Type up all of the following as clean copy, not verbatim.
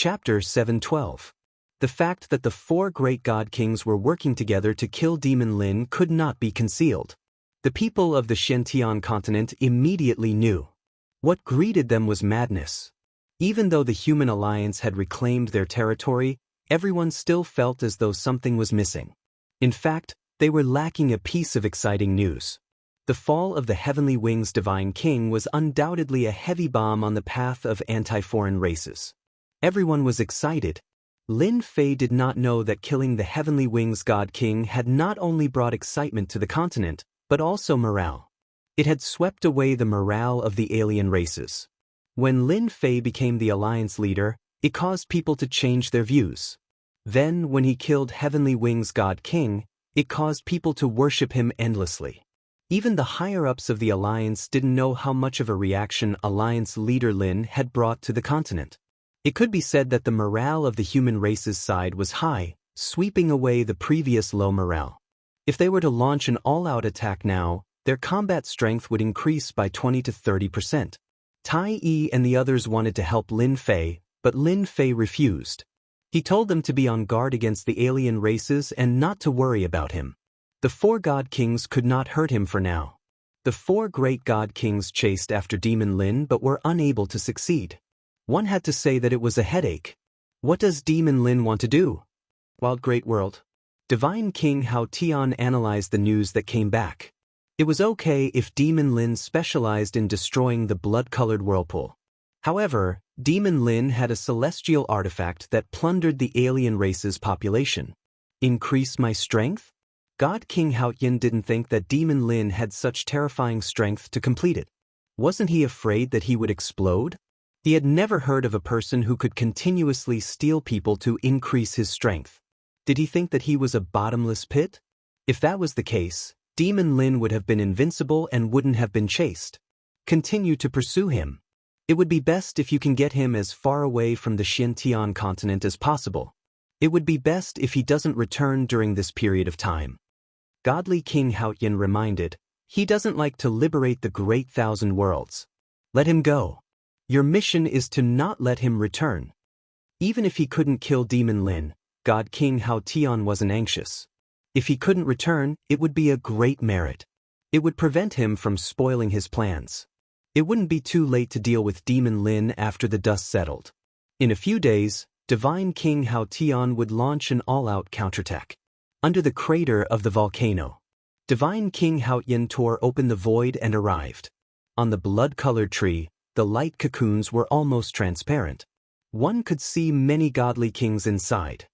Chapter 712. The fact that the four great god kings were working together to kill Demon Lin could not be concealed. The people of the Xianxia continent immediately knew. What greeted them was madness. Even though the human alliance had reclaimed their territory, everyone still felt as though something was missing. In fact, they were lacking a piece of exciting news. The fall of the Heavenly Wings Divine King was undoubtedly a heavy bomb on the path of anti-foreign races. Everyone was excited. Lin Fei did not know that killing the Heavenly Wings God King had not only brought excitement to the continent, but also morale. It had swept away the morale of the alien races. When Lin Fei became the alliance leader, it caused people to change their views. Then, when he killed Heavenly Wings God King, it caused people to worship him endlessly. Even the higher-ups of the alliance didn't know how much of a reaction alliance leader Lin had brought to the continent. It could be said that the morale of the human race's side was high, sweeping away the previous low morale. If they were to launch an all-out attack now, their combat strength would increase by 20 to 30%. Tai Yi and the others wanted to help Lin Fei, but Lin Fei refused. He told them to be on guard against the alien races and not to worry about him. The four god kings could not hurt him for now. The four great god kings chased after Demon Lin but were unable to succeed. One had to say that it was a headache. What does Demon Lin want to do? Wild Great World. Divine King Hao Tian analyzed the news that came back. It was okay if Demon Lin specialized in destroying the blood-colored whirlpool. However, Demon Lin had a celestial artifact that plundered the alien race's population. Increase my strength? God King Hao Tian didn't think that Demon Lin had such terrifying strength to complete it. Wasn't he afraid that he would explode? He had never heard of a person who could continuously steal people to increase his strength. Did he think that he was a bottomless pit? If that was the case, Demon Lin would have been invincible and wouldn't have been chased. Continue to pursue him. It would be best if you can get him as far away from the Xianxia continent as possible. It would be best if he doesn't return during this period of time. Godly King Hao Tian reminded, he doesn't like to liberate the great thousand worlds. Let him go. Your mission is to not let him return. Even if he couldn't kill Demon Lin, God King Hao Tian wasn't anxious. If he couldn't return, it would be a great merit. It would prevent him from spoiling his plans. It wouldn't be too late to deal with Demon Lin after the dust settled. In a few days, Divine King Hao Tian would launch an all-out counterattack. Under the crater of the volcano, Divine King Hao Tian tore open the void and arrived. On the blood-colored tree, the light cocoons were almost transparent. One could see many godly kings inside.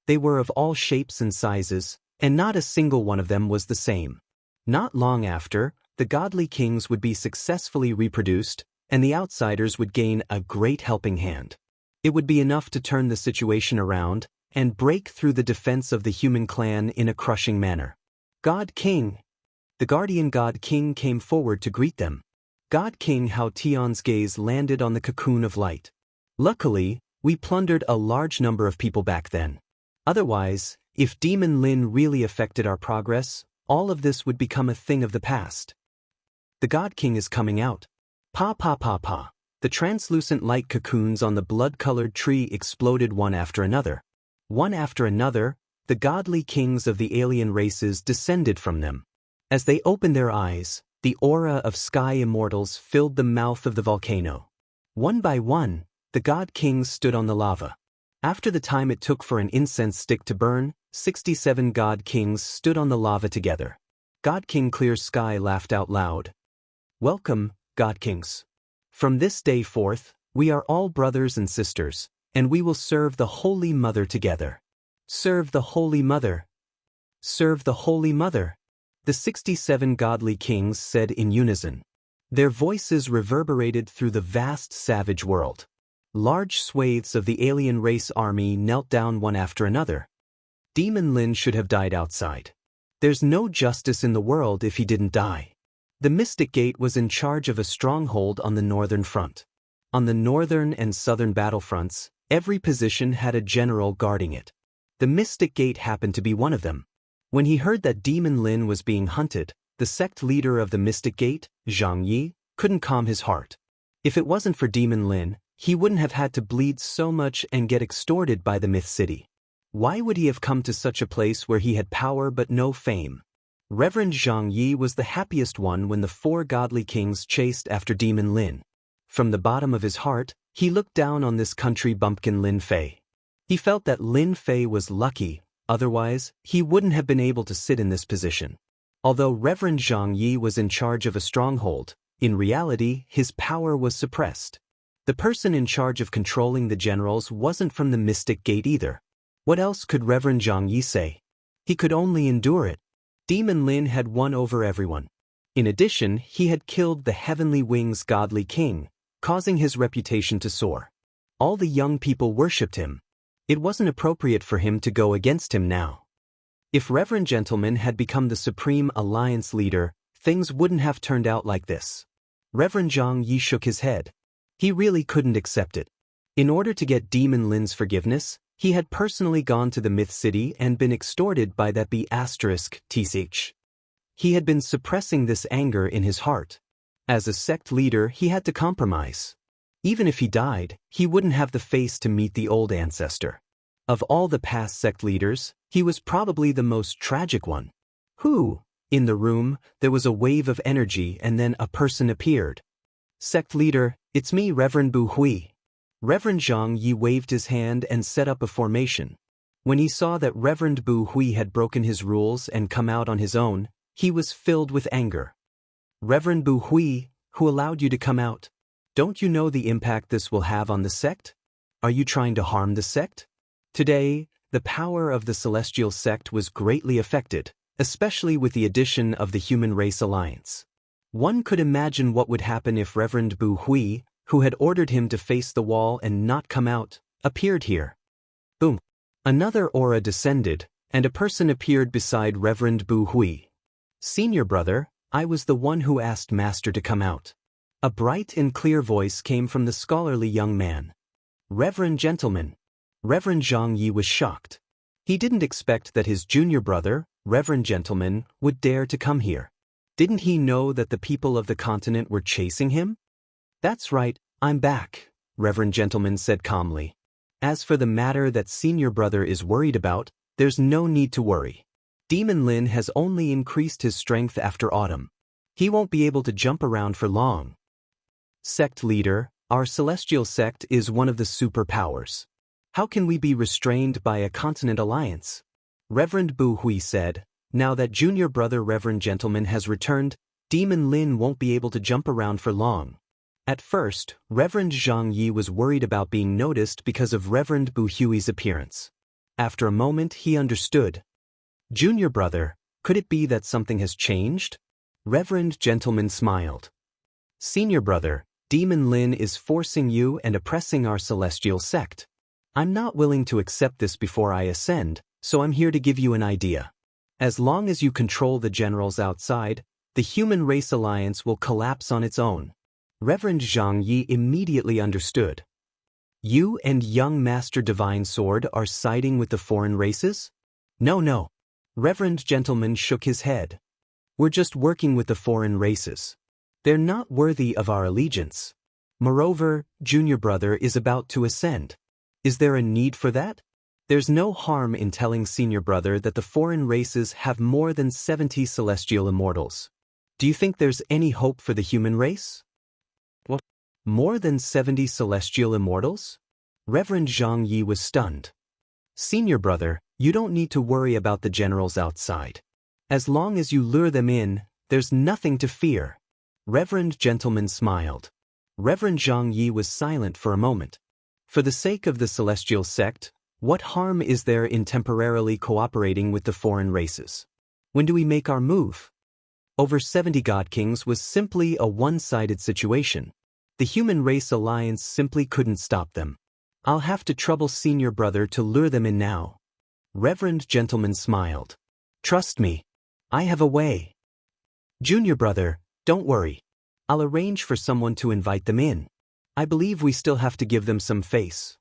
They were of all shapes and sizes, and not a single one of them was the same. Not long after, the godly kings would be successfully reproduced, and the outsiders would gain a great helping hand. It would be enough to turn the situation around and break through the defense of the human clan in a crushing manner. God King! The guardian God King came forward to greet them. God King Hao Tian's gaze landed on the cocoon of light. Luckily, we plundered a large number of people back then. Otherwise, if Demon Lin really affected our progress, all of this would become a thing of the past. The God King is coming out. Pa pa pa pa. The translucent light cocoons on the blood-colored tree exploded one after another. One after another, the godly kings of the alien races descended from them. As they opened their eyes, the aura of sky immortals filled the mouth of the volcano. One by one, the god kings stood on the lava. After the time it took for an incense stick to burn, 67 god kings stood on the lava together. God King Clear Sky laughed out loud. Welcome, god kings. From this day forth, we are all brothers and sisters, and we will serve the Holy Mother together. Serve the Holy Mother. Serve the Holy Mother. The 67 godly kings said in unison. Their voices reverberated through the vast savage world. Large swathes of the alien race army knelt down one after another. Demon Lin should have died outside. There's no justice in the world if he didn't die. The Mystic Gate was in charge of a stronghold on the northern front. On the northern and southern battlefronts, every position had a general guarding it. The Mystic Gate happened to be one of them. When he heard that Demon Lin was being hunted, the sect leader of the Mystic Gate, Zhang Yi, couldn't calm his heart. If it wasn't for Demon Lin, he wouldn't have had to bleed so much and get extorted by the Myth City. Why would he have come to such a place where he had power but no fame? Reverend Zhang Yi was the happiest one when the 4 godly kings chased after Demon Lin. From the bottom of his heart, he looked down on this country bumpkin Lin Fei. He felt that Lin Fei was lucky, otherwise, he wouldn't have been able to sit in this position. Although Reverend Zhang Yi was in charge of a stronghold, in reality, his power was suppressed. The person in charge of controlling the generals wasn't from the Mystic Gate either. What else could Reverend Zhang Yi say? He could only endure it. Demon Lin had won over everyone. In addition, he had killed the Heavenly Wings godly king, causing his reputation to soar. All the young people worshipped him. It wasn't appropriate for him to go against him now. If Reverend Gentleman had become the Supreme Alliance leader, things wouldn't have turned out like this. Reverend Zhang Yi shook his head. He really couldn't accept it. In order to get Demon Lin's forgiveness, he had personally gone to the Myth City and been extorted by that B***th. He had been suppressing this anger in his heart. As a sect leader, he had to compromise. Even if he died, he wouldn't have the face to meet the old ancestor. Of all the past sect leaders, he was probably the most tragic one. Who? In the room, there was a wave of energy and then a person appeared. Sect leader, it's me, Reverend Bu Hui. Reverend Zhang Yi waved his hand and set up a formation. When he saw that Reverend Bu Hui had broken his rules and come out on his own, he was filled with anger. Reverend Bu Hui, who allowed you to come out? Don't you know the impact this will have on the sect? Are you trying to harm the sect? Today, the power of the Celestial Sect was greatly affected, especially with the addition of the Human Race Alliance. One could imagine what would happen if Reverend Bu Hui, who had ordered him to face the wall and not come out, appeared here. Boom. Another aura descended, and a person appeared beside Reverend Bu Hui. Senior brother, I was the one who asked Master to come out. A bright and clear voice came from the scholarly young man. Reverend Gentleman. Reverend Zhang Yi was shocked. He didn't expect that his junior brother, Reverend Gentleman, would dare to come here. Didn't he know that the people of the continent were chasing him? That's right, I'm back, Reverend Gentleman said calmly. As for the matter that senior brother is worried about, there's no need to worry. Demon Lin has only increased his strength after autumn. He won't be able to jump around for long. Sect leader, our celestial sect is one of the superpowers. How can we be restrained by a continent alliance? Reverend Bu Hui said, now that junior brother Reverend Gentleman has returned, Demon Lin won't be able to jump around for long. At first, Reverend Zhang Yi was worried about being noticed because of Reverend Bu Hui's appearance. After a moment, he understood. Junior brother, could it be that something has changed? Reverend Gentleman smiled. Senior brother, Demon Lin is forcing you and oppressing our celestial sect. I'm not willing to accept this before I ascend, so I'm here to give you an idea. As long as you control the generals outside, the Human Race Alliance will collapse on its own. Reverend Zhang Yi immediately understood. You and young Master Divine Sword are siding with the foreign races? No. Reverend Gentleman shook his head. We're just working with the foreign races. They're not worthy of our allegiance. Moreover, junior brother is about to ascend. Is there a need for that? There's no harm in telling senior brother that the foreign races have more than 70 celestial immortals. Do you think there's any hope for the human race? What? More than 70 celestial immortals? Reverend Zhang Yi was stunned. Senior brother, you don't need to worry about the generals outside. As long as you lure them in, there's nothing to fear. Reverend Gentleman smiled. Reverend Zhang Yi was silent for a moment. For the sake of the celestial sect, what harm is there in temporarily cooperating with the foreign races? When do we make our move? Over 70 God Kings was simply a one-sided situation. The Human Race Alliance simply couldn't stop them. I'll have to trouble senior brother to lure them in now. Reverend Gentleman smiled. Trust me. I have a way. Junior brother, don't worry. I'll arrange for someone to invite them in. I believe we still have to give them some face.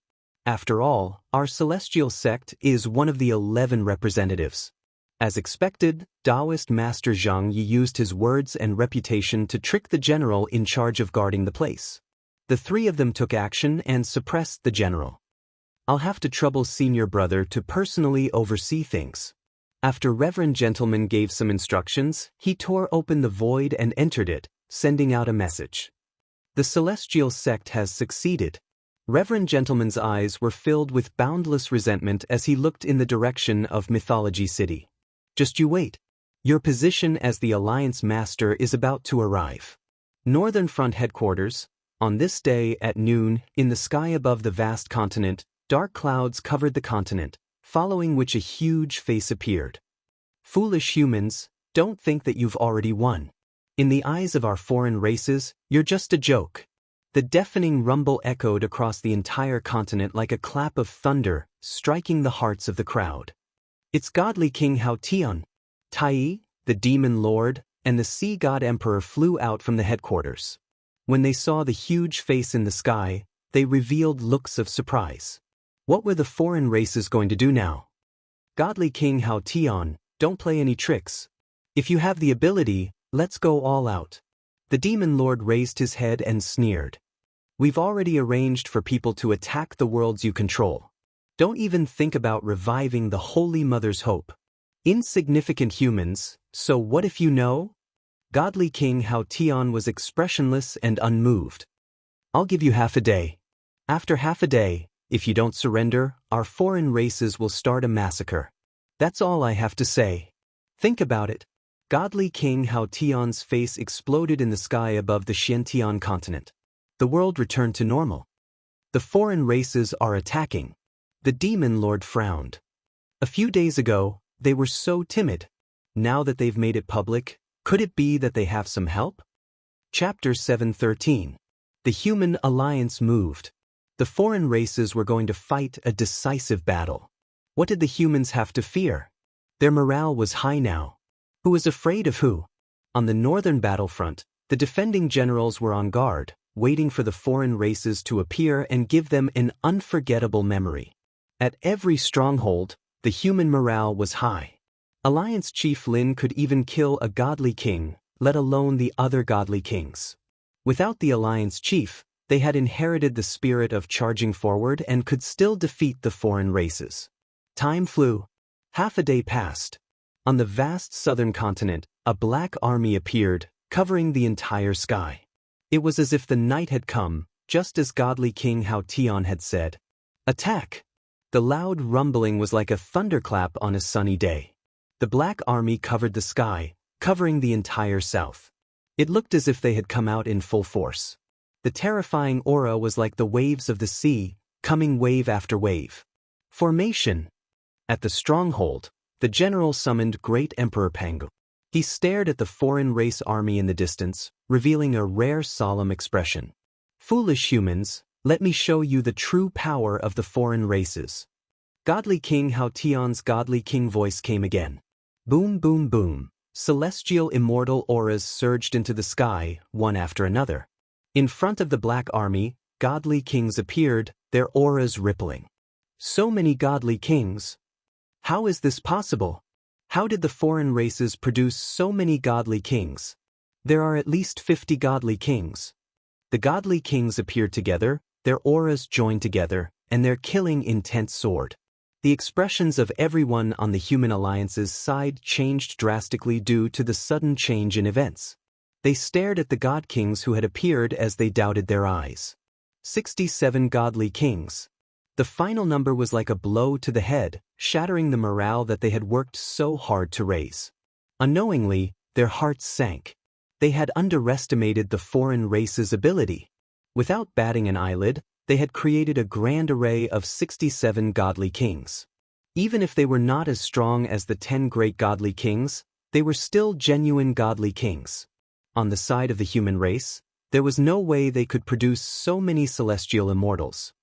After all, our celestial sect is one of the 11 representatives. As expected, Taoist Master Zhang Yi used his words and reputation to trick the general in charge of guarding the place. The three of them took action and suppressed the general. I'll have to trouble senior brother to personally oversee things. After Reverend Gentleman gave some instructions, he tore open the void and entered it, sending out a message. The celestial sect has succeeded. Reverend Gentleman's eyes were filled with boundless resentment as he looked in the direction of Mythology City. Just you wait. Your position as the Alliance Master is about to arrive. Northern Front Headquarters. On this day at noon, in the sky above the vast continent, dark clouds covered the continent, following which a huge face appeared. Foolish humans, don't think that you've already won. In the eyes of our foreign races, you're just a joke. The deafening rumble echoed across the entire continent like a clap of thunder, striking the hearts of the crowd. It's godly King Hao Tian. Tai, the demon lord, and the sea god emperor flew out from the headquarters. When they saw the huge face in the sky, they revealed looks of surprise. What were the foreign races going to do now? Godly King Hao Tian, don't play any tricks. If you have the ability, let's go all out. The demon lord raised his head and sneered. We've already arranged for people to attack the worlds you control. Don't even think about reviving the Holy Mother's hope. Insignificant humans, so what if you know? Godly King Hao Tian was expressionless and unmoved. I'll give you half a day. After half a day, if you don't surrender, our foreign races will start a massacre. That's all I have to say. Think about it. Godly King Hao Tian's face exploded in the sky above the Xianxia continent. The world returned to normal. The foreign races are attacking. The demon lord frowned. A few days ago, they were so timid. Now that they've made it public, could it be that they have some help? Chapter 713. The human alliance moved. The foreign races were going to fight a decisive battle. What did the humans have to fear? Their morale was high now. Who was afraid of who? On the northern battlefront, the defending generals were on guard, waiting for the foreign races to appear and give them an unforgettable memory. At every stronghold, the human morale was high. Alliance Chief Lin could even kill a godly king, let alone the other godly kings. Without the Alliance Chief, they had inherited the spirit of charging forward and could still defeat the foreign races. Time flew. Half a day passed. On the vast southern continent, a black army appeared, covering the entire sky. It was as if the night had come, just as godly King Hao Tian had said. Attack! The loud rumbling was like a thunderclap on a sunny day. The black army covered the sky, covering the entire south. It looked as if they had come out in full force. The terrifying aura was like the waves of the sea, coming wave after wave. Formation. At the stronghold, the general summoned Great Emperor Pangu. He stared at the foreign race army in the distance, revealing a rare solemn expression. Foolish humans, let me show you the true power of the foreign races. Godly King Hao Tian's godly king voice came again. Boom, boom, boom. Celestial immortal auras surged into the sky, one after another. In front of the black army, godly kings appeared, their auras rippling. So many godly kings. How is this possible? How did the foreign races produce so many godly kings? There are at least 50 godly kings. The godly kings appeared together, their auras joined together, and their killing intent soared. The expressions of everyone on the human alliance's side changed drastically due to the sudden change in events. They stared at the god kings who had appeared as they doubted their eyes. 67 godly kings. The final number was like a blow to the head, shattering the morale that they had worked so hard to raise. Unknowingly, their hearts sank. They had underestimated the foreign race's ability. Without batting an eyelid, they had created a grand array of 67 godly kings. Even if they were not as strong as the 10 great godly kings, they were still genuine godly kings. On the side of the human race, there was no way they could produce so many celestial immortals.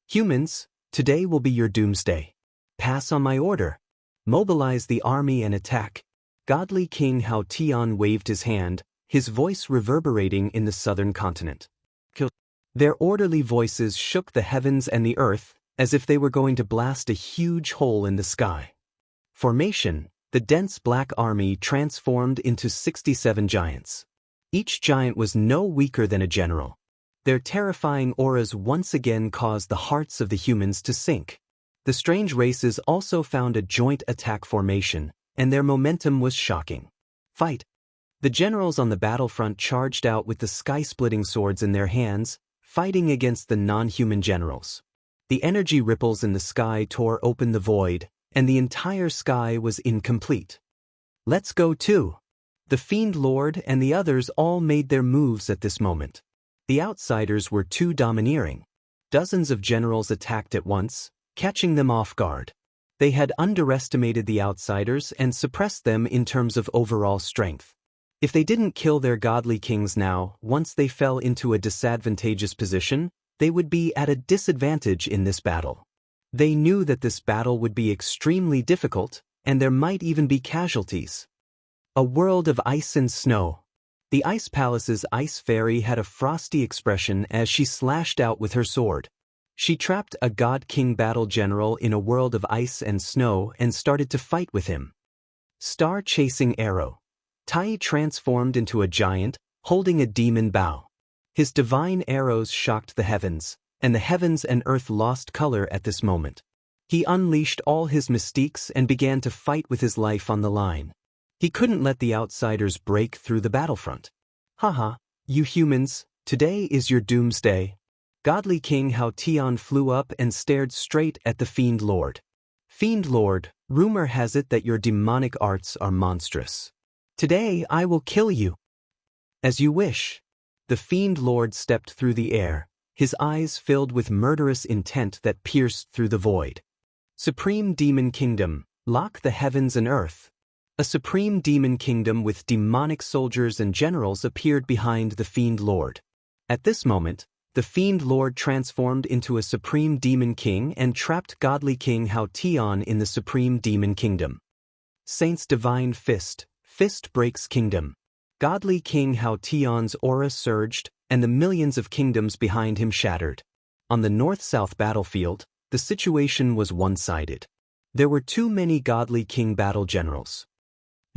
Humans, today will be your doomsday. Pass on my order. Mobilize the army and attack. Godly King Hao Tian waved his hand, his voice reverberating in the southern continent. Their orderly voices shook the heavens and the earth, as if they were going to blast a huge hole in the sky. Formation. The dense black army transformed into 67 giants. Each giant was no weaker than a general. Their terrifying auras once again caused the hearts of the humans to sink. The strange races also found a joint attack formation, and their momentum was shocking. Fight! The generals on the battlefront charged out with the sky-splitting swords in their hands, fighting against the non-human generals. The energy ripples in the sky tore open the void, and the entire sky was incomplete. Let's go too! The Fiend Lord and the others all made their moves at this moment. The outsiders were too domineering. Dozens of generals attacked at once, catching them off guard. They had underestimated the outsiders and suppressed them in terms of overall strength. If they didn't kill their godly kings now, once they fell into a disadvantageous position, they would be at a disadvantage in this battle. They knew that this battle would be extremely difficult, and there might even be casualties. A world of ice and snow. The Ice Palace's Ice Fairy had a frosty expression as she slashed out with her sword. She trapped a God King battle general in a world of ice and snow and started to fight with him. Star-chasing arrow. Tai transformed into a giant, holding a demon bow. His divine arrows shocked the heavens, and the heavens and earth lost color at this moment. He unleashed all his mystiques and began to fight with his life on the line. He couldn't let the outsiders break through the battlefront. Haha, you humans, today is your doomsday. Godly King Hao Tian flew up and stared straight at the Fiend Lord. Fiend Lord, rumor has it that your demonic arts are monstrous. Today I will kill you. As you wish. The Fiend Lord stepped through the air, his eyes filled with murderous intent that pierced through the void. Supreme Demon Kingdom, lock the heavens and earth. A supreme demon kingdom with demonic soldiers and generals appeared behind the Fiend Lord. At this moment, the Fiend Lord transformed into a supreme demon king and trapped godly King Hao Tian in the supreme demon kingdom. Saint's divine fist, fist breaks kingdom. Godly King Hao Tian's aura surged, and the millions of kingdoms behind him shattered. On the north-south battlefield, the situation was one-sided. There were too many godly king battle generals.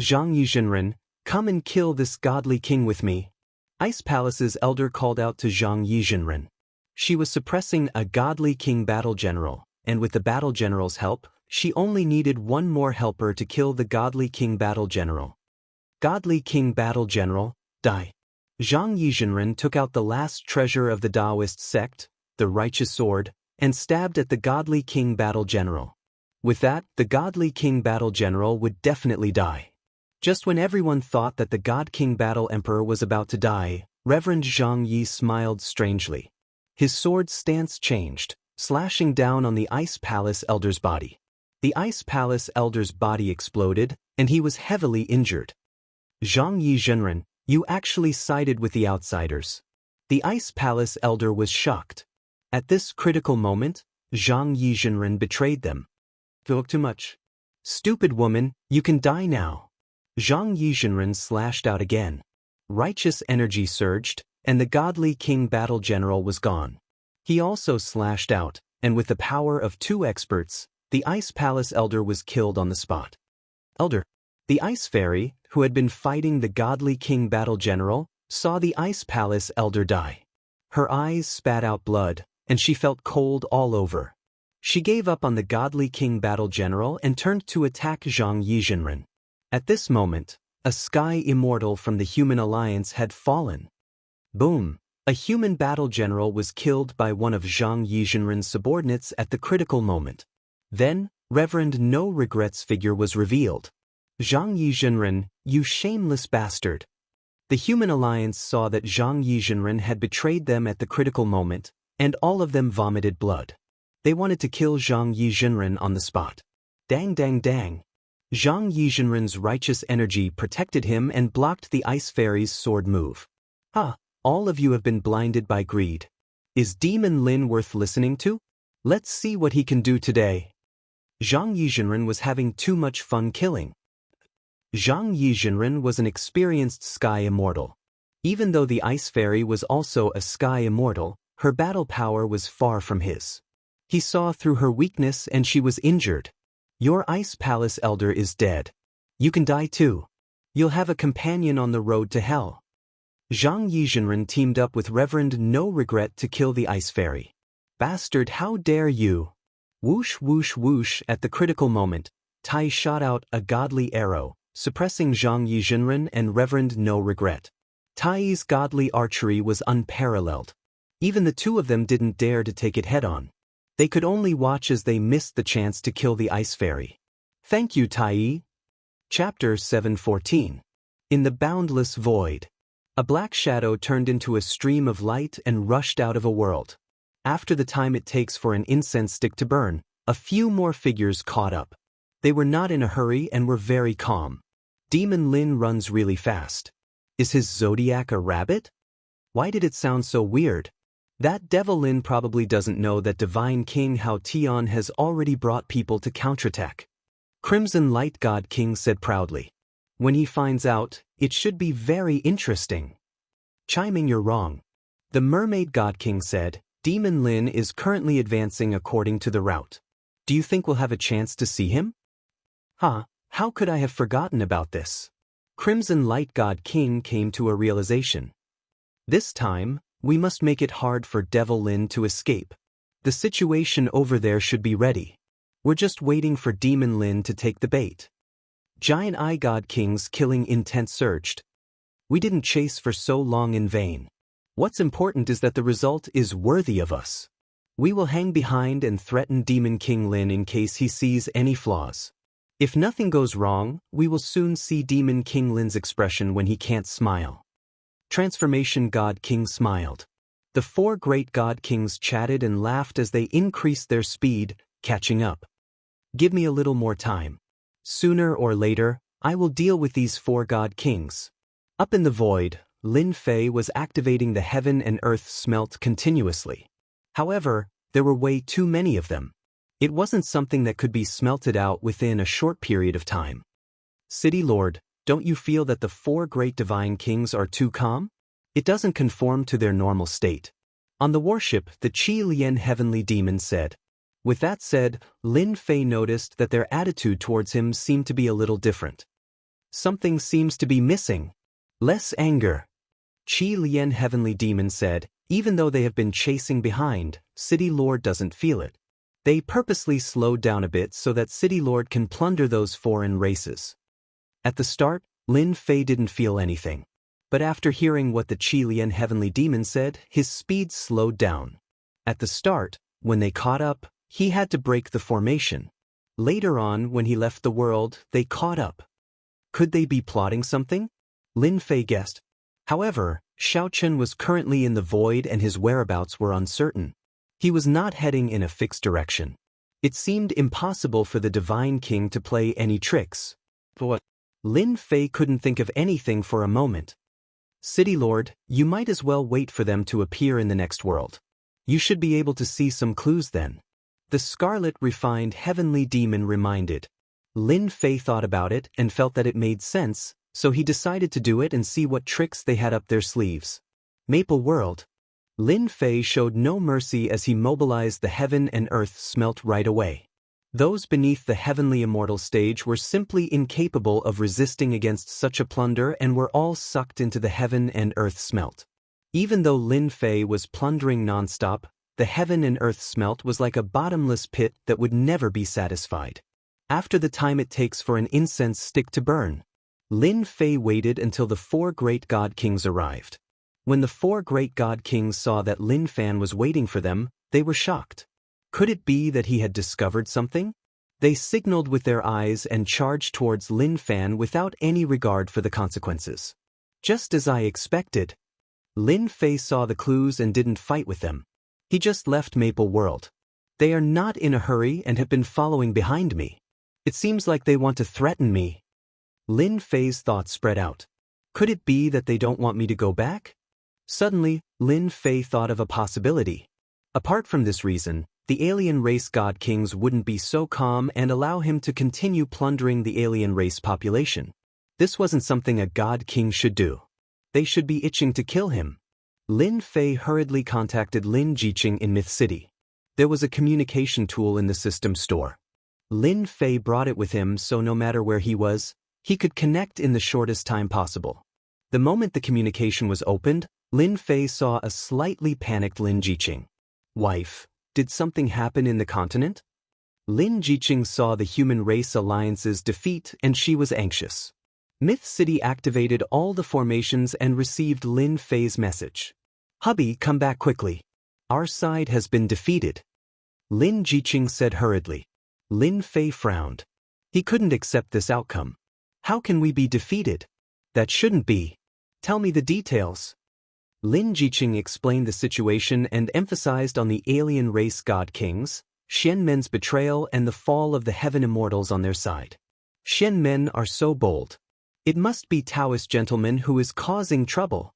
Zhang Yizhenren, come and kill this godly king with me. Ice Palace's elder called out to Zhang Yizhenren. She was suppressing a godly king battle general, and with the battle general's help, she only needed one more helper to kill the godly king battle general. Godly king battle general, die. Zhang Yizhenren took out the last treasure of the Taoist sect, the righteous sword, and stabbed at the godly king battle general. With that, the godly king battle general would definitely die. Just when everyone thought that the God King Battle Emperor was about to die, Reverend Zhang Yi smiled strangely. His sword's stance changed, slashing down on the Ice Palace Elder's body. The Ice Palace Elder's body exploded, and he was heavily injured. Zhang Yizhenren, you actually sided with the outsiders. The Ice Palace Elder was shocked. At this critical moment, Zhang Yizhenren betrayed them. Talk too much. Stupid woman, you can die now. Zhang Yizhenren slashed out again. Righteous energy surged, and the godly king battle general was gone. He also slashed out, and with the power of 2 experts, the Ice Palace Elder was killed on the spot. Elder. The Ice Fairy, who had been fighting the godly king battle general, saw the Ice Palace Elder die. Her eyes spat out blood, and she felt cold all over. She gave up on the godly king battle general and turned to attack Zhang Yizhenren. At this moment, a sky immortal from the human alliance had fallen. Boom! A human battle general was killed by one of Zhang Yizhenren's subordinates at the critical moment. Then, Reverend No Regrets figure was revealed. Zhang Yizhenren, you shameless bastard! The human alliance saw that Zhang Yizhenren had betrayed them at the critical moment, and all of them vomited blood. They wanted to kill Zhang Yizhenren on the spot. Dang dang dang! Zhang Yizhenren's righteous energy protected him and blocked the Ice Fairy's sword move. Ha! All of you have been blinded by greed. Is Demon Lin worth listening to? Let's see what he can do today. Zhang Yizhenren was having too much fun killing. Zhang Yizhenren was an experienced sky immortal. Even though the Ice Fairy was also a sky immortal, her battle power was far from his. He saw through her weakness and she was injured. Your Ice Palace Elder is dead. You can die too. You'll have a companion on the road to hell. Zhang Yizhenren teamed up with Reverend No Regret to kill the ice fairy. Bastard, how dare you! Whoosh whoosh whoosh. At the critical moment, Tai shot out a godly arrow, suppressing Zhang Yizhenren and Reverend No Regret. Tai's godly archery was unparalleled. Even the two of them didn't dare to take it head-on. They could only watch as they missed the chance to kill the ice fairy. Thank you, Tai. Chapter 7:14. In the boundless void. A black shadow turned into a stream of light and rushed out of a world. After the time it takes for an incense stick to burn, a few more figures caught up. They were not in a hurry and were very calm. Demon Lin runs really fast. Is his zodiac a rabbit? Why did it sound so weird? That Devil Lin probably doesn't know that Divine King Hao Tian has already brought people to counterattack. Crimson Light God King said proudly. When he finds out, it should be very interesting. Chiming, you're wrong. The Mermaid God King said, Demon Lin is currently advancing according to the route. Do you think we'll have a chance to see him? How could I have forgotten about this? Crimson Light God King came to a realization. This time, we must make it hard for Devil Lin to escape. The situation over there should be ready. We're just waiting for Demon Lin to take the bait. Giant Eye God King's killing intent surged. We didn't chase for so long in vain. What's important is that the result is worthy of us. We will hang behind and threaten Demon King Lin in case he sees any flaws. If nothing goes wrong, we will soon see Demon King Lin's expression when he can't smile. Transformation God King smiled. The four great God Kings chatted and laughed as they increased their speed, catching up. Give me a little more time. Sooner or later, I will deal with these four God Kings. Up in the void, Lin Fei was activating the heaven and earth smelt continuously. However, there were way too many of them. It wasn't something that could be smelted out within a short period of time. City Lord, don't you feel that the four great divine kings are too calm? It doesn't conform to their normal state. On the warship, the Qi Lian heavenly demon said. With that said, Lin Fei noticed that their attitude towards him seemed to be a little different. Something seems to be missing. Less anger. Qi Lian heavenly demon said, even though they have been chasing behind, City Lord doesn't feel it. They purposely slowed down a bit so that City Lord can plunder those foreign races. At the start, Lin Fei didn't feel anything. But after hearing what the Qi Lian heavenly demon said, his speed slowed down. At the start, when they caught up, he had to break the formation. Later on, when he left the world, they caught up. Could they be plotting something? Lin Fei guessed. However, Xiaochen was currently in the void and his whereabouts were uncertain. He was not heading in a fixed direction. It seemed impossible for the Divine King to play any tricks. But Lin Fei couldn't think of anything for a moment. City Lord, you might as well wait for them to appear in the next world. You should be able to see some clues then. The Scarlet Refined Heavenly Demon reminded. Lin Fei thought about it and felt that it made sense, so he decided to do it and see what tricks they had up their sleeves. Maple World. Lin Fei showed no mercy as he mobilized the heaven and earth smelt right away. Those beneath the heavenly immortal stage were simply incapable of resisting against such a plunder and were all sucked into the heaven and earth smelt. Even though Lin Fei was plundering nonstop, the heaven and earth smelt was like a bottomless pit that would never be satisfied. After the time it takes for an incense stick to burn, Lin Fei waited until the four great God Kings arrived. When the four great God Kings saw that Lin Fan was waiting for them, they were shocked. Could it be that he had discovered something? They signaled with their eyes and charged towards Lin Fan without any regard for the consequences. Just as I expected. Lin Fei saw the clues and didn't fight with them. He just left Maple World. They are not in a hurry and have been following behind me. It seems like they want to threaten me. Lin Fei's thoughts spread out. Could it be that they don't want me to go back? Suddenly, Lin Fei thought of a possibility. Apart from this reason, the alien race God Kings wouldn't be so calm and allow him to continue plundering the alien race population. This wasn't something a God King should do. They should be itching to kill him. Lin Fei hurriedly contacted Lin Jiqing in Myth City. There was a communication tool in the system store. Lin Fei brought it with him so no matter where he was, he could connect in the shortest time possible. The moment the communication was opened, Lin Fei saw a slightly panicked Lin Jiqing. Wife, did something happen in the continent? Lin Jiqing saw the human race alliance's defeat and she was anxious. Myth City activated all the formations and received Lin Fei's message. Hubby, come back quickly. Our side has been defeated. Lin Jiqing said hurriedly. Lin Fei frowned. He couldn't accept this outcome. How can we be defeated? That shouldn't be. Tell me the details. Lin Jiqing explained the situation and emphasized on the alien race god kings, Xianmen's betrayal and the fall of the heaven immortals on their side. Xianmen are so bold. It must be Taoist gentleman who is causing trouble.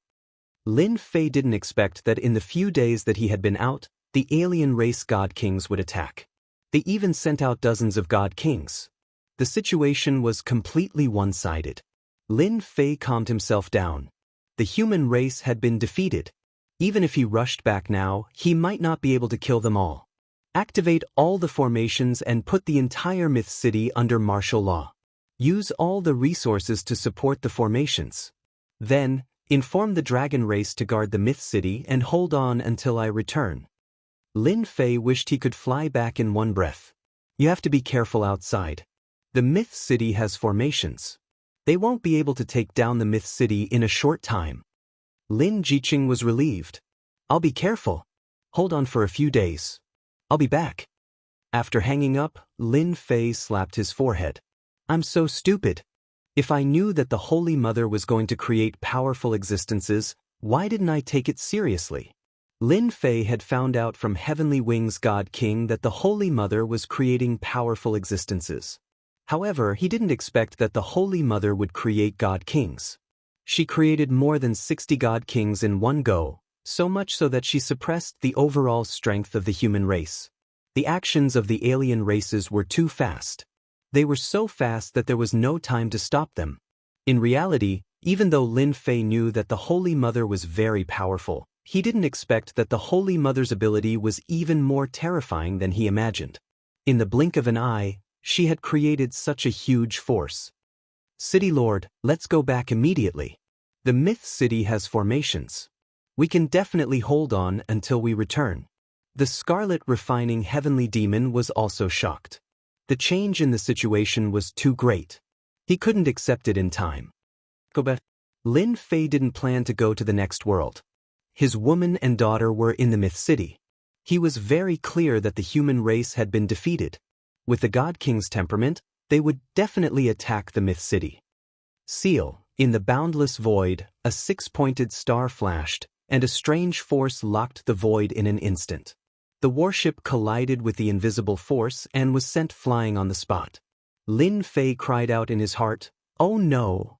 Lin Fei didn't expect that in the few days that he had been out, the alien race god kings would attack. They even sent out dozens of god kings. The situation was completely one-sided. Lin Fei calmed himself down. The human race had been defeated. Even if he rushed back now, he might not be able to kill them all. Activate all the formations and put the entire Myth City under martial law. Use all the resources to support the formations. Then, inform the dragon race to guard the Myth City and hold on until I return. Lin Fei wished he could fly back in one breath. You have to be careful outside. The Myth City has formations. They won't be able to take down the Myth City in a short time. Lin Jiqing was relieved. I'll be careful. Hold on for a few days. I'll be back. After hanging up, Lin Fei slapped his forehead. I'm so stupid. If I knew that the Holy Mother was going to create powerful existences, why didn't I take it seriously? Lin Fei had found out from Heavenly Wings God King that the Holy Mother was creating powerful existences. However, he didn't expect that the Holy Mother would create God Kings. She created more than 60 God Kings in one go, so much so that she suppressed the overall strength of the human race. The actions of the alien races were too fast. They were so fast that there was no time to stop them. In reality, even though Lin Fei knew that the Holy Mother was very powerful, he didn't expect that the Holy Mother's ability was even more terrifying than he imagined. In the blink of an eye, she had created such a huge force. City Lord, let's go back immediately. The Myth City has formations. We can definitely hold on until we return. The Scarlet Refining Heavenly Demon was also shocked. The change in the situation was too great. He couldn't accept it in time. Go back. Lin Fei didn't plan to go to the next world. His woman and daughter were in the Myth City. He was very clear that the human race had been defeated. With the God King's temperament, they would definitely attack the Myth City. Seal, in the boundless void, a six-pointed star flashed, and a strange force locked the void in an instant. The warship collided with the invisible force and was sent flying on the spot. Lin Fei cried out in his heart, "Oh no!"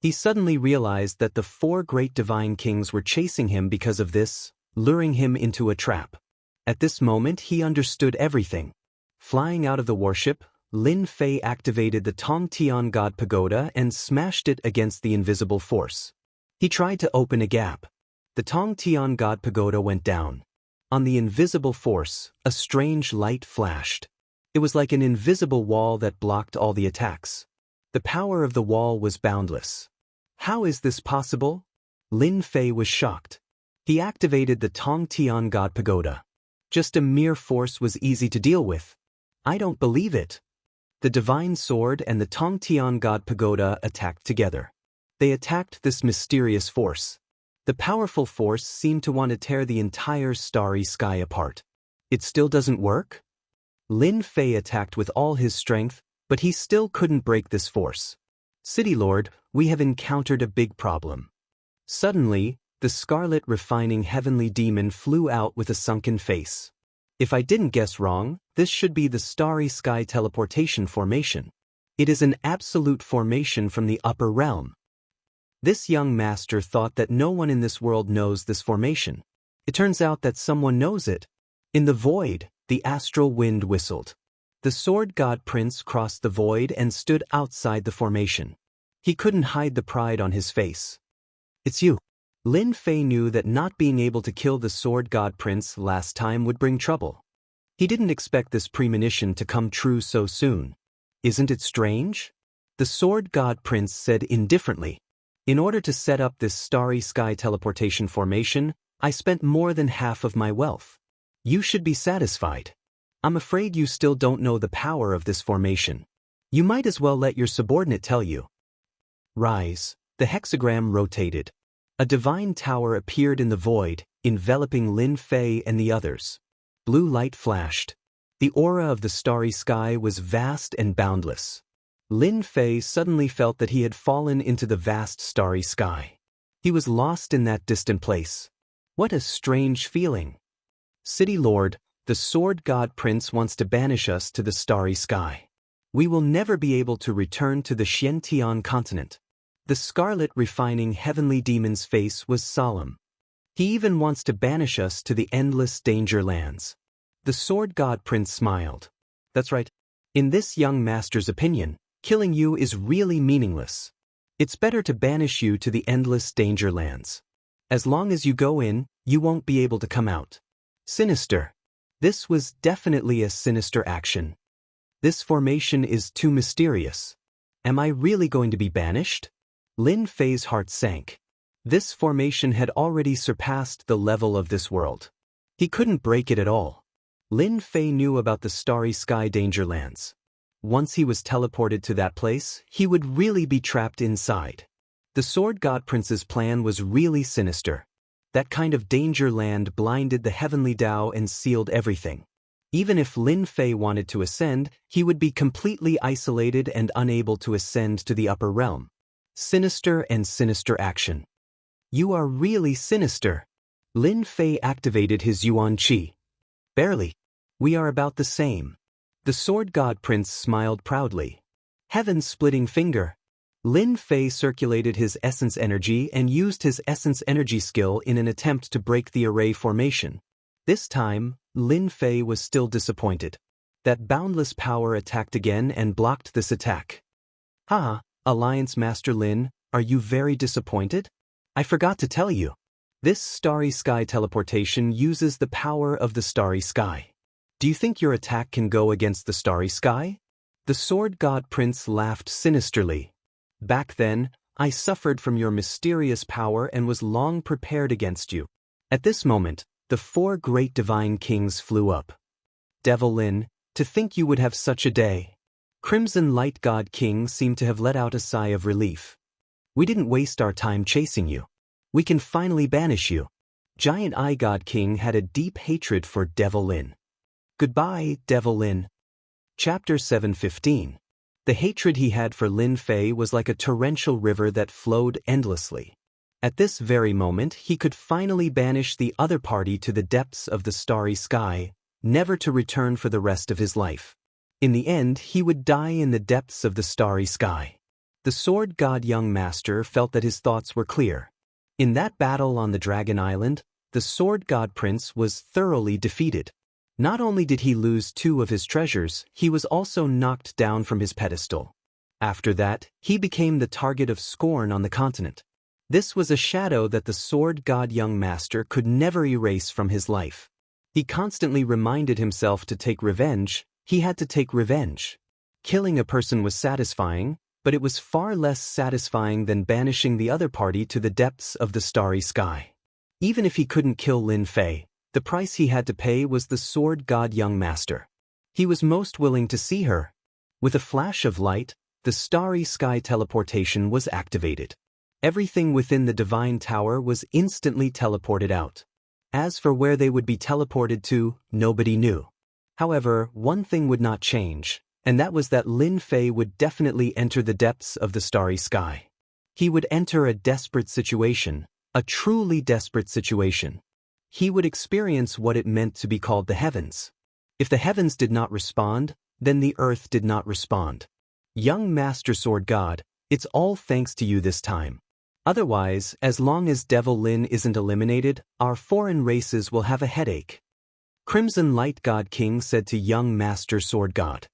He suddenly realized that the 4 great divine kings were chasing him because of this, luring him into a trap. At this moment he understood everything. Flying out of the warship, Lin Fei activated the Tongtian God Pagoda and smashed it against the invisible force. He tried to open a gap. The Tongtian God Pagoda went down. On the invisible force, a strange light flashed. It was like an invisible wall that blocked all the attacks. The power of the wall was boundless. How is this possible? Lin Fei was shocked. He activated the Tongtian God Pagoda. Just a mere force was easy to deal with. I don't believe it. The Divine Sword and the Tongtian God Pagoda attacked together. They attacked this mysterious force. The powerful force seemed to want to tear the entire starry sky apart. It still doesn't work? Lin Fei attacked with all his strength, but he still couldn't break this force. City Lord, we have encountered a big problem. Suddenly, the Scarlet Refining Heavenly Demon flew out with a sunken face. If I didn't guess wrong, this should be the Starry Sky Teleportation Formation. It is an absolute formation from the upper realm. This young master thought that no one in this world knows this formation. It turns out that someone knows it. In the void, the astral wind whistled. The sword god prince crossed the void and stood outside the formation. He couldn't hide the pride on his face. It's you. Lin Fei knew that not being able to kill the sword god prince last time would bring trouble. He didn't expect this premonition to come true so soon. Isn't it strange? The sword god prince said indifferently. In order to set up this starry sky teleportation formation, I spent more than half of my wealth. You should be satisfied. I'm afraid you still don't know the power of this formation. You might as well let your subordinate tell you. Rise. The hexagram rotated. A divine tower appeared in the void, enveloping Lin Fei and the others. Blue light flashed. The aura of the starry sky was vast and boundless. Lin Fei suddenly felt that he had fallen into the vast starry sky. He was lost in that distant place. What a strange feeling. City Lord, the Sword God Prince wants to banish us to the starry sky. We will never be able to return to the Xianxia continent. The scarlet refining heavenly demon's face was solemn. He even wants to banish us to the endless danger lands. The Sword God Prince smiled. That's right. In this young master's opinion, killing you is really meaningless. It's better to banish you to the endless danger lands. As long as you go in, you won't be able to come out. Sinister. This was definitely a sinister action. This formation is too mysterious. Am I really going to be banished? Lin Fei's heart sank. This formation had already surpassed the level of this world. He couldn't break it at all. Lin Fei knew about the starry sky dangerlands. Once he was teleported to that place, he would really be trapped inside. The Sword God Prince's plan was really sinister. That kind of danger land blinded the heavenly Tao and sealed everything. Even if Lin Fei wanted to ascend, he would be completely isolated and unable to ascend to the upper realm. Sinister and sinister action. You are really sinister. Lin Fei activated his Yuan Qi. Barely. We are about the same. The Sword God Prince smiled proudly. Heaven's splitting finger. Lin Fei circulated his essence energy and used his essence energy skill in an attempt to break the array formation. This time, Lin Fei was still disappointed. That boundless power attacked again and blocked this attack. Haha, Alliance Master Lin, are you very disappointed? I forgot to tell you. This starry sky teleportation uses the power of the starry sky. Do you think your attack can go against the starry sky? The Sword God Prince laughed sinisterly. Back then, I suffered from your mysterious power and was long prepared against you. At this moment, the 4 great divine kings flew up. Devil Lin, to think you would have such a day. Crimson Light God King seemed to have let out a sigh of relief. We didn't waste our time chasing you. We can finally banish you. Giant Eye God King had a deep hatred for Devil Lin. Goodbye, Devil Lin. Chapter 7:15. The hatred he had for Lin Fei was like a torrential river that flowed endlessly. At this very moment he could finally banish the other party to the depths of the starry sky, never to return for the rest of his life. In the end, he would die in the depths of the starry sky. The Sword God Young Master felt that his thoughts were clear. In that battle on the Dragon Island, the Sword God Prince was thoroughly defeated. Not only did he lose 2 of his treasures, he was also knocked down from his pedestal. After that, he became the target of scorn on the continent. This was a shadow that the Sword God Young Master could never erase from his life. He constantly reminded himself to take revenge. He had to take revenge. Killing a person was satisfying, but it was far less satisfying than banishing the other party to the depths of the starry sky. Even if he couldn't kill Lin Fei, the price he had to pay was the Sword God Young Master. He was most willing to see her. With a flash of light, the starry sky teleportation was activated. Everything within the divine tower was instantly teleported out. As for where they would be teleported to, nobody knew. However, one thing would not change, and that was that Lin Fei would definitely enter the depths of the starry sky. He would enter a desperate situation, a truly desperate situation. He would experience what it meant to be called the heavens. If the heavens did not respond, then the earth did not respond. Young Master Sword God, it's all thanks to you this time. Otherwise, as long as Devil Lin isn't eliminated, our foreign races will have a headache. Crimson Light God King said to young Master Sword God.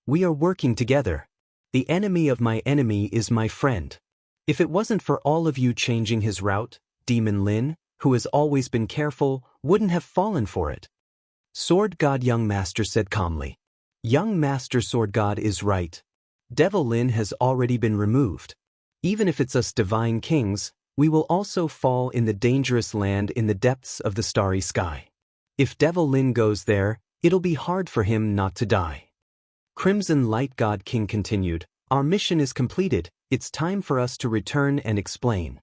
We are working together. The enemy of my enemy is my friend. If it wasn't for all of you changing his route, Demon Lin, who has always been careful, wouldn't have fallen for it. Sword God Young Master said calmly. Young Master Sword God is right. Devil Lin has already been removed. Even if it's us divine kings, we will also fall in the dangerous land in the depths of the starry sky. If Devil Lin goes there, it'll be hard for him not to die. Crimson Light God King continued, "Our mission is completed, it's time for us to return and explain."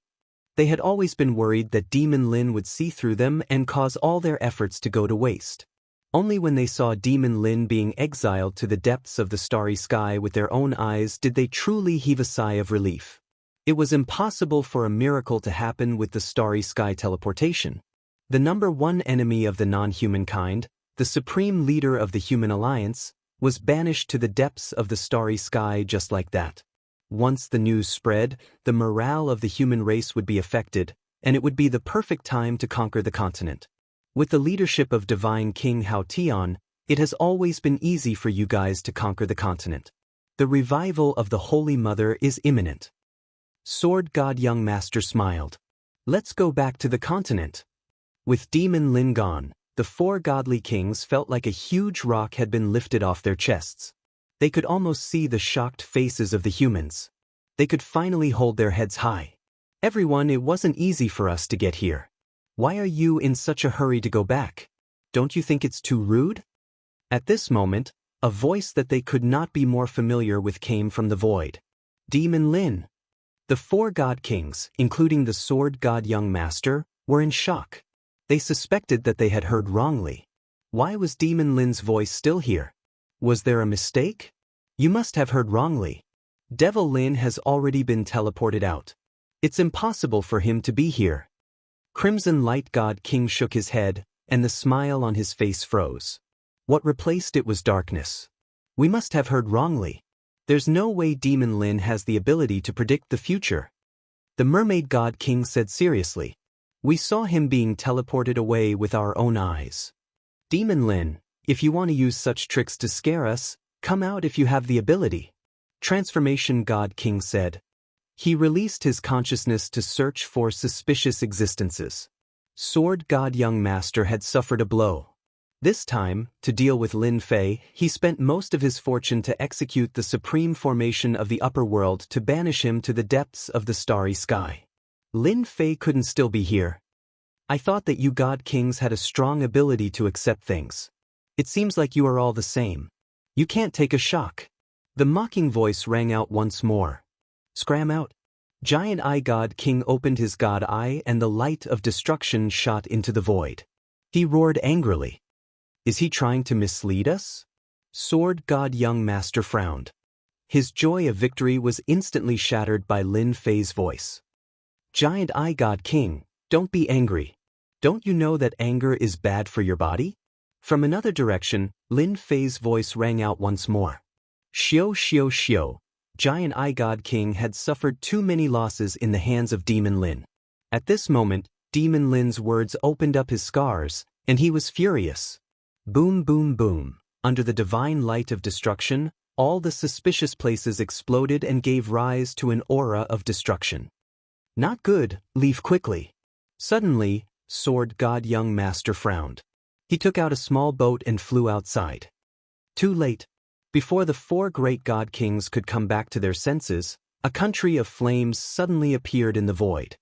They had always been worried that Demon Lin would see through them and cause all their efforts to go to waste. Only when they saw Demon Lin being exiled to the depths of the starry sky with their own eyes did they truly heave a sigh of relief. It was impossible for a miracle to happen with the starry sky teleportation. The number one enemy of the non-human kind, the supreme leader of the human alliance, was banished to the depths of the starry sky just like that. Once the news spread, the morale of the human race would be affected, and it would be the perfect time to conquer the continent. With the leadership of Divine King Hao Tian, it has always been easy for you guys to conquer the continent. The revival of the Holy Mother is imminent. Sword God Young Master smiled. Let's go back to the continent. With Demon Lin gone, the four godly kings felt like a huge rock had been lifted off their chests. They could almost see the shocked faces of the humans. They could finally hold their heads high. Everyone, it wasn't easy for us to get here. Why are you in such a hurry to go back? Don't you think it's too rude? At this moment, a voice that they could not be more familiar with came from the void. Demon Lin. The four god kings, including the sword god Young Master, were in shock. They suspected that they had heard wrongly. Why was Demon Lin's voice still here? Was there a mistake? You must have heard wrongly. Devil Lin has already been teleported out. It's impossible for him to be here. Crimson Light God King shook his head, and the smile on his face froze. What replaced it was darkness. We must have heard wrongly. There's no way Demon Lin has the ability to predict the future. The Mermaid God King said seriously. We saw him being teleported away with our own eyes. Demon Lin, if you want to use such tricks to scare us, come out if you have the ability. Transformation God King said. He released his consciousness to search for suspicious existences. Sword God Young Master had suffered a blow. This time, to deal with Lin Fei, he spent most of his fortune to execute the supreme formation of the upper world to banish him to the depths of the starry sky. Lin Fei couldn't still be here. I thought that you God Kings had a strong ability to accept things. It seems like you are all the same. You can't take a shock. The mocking voice rang out once more. Scram out. Giant Eye God King opened his god eye and the light of destruction shot into the void. He roared angrily. Is he trying to mislead us? Sword God Young Master frowned. His joy of victory was instantly shattered by Lin Fei's voice. Giant Eye God King, don't be angry. Don't you know that anger is bad for your body? From another direction, Lin Fei's voice rang out once more. Xiao Xiao Xiao. Giant Eye God King had suffered too many losses in the hands of Demon Lin. At this moment, Demon Lin's words opened up his scars, and he was furious. Boom boom boom. Under the divine light of destruction, all the suspicious places exploded and gave rise to an aura of destruction. Not good, leave quickly. Suddenly, Sword God Young Master frowned. He took out a small boat and flew outside. Too late. Before the four great god kings could come back to their senses, a country of flames suddenly appeared in the void.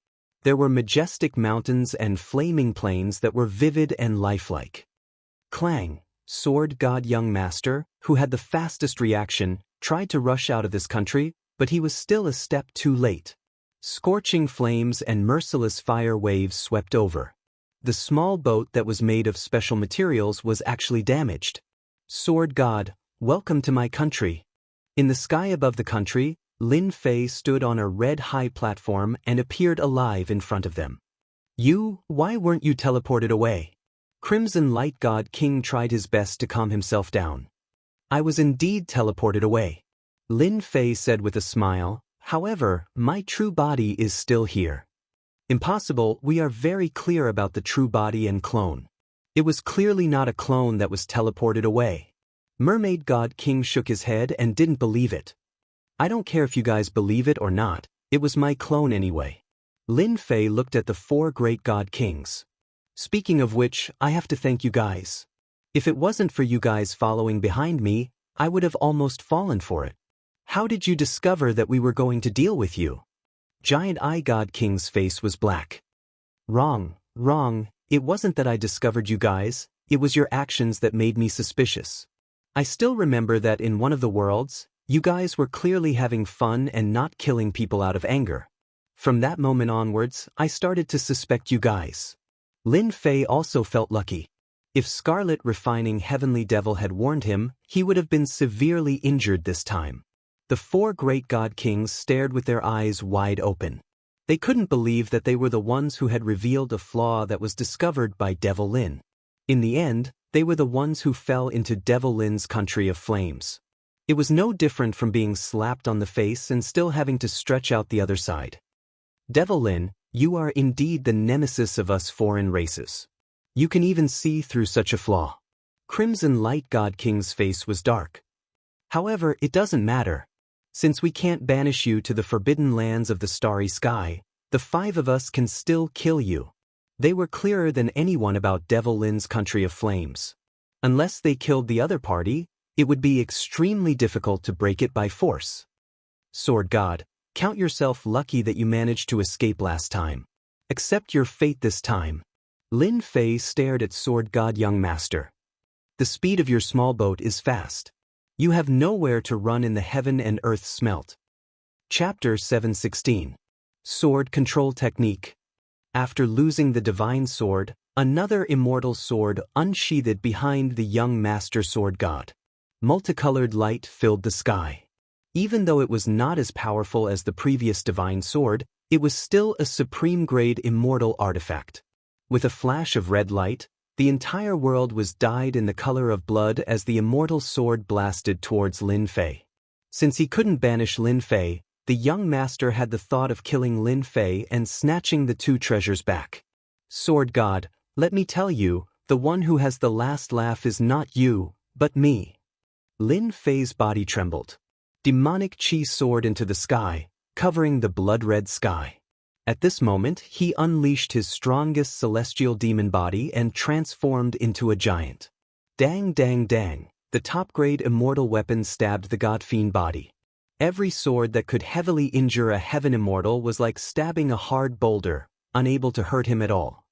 There were majestic mountains and flaming plains that were vivid and lifelike. Clang! Sword God Young Master, who had the fastest reaction, tried to rush out of this country, but he was still a step too late. Scorching flames and merciless fire waves swept over. The small boat that was made of special materials was actually damaged. Sword God, welcome to my country. In the sky above the country, Lin Fei stood on a red high platform and appeared alive in front of them. Why weren't you teleported away? Crimson Light God King tried his best to calm himself down. I was indeed teleported away. Lin Fei said with a smile, however, my true body is still here. Impossible, we are very clear about the true body and clone. It was clearly not a clone that was teleported away. Mermaid God King shook his head and didn't believe it. I don't care if you guys believe it or not, it was my clone anyway. Lin Fei looked at the four great god kings. Speaking of which, I have to thank you guys. If it wasn't for you guys following behind me, I would have almost fallen for it. How did you discover that we were going to deal with you? Giant Eye God King's face was black. Wrong, it wasn't that I discovered you guys, it was your actions that made me suspicious. I still remember that in one of the worlds, you guys were clearly having fun and not killing people out of anger. From that moment onwards, I started to suspect you guys. Lin Fei also felt lucky. If Scarlet Refining Heavenly Devil had warned him, he would have been severely injured this time. The four great god kings stared with their eyes wide open. They couldn't believe that they were the ones who had revealed a flaw that was discovered by Devil Lin. In the end, they were the ones who fell into Devil Lin's country of flames. It was no different from being slapped on the face and still having to stretch out the other side. Devil Lin, you are indeed the nemesis of us foreign races. You can even see through such a flaw. Crimson Light God King's face was dark. However, it doesn't matter. Since we can't banish you to the forbidden lands of the starry sky, the five of us can still kill you. They were clearer than anyone about Devil Lin's country of flames. Unless they killed the other party, it would be extremely difficult to break it by force. Sword God, count yourself lucky that you managed to escape last time. Accept your fate this time. Lin Fei stared at Sword God Young Master. The speed of your small boat is fast. You have nowhere to run in the heaven and earth smelt. Chapter 716. Sword Control Technique. After losing the divine sword, another immortal sword unsheathed behind the young master sword god. Multicolored light filled the sky. Even though it was not as powerful as the previous divine sword, it was still a supreme-grade immortal artifact. With a flash of red light, the entire world was dyed in the color of blood as the immortal sword blasted towards Lin Fei. Since he couldn't banish Lin Fei, the young master had the thought of killing Lin Fei and snatching the two treasures back. Sword God, let me tell you, the one who has the last laugh is not you, but me. Lin Fei's body trembled. Demonic chi soared into the sky, covering the blood-red sky. At this moment, he unleashed his strongest celestial demon body and transformed into a giant. Dang dang dang, the top-grade immortal weapon stabbed the god-fiend body. Every sword that could heavily injure a heaven immortal was like stabbing a hard boulder, unable to hurt him at all.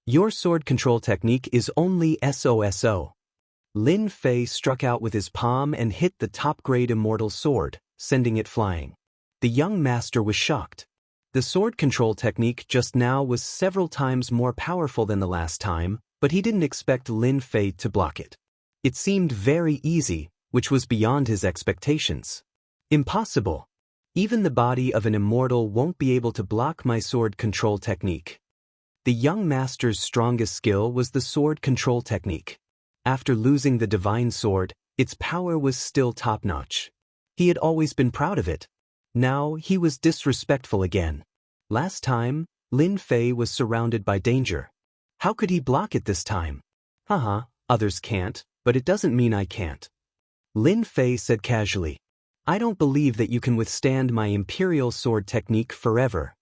Your sword control technique is only SOSO. Lin Fei struck out with his palm and hit the top-grade immortal sword, sending it flying. The young master was shocked. The sword control technique just now was several times more powerful than the last time, but he didn't expect Lin Fei to block it. It seemed very easy, which was beyond his expectations. Impossible. Even the body of an immortal won't be able to block my sword control technique. The young master's strongest skill was the sword control technique. After losing the divine sword, its power was still top-notch. He had always been proud of it. Now he was disrespectful again. Last time, Lin Fei was surrounded by danger. How could he block it this time? Haha, others can't, but it doesn't mean I can't. Lin Fei said casually. I don't believe that you can withstand my imperial sword technique forever.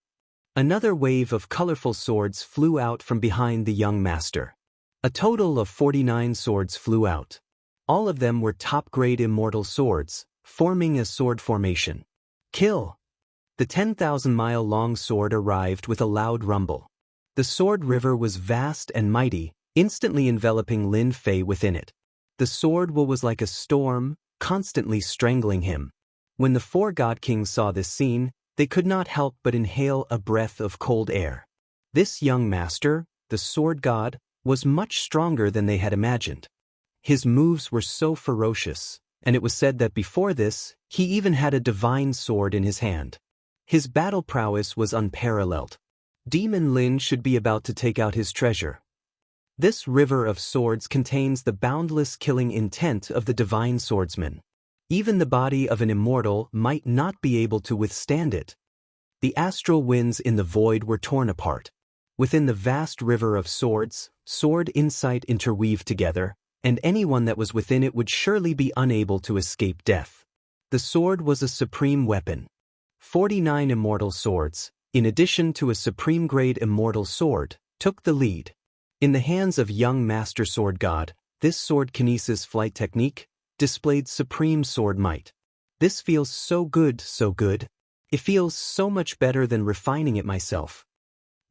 Another wave of colorful swords flew out from behind the young master. A total of 49 swords flew out. All of them were top-grade immortal swords, forming a sword formation. Kill! The 10,000-mile-long sword arrived with a loud rumble. The sword river was vast and mighty, instantly enveloping Lin Fei within it. The sword was like a storm, constantly strangling him. When the four god kings saw this scene, they could not help but inhale a breath of cold air. This young master, the sword god, was much stronger than they had imagined. His moves were so ferocious, and it was said that before this, he even had a divine sword in his hand. His battle prowess was unparalleled. Demon Lin should be about to take out his treasure. This river of swords contains the boundless killing intent of the divine swordsman. Even the body of an immortal might not be able to withstand it. The astral winds in the void were torn apart. Within the vast river of swords, sword insight interweaved together, and anyone that was within it would surely be unable to escape death. The sword was a supreme weapon. 49 immortal swords, in addition to a supreme-grade immortal sword, took the lead. In the hands of young Master Sword God, this sword kinesis flight technique displayed supreme sword might. This feels so good, so good. It feels so much better than refining it myself.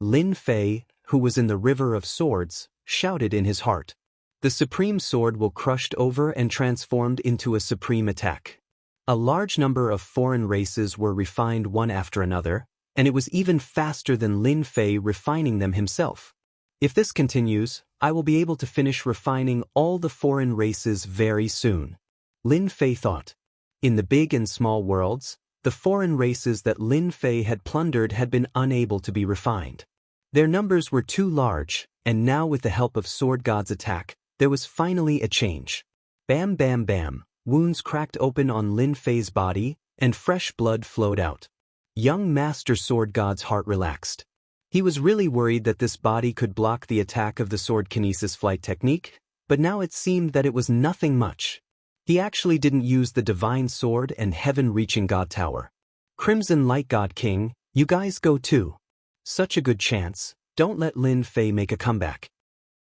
Lin Fei, who was in the River of Swords, shouted in his heart. The supreme sword will crushed over and transformed into a supreme attack. A large number of foreign races were refined one after another, and it was even faster than Lin Fei refining them himself. If this continues, I will be able to finish refining all the foreign races very soon. Lin Fei thought. In the big and small worlds, the foreign races that Lin Fei had plundered had been unable to be refined. Their numbers were too large, and now with the help of Sword God's attack, there was finally a change. Bam bam bam, wounds cracked open on Lin Fei's body, and fresh blood flowed out. Young Master Sword God's heart relaxed. He was really worried that this body could block the attack of the sword kinesis flight technique, but now it seemed that it was nothing much. He actually didn't use the divine sword and heaven-reaching God Tower. Crimson Light God King, you guys go too. Such a good chance, don't let Lin Fei make a comeback.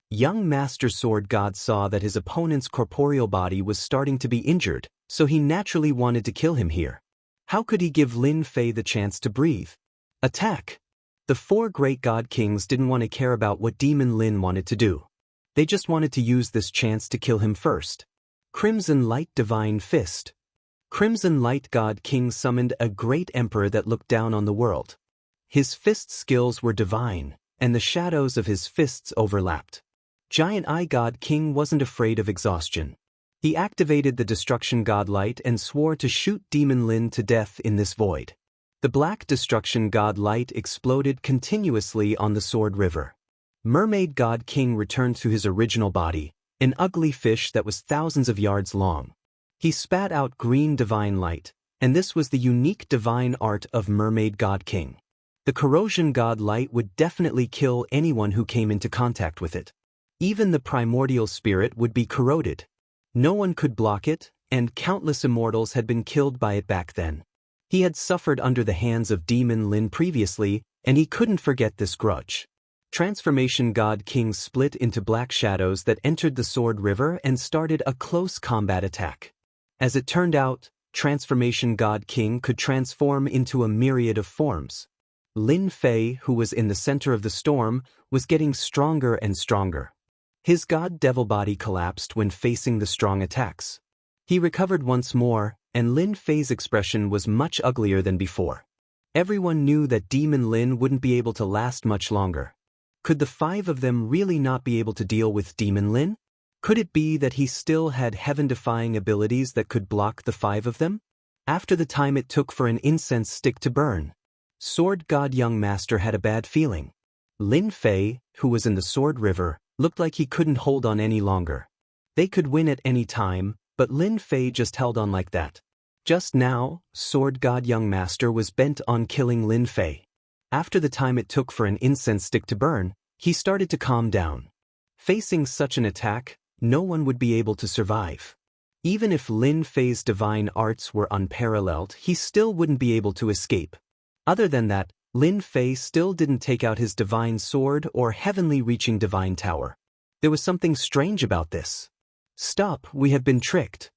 Young Master Sword God saw that his opponent's corporeal body was starting to be injured, so he naturally wanted to kill him here. How could he give Lin Fei the chance to breathe? Attack! The four great God Kings didn't want to care about what Demon Lin wanted to do. They just wanted to use this chance to kill him first. Crimson Light Divine Fist. Crimson Light God King summoned a great emperor that looked down on the world. His fist skills were divine, and the shadows of his fists overlapped. Giant Eye God King wasn't afraid of exhaustion. He activated the Destruction God Light and swore to shoot Demon Lin to death in this void. The Black Destruction God Light exploded continuously on the Sword River. Mermaid God King returned to his original body, an ugly fish that was thousands of yards long. He spat out green divine light, and this was the unique divine art of Mermaid God King. The Corrosion God Light would definitely kill anyone who came into contact with it. Even the primordial spirit would be corroded. No one could block it, and countless immortals had been killed by it back then. He had suffered under the hands of Demon Lin previously, and he couldn't forget this grudge. Transformation God King split into black shadows that entered the Sword River and started a close combat attack. As it turned out, Transformation God King could transform into a myriad of forms. Lin Fei, who was in the center of the storm, was getting stronger and stronger. His God Devil body collapsed when facing the strong attacks. He recovered once more, and Lin Fei's expression was much uglier than before. Everyone knew that Demon Lin wouldn't be able to last much longer. Could the five of them really not be able to deal with Demon Lin? Could it be that he still had heaven-defying abilities that could block the five of them? After the time it took for an incense stick to burn, Sword God Young Master had a bad feeling. Lin Fei, who was in the Sword River, looked like he couldn't hold on any longer. They could win at any time, but Lin Fei just held on like that. Just now, Sword God Young Master was bent on killing Lin Fei. After the time it took for an incense stick to burn, he started to calm down. Facing such an attack, no one would be able to survive. Even if Lin Fei's divine arts were unparalleled, he still wouldn't be able to escape. Other than that, Lin Fei still didn't take out his divine sword or heavenly-reaching divine tower. There was something strange about this. Stop, we have been tricked.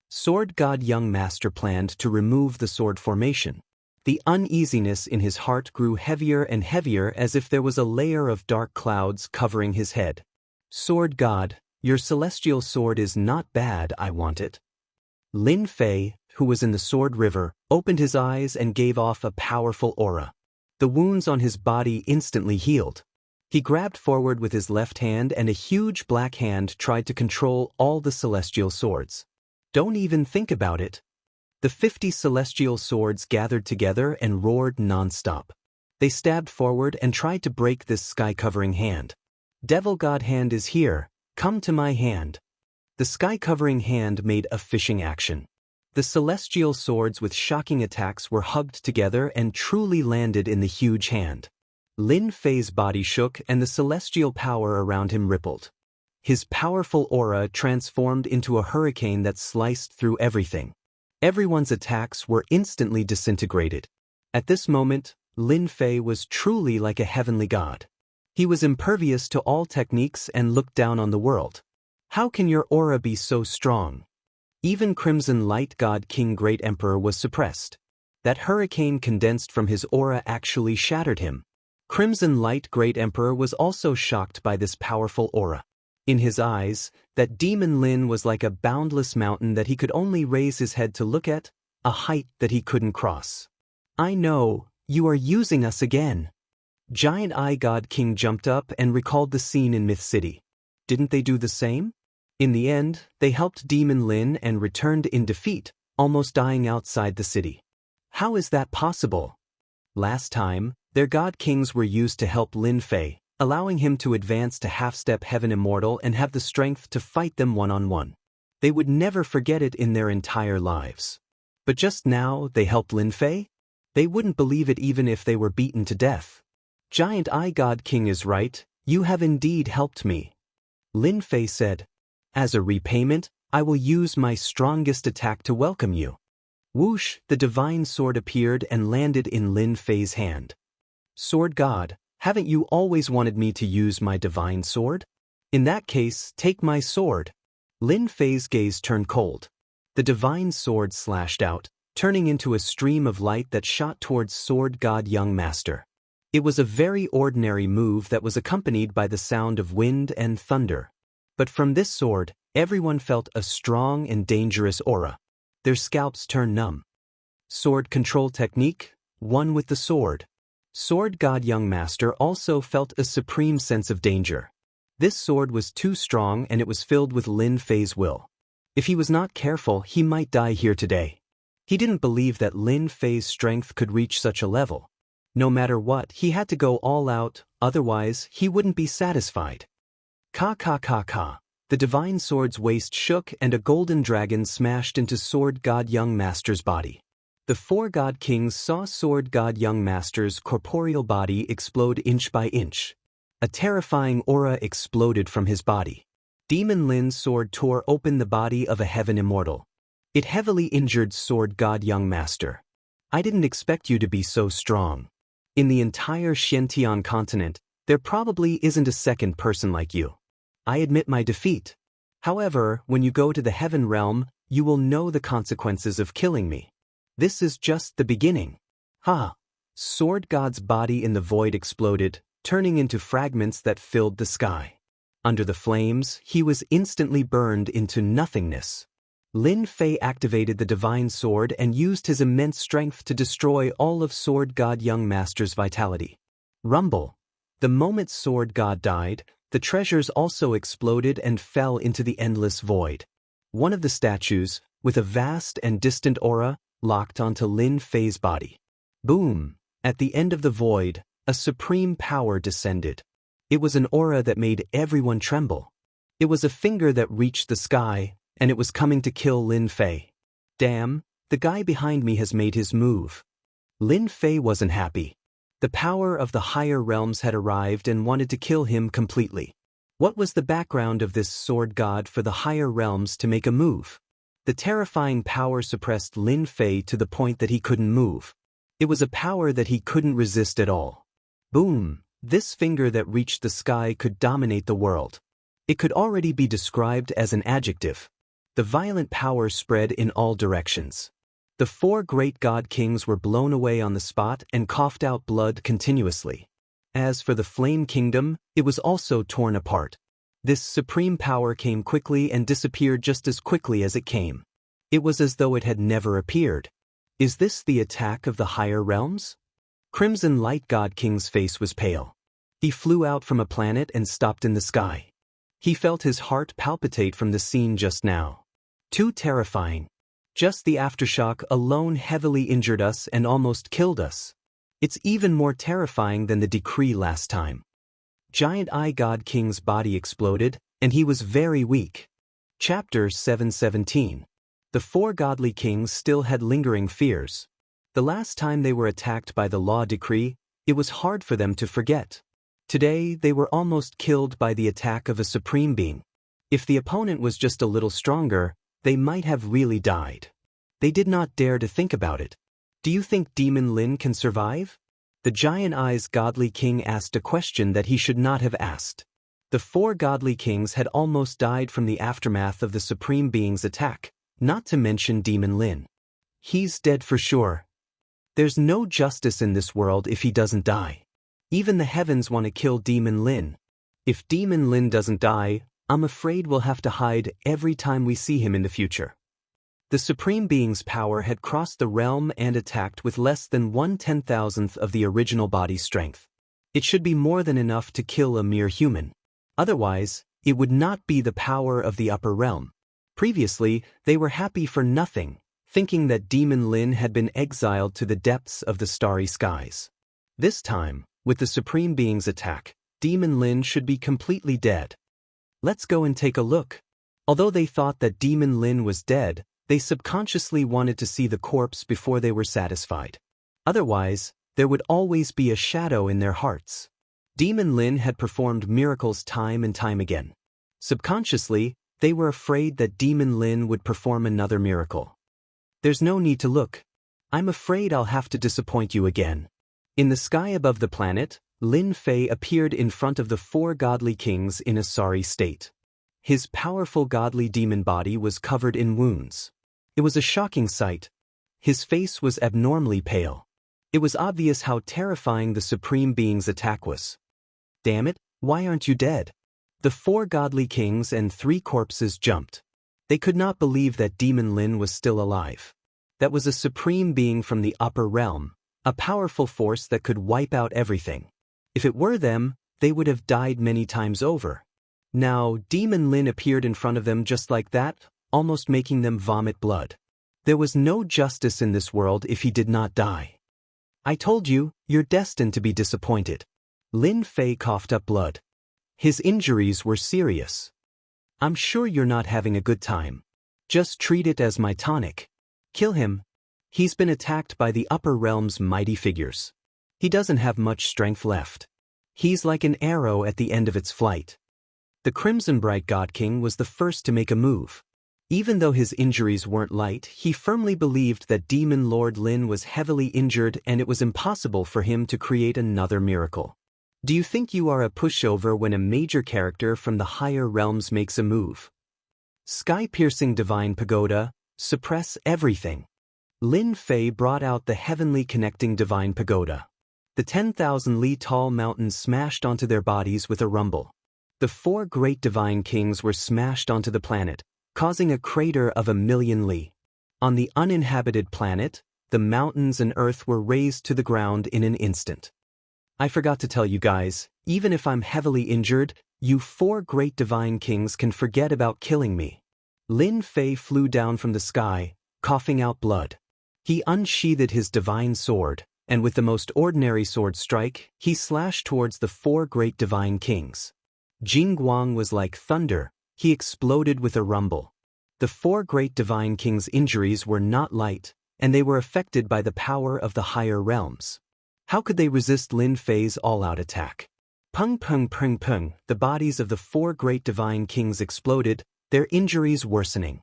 Sword God Young Master planned to remove the sword formation. The uneasiness in his heart grew heavier and heavier as if there was a layer of dark clouds covering his head. Sword God, your celestial sword is not bad, I want it. Lin Fei, who was in the Sword River, opened his eyes and gave off a powerful aura. The wounds on his body instantly healed. He grabbed forward with his left hand and a huge black hand tried to control all the celestial swords. Don't even think about it. The 50 celestial swords gathered together and roared non-stop. They stabbed forward and tried to break this sky-covering hand. Devil God Hand is here, come to my hand. The sky-covering hand made a fishing action. The celestial swords with shocking attacks were hugged together and truly landed in the huge hand. Lin Fei's body shook and the celestial power around him rippled. His powerful aura transformed into a hurricane that sliced through everything. Everyone's attacks were instantly disintegrated. At this moment, Lin Fei was truly like a heavenly god. He was impervious to all techniques and looked down on the world. How can your aura be so strong? Even Crimson Light God King Great Emperor was suppressed. That hurricane condensed from his aura actually shattered him. Crimson Light Great Emperor was also shocked by this powerful aura. In his eyes, that demon Lin was like a boundless mountain that he could only raise his head to look at, a height that he couldn't cross. I know, you are using us again. Giant Eye God King jumped up and recalled the scene in Myth City. Didn't they do the same? In the end, they helped Demon Lin and returned in defeat, almost dying outside the city. How is that possible? Last time, their God Kings were used to help Lin Fei, allowing him to advance to half-step Heaven Immortal and have the strength to fight them one-on-one. They would never forget it in their entire lives. But just now, they helped Lin Fei? They wouldn't believe it even if they were beaten to death. Giant Eye God King is right, you have indeed helped me. Lin Fei said. As a repayment, I will use my strongest attack to welcome you. Whoosh, the divine sword appeared and landed in Lin Fei's hand. Sword God, haven't you always wanted me to use my divine sword? In that case, take my sword. Lin Fei's gaze turned cold. The divine sword slashed out, turning into a stream of light that shot towards Sword God Young Master. It was a very ordinary move that was accompanied by the sound of wind and thunder. But from this sword, everyone felt a strong and dangerous aura. Their scalps turned numb. Sword control technique, one with the sword. Sword God Young Master also felt a supreme sense of danger. This sword was too strong and it was filled with Lin Fei's will. If he was not careful, he might die here today. He didn't believe that Lin Fei's strength could reach such a level. No matter what, he had to go all out, otherwise he wouldn't be satisfied. Ka ka ka ka. The divine sword's waist shook and a golden dragon smashed into Sword God Young Master's body. The four God Kings saw Sword God Young Master's corporeal body explode inch by inch. A terrifying aura exploded from his body. Demon Lin's sword tore open the body of a Heaven Immortal. It heavily injured Sword God Young Master. I didn't expect you to be so strong. In the entire Xianxia continent, there probably isn't a second person like you. I admit my defeat. However, when you go to the Heaven Realm, you will know the consequences of killing me. This is just the beginning. Ha! Sword God's body in the void exploded, turning into fragments that filled the sky. Under the flames, he was instantly burned into nothingness. Lin Fei activated the divine sword and used his immense strength to destroy all of Sword God Young Master's vitality. Rumble. The moment Sword God died, the treasures also exploded and fell into the endless void. One of the statues, with a vast and distant aura, locked onto Lin Fei's body. Boom! At the end of the void, a supreme power descended. It was an aura that made everyone tremble. It was a finger that reached the sky, and it was coming to kill Lin Fei. Damn, the guy behind me has made his move. Lin Fei wasn't happy. The power of the higher realms had arrived and wanted to kill him completely. What was the background of this sword god for the higher realms to make a move? The terrifying power suppressed Lin Fei to the point that he couldn't move. It was a power that he couldn't resist at all. Boom! This finger that reached the sky could dominate the world. It could already be described as an adjective. The violent power spread in all directions. The four great god kings were blown away on the spot and coughed out blood continuously. As for the Flame Kingdom, it was also torn apart. This supreme power came quickly and disappeared just as quickly as it came. It was as though it had never appeared. Is this the attack of the higher realms? Crimson Light God King's face was pale. He flew out from a planet and stopped in the sky. He felt his heart palpitate from the scene just now. Too terrifying. Just the aftershock alone heavily injured us and almost killed us. It's even more terrifying than the decree last time. Giant Eye God King's body exploded, and he was very weak. Chapter 717. The four godly kings still had lingering fears. The last time they were attacked by the law decree, it was hard for them to forget. Today, they were almost killed by the attack of a supreme being. If the opponent was just a little stronger, they might have really died. They did not dare to think about it. Do you think Demon Lin can survive? The Giant Eyes Godly King asked a question that he should not have asked. The four godly kings had almost died from the aftermath of the Supreme Being's attack, not to mention Demon Lin. He's dead for sure. There's no justice in this world if he doesn't die. Even the heavens want to kill Demon Lin. If Demon Lin doesn't die, I'm afraid we'll have to hide every time we see him in the future. The Supreme Being's power had crossed the realm and attacked with less than 1/10,000th of the original body's strength. It should be more than enough to kill a mere human. Otherwise, it would not be the power of the upper realm. Previously, they were happy for nothing, thinking that Demon Lin had been exiled to the depths of the starry skies. This time, with the Supreme Being's attack, Demon Lin should be completely dead. Let's go and take a look. Although they thought that Demon Lin was dead, they subconsciously wanted to see the corpse before they were satisfied. Otherwise, there would always be a shadow in their hearts. Demon Lin had performed miracles time and time again. Subconsciously, they were afraid that Demon Lin would perform another miracle. There's no need to look. I'm afraid I'll have to disappoint you again. In the sky above the planet, Lin Fei appeared in front of the four godly kings in a sorry state. His powerful godly demon body was covered in wounds. It was a shocking sight. His face was abnormally pale. It was obvious how terrifying the Supreme Being's attack was. Damn it, why aren't you dead? The four godly kings and 3 corpses jumped. They could not believe that Demon Lin was still alive. That was a Supreme Being from the upper realm, a powerful force that could wipe out everything. If it were them, they would have died many times over. Now, Demon Lin appeared in front of them just like that, almost making them vomit blood. There was no justice in this world if he did not die. I told you, you're destined to be disappointed. Lin Fei coughed up blood. His injuries were serious. I'm sure you're not having a good time. Just treat it as my tonic. Kill him. He's been attacked by the upper realm's mighty figures. He doesn't have much strength left. He's like an arrow at the end of its flight. The Crimson Bright God King was the first to make a move. Even though his injuries weren't light, he firmly believed that Demon Lord Lin was heavily injured and it was impossible for him to create another miracle. Do you think you are a pushover when a major character from the higher realms makes a move? Sky-piercing divine pagoda, suppress everything. Lin Fei brought out the heavenly connecting divine pagoda. The 10,000 li tall mountains smashed onto their bodies with a rumble. The 4 great divine kings were smashed onto the planet, causing a crater of 1,000,000 li. On the uninhabited planet, the mountains and earth were razed to the ground in an instant. I forgot to tell you guys, even if I'm heavily injured, you 4 great divine kings can forget about killing me. Lin Fei flew down from the sky, coughing out blood. He unsheathed his divine sword, and with the most ordinary sword strike, he slashed towards the 4 great divine kings. Jingguang was like thunder. He exploded with a rumble. The 4 great divine kings' injuries were not light, and they were affected by the power of the higher realms. How could they resist Lin Fei's all-out attack? Pung pung pung pung, the bodies of the 4 great divine kings exploded, their injuries worsening.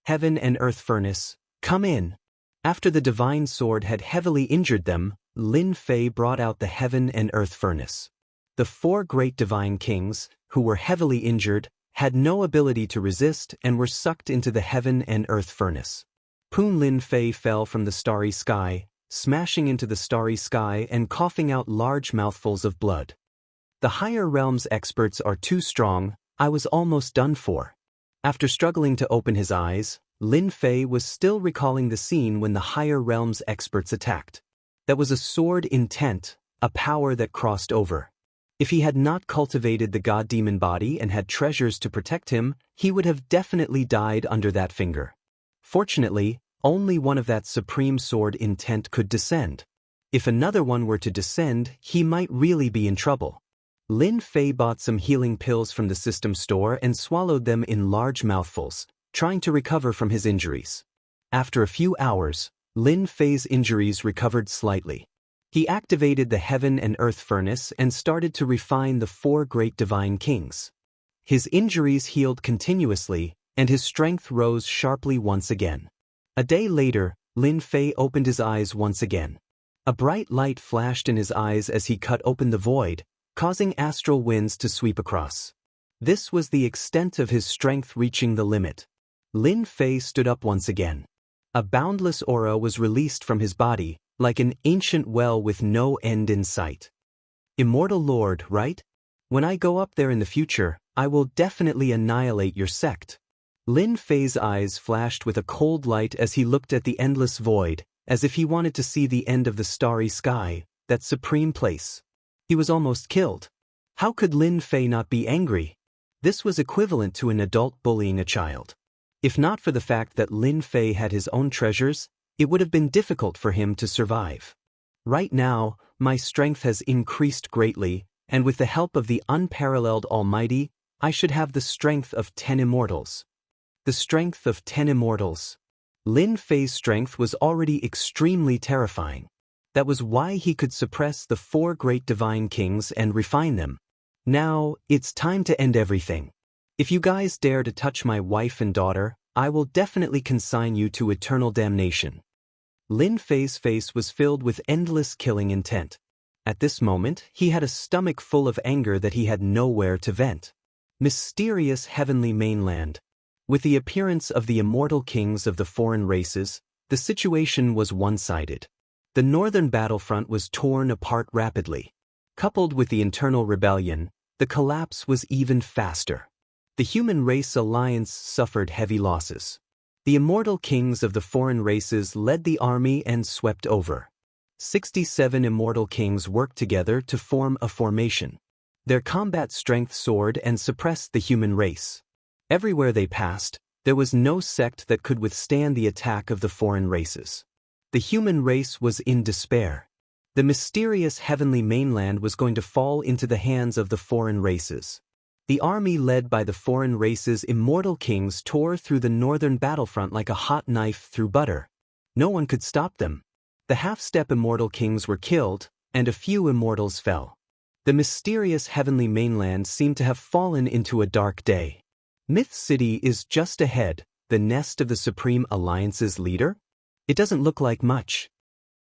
Heaven and earth furnace, come in. After the divine sword had heavily injured them, Lin Fei brought out the heaven and earth furnace. The 4 great divine kings, who were heavily injured, had no ability to resist and were sucked into the heaven and earth furnace. Poon Lin Fei fell from the starry sky, smashing into the starry sky and coughing out large mouthfuls of blood. The higher realms experts are too strong, I was almost done for. After struggling to open his eyes, Lin Fei was still recalling the scene when the higher realms experts attacked. That was a sword intent, a power that crossed over. If he had not cultivated the god-demon body and had treasures to protect him, he would have definitely died under that finger. Fortunately, only one of that supreme sword intent could descend. If another one were to descend, he might really be in trouble. Lin Fei bought some healing pills from the system store and swallowed them in large mouthfuls, trying to recover from his injuries. After a few hours, Lin Fei's injuries recovered slightly. He activated the heaven and earth furnace and started to refine the 4 great divine kings. His injuries healed continuously, and his strength rose sharply once again. A day later, Lin Fei opened his eyes once again. A bright light flashed in his eyes as he cut open the void, causing astral winds to sweep across. This was the extent of his strength reaching the limit. Lin Fei stood up once again. A boundless aura was released from his body, like an ancient well with no end in sight. Immortal Lord, right? When I go up there in the future, I will definitely annihilate your sect. Lin Fei's eyes flashed with a cold light as he looked at the endless void, as if he wanted to see the end of the starry sky, that supreme place. He was almost killed. How could Lin Fei not be angry? This was equivalent to an adult bullying a child. If not for the fact that Lin Fei had his own treasures, it would have been difficult for him to survive. Right now, my strength has increased greatly, and with the help of the unparalleled Almighty, I should have the strength of 10 immortals. The strength of 10 immortals. Lin Fei's strength was already extremely terrifying. That was why he could suppress the 4 great divine kings and refine them. Now, it's time to end everything. If you guys dare to touch my wife and daughter, I will definitely consign you to eternal damnation. Lin Fei's face was filled with endless killing intent. At this moment, he had a stomach full of anger that he had nowhere to vent. Mysterious heavenly mainland. With the appearance of the immortal kings of the foreign races, the situation was one-sided. The northern battlefront was torn apart rapidly. Coupled with the internal rebellion, the collapse was even faster. The human race alliance suffered heavy losses. The immortal kings of the foreign races led the army and swept over. 67 immortal kings worked together to form a formation. Their combat strength soared and suppressed the human race. Everywhere they passed, there was no sect that could withstand the attack of the foreign races. The human race was in despair. The mysterious heavenly mainland was going to fall into the hands of the foreign races. The army led by the foreign races' immortal kings tore through the northern battlefront like a hot knife through butter. No one could stop them. The half-step immortal kings were killed, and a few immortals fell. The mysterious heavenly mainland seemed to have fallen into a dark day. Myth City is just ahead, the nest of the Supreme Alliance's leader? It doesn't look like much.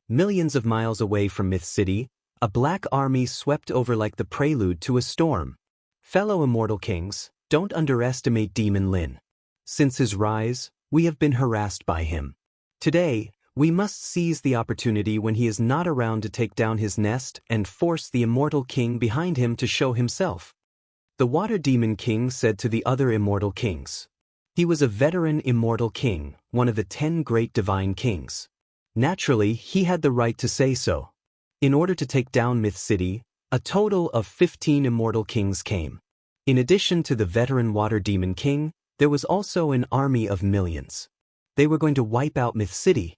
Millions of miles away from Myth City, a black army swept over like the prelude to a storm. Fellow immortal kings, don't underestimate Demon Lin. Since his rise, we have been harassed by him. Today, we must seize the opportunity when he is not around to take down his nest and force the immortal king behind him to show himself. The Water Demon King said to the other immortal kings. He was a veteran immortal king, one of the 10 great divine kings. Naturally, he had the right to say so. In order to take down Myth City, a total of 15 immortal kings came. In addition to the veteran Water Demon King, there was also an army of millions. They were going to wipe out Myth City.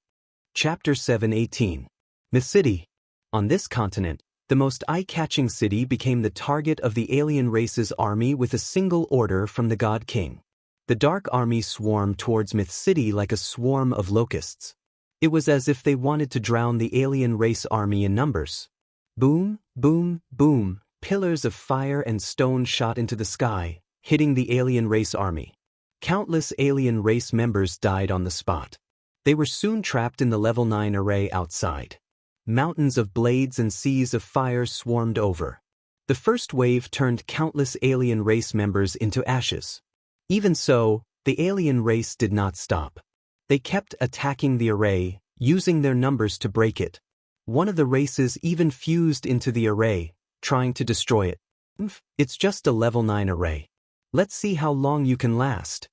Chapter 7:18. Myth City. On this continent, the most eye-catching city became the target of the alien race's army with a single order from the God King. The Dark Army swarmed towards Myth City like a swarm of locusts. It was as if they wanted to drown the alien race army in numbers. Boom, boom, boom, pillars of fire and stone shot into the sky, hitting the alien race army. Countless alien race members died on the spot. They were soon trapped in the level 9 array outside. Mountains of blades and seas of fire swarmed over. The first wave turned countless alien race members into ashes. Even so, the alien race did not stop. They kept attacking the array, using their numbers to break it. One of the races even fused into the array, trying to destroy it. It's just a level 9 array. Let's see how long you can last.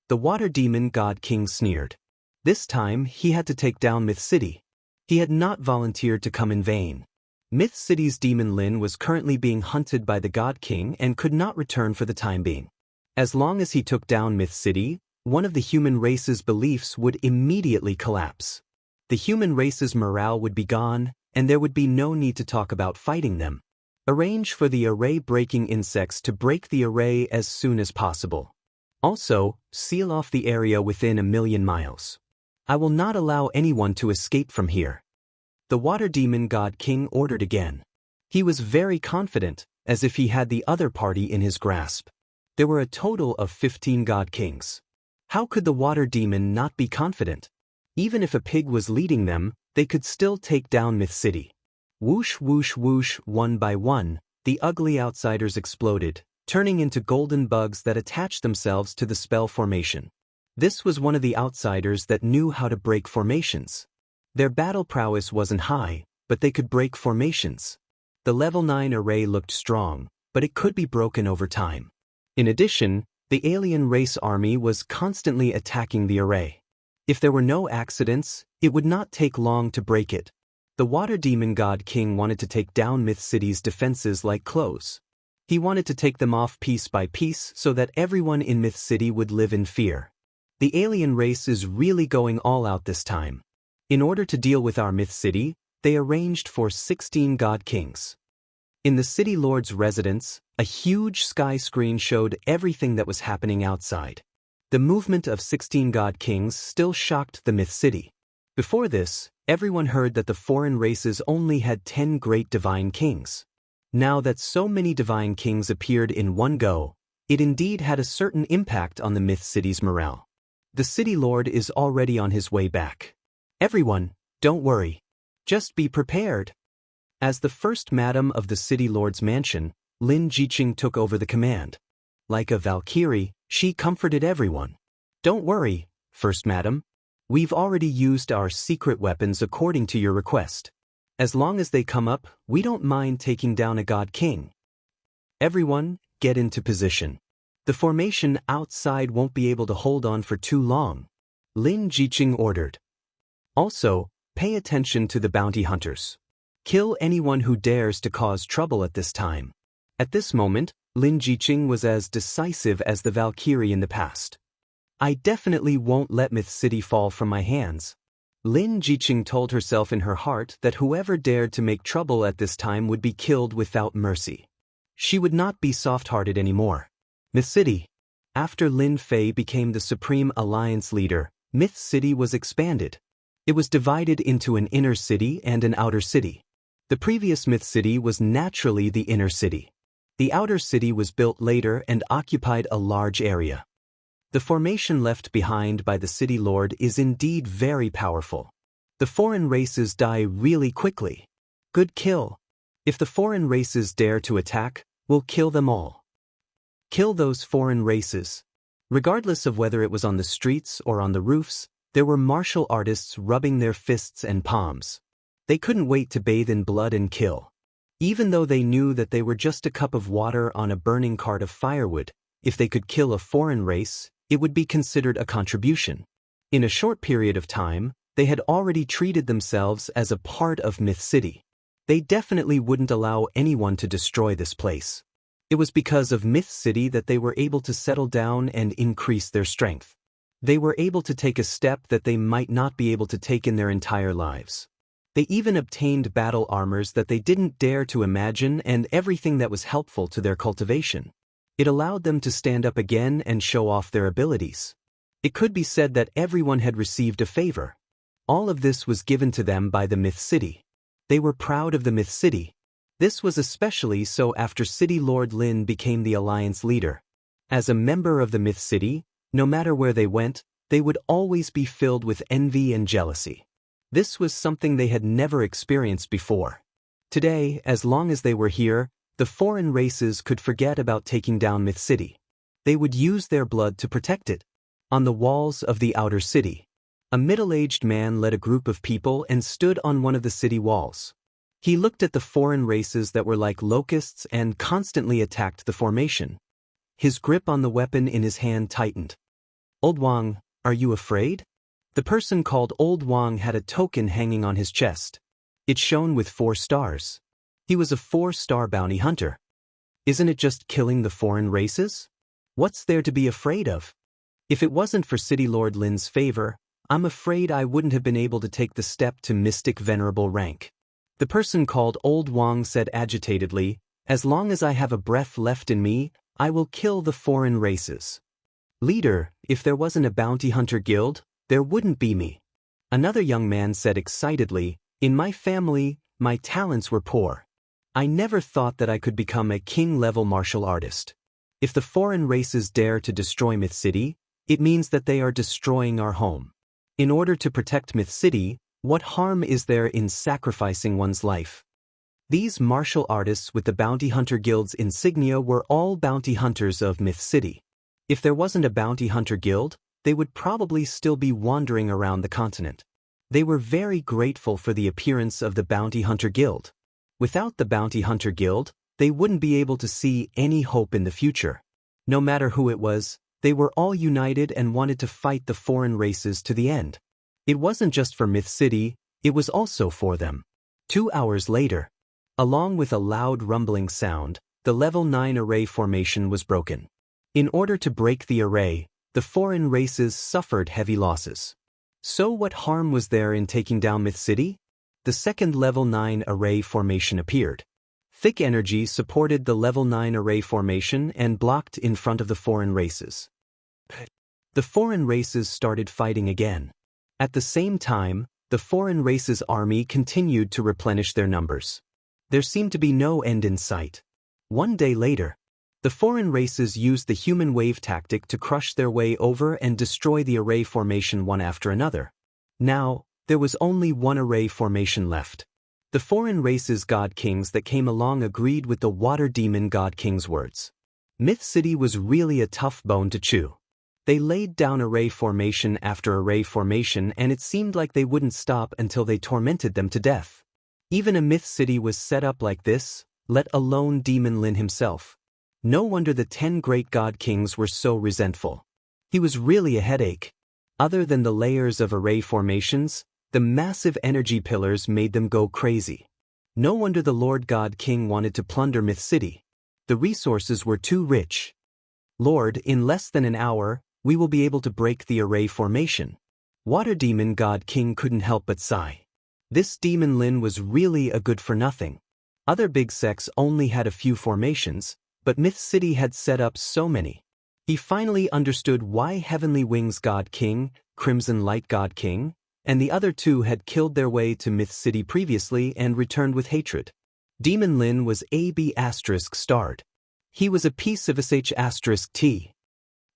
The Water Demon God King sneered. This time, he had to take down Myth City. He had not volunteered to come in vain. Myth City's Demon Lin was currently being hunted by the God King and could not return for the time being. As long as he took down Myth City, one of the human race's beliefs would immediately collapse. The human race's morale would be gone, and there would be no need to talk about fighting them. Arrange for the array-breaking insects to break the array as soon as possible. Also, seal off the area within 1,000,000 miles. I will not allow anyone to escape from here. The Water Demon God King ordered again. He was very confident, as if he had the other party in his grasp. There were a total of 15 God Kings. How could the Water Demon not be confident? Even if a pig was leading them, they could still take down Myth City. Whoosh whoosh whoosh, one by one, the ugly outsiders exploded, turning into golden bugs that attached themselves to the spell formation. This was one of the outsiders that knew how to break formations. Their battle prowess wasn't high, but they could break formations. The level 9 array looked strong, but it could be broken over time. In addition, the alien race army was constantly attacking the array. If there were no accidents, it would not take long to break it. The Water Demon God King wanted to take down Myth City's defenses like clothes. He wanted to take them off piece by piece so that everyone in Myth City would live in fear. The alien race is really going all out this time. In order to deal with our Myth City, they arranged for 16 God Kings. In the City Lord's residence, a huge sky screen showed everything that was happening outside. The movement of 16 God Kings still shocked the Myth City. Before this, everyone heard that the foreign races only had 10 great divine kings. Now that so many divine kings appeared in one go, it indeed had a certain impact on the Myth City's morale. The City Lord is already on his way back. Everyone, don't worry. Just be prepared. As the first madam of the City Lord's mansion, Lin Jiqing took over the command. Like a Valkyrie, she comforted everyone. Don't worry, First Madam. We've already used our secret weapons according to your request. As long as they come up, we don't mind taking down a God King. Everyone, get into position. The formation outside won't be able to hold on for too long. Lin Jiqing ordered. Also, pay attention to the bounty hunters. Kill anyone who dares to cause trouble at this time. At this moment, Lin Jiqing was as decisive as the Valkyrie in the past. I definitely won't let Myth City fall from my hands. Lin Jiqing told herself in her heart that whoever dared to make trouble at this time would be killed without mercy. She would not be soft-hearted anymore. Myth City. After Lin Fei became the Supreme Alliance leader, Myth City was expanded. It was divided into an inner city and an outer city. The previous Myth City was naturally the inner city. The outer city was built later and occupied a large area. The formation left behind by the City Lord is indeed very powerful. The foreign races die really quickly. Good kill. If the foreign races dare to attack, we'll kill them all. Kill those foreign races. Regardless of whether it was on the streets or on the roofs, there were martial artists rubbing their fists and palms. They couldn't wait to bathe in blood and kill. Even though they knew that they were just a cup of water on a burning cart of firewood, if they could kill a foreign race, it would be considered a contribution. In a short period of time, they had already treated themselves as a part of Myth City. They definitely wouldn't allow anyone to destroy this place. It was because of Myth City that they were able to settle down and increase their strength. They were able to take a step that they might not be able to take in their entire lives. They even obtained battle armors that they didn't dare to imagine and everything that was helpful to their cultivation. It allowed them to stand up again and show off their abilities. It could be said that everyone had received a favor. All of this was given to them by the Myth City. They were proud of the Myth City. This was especially so after City Lord Lin became the Alliance leader. As a member of the Myth City, no matter where they went, they would always be filled with envy and jealousy. This was something they had never experienced before. Today, as long as they were here, the foreign races could forget about taking down Myth City. They would use their blood to protect it. On the walls of the outer city, a middle-aged man led a group of people and stood on one of the city walls. He looked at the foreign races that were like locusts and constantly attacked the formation. His grip on the weapon in his hand tightened. Old Wang, are you afraid? The person called Old Wang had a token hanging on his chest. It shone with 4 stars. He was a 4-star bounty hunter. Isn't it just killing the foreign races? What's there to be afraid of? If it wasn't for City Lord Lin's favor, I'm afraid I wouldn't have been able to take the step to Mystic Venerable rank. The person called Old Wang said agitatedly, as long as I have a breath left in me, I will kill the foreign races. Leader, if there wasn't a bounty hunter guild, there wouldn't be me. Another young man said excitedly, in my family, my talents were poor. I never thought that I could become a king-level martial artist. If the foreign races dare to destroy Myth City, it means that they are destroying our home. In order to protect Myth City, what harm is there in sacrificing one's life? These martial artists with the Bounty Hunter Guild's insignia were all bounty hunters of Myth City. If there wasn't a bounty hunter guild, they would probably still be wandering around the continent. They were very grateful for the appearance of the Bounty Hunter Guild. Without the Bounty Hunter Guild, they wouldn't be able to see any hope in the future. No matter who it was, they were all united and wanted to fight the foreign races to the end. It wasn't just for Myth City, it was also for them. 2 hours later, along with a loud rumbling sound, the level 9 array formation was broken. In order to break the array, the foreign races suffered heavy losses. So what harm was there in taking down Myth City? The second level 9 array formation appeared. Thick energy supported the level 9 array formation and blocked in front of the foreign races. The foreign races started fighting again. At the same time, the foreign races' army continued to replenish their numbers. There seemed to be no end in sight. 1 day later, the foreign races used the human wave tactic to crush their way over and destroy the array formation one after another. Now, there was only one array formation left. The foreign races' god kings that came along agreed with the water demon god king's words. Myth City was really a tough bone to chew. They laid down array formation after array formation, and it seemed like they wouldn't stop until they tormented them to death. Even a Myth City was set up like this, let alone Demon Lin himself. No wonder the 10 great god kings were so resentful. He was really a headache. Other than the layers of array formations, the massive energy pillars made them go crazy. No wonder the Lord God King wanted to plunder Myth City. The resources were too rich. Lord, in less than an hour, we will be able to break the array formation. Water Demon God King couldn't help but sigh. This Demon Lin was really a good-for-nothing. Other big sects only had a few formations, but Myth City had set up so many. He finally understood why Heavenly Wings God King, Crimson Light God King, and the other two had killed their way to Myth City previously and returned with hatred. Demon Lin was AB** starred. He was a piece of sh**t.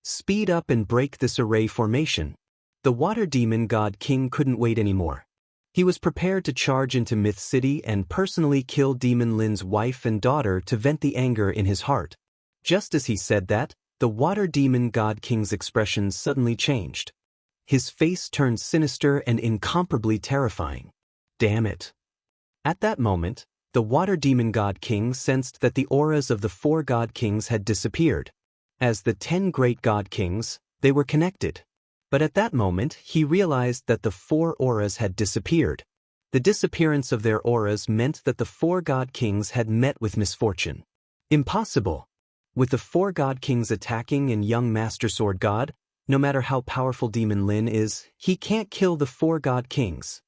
Speed up and break this array formation. The Water Demon God King couldn't wait anymore. He was prepared to charge into Myth City and personally kill Demon Lin's wife and daughter to vent the anger in his heart. Just as he said that, the Water Demon God King's expression suddenly changed. His face turned sinister and incomparably terrifying. Damn it. At that moment, the Water Demon God King sensed that the auras of the 4 God Kings had disappeared. As the 10 great God Kings, they were connected. But at that moment, he realized that the 4 auras had disappeared. The disappearance of their auras meant that the 4 God Kings had met with misfortune. Impossible. With the 4 God Kings attacking and young Master Sword God, no matter how powerful Demon Lin is, he can't kill the 4 God Kings.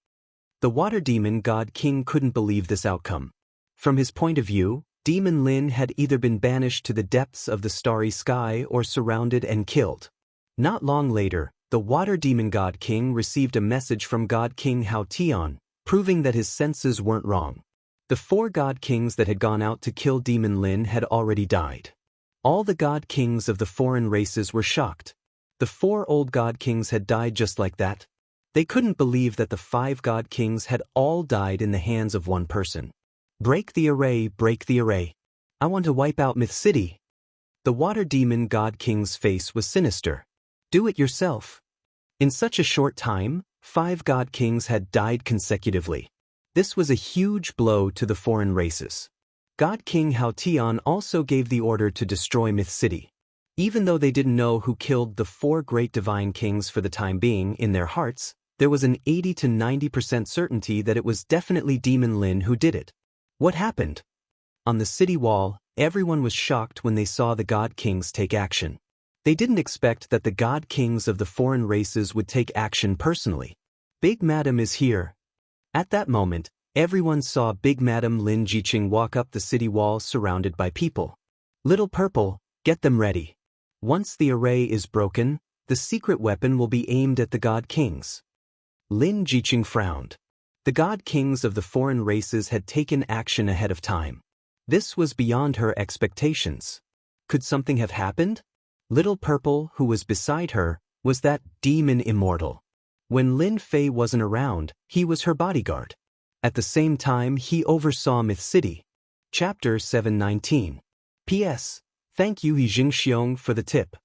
The Water Demon God King couldn't believe this outcome. From his point of view, Demon Lin had either been banished to the depths of the starry sky or surrounded and killed. Not long later, the Water Demon God King received a message from God King Hao Tian, proving that his senses weren't wrong. The 4 God Kings that had gone out to kill Demon Lin had already died. All the God Kings of the foreign races were shocked. The 4 old God Kings had died just like that. They couldn't believe that the 5 God Kings had all died in the hands of one person. Break the array, break the array. I want to wipe out Myth City. The Water Demon God King's face was sinister. Do it yourself. In such a short time, 5 God Kings had died consecutively. This was a huge blow to the foreign races. God King Hao Tian also gave the order to destroy Myth City. Even though they didn't know who killed the 4 great divine kings for the time being, in their hearts, there was an 80 to 90% certainty that it was definitely Demon Lin who did it. What happened? On the city wall, everyone was shocked when they saw the God Kings take action. They didn't expect that the God Kings of the foreign races would take action personally. Big Madam is here. At that moment, everyone saw Big Madam Lin Jiqing walk up the city wall surrounded by people. Little Purple, get them ready. Once the array is broken, the secret weapon will be aimed at the God Kings. Lin Jiqing frowned. The God Kings of the foreign races had taken action ahead of time. This was beyond her expectations. Could something have happened? Little Purple, who was beside her, was that demon Immortal. When Lin Fei wasn't around, he was her bodyguard. At the same time, he oversaw Myth City. Chapter 719. P.S. Thank you Xianxia for the tip.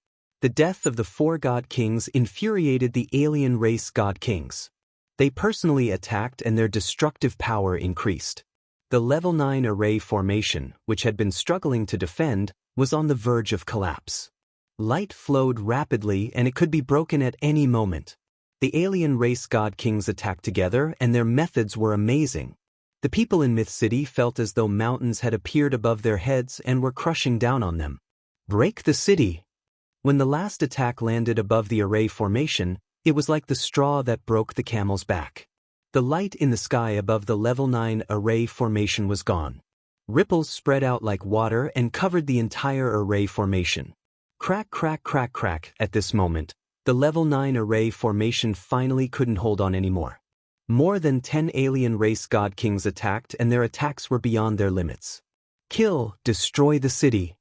The death of the 4 God Kings infuriated the alien race God Kings. They personally attacked and their destructive power increased. The level 9 array formation, which had been struggling to defend, was on the verge of collapse. Light flowed rapidly and it could be broken at any moment. The alien race god kings attacked together and their methods were amazing. The people in Myth City felt as though mountains had appeared above their heads and were crushing down on them. Break the city! When the last attack landed above the array formation, it was like the straw that broke the camel's back. The light in the sky above the level 9 array formation was gone. Ripples spread out like water and covered the entire array formation. Crack, crack, crack, crack. At this moment, the level 9 array formation finally couldn't hold on anymore. More than 10 alien race god kings attacked and their attacks were beyond their limits. Kill, destroy the city.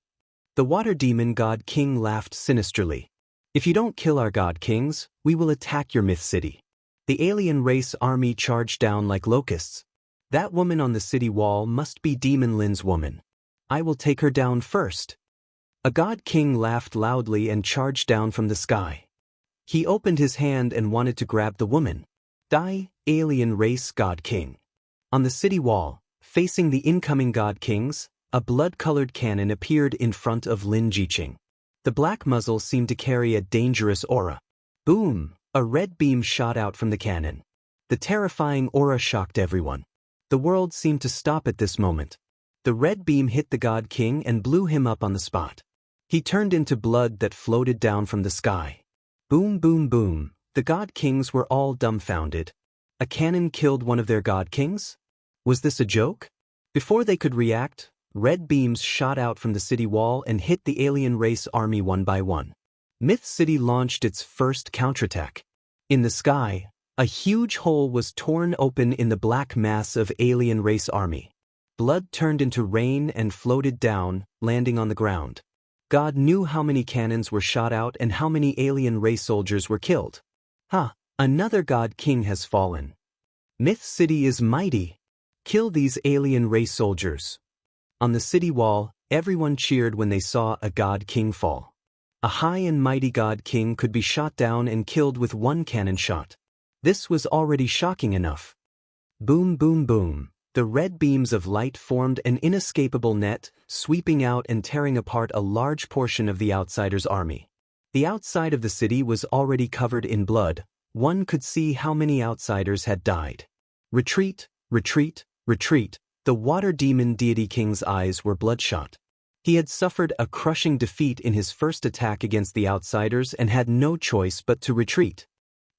The water demon god king laughed sinisterly. If you don't kill our god kings, we will attack your Myth City. The alien race army charged down like locusts. That woman on the city wall must be Demon Lin's woman. I will take her down first. A god king laughed loudly and charged down from the sky. He opened his hand and wanted to grab the woman. Die, alien race god king. On the city wall, facing the incoming god kings, a blood-colored cannon appeared in front of Lin Jiqing. The black muzzle seemed to carry a dangerous aura. Boom! A red beam shot out from the cannon. The terrifying aura shocked everyone. The world seemed to stop at this moment. The red beam hit the god king and blew him up on the spot. He turned into blood that floated down from the sky. Boom, boom, boom. The god kings were all dumbfounded. A cannon killed one of their god kings? Was this a joke? Before they could react, red beams shot out from the city wall and hit the alien race army one by one. Myth City launched its first counterattack. In the sky, a huge hole was torn open in the black mass of alien race army. Blood turned into rain and floated down, landing on the ground. God knew how many cannons were shot out and how many alien race soldiers were killed. Another god king has fallen. Myth City is mighty. Kill these alien race soldiers. On the city wall, everyone cheered when they saw a god king fall. A high and mighty god king could be shot down and killed with one cannon shot. This was already shocking enough. Boom, boom, boom. The red beams of light formed an inescapable net, sweeping out and tearing apart a large portion of the outsiders' army. The outside of the city was already covered in blood. One could see how many outsiders had died. Retreat, retreat, retreat. The water demon deity king's eyes were bloodshot. He had suffered a crushing defeat in his first attack against the outsiders and had no choice but to retreat.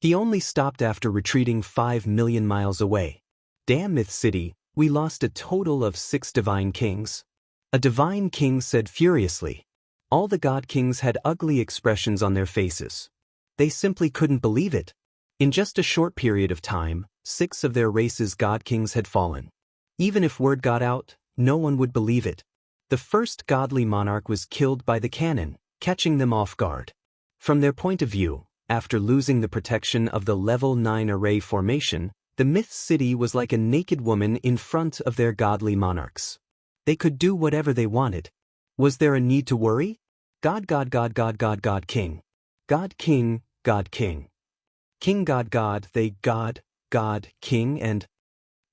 He only stopped after retreating 5 million miles away. Damn Myth City, we lost a total of 6 divine kings. A divine king said furiously. All the god kings had ugly expressions on their faces. They simply couldn't believe it. In just a short period of time, 6 of their race's god kings had fallen. Even if word got out, no one would believe it. The first godly monarch was killed by the cannon, catching them off guard. From their point of view, after losing the protection of the level 9 array formation, the Myth City was like a naked woman in front of their godly monarchs. They could do whatever they wanted. Was there a need to worry? God, God, God, God, God, God, King. God, King, God, King. King, God, God, they, God, God, King, and...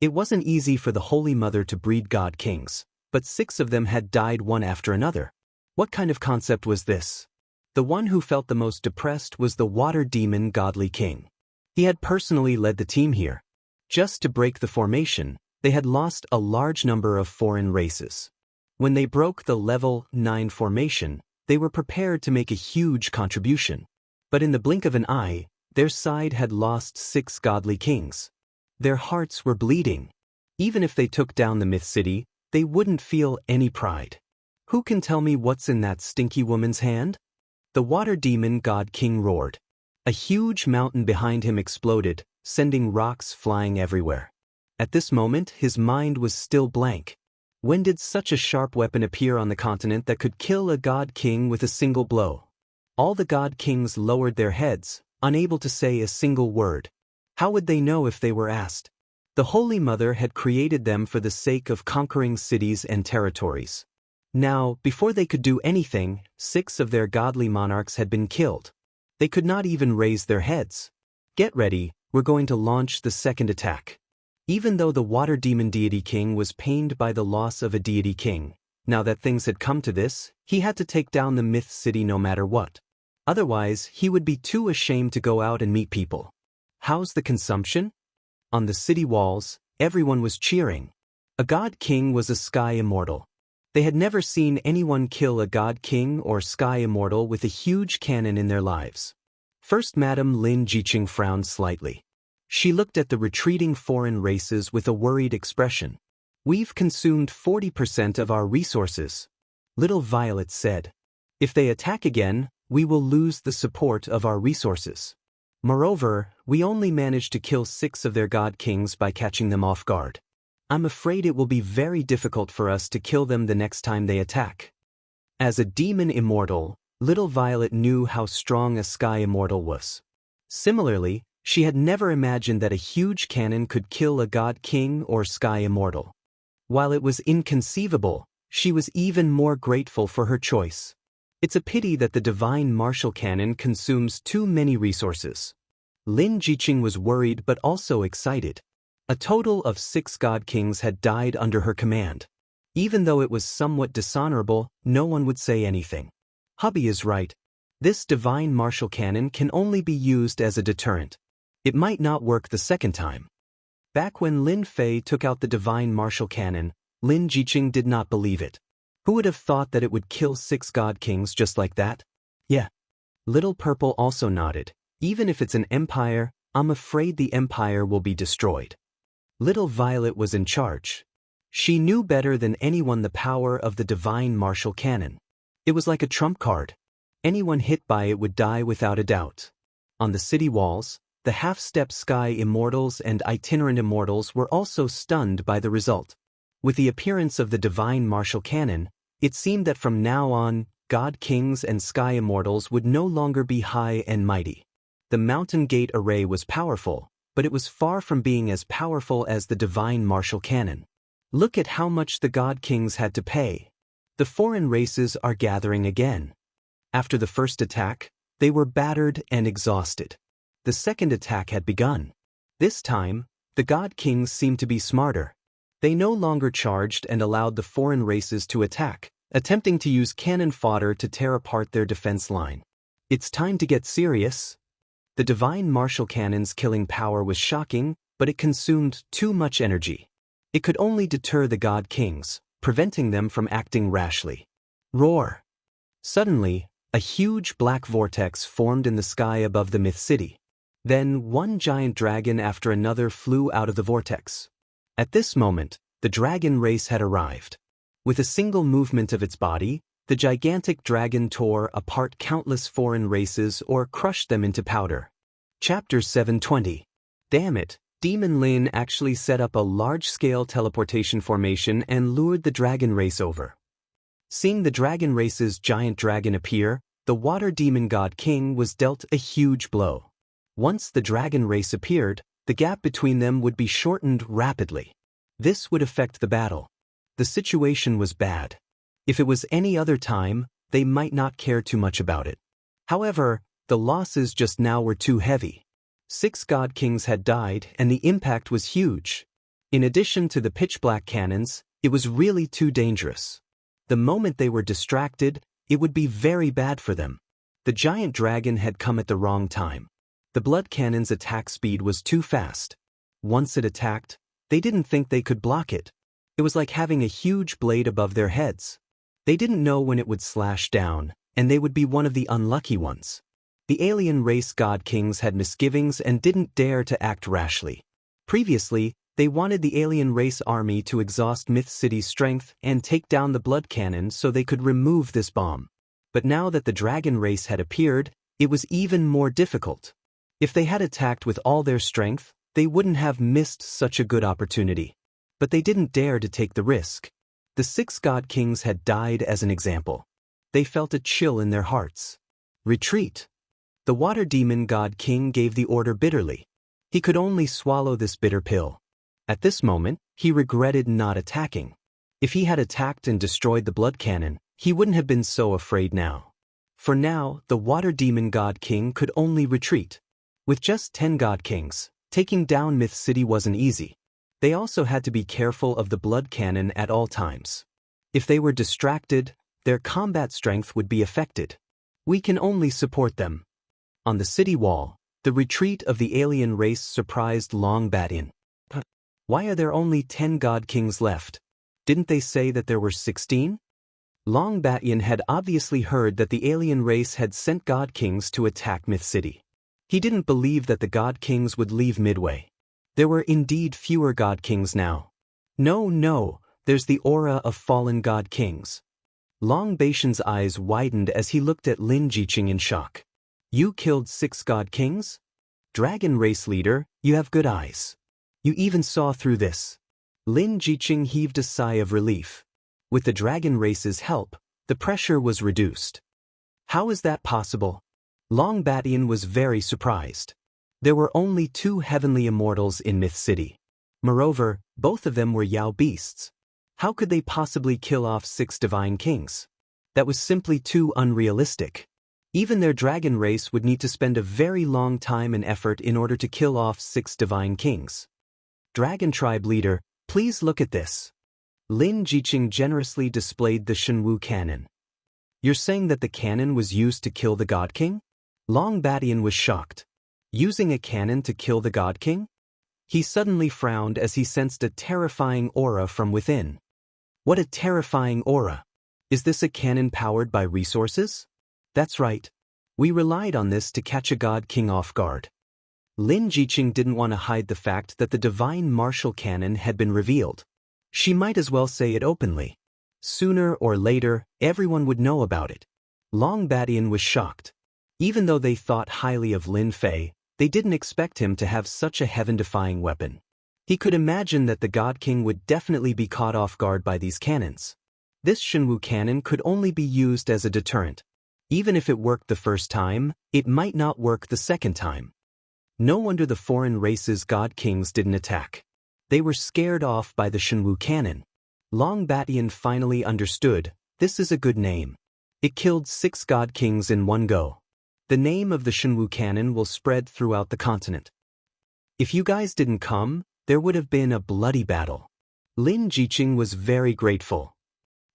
It wasn't easy for the Holy Mother to breed god kings, but 6 of them had died one after another. What kind of concept was this? The one who felt the most depressed was the water demon godly king. He had personally led the team here. Just to break the formation, they had lost a large number of foreign races. When they broke the level 9 formation, they were prepared to make a huge contribution. But in the blink of an eye, their side had lost 6 godly kings. Their hearts were bleeding. Even if they took down the Myth City, they wouldn't feel any pride. Who can tell me what's in that stinky woman's hand? The water demon god king roared. A huge mountain behind him exploded, sending rocks flying everywhere. At this moment, his mind was still blank. When did such a sharp weapon appear on the continent that could kill a god king with a single blow? All the god kings lowered their heads, unable to say a single word. How would they know if they were asked? The Holy Mother had created them for the sake of conquering cities and territories. Now, before they could do anything, 6 of their godly monarchs had been killed. They could not even raise their heads. Get ready, We're going to launch the second attack. Even though the water demon deity king was pained by the loss of a deity king, now that things had come to this, he had to take down the myth city no matter what. Otherwise, he would be too ashamed to go out and meet people. How's the consumption? On the city walls, everyone was cheering. A god king was a sky immortal. They had never seen anyone kill a god king or sky immortal with a huge cannon in their lives. First, Madame Lin Jiqing frowned slightly. She looked at the retreating foreign races with a worried expression. We've consumed 40% of our resources. Little Violet said. If they attack again, we will lose the support of our resources. Moreover, we only managed to kill 6 of their god kings by catching them off guard. I'm afraid it will be very difficult for us to kill them the next time they attack. As a demon immortal, Little Violet knew how strong a sky immortal was. Similarly, she had never imagined that a huge cannon could kill a god king or sky immortal. While it was inconceivable, she was even more grateful for her choice. It's a pity that the divine martial cannon consumes too many resources. Lin Jiqing was worried but also excited. A total of 6 god kings had died under her command. Even though it was somewhat dishonorable, no one would say anything. Hubby is right. This divine martial cannon can only be used as a deterrent. It might not work the second time. Back when Lin Fei took out the divine martial cannon, Lin Jiqing did not believe it. Who would have thought that it would kill 6 god kings just like that? Yeah. Little Purple also nodded. Even if it's an empire, I'm afraid the empire will be destroyed. Little Violet was in charge. She knew better than anyone the power of the divine martial cannon. It was like a trump card. Anyone hit by it would die without a doubt. On the city walls, the half-step sky immortals and itinerant immortals were also stunned by the result. With the appearance of the divine martial cannon, it seemed that from now on, god kings and sky immortals would no longer be high and mighty. The mountain gate array was powerful, but it was far from being as powerful as the divine martial cannon. Look at how much the god kings had to pay. The foreign races are gathering again. After the first attack, they were battered and exhausted. The second attack had begun. This time, the god kings seemed to be smarter. They no longer charged and allowed the foreign races to attack, attempting to use cannon fodder to tear apart their defense line. It's time to get serious. The divine martial cannon's killing power was shocking, but it consumed too much energy. It could only deter the god kings, preventing them from acting rashly. Roar! Suddenly, a huge black vortex formed in the sky above the myth city. Then one giant dragon after another flew out of the vortex. At this moment, the dragon race had arrived. With a single movement of its body, the gigantic dragon tore apart countless foreign races or crushed them into powder. Chapter 720. Damn it, Demon Lin actually set up a large-scale teleportation formation and lured the dragon race over. Seeing the dragon race's giant dragon appear, the water demon god king was dealt a huge blow. Once the dragon race appeared, the gap between them would be shortened rapidly. This would affect the battle. The situation was bad. If it was any other time, they might not care too much about it. However, the losses just now were too heavy. 6 god kings had died and the impact was huge. In addition to the pitch-black cannons, it was really too dangerous. The moment they were distracted, it would be very bad for them. The giant dragon had come at the wrong time. The blood cannon's attack speed was too fast. Once it attacked, they didn't think they could block it. It was like having a huge blade above their heads. They didn't know when it would slash down, and they would be one of the unlucky ones. The alien race god kings had misgivings and didn't dare to act rashly. Previously, they wanted the alien race army to exhaust Myth City's strength and take down the blood cannon so they could remove this bomb. But now that the dragon race had appeared, it was even more difficult. If they had attacked with all their strength, they wouldn't have missed such a good opportunity. But they didn't dare to take the risk. The 6 god kings had died as an example. They felt a chill in their hearts. Retreat. The water demon god king gave the order bitterly. He could only swallow this bitter pill. At this moment, he regretted not attacking. If he had attacked and destroyed the blood cannon, he wouldn't have been so afraid now. For now, the water demon god king could only retreat. With just 10 god kings, Taking down Myth City wasn't easy. They also had to be careful of the blood cannon at all times. If they were distracted, their combat strength would be affected. We can only support them. On the city wall, the retreat of the alien race surprised Long Bat-in. Why are there only 10 God Kings left? Didn't they say that there were 16? Long Bat-in had obviously heard that the alien race had sent God Kings to attack Myth City. He didn't believe that the God Kings would leave midway. There were indeed fewer God Kings now. No, there's the aura of fallen God Kings. Long Baishan's eyes widened as he looked at Lin Jiqing in shock. You killed 6 God Kings? Dragon race leader, you have good eyes. You even saw through this. Lin Jiqing heaved a sigh of relief. With the dragon race's help, the pressure was reduced. How is that possible? Long Bat-in was very surprised. There were only 2 heavenly immortals in Myth City. Moreover, both of them were Yao beasts. How could they possibly kill off 6 divine kings? That was simply too unrealistic. Even their dragon race would need to spend a very long time and effort in order to kill off 6 divine kings. Dragon tribe leader, please look at this. Lin Jiqing generously displayed the Shenwu cannon. You're saying that the cannon was used to kill the God King? Long Bat-in was shocked. Using a cannon to kill the God King? He suddenly frowned as he sensed a terrifying aura from within. What a terrifying aura! Is this a cannon powered by resources? That's right. We relied on this to catch a God King off guard. Lin Jiqing didn't want to hide the fact that the divine martial cannon had been revealed. She might as well say it openly. Sooner or later, everyone would know about it. Long Bat-in was shocked. Even though they thought highly of Lin Fei, they didn't expect him to have such a heaven-defying weapon. He could imagine that the God King would definitely be caught off guard by these cannons. This Shenwu cannon could only be used as a deterrent. Even if it worked the first time, it might not work the second time. No wonder the foreign race's God Kings didn't attack. They were scared off by the Shenwu cannon. Long Bat-in finally understood, this is a good name. It killed 6 God Kings in one go. The name of the Shenwu cannon will spread throughout the continent. If you guys didn't come, there would have been a bloody battle. Lin Jiqing was very grateful.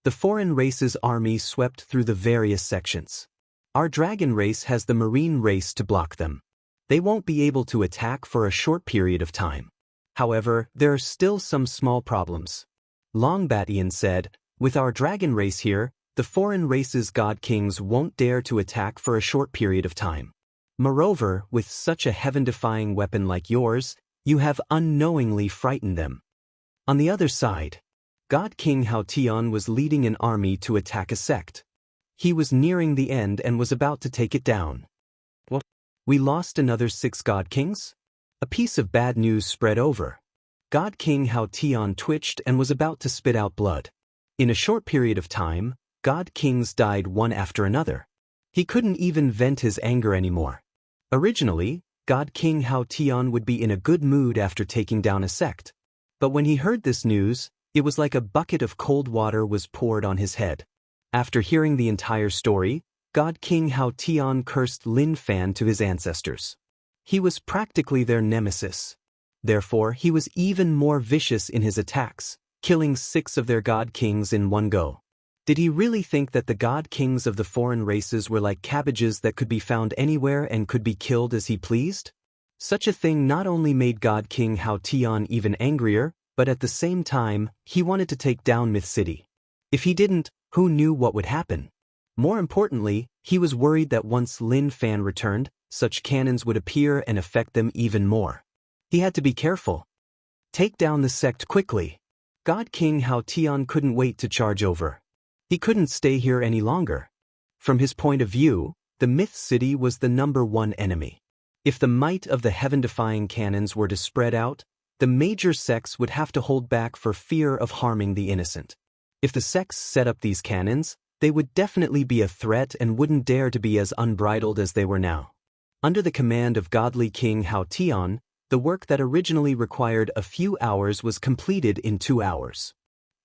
The foreign race's army swept through the various sections. Our dragon race has the marine race to block them. They won't be able to attack for a short period of time. However, there are still some small problems. Long Bat-in said, with our dragon race here, the foreign race's God Kings won't dare to attack for a short period of time. Moreover, with such a heaven-defying weapon like yours, you have unknowingly frightened them. On the other side, God King Hao Tian was leading an army to attack a sect. He was nearing the end and was about to take it down. What? We lost another 6 God Kings? A piece of bad news spread over. God King Hao Tian twitched and was about to spit out blood. In a short period of time, God Kings died one after another. He couldn't even vent his anger anymore. Originally, God King Hao Tian would be in a good mood after taking down a sect. But when he heard this news, it was like a bucket of cold water was poured on his head. After hearing the entire story, God King Hao Tian cursed Lin Fan to his ancestors. He was practically their nemesis. Therefore, he was even more vicious in his attacks, killing 6 of their God Kings in one go. Did he really think that the God Kings of the foreign races were like cabbages that could be found anywhere and could be killed as he pleased? Such a thing not only made God King Hao Tian even angrier, but at the same time, he wanted to take down Myth City. If he didn't, who knew what would happen? More importantly, he was worried that once Lin Fan returned, such cannons would appear and affect them even more. He had to be careful. Take down the sect quickly. God King Hao Tian couldn't wait to charge over. He couldn't stay here any longer. From his point of view, the Myth City was the #1 enemy. If the might of the heaven-defying cannons were to spread out, the major sects would have to hold back for fear of harming the innocent. If the sects set up these cannons, they would definitely be a threat and wouldn't dare to be as unbridled as they were now. Under the command of Godly King Hao Tian, the work that originally required a few hours was completed in 2 hours.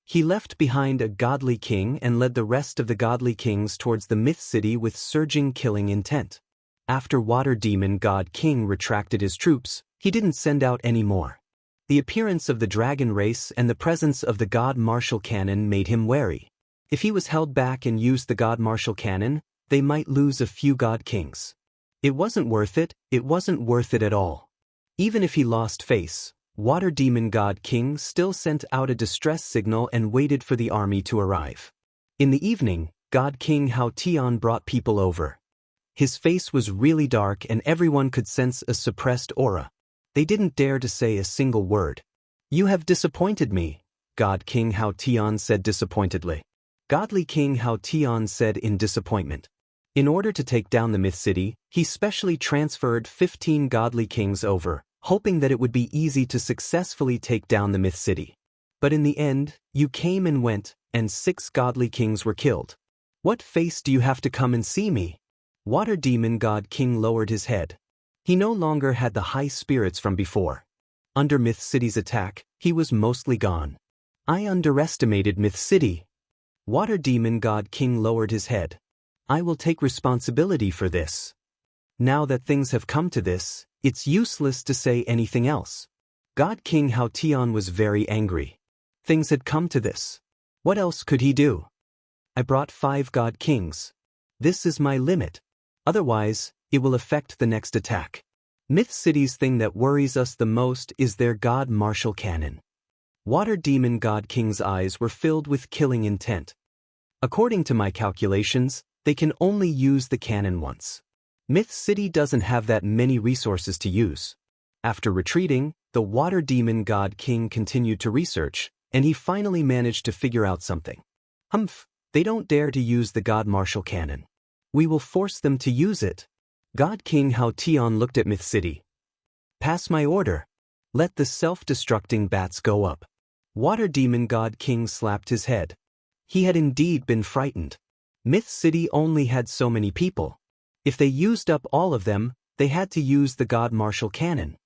He left behind a godly king and led the rest of the godly kings towards the Myth City with surging killing intent. After Water Demon God King retracted his troops, He didn't send out any more. The appearance of the dragon race and the presence of the god martial cannon made him wary. If he was held back and used the god martial cannon, they might lose a few god kings. It wasn't worth it at all. Even if he lost face, Water Demon God King still sent out a distress signal and waited for the army to arrive. In the evening, God King Hao Tian brought people over. His face was really dark and everyone could sense a suppressed aura. They didn't dare to say a single word. "You have disappointed me," God King Hao Tian said disappointedly. Godly King Hao Tian said in disappointment. In order to take down the Myth City, he specially transferred 15 godly kings over, hoping that it would be easy to successfully take down the Myth City. But in the end, you came and went, and 6 godly kings were killed. What face do you have to come and see me? Water Demon God King lowered his head. He no longer had the high spirits from before. Under Myth City's attack, he was mostly gone. I underestimated Myth City. Water Demon God King lowered his head. I will take responsibility for this. Now that things have come to this, it's useless to say anything else. God King Hao Tian was very angry. Things had come to this. What else could he do? I brought 5 god kings. This is my limit. Otherwise, it will affect the next attack. Myth City's thing that worries us the most is their god martial cannon. Water Demon God King's eyes were filled with killing intent. According to my calculations, they can only use the cannon once. Myth City doesn't have that many resources to use. After retreating, the Water Demon God King continued to research, and he finally managed to figure out something. They don't dare to use the god martial cannon. We will force them to use it. God King Hao Tian looked at Myth City. Pass my order. Let the self-destructing bats go up. Water Demon God King slapped his head. He had indeed been frightened. Myth City only had so many people. If they used up all of them, they had to use the god martial cannon.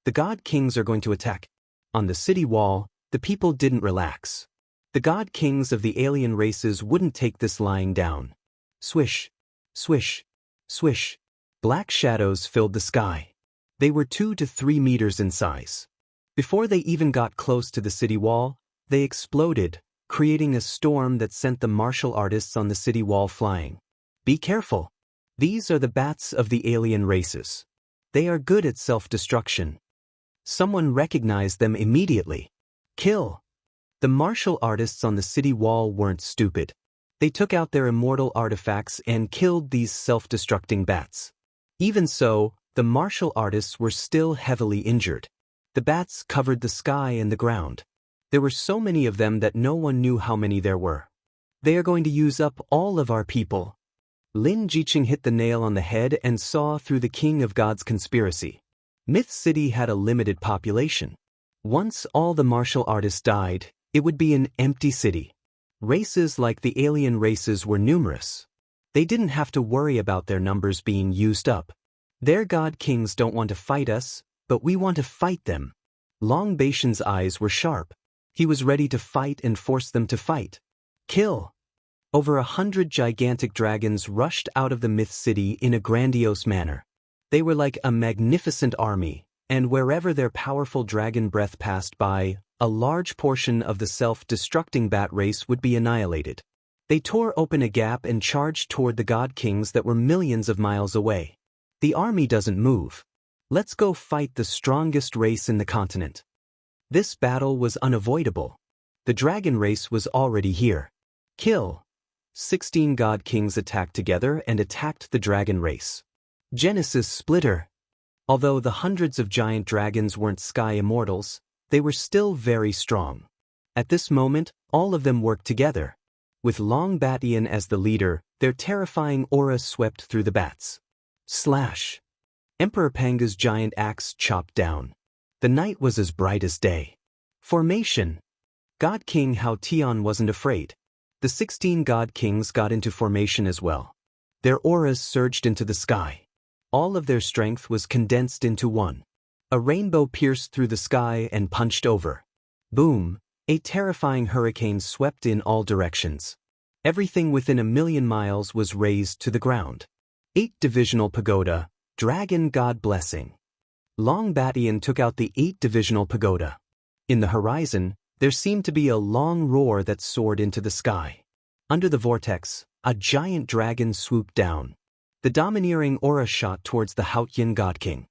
The god kings are going to attack. On the city wall, the people didn't relax. The god kings of the alien races wouldn't take this lying down. Swish, swish, swish. Black shadows filled the sky. They were 2 to 3 meters in size. Before they even got close to the city wall, they exploded, creating a storm that sent the martial artists on the city wall flying. Be careful. These are the bats of the alien races. They are good at self-destruction. Someone recognized them immediately. Kill. The martial artists on the city wall weren't stupid. They took out their immortal artifacts and killed these self-destructing bats. Even so, the martial artists were still heavily injured. The bats covered the sky and the ground. There were so many of them that no one knew how many there were. They are going to use up all of our people. Lin Jiqing hit the nail on the head and saw through the King of Gods conspiracy. Myth City had a limited population. Once all the martial artists died, it would be an empty city. Races like the alien races were numerous. They didn't have to worry about their numbers being used up. Their god kings don't want to fight us, but we want to fight them. Long Baishan's eyes were sharp. He was ready to fight and force them to fight. Kill. Over 100 gigantic dragons rushed out of the Myth City in a grandiose manner. They were like a magnificent army, and wherever their powerful dragon breath passed by, a large portion of the self-destructing bat race would be annihilated. They tore open a gap and charged toward the god kings that were millions of miles away. The army doesn't move. Let's go fight the strongest race in the continent. This battle was unavoidable. The dragon race was already here. Kill. 16 god kings attacked together and attacked the dragon race. Genesis Splitter. Although the hundreds of giant dragons weren't sky immortals, they were still very strong. At this moment, all of them worked together. With Long Batian as the leader, their terrifying aura swept through the bats. Slash. Emperor Panga's giant axe chopped down. The night was as bright as day. Formation. God King Hao Tian wasn't afraid. The 16 god kings got into formation as well. Their auras surged into the sky. All of their strength was condensed into one. A rainbow pierced through the sky and punched over. Boom! A terrifying hurricane swept in all directions. Everything within 1,000,000 miles was razed to the ground. 8 divisional pagoda, dragon god blessing. Long Batian took out the 8-divisional pagoda. In the horizon, there seemed to be a long roar that soared into the sky. Under the vortex, a giant dragon swooped down. The domineering aura shot towards the Haotian God King.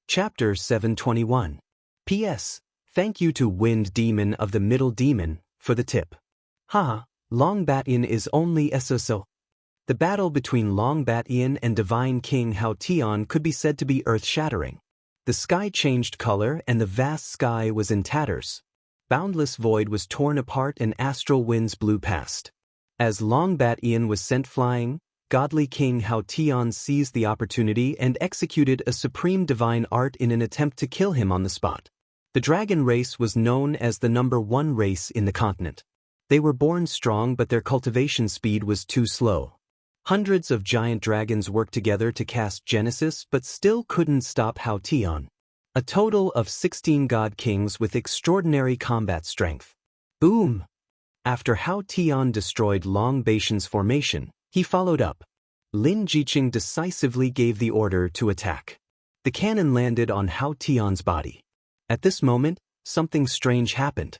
Chapter 721. P.S. Thank you to Wind Demon of the Middle Demon for the tip. Haha, Long Batian is only so. The battle between Long Batian and Divine King Haotian could be said to be earth-shattering. The sky changed color and the vast sky was in tatters. Boundless void was torn apart and astral winds blew past. As Long Batian was sent flying, godly King Haotian seized the opportunity and executed a supreme divine art in an attempt to kill him on the spot. The dragon race was known as the #1 race in the continent. They were born strong, but their cultivation speed was too slow. Hundreds of giant dragons worked together to cast Genesis but still couldn't stop Haotian. A total of 16 god kings with extraordinary combat strength. Boom! After Haotian destroyed Long Batian's formation, he followed up. Lin Jiqing decisively gave the order to attack. The cannon landed on Haotian's body. At this moment, something strange happened.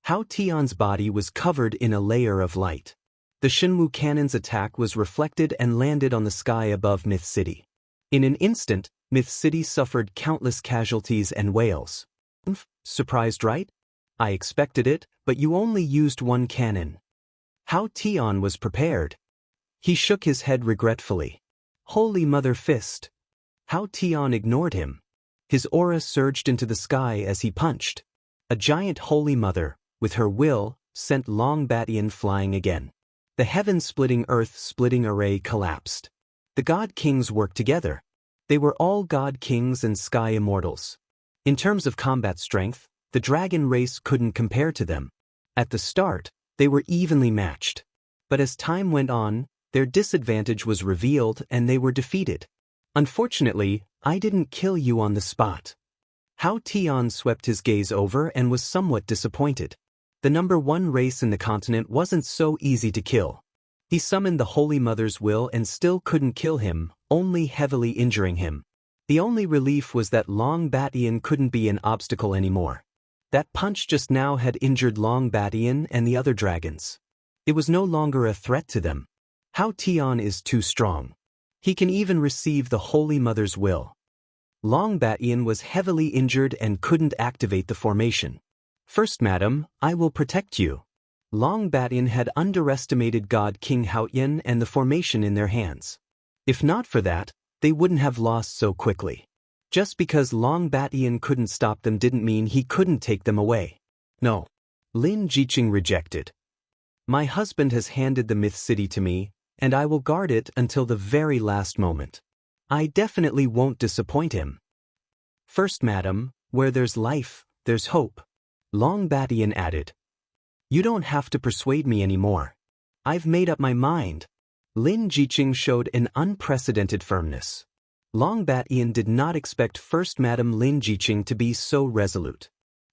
Haotian's body was covered in a layer of light. The Shenwu cannon's attack was reflected and landed on the sky above Myth City. In an instant, Myth City suffered countless casualties and wails. Surprised, right? I expected it, but you only used one cannon. Haotian was prepared. He shook his head regretfully. Holy Mother Fist. Haotian ignored him. His aura surged into the sky as he punched. A giant Holy Mother, with her will, sent Long Batian flying again. The heaven-splitting earth-splitting array collapsed. The god kings worked together. They were all god kings and sky immortals. In terms of combat strength, the dragon race couldn't compare to them. At the start, they were evenly matched. But as time went on, their disadvantage was revealed and they were defeated. Unfortunately, I didn't kill you on the spot. Haotian swept his gaze over and was somewhat disappointed. The #1 race in the continent wasn't so easy to kill. He summoned the Holy Mother's will and still couldn't kill him, only heavily injuring him. The only relief was that Long Batian couldn't be an obstacle anymore. That punch just now had injured Long Batian and the other dragons. It was no longer a threat to them. Haotian is too strong. He can even receive the Holy Mother's will. Long Batian was heavily injured and couldn't activate the formation. First, madam, I will protect you. Long Batian had underestimated God King Haotian and the formation in their hands. If not for that, they wouldn't have lost so quickly. Just because Long Batian couldn't stop them didn't mean he couldn't take them away. No. Lin Jiqing rejected. My husband has handed the Myth City to me, and I will guard it until the very last moment. I definitely won't disappoint him. First, madam, where there's life, there's hope. Long Batian added. You don't have to persuade me anymore. I've made up my mind. Lin Jiqing showed an unprecedented firmness. Long Batian did not expect First Madam Lin Jiqing to be so resolute.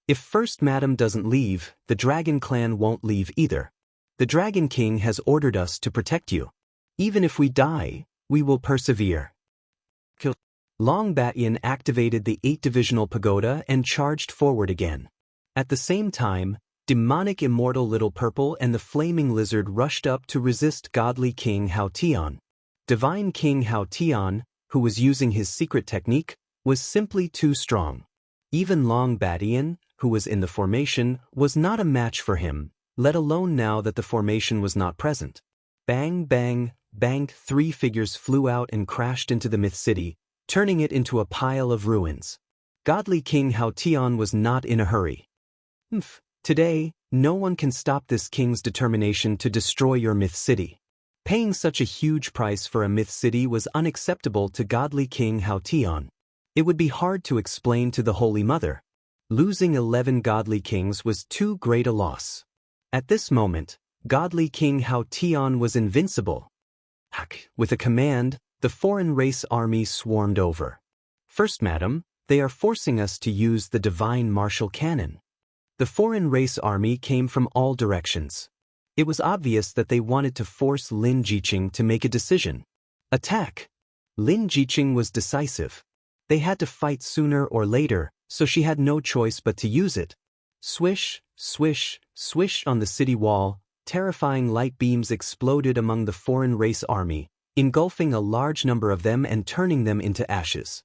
If First Madam doesn't leave, the Dragon Clan won't leave either. The Dragon King has ordered us to protect you. Even if we die, we will persevere. Long Batian activated the 8-divisional pagoda and charged forward again. At the same time, demonic Immortal Little Purple and the Flaming Lizard rushed up to resist godly King Haotian. Divine King Haotian, who was using his secret technique, was simply too strong. Even Long Batian, who was in the formation, was not a match for him, let alone now that the formation was not present. Bang, bang, bang, 3 figures flew out and crashed into the Myth City, turning it into a pile of ruins. Godly King Haotian was not in a hurry. Today, no one can stop this king's determination to destroy your Myth City. Paying such a huge price for a Myth City was unacceptable to godly King Haotian. It would be hard to explain to the Holy Mother. Losing 11 godly kings was too great a loss. At this moment, godly King Haotian was invincible. With a command, the foreign race army swarmed over. First, madam, they are forcing us to use the divine martial cannon. The foreign race army came from all directions. It was obvious that they wanted to force Lin Jiqing to make a decision. Attack! Lin Jiqing was decisive. They had to fight sooner or later, so she had no choice but to use it. Swish, swish, swish on the city wall, terrifying light beams exploded among the foreign race army, engulfing a large number of them and turning them into ashes.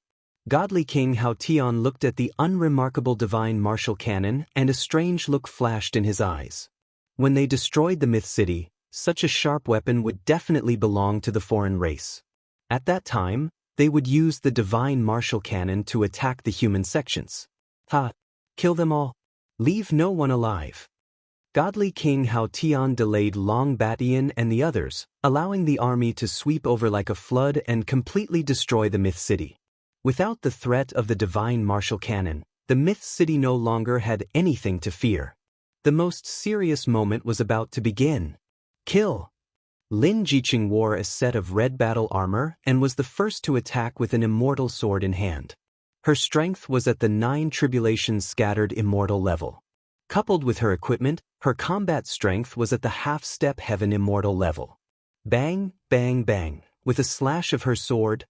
Godly King Hao Tian looked at the unremarkable divine martial cannon, and a strange look flashed in his eyes. When they destroyed the myth city, such a sharp weapon would definitely belong to the foreign race. At that time, they would use the divine martial cannon to attack the human sections. Kill them all. Leave no one alive. Godly King Hao Tian delayed Long Batian and the others, allowing the army to sweep over like a flood and completely destroy the myth city. Without the threat of the divine martial cannon, the myth city no longer had anything to fear. The most serious moment was about to begin. Kill! Lin Jiqing wore a set of red battle armor and was the first to attack with an immortal sword in hand. Her strength was at the 9 tribulations scattered immortal level. Coupled with her equipment, her combat strength was at the half-step heaven immortal level. Bang, bang, bang. With a slash of her sword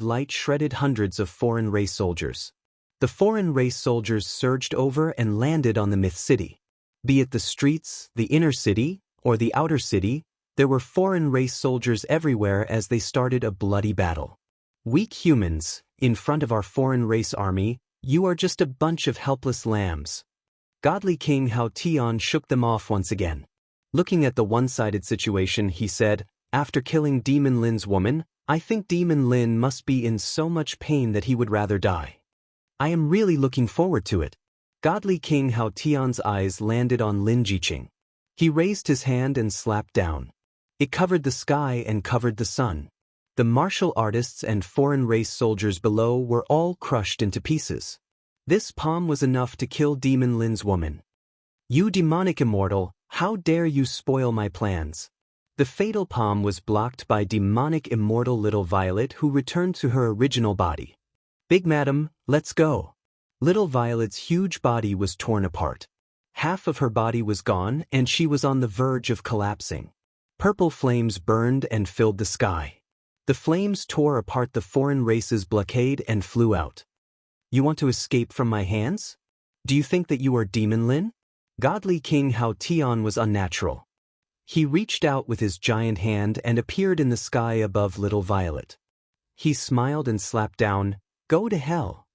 light shredded hundreds of foreign race soldiers. The foreign race soldiers surged over and landed on the myth city. Be it the streets, the inner city, or the outer city, there were foreign race soldiers everywhere as they started a bloody battle. Weak humans, in front of our foreign race army, you are just a bunch of helpless lambs. Godly King Hao Tian shook them off once again. Looking at the one-sided situation, he said, "After killing Demon Lin's woman, I think Demon Lin must be in so much pain that he would rather die. I am really looking forward to it." Godly King Hao Tian's eyes landed on Lin Jiqing. He raised his hand and slapped down. It covered the sky and covered the sun. The martial artists and foreign race soldiers below were all crushed into pieces. This palm was enough to kill Demon Lin's woman. "You demonic immortal, how dare you spoil my plans?" The fatal palm was blocked by demonic immortal Little Violet, who returned to her original body. "Big Madam, let's go." Little Violet's huge body was torn apart. Half of her body was gone and she was on the verge of collapsing. Purple flames burned and filled the sky. The flames tore apart the foreign race's blockade and flew out. "You want to escape from my hands? Do you think that you are Demon Lin?" Godly King Hao Tian was unnatural. He reached out with his giant hand and appeared in the sky above Little Violet. He smiled and slapped down, "Go to hell."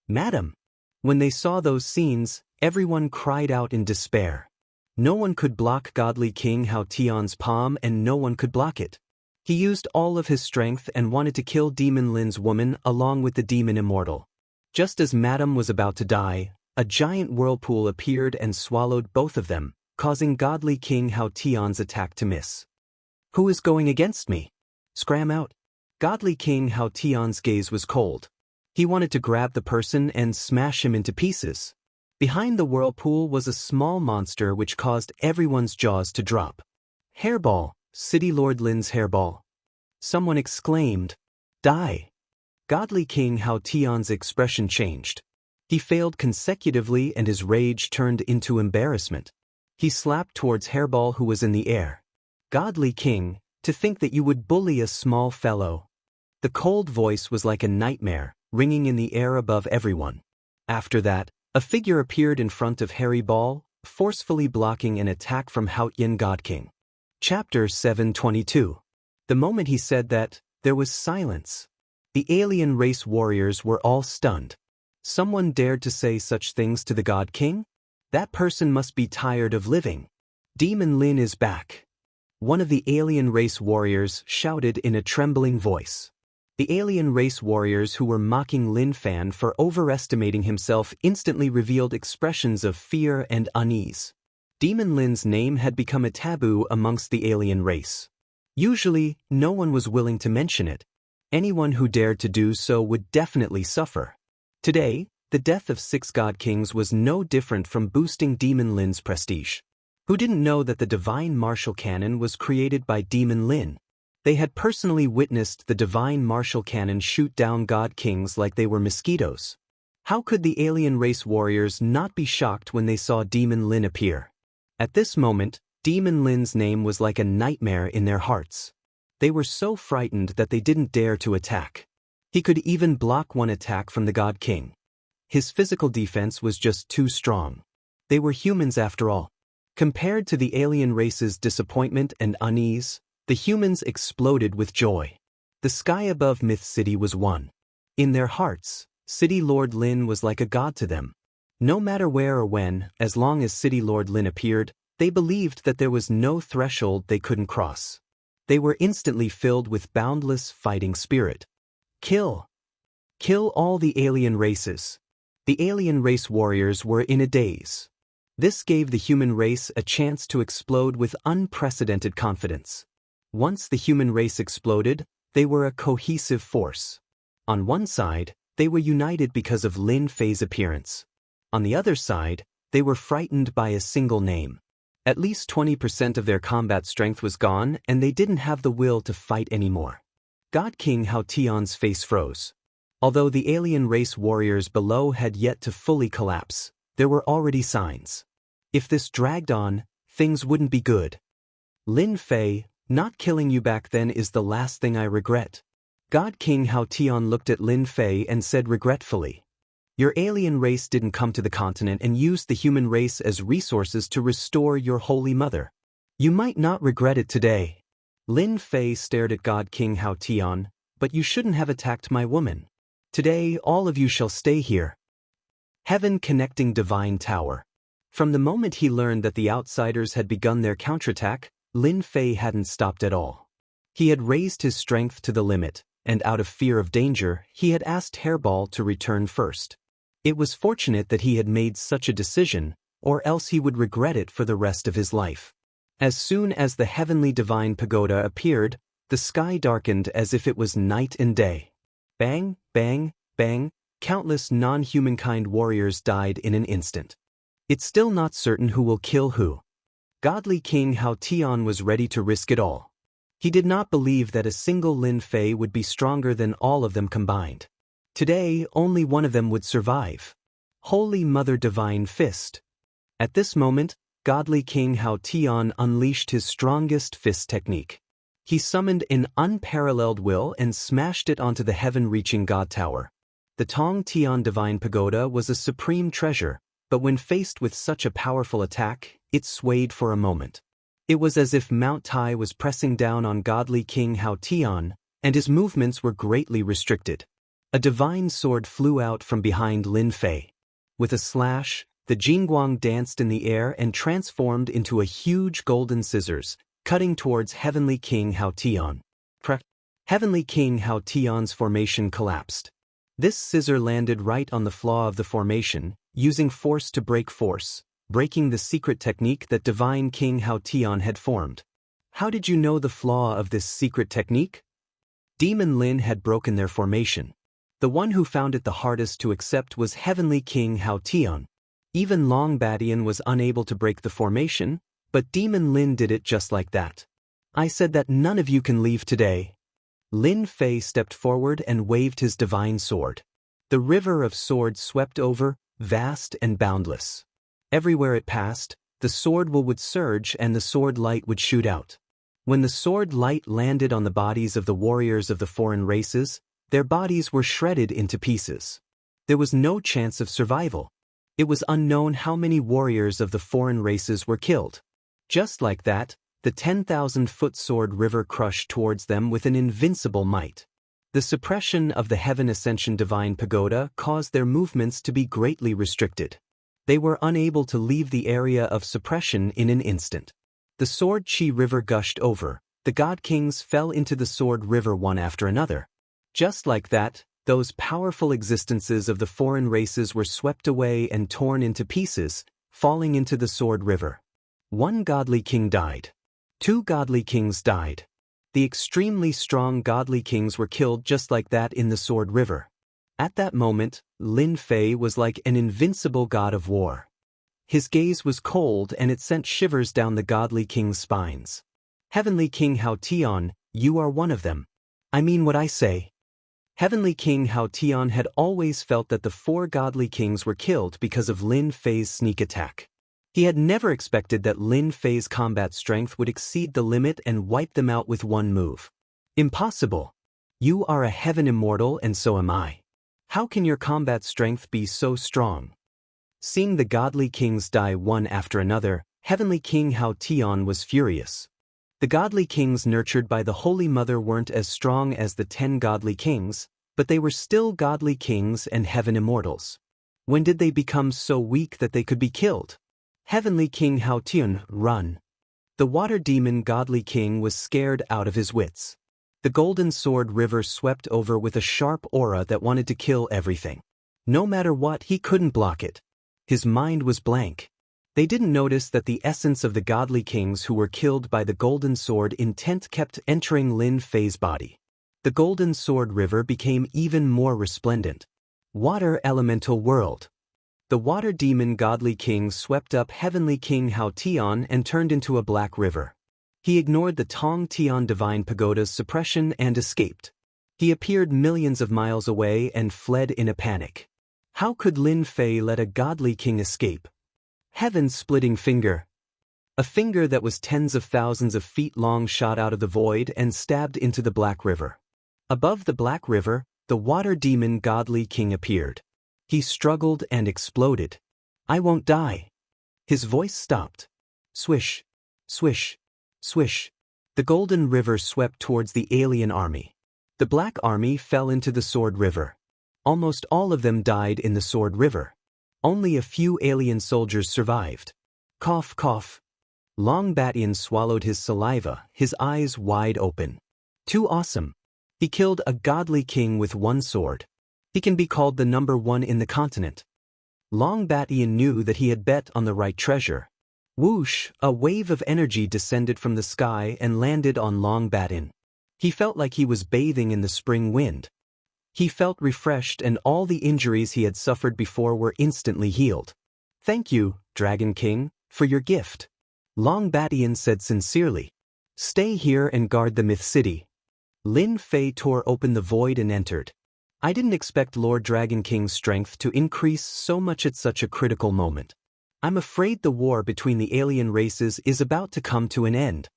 "Madam." When they saw those scenes, everyone cried out in despair. No one could block Godly King Hao Tian's palm and no one could block it. He used all of his strength and wanted to kill Demon Lin's woman along with the demon immortal. Just as Madam was about to die, a giant whirlpool appeared and swallowed both of them, causing Godly King Hao Tian's attack to miss. "Who is going against me? Scram out." Godly King Hao Tian's gaze was cold. He wanted to grab the person and smash him into pieces. Behind the whirlpool was a small monster which caused everyone's jaws to drop. "Hairball, City Lord Lin's hairball." Someone exclaimed, "Die." Godly King Hao Tian's expression changed. He failed consecutively and his rage turned into embarrassment. He slapped towards Hairball, who was in the air. "Godly King, to think that you would bully a small fellow." The cold voice was like a nightmare, ringing in the air above everyone. After that, a figure appeared in front of Hairball, forcefully blocking an attack from Haotian God King. Chapter 722. The moment he said that, there was silence. The alien race warriors were all stunned. Someone dared to say such things to the God King? That person must be tired of living. Demon Lin is back. One of the alien race warriors shouted in a trembling voice. The alien race warriors who were mocking Lin Fan for overestimating himself instantly revealed expressions of fear and unease. Demon Lin's name had become a taboo amongst the alien race. Usually, no one was willing to mention it. Anyone who dared to do so would definitely suffer. Today, the death of 6 God Kings was no different from boosting Demon Lin's prestige. Who didn't know that the divine martial cannon was created by Demon Lin? They had personally witnessed the divine martial cannon shoot down God Kings like they were mosquitoes. How could the alien race warriors not be shocked when they saw Demon Lin appear? At this moment, Demon Lin's name was like a nightmare in their hearts. They were so frightened that they didn't dare to attack. He could even block one attack from the God King. His physical defense was just too strong. They were humans after all. Compared to the alien race's disappointment and unease, the humans exploded with joy. The sky above Myth City was one. In their hearts, City Lord Lin was like a god to them. No matter where or when, as long as City Lord Lin appeared, they believed that there was no threshold they couldn't cross. They were instantly filled with boundless fighting spirit. Kill! Kill all the alien races. The alien race warriors were in a daze. This gave the human race a chance to explode with unprecedented confidence. Once the human race exploded, they were a cohesive force. On one side, they were united because of Lin Fei's appearance. On the other side, they were frightened by a single name. At least 20% of their combat strength was gone, and they didn't have the will to fight anymore. God King Hao Tian's face froze. Although the alien race warriors below had yet to fully collapse, there were already signs. If this dragged on, things wouldn't be good. Lin Fei, not killing you back then is the last thing I regret. God King Hao Tian looked at Lin Fei and said regretfully, "Your alien race didn't come to the continent and used the human race as resources to restore your holy mother. You might not regret it today." Lin Fei stared at God King Hao Tian, "But you shouldn't have attacked my woman. Today all of you shall stay here." Heaven connecting divine tower. From the moment he learned that the outsiders had begun their counterattack, Lin Fei hadn't stopped at all. He had raised his strength to the limit, and out of fear of danger, he had asked Hairball to return first. It was fortunate that he had made such a decision, or else he would regret it for the rest of his life. As soon as the heavenly divine pagoda appeared, the sky darkened as if it was night and day. Bang, bang, bang, countless non-humankind warriors died in an instant. It's still not certain who will kill who. Godly King Hao Tian was ready to risk it all. He did not believe that a single Lin Fei would be stronger than all of them combined. Today, only one of them would survive. Holy Mother Divine Fist. At this moment, Godly King Hao Tian unleashed his strongest fist technique. He summoned an unparalleled will and smashed it onto the heaven-reaching God Tower. The Tong Tian Divine Pagoda was a supreme treasure, but when faced with such a powerful attack, it swayed for a moment. It was as if Mount Tai was pressing down on Godly King Hao Tian, and his movements were greatly restricted. A divine sword flew out from behind Lin Fei. With a slash, the Jingguang danced in the air and transformed into a huge golden scissors, cutting towards Heavenly King Hao Tian. Heavenly King Hao Tian's formation collapsed. This scissor landed right on the flaw of the formation, using force to break force, breaking the secret technique that Divine King Hao Tian had formed. How did you know the flaw of this secret technique? Demon Lin had broken their formation. The one who found it the hardest to accept was Heavenly King Hao Tian. Even Long Badian was unable to break the formation, but Demon Lin did it just like that. I said that none of you can leave today. Lin Fei stepped forward and waved his divine sword. The river of swords swept over, vast and boundless. Everywhere it passed, the sword would surge and the sword light would shoot out. When the sword light landed on the bodies of the warriors of the foreign races, their bodies were shredded into pieces. There was no chance of survival. It was unknown how many warriors of the foreign races were killed. Just like that, the 10,000-foot sword river crushed towards them with an invincible might. The suppression of the Heaven Ascension Divine Pagoda caused their movements to be greatly restricted. They were unable to leave the area of suppression in an instant. The Sword Chi River gushed over. The God Kings fell into the Sword River one after another. Just like that, those powerful existences of the foreign races were swept away and torn into pieces, falling into the Sword River. One godly king died. 2 godly kings died. The extremely strong godly kings were killed just like that in the Sword River. At that moment, Lin Fei was like an invincible god of war. His gaze was cold and it sent shivers down the godly king's spines. Heavenly King Hao Tian, you are one of them. I mean what I say. Heavenly King Hao Tian had always felt that the 4 godly kings were killed because of Lin Fei's sneak attack. He had never expected that Lin Fei's combat strength would exceed the limit and wipe them out with one move. Impossible. You are a heaven immortal and so am I. How can your combat strength be so strong? Seeing the godly kings die one after another, Heavenly King Hao Tian was furious. The godly kings nurtured by the Holy Mother weren't as strong as the 10 godly kings, but they were still godly kings and heaven immortals. When did they become so weak that they could be killed? Heavenly King Hao Tian, run. The water demon godly king was scared out of his wits. The golden sword river swept over with a sharp aura that wanted to kill everything. No matter what, he couldn't block it. His mind was blank. They didn't notice that the essence of the godly kings who were killed by the golden sword intent kept entering Lin Fei's body. The golden sword river became even more resplendent. Water elemental world. The water demon godly king swept up heavenly King Hao Tian and turned into a black river. He ignored the Tong Tian divine pagoda's suppression and escaped. He appeared millions of miles away and fled in a panic. How could Lin Fei let a godly king escape? Heaven-splitting finger. A finger that was tens of thousands of feet long shot out of the void and stabbed into the Black River. Above the Black River, the water demon godly king appeared. He struggled and exploded. I won't die. His voice stopped. Swish, swish, swish. The golden river swept towards the alien army. The black army fell into the sword river. Almost all of them died in the sword river. Only a few alien soldiers survived. Cough, cough. Long Batian swallowed his saliva, his eyes wide open. Too awesome. He killed a godly king with one sword. He can be called the number 1 in the continent. Long Batian knew that he had bet on the right treasure. Whoosh, a wave of energy descended from the sky and landed on Long Batian. He felt like he was bathing in the spring wind. He felt refreshed and all the injuries he had suffered before were instantly healed. Thank you, Dragon King, for your gift. Long Batian said sincerely. Stay here and guard the Myth City. Lin Fei tore open the void and entered. I didn't expect Lord Dragon King's strength to increase so much at such a critical moment. I'm afraid the war between the alien races is about to come to an end.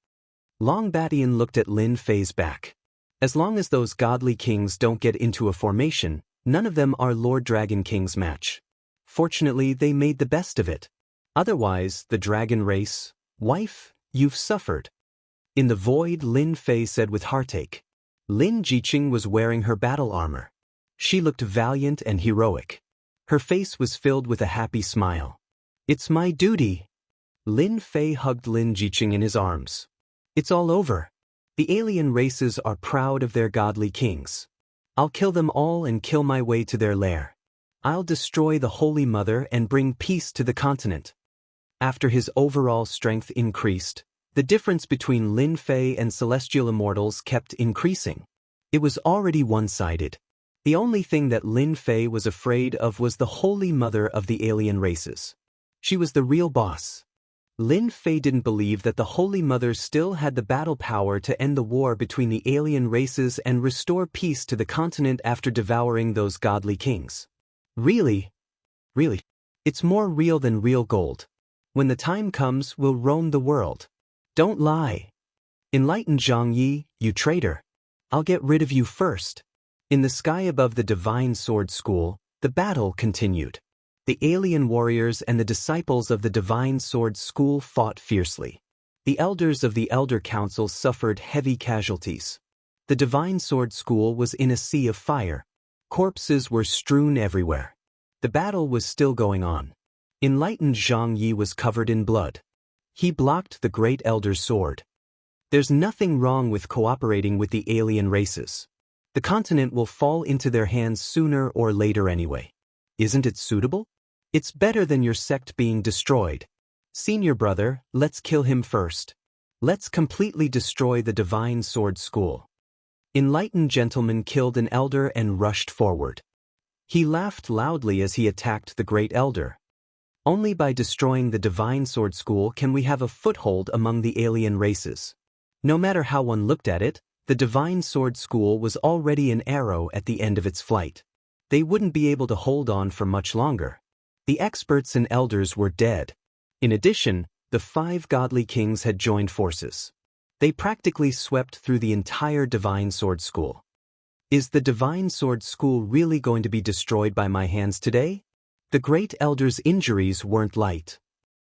Long Batian looked at Lin Fei's back. As long as those godly kings don't get into a formation, none of them are Lord Dragon King's match. Fortunately, they made the best of it. Otherwise, the dragon race, wife, you've suffered. In the void, Lin Fei said with heartache. Lin Jiqing was wearing her battle armor. She looked valiant and heroic. Her face was filled with a happy smile. It's my duty. Lin Fei hugged Lin Jiqing in his arms. It's all over. The alien races are proud of their godly kings. I'll kill them all and kill my way to their lair. I'll destroy the Holy Mother and bring peace to the continent. After his overall strength increased, the difference between Lin Fei and celestial immortals kept increasing. It was already one-sided. The only thing that Lin Fei was afraid of was the Holy Mother of the alien races. She was the real boss. Lin Fei didn't believe that the Holy Mother still had the battle power to end the war between the alien races and restore peace to the continent after devouring those godly kings. Really? Really? It's more real than real gold. When the time comes, we'll roam the world. Don't lie. Enlighten Zhang Yi, you traitor. I'll get rid of you first. In the sky above the Divine Sword School, the battle continued. The alien warriors and the disciples of the Divine Sword School fought fiercely. The elders of the Elder Council suffered heavy casualties. The Divine Sword School was in a sea of fire. Corpses were strewn everywhere. The battle was still going on. Enlightened Zhang Yi was covered in blood. He blocked the Great Elder's sword. There's nothing wrong with cooperating with the alien races. The continent will fall into their hands sooner or later anyway. Isn't it suitable? It's better than your sect being destroyed. Senior brother, let's kill him first. Let's completely destroy the Divine Sword School. Enlightened gentleman killed an elder and rushed forward. He laughed loudly as he attacked the Great Elder. Only by destroying the Divine Sword School can we have a foothold among the alien races. No matter how one looked at it, the Divine Sword School was already an arrow at the end of its flight. They wouldn't be able to hold on for much longer. The experts and elders were dead. In addition, the 5 godly kings had joined forces. They practically swept through the entire Divine Sword School. Is the Divine Sword School really going to be destroyed by my hands today? The Great Elder's injuries weren't light.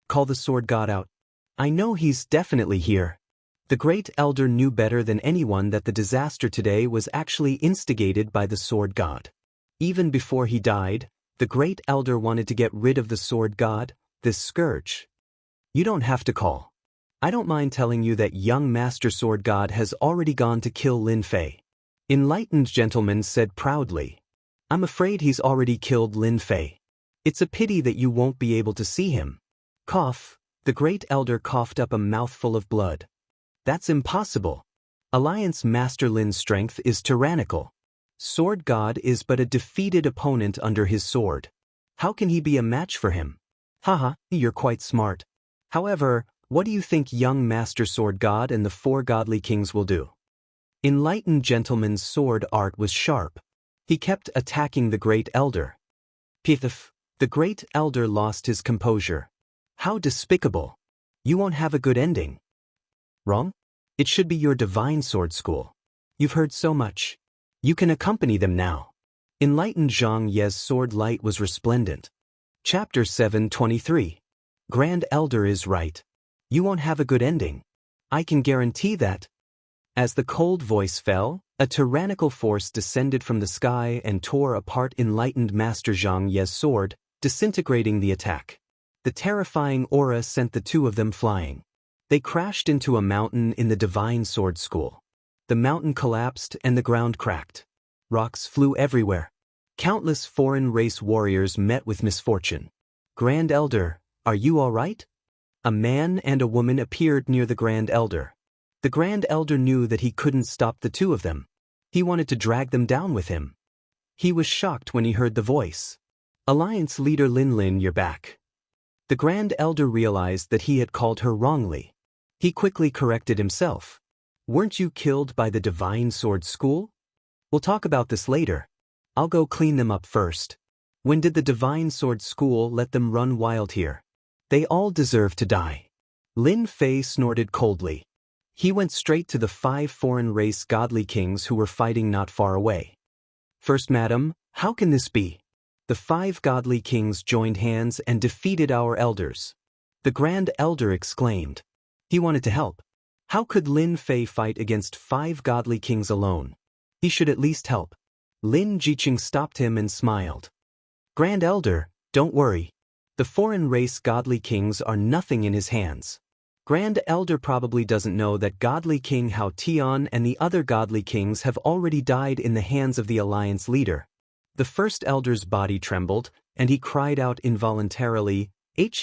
Call the Sword God out. I know he's definitely here. The Great Elder knew better than anyone that the disaster today was actually instigated by the Sword God. Even before he died, the Great Elder wanted to get rid of the Sword God, this scourge. You don't have to call. I don't mind telling you that young Master Sword God has already gone to kill Lin Fei. Enlightened Gentleman said proudly. I'm afraid he's already killed Lin Fei. It's a pity that you won't be able to see him. Cough. The Great Elder coughed up a mouthful of blood. That's impossible. Alliance Master Lin's strength is tyrannical. Sword God is but a defeated opponent under his sword. How can he be a match for him? Haha, you're quite smart. However, what do you think young Master Sword God and the 4 godly kings will do? Enlightened Gentleman's sword art was sharp. He kept attacking the Great Elder. Pithif. The Great Elder lost his composure. How despicable. You won't have a good ending. Wrong? It should be your Divine Sword School. You've heard so much. You can accompany them now. Enlightened Xianxia's sword light was resplendent. Chapter 723. Grand Elder is right. You won't have a good ending. I can guarantee that. As the cold voice fell, a tyrannical force descended from the sky and tore apart Enlightened Master Xianxia's sword, disintegrating the attack. The terrifying aura sent the two of them flying. They crashed into a mountain in the Divine Sword School. The mountain collapsed and the ground cracked. Rocks flew everywhere. Countless foreign race warriors met with misfortune. Grand Elder, are you all right? A man and a woman appeared near the Grand Elder. The Grand Elder knew that he couldn't stop the two of them. He wanted to drag them down with him. He was shocked when he heard the voice. Alliance Leader Lin, you're back. The Grand Elder realized that he had called her wrongly. He quickly corrected himself. Weren't you killed by the Divine Sword School? We'll talk about this later. I'll go clean them up first. When did the Divine Sword School let them run wild here? They all deserve to die. Lin Fei snorted coldly. He went straight to the 5 foreign race godly kings who were fighting not far away. First Madam, how can this be? The 5 godly kings joined hands and defeated our elders. The Grand Elder exclaimed. He wanted to help. How could Lin Fei fight against 5 godly kings alone? He should at least help. Lin Jiqing stopped him and smiled. Grand Elder, don't worry. The foreign race godly kings are nothing in his hands. Grand Elder probably doesn't know that godly King Hao Tian and the other godly kings have already died in the hands of the alliance leader. The first elder's body trembled, and he cried out involuntarily,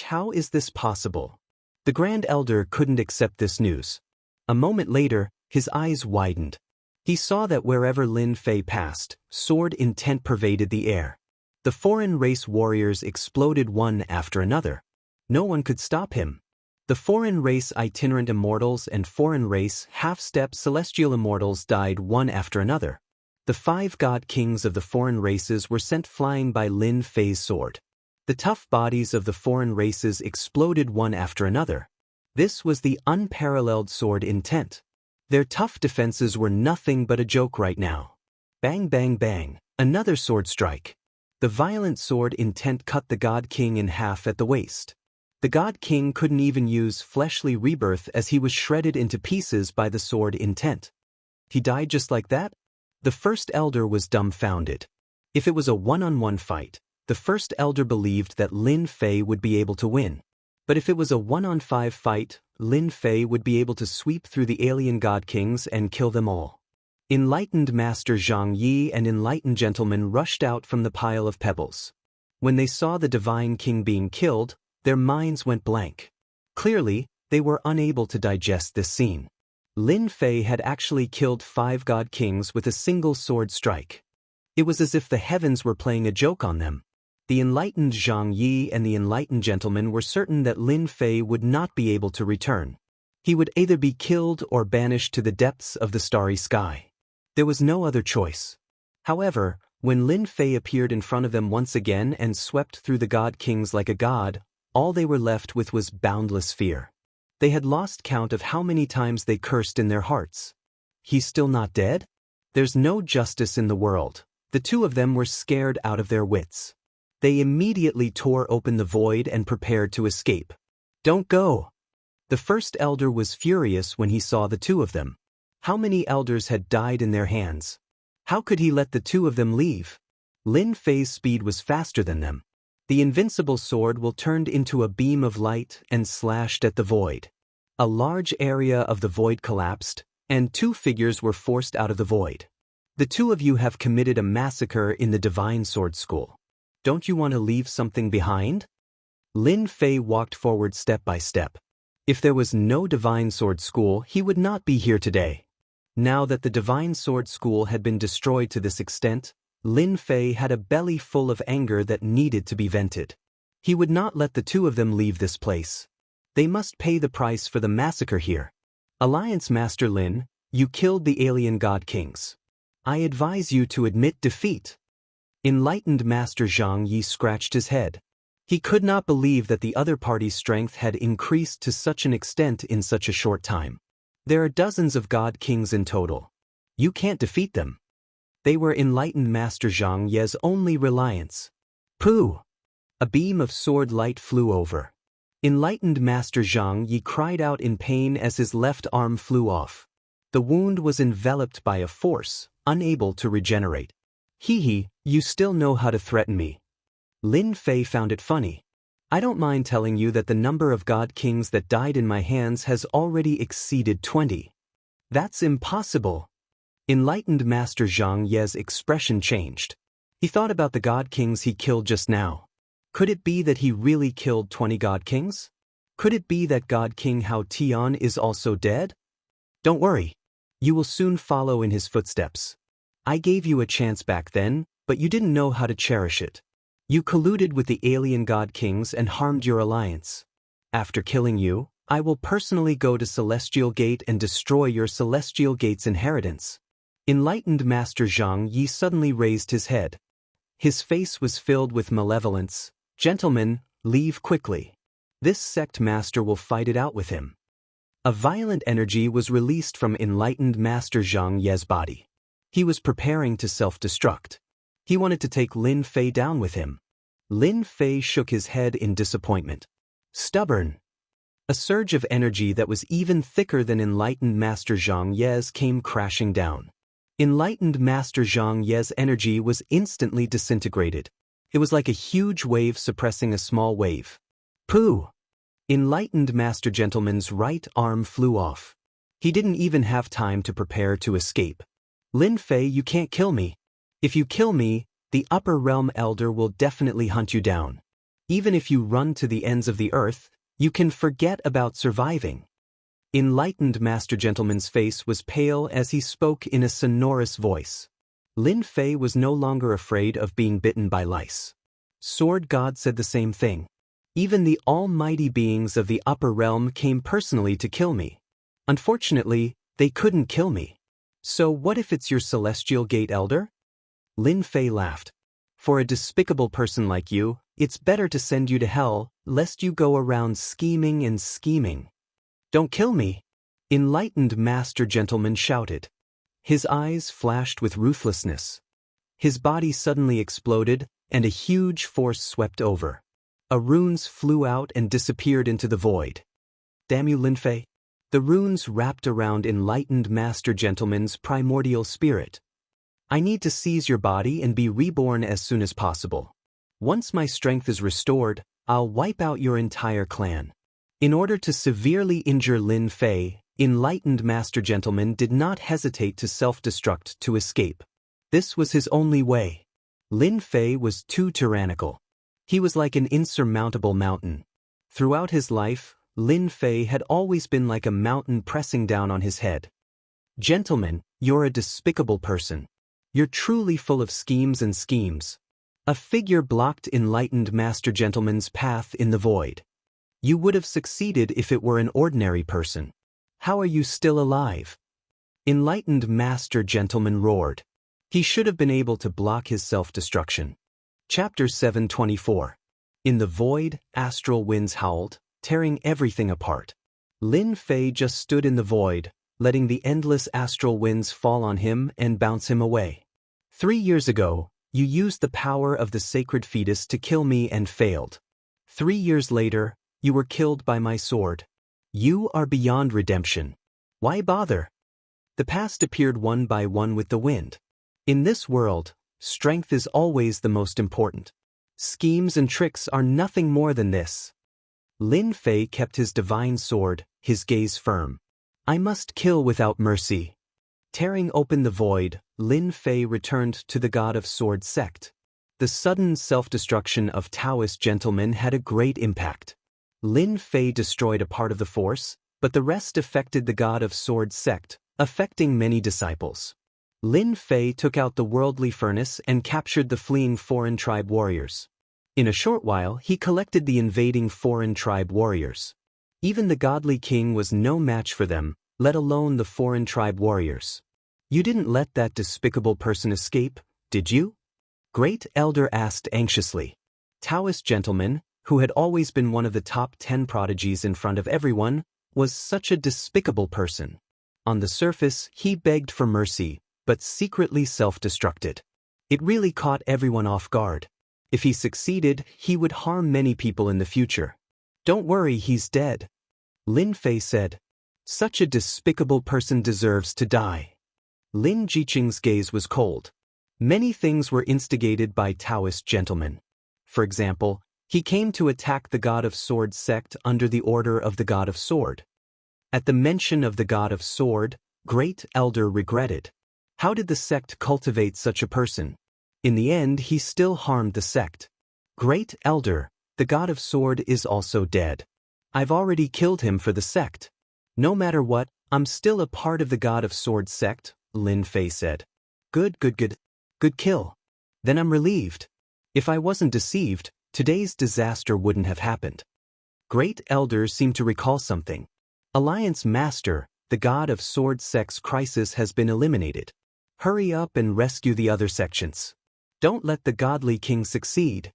How is this possible? The Grand Elder couldn't accept this news. A moment later, his eyes widened. He saw that wherever Lin Fei passed, sword intent pervaded the air. The foreign race warriors exploded one after another. No one could stop him. The foreign race itinerant immortals and foreign race half-step celestial immortals died one after another. The 5 god kings of the foreign races were sent flying by Lin Fei's sword. The tough bodies of the foreign races exploded one after another. This was the unparalleled sword intent. Their tough defenses were nothing but a joke right now. Bang bang bang, another sword strike. The violent sword intent cut the god king in half at the waist. The god king couldn't even use fleshly rebirth as he was shredded into pieces by the sword intent. He died just like that? The first elder was dumbfounded. If it was a one-on-one fight, the first elder believed that Lin Fei would be able to win. But if it was a 1-on-5 fight, Lin Fei would be able to sweep through the alien god kings and kill them all. Enlightened Master Zhang Yi and Enlightened Gentleman rushed out from the pile of pebbles. When they saw the Divine King being killed, their minds went blank. Clearly, they were unable to digest this scene. Lin Fei had actually killed 5 god kings with a single sword strike. It was as if the heavens were playing a joke on them. The Enlightened Zhang Yi and the Enlightened Gentleman were certain that Lin Fei would not be able to return. He would either be killed or banished to the depths of the starry sky. There was no other choice. However, when Lin Fei appeared in front of them once again and swept through the god kings like a god, all they were left with was boundless fear. They had lost count of how many times they cursed in their hearts. He's still not dead? There's no justice in the world. The two of them were scared out of their wits. They immediately tore open the void and prepared to escape. Don't go! The first elder was furious when he saw the two of them. How many elders had died in their hands? How could he let the two of them leave? Lin Fei's speed was faster than them. The invincible sword will turned into a beam of light and slashed at the void. A large area of the void collapsed, and two figures were forced out of the void. The two of you have committed a massacre in the Divine Sword School. Don't you want to leave something behind? Lin Fei walked forward step by step. If there was no Divine Sword School, he would not be here today. Now that the Divine Sword School had been destroyed to this extent, Lin Fei had a belly full of anger that needed to be vented. He would not let the two of them leave this place. They must pay the price for the massacre here. Alliance Master Lin, you killed the alien god kings. I advise you to admit defeat. Enlightened Master Zhang Yi scratched his head. He could not believe that the other party's strength had increased to such an extent in such a short time. There are dozens of god kings in total. You can't defeat them. They were Enlightened Master Zhang Yi's only reliance. Pooh! A beam of sword light flew over. Enlightened Master Zhang Yi cried out in pain as his left arm flew off. The wound was enveloped by a force, unable to regenerate. Hee, you still know how to threaten me. Lin Fei found it funny. I don't mind telling you that the number of god kings that died in my hands has already exceeded 20. That's impossible. Enlightened Master Zhang Yi's expression changed. He thought about the god kings he killed just now. Could it be that he really killed 20 god kings? Could it be that God King Hao Tian is also dead? Don't worry. You will soon follow in his footsteps. I gave you a chance back then, but you didn't know how to cherish it. You colluded with the alien god kings and harmed your alliance. After killing you, I will personally go to Celestial Gate and destroy your Celestial Gate's inheritance. Enlightened Master Zhang Yi suddenly raised his head. His face was filled with malevolence. Gentlemen, leave quickly. This sect master will fight it out with him. A violent energy was released from Enlightened Master Zhang Yi's body. He was preparing to self-destruct. He wanted to take Lin Fei down with him. Lin Fei shook his head in disappointment. Stubborn. A surge of energy that was even thicker than Enlightened Master Zhang Yi's came crashing down. Enlightened Master Zhang Yi's energy was instantly disintegrated. It was like a huge wave suppressing a small wave. Pooh! Enlightened Master Gentleman's right arm flew off. He didn't even have time to prepare to escape. Lin Fei, you can't kill me. If you kill me, the Upper Realm Elder will definitely hunt you down. Even if you run to the ends of the earth, you can forget about surviving. Enlightened Master Gentleman's face was pale as he spoke in a sonorous voice. Lin Fei was no longer afraid of being bitten by lice. Sword God said the same thing. Even the almighty beings of the upper realm came personally to kill me. Unfortunately, they couldn't kill me. So what if it's your Celestial Gate Elder? Lin Fei laughed. For a despicable person like you, it's better to send you to hell, lest you go around scheming and scheming. Don't kill me! Enlightened Master Gentleman shouted. His eyes flashed with ruthlessness. His body suddenly exploded, and a huge force swept over. Runes flew out and disappeared into the void. Damn you, Lin Fei! The runes wrapped around Enlightened Master Gentleman's primordial spirit. I need to seize your body and be reborn as soon as possible. Once my strength is restored, I'll wipe out your entire clan. In order to severely injure Lin Fei, Enlightened Master Gentleman did not hesitate to self-destruct to escape. This was his only way. Lin Fei was too tyrannical. He was like an insurmountable mountain. Throughout his life, Lin Fei had always been like a mountain pressing down on his head. Gentlemen, you're a despicable person. You're truly full of schemes and schemes. A figure blocked Enlightened Master Gentleman's path in the void. You would have succeeded if it were an ordinary person. How are you still alive? Enlightened Master Gentleman roared. He should have been able to block his self-destruction. Chapter 724. In the void, astral winds howled, tearing everything apart. Lin Fei just stood in the void, letting the endless astral winds fall on him and bounce him away. 3 years ago, you used the power of the sacred fetus to kill me and failed. 3 years later, you were killed by my sword. You are beyond redemption. Why bother? The past appeared one by one with the wind. In this world, strength is always the most important. Schemes and tricks are nothing more than this. Lin Fei kept his divine sword, his gaze firm. I must kill without mercy. Tearing open the void, Lin Fei returned to the God of Sword sect. The sudden self-destruction of Taoist gentlemen had a great impact. Lin Fei destroyed a part of the force, but the rest affected the God of Sword sect, affecting many disciples. Lin Fei took out the worldly furnace and captured the fleeing foreign tribe warriors. In a short while, he collected the invading foreign tribe warriors. Even the godly king was no match for them, let alone the foreign tribe warriors. You didn't let that despicable person escape, did you? Great Elder asked anxiously. Taoist gentleman, who had always been one of the top 10 prodigies in front of everyone, was such a despicable person. On the surface, he begged for mercy, but secretly self-destructed. It really caught everyone off guard. If he succeeded, he would harm many people in the future. Don't worry, he's dead. Lin Fei said. Such a despicable person deserves to die. Lin Jiqing's gaze was cold. Many things were instigated by Taoist gentlemen. For example, he came to attack the God of Sword sect under the order of the God of Sword. At the mention of the God of Sword, Great Elder regretted. How did the sect cultivate such a person? In the end, he still harmed the sect. Great Elder, the God of Sword is also dead. I've already killed him for the sect. No matter what, I'm still a part of the God of Sword sect, Lin Fei said. Good kill. Then I'm relieved. If I wasn't deceived, today's disaster wouldn't have happened. Great Elder seemed to recall something. Alliance Master, the God of Sword sect's crisis has been eliminated. Hurry up and rescue the other sections. Don't let the godly king succeed.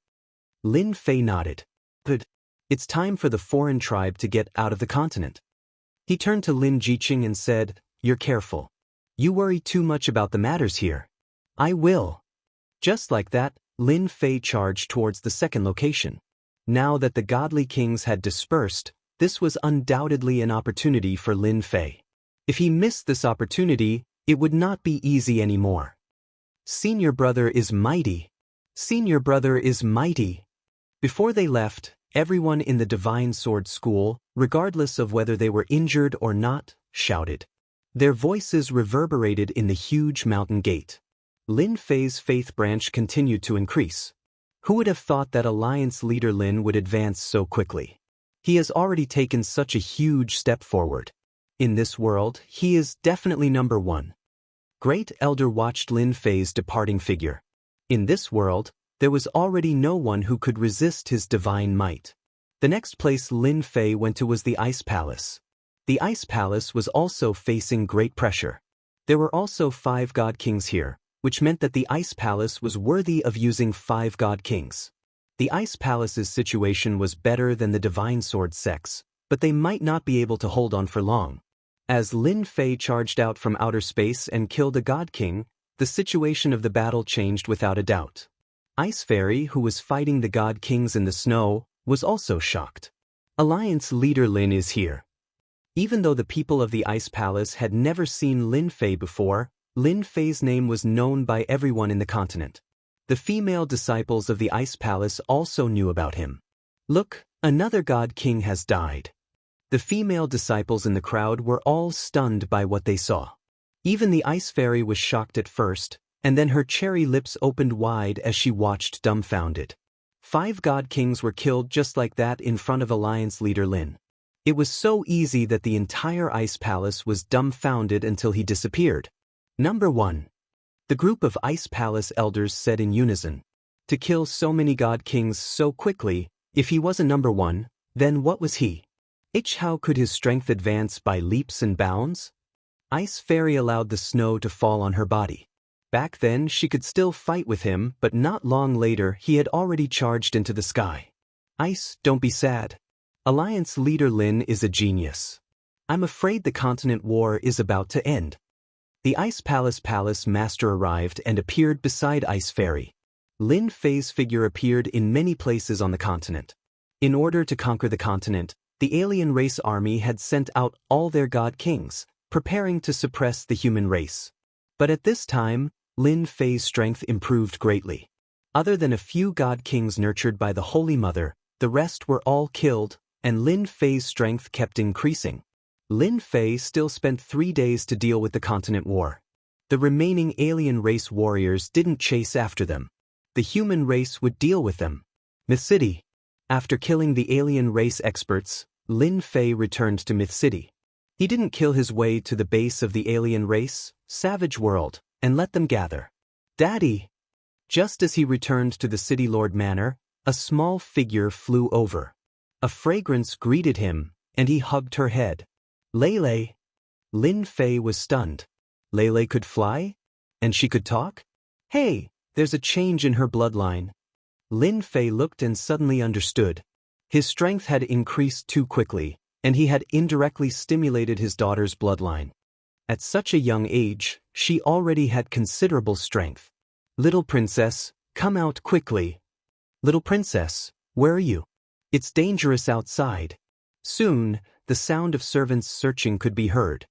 Lin Fei nodded. Good. It's time for the foreign tribe to get out of the continent. He turned to Lin Jiqing and said, You're careful. You worry too much about the matters here. I will. Just like that, Lin Fei charged towards the second location. Now that the godly kings had dispersed, this was undoubtedly an opportunity for Lin Fei. If he missed this opportunity, it would not be easy anymore. Senior brother is mighty. Senior brother is mighty. Before they left, everyone in the Divine Sword School, regardless of whether they were injured or not, shouted. Their voices reverberated in the huge mountain gate. Lin Fei's faith branch continued to increase. Who would have thought that Alliance leader Lin would advance so quickly? He has already taken such a huge step forward. In this world, he is definitely number one. Great Elder watched Lin Fei's departing figure. In this world, there was already no one who could resist his divine might. The next place Lin Fei went to was the Ice Palace. The Ice Palace was also facing great pressure. There were also 5 god kings here, which meant that the Ice Palace was worthy of using 5 god kings. The Ice Palace's situation was better than the Divine Sword sects, but they might not be able to hold on for long. As Lin Fei charged out from outer space and killed a god king, the situation of the battle changed without a doubt. Ice Fairy, who was fighting the god kings in the snow, was also shocked. Alliance leader Lin is here. Even though the people of the Ice Palace had never seen Lin Fei before, Lin Fei's name was known by everyone in the continent. The female disciples of the Ice Palace also knew about him. Look, another god king has died. The female disciples in the crowd were all stunned by what they saw. Even the Ice Fairy was shocked at first, and then her cherry lips opened wide as she watched dumbfounded. 5 god kings were killed just like that in front of Alliance leader Lin. It was so easy that the entire Ice Palace was dumbfounded until he disappeared. Number 1. The group of Ice Palace elders said in unison. To kill so many god kings so quickly, if he wasn't number 1, then what was he? How could his strength advance by leaps and bounds? Ice Fairy allowed the snow to fall on her body. Back then she could still fight with him, but not long later he had already charged into the sky. Ice, don't be sad. Alliance leader Lin is a genius. I'm afraid the continent war is about to end. The Ice Palace master arrived and appeared beside Ice Fairy. Lin Fei's figure appeared in many places on the continent. In order to conquer the continent, the alien race army had sent out all their god kings, preparing to suppress the human race. But at this time, Lin Fei's strength improved greatly. Other than a few god kings nurtured by the Holy Mother, the rest were all killed, and Lin Fei's strength kept increasing. Lin Fei still spent 3 days to deal with the continent war. The remaining alien race warriors didn't chase after them. The human race would deal with them. Myth City. After killing the alien race experts, Lin Fei returned to Myth City. He didn't kill his way to the base of the alien race, Savage World, and let them gather. Daddy! Just as he returned to the City Lord Manor, a small figure flew over. A fragrance greeted him, and he hugged her head. Lele! Lin Fei was stunned. Lele could fly? And she could talk? Hey, there's a change in her bloodline. Lin Fei looked and suddenly understood. His strength had increased too quickly, and he had indirectly stimulated his daughter's bloodline. At such a young age, she already had considerable strength. Little princess, come out quickly. Little princess, where are you? It's dangerous outside. Soon, the sound of servants searching could be heard.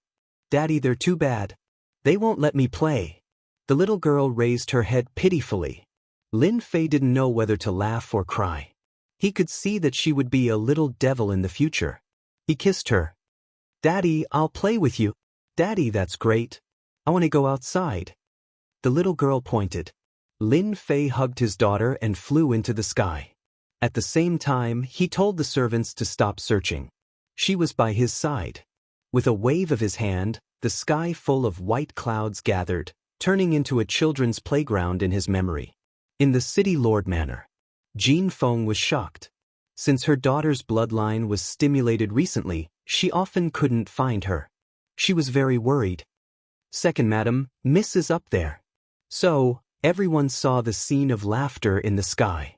Daddy, they're too bad. They won't let me play. The little girl raised her head pitifully. Lin Fei didn't know whether to laugh or cry. He could see that she would be a little devil in the future. He kissed her. Daddy, I'll play with you. Daddy, that's great. I want to go outside. The little girl pointed. Lin Fei hugged his daughter and flew into the sky. At the same time, he told the servants to stop searching. She was by his side. With a wave of his hand, the sky full of white clouds gathered, turning into a children's playground in his memory. In the City Lord Manor, Jean Feng was shocked. Since her daughter's bloodline was stimulated recently, she often couldn't find her. She was very worried. Second madam, Miss is up there. So, everyone saw the scene of laughter in the sky.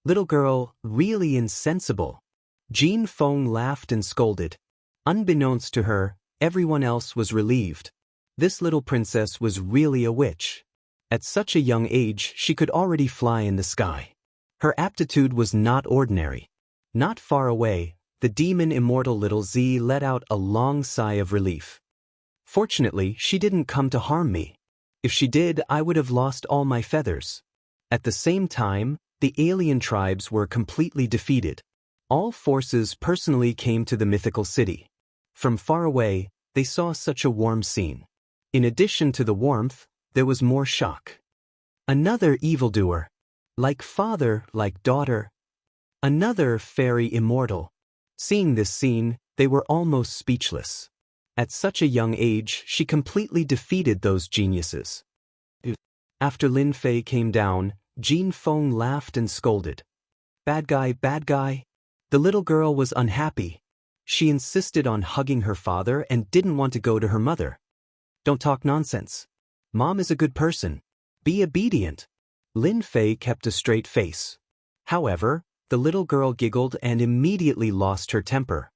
Little girl, really insensible. Jean Feng laughed and scolded. Unbeknownst to her, everyone else was relieved. This little princess was really a witch. At such a young age, she could already fly in the sky. Her aptitude was not ordinary. Not far away, the demon Immortal Little Z let out a long sigh of relief. Fortunately, she didn't come to harm me. If she did, I would have lost all my feathers. At the same time, the alien tribes were completely defeated. All forces personally came to the mythical city. From far away, they saw such a warm scene. In addition to the warmth, there was more shock. Another evildoer. Like father, like daughter. Another fairy immortal. Seeing this scene, they were almost speechless. At such a young age, she completely defeated those geniuses. After Lin Fei came down, Jean Feng laughed and scolded. Bad guy, bad guy. The little girl was unhappy. She insisted on hugging her father and didn't want to go to her mother. Don't talk nonsense. Mom is a good person. Be obedient. Lin Fei kept a straight face. However, the little girl giggled and immediately lost her temper.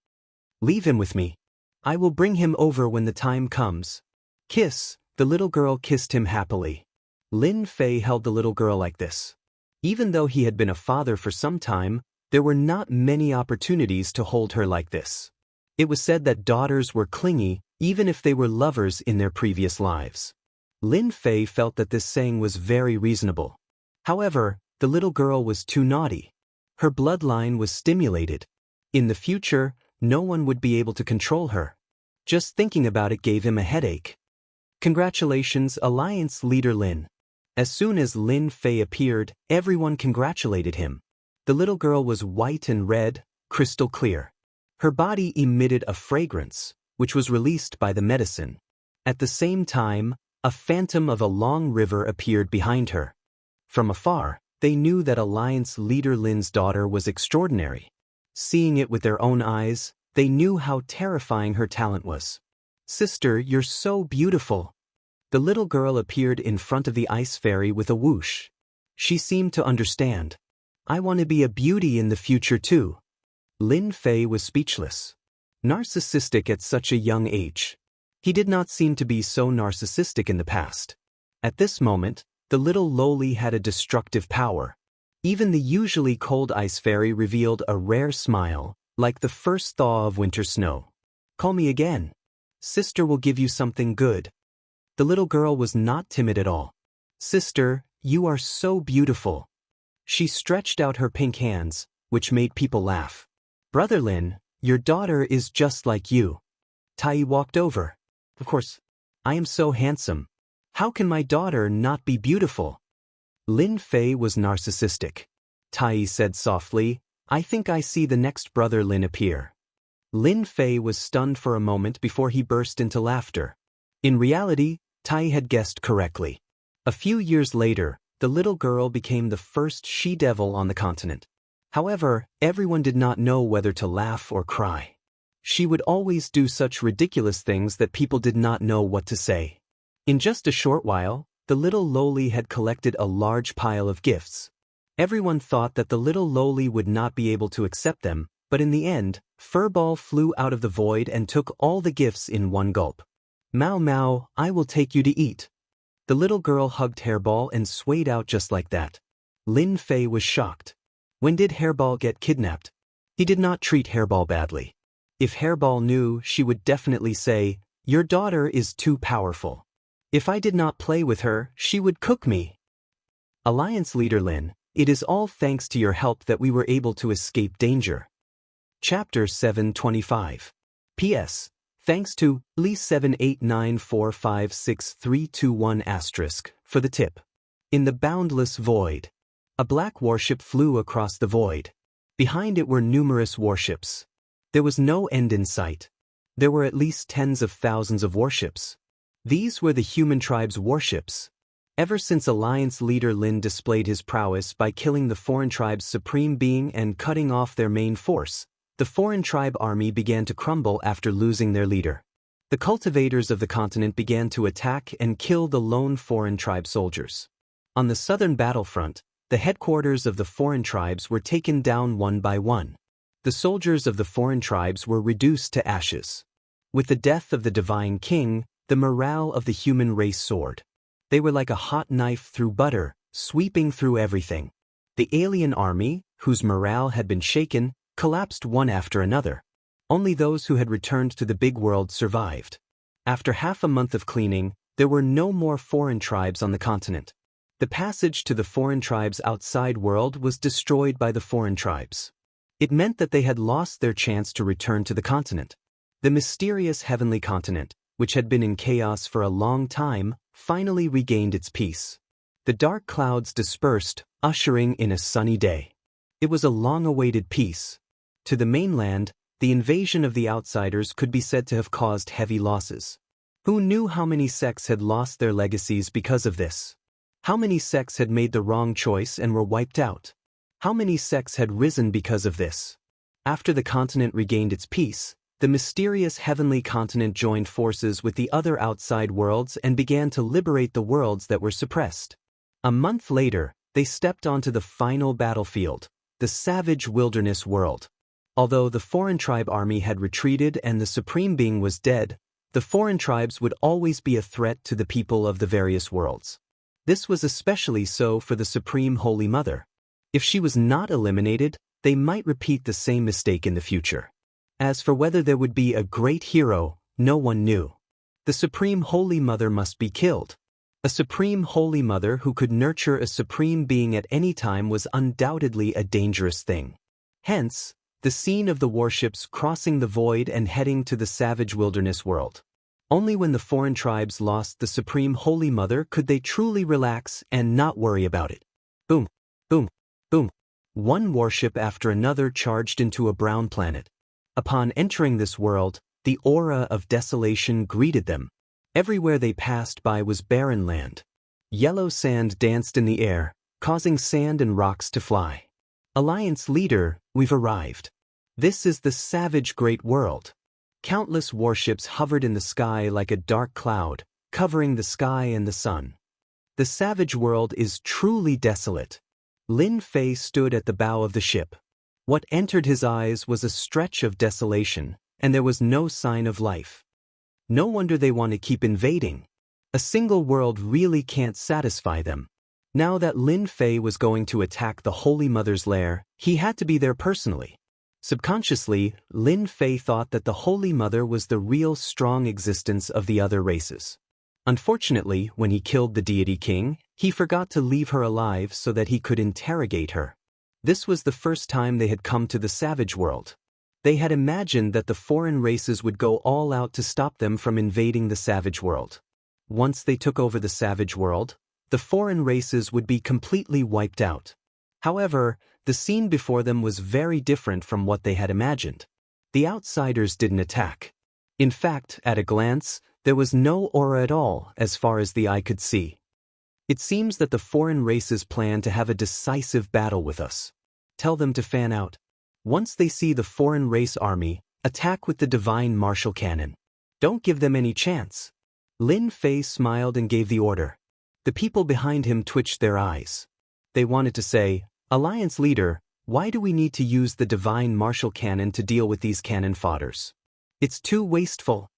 Leave him with me. I will bring him over when the time comes. Kiss. The little girl kissed him happily. Lin Fei held the little girl like this. Even though he had been a father for some time, there were not many opportunities to hold her like this. It was said that daughters were clingy, even if they were lovers in their previous lives. Lin Fei felt that this saying was very reasonable. However, the little girl was too naughty. Her bloodline was stimulated. In the future, no one would be able to control her. Just thinking about it gave him a headache. Congratulations, Alliance Leader Lin. As soon as Lin Fei appeared, everyone congratulated him. The little girl was white and red, crystal clear. Her body emitted a fragrance, which was released by the medicine. At the same time, a phantom of a long river appeared behind her. From afar, they knew that Alliance Leader Lin's daughter was extraordinary. Seeing it with their own eyes, they knew how terrifying her talent was. Sister, you're so beautiful. The little girl appeared in front of the ice fairy with a whoosh. She seemed to understand. I want to be a beauty in the future too. Lin Fei was speechless. Narcissistic at such a young age. He did not seem to be so narcissistic in the past. At this moment, the little lowly had a destructive power. Even the usually cold ice fairy revealed a rare smile, like the first thaw of winter snow. "Call me again. Sister will give you something good." The little girl was not timid at all. "Sister, you are so beautiful." She stretched out her pink hands, which made people laugh. "Brother Lin, your daughter is just like you." Tai walked over. "Of course. I am so handsome. How can my daughter not be beautiful?" Lin Fei was narcissistic. Tai said softly, "I think I see the next brother Lin appear." Lin Fei was stunned for a moment before he burst into laughter. In reality, Tai had guessed correctly. A few years later, the little girl became the first she-devil on the continent. However, everyone did not know whether to laugh or cry. She would always do such ridiculous things that people did not know what to say. In just a short while, the little lowly had collected a large pile of gifts. Everyone thought that the little lowly would not be able to accept them, but in the end, Furball flew out of the void and took all the gifts in one gulp. "Mao Mao, I will take you to eat." The little girl hugged Hairball and swayed out just like that. Lin Fei was shocked. When did Hairball get kidnapped? He did not treat Hairball badly. If Hairball knew, she would definitely say, "Your daughter is too powerful. If I did not play with her, she would cook me." Alliance Leader Lin, it is all thanks to your help that we were able to escape danger. Chapter 725. P.S. Thanks to Lee7894563321* for the tip. In the boundless void. A black warship flew across the void. Behind it were numerous warships. There was no end in sight. There were at least tens of thousands of warships. These were the human tribe's warships. Ever since Alliance Leader Lin displayed his prowess by killing the foreign tribe's supreme being and cutting off their main force, the foreign tribe army began to crumble after losing their leader. The cultivators of the continent began to attack and kill the lone foreign tribe soldiers. On the southern battlefront, the headquarters of the foreign tribes were taken down one by one. The soldiers of the foreign tribes were reduced to ashes. With the death of the divine king, the morale of the human race soared. They were like a hot knife through butter, sweeping through everything. The alien army, whose morale had been shaken, collapsed one after another. Only those who had returned to the big world survived. After half a month of cleaning, there were no more foreign tribes on the continent. The passage to the foreign tribes' outside world was destroyed by the foreign tribes. It meant that they had lost their chance to return to the continent. The mysterious heavenly continent, which had been in chaos for a long time, finally regained its peace. The dark clouds dispersed, ushering in a sunny day. It was a long-awaited peace. To the mainland, the invasion of the outsiders could be said to have caused heavy losses. Who knew how many sects had lost their legacies because of this? How many sects had made the wrong choice and were wiped out? How many sects had risen because of this? After the continent regained its peace, the mysterious heavenly continent joined forces with the other outside worlds and began to liberate the worlds that were suppressed. A month later, they stepped onto the final battlefield, the savage wilderness world. Although the foreign tribe army had retreated and the supreme being was dead, the foreign tribes would always be a threat to the people of the various worlds. This was especially so for the Supreme Holy Mother. If she was not eliminated, they might repeat the same mistake in the future. As for whether there would be a great hero, no one knew. The Supreme Holy Mother must be killed. A Supreme Holy Mother who could nurture a supreme being at any time was undoubtedly a dangerous thing. Hence, the scene of the warships crossing the void and heading to the savage wilderness world. Only when the foreign tribes lost the Supreme Holy Mother could they truly relax and not worry about it. Boom, boom, boom. One warship after another charged into a brown planet. Upon entering this world, the aura of desolation greeted them. Everywhere they passed by was barren land. Yellow sand danced in the air, causing sand and rocks to fly. Alliance Leader, we've arrived. This is the savage great world. Countless warships hovered in the sky like a dark cloud, covering the sky and the sun. The savage world is truly desolate. Lin Fei stood at the bow of the ship. What entered his eyes was a stretch of desolation, and there was no sign of life. No wonder they want to keep invading. A single world really can't satisfy them. Now that Lin Fei was going to attack the Holy Mother's lair, he had to be there personally. Subconsciously, Lin Fei thought that the Holy Mother was the real strong existence of the other races. Unfortunately, when he killed the deity king, he forgot to leave her alive so that he could interrogate her. This was the first time they had come to the savage world. They had imagined that the foreign races would go all out to stop them from invading the savage world. Once they took over the savage world, the foreign races would be completely wiped out. However, the scene before them was very different from what they had imagined. The outsiders didn't attack. In fact, at a glance, there was no aura at all as far as the eye could see. It seems that the foreign races plan to have a decisive battle with us. Tell them to fan out. Once they see the foreign race army, attack with the divine martial cannon. Don't give them any chance. Lin Fei smiled and gave the order. The people behind him twitched their eyes. They wanted to say, "Alliance leader, why do we need to use the divine martial cannon to deal with these cannon fodders? It's too wasteful."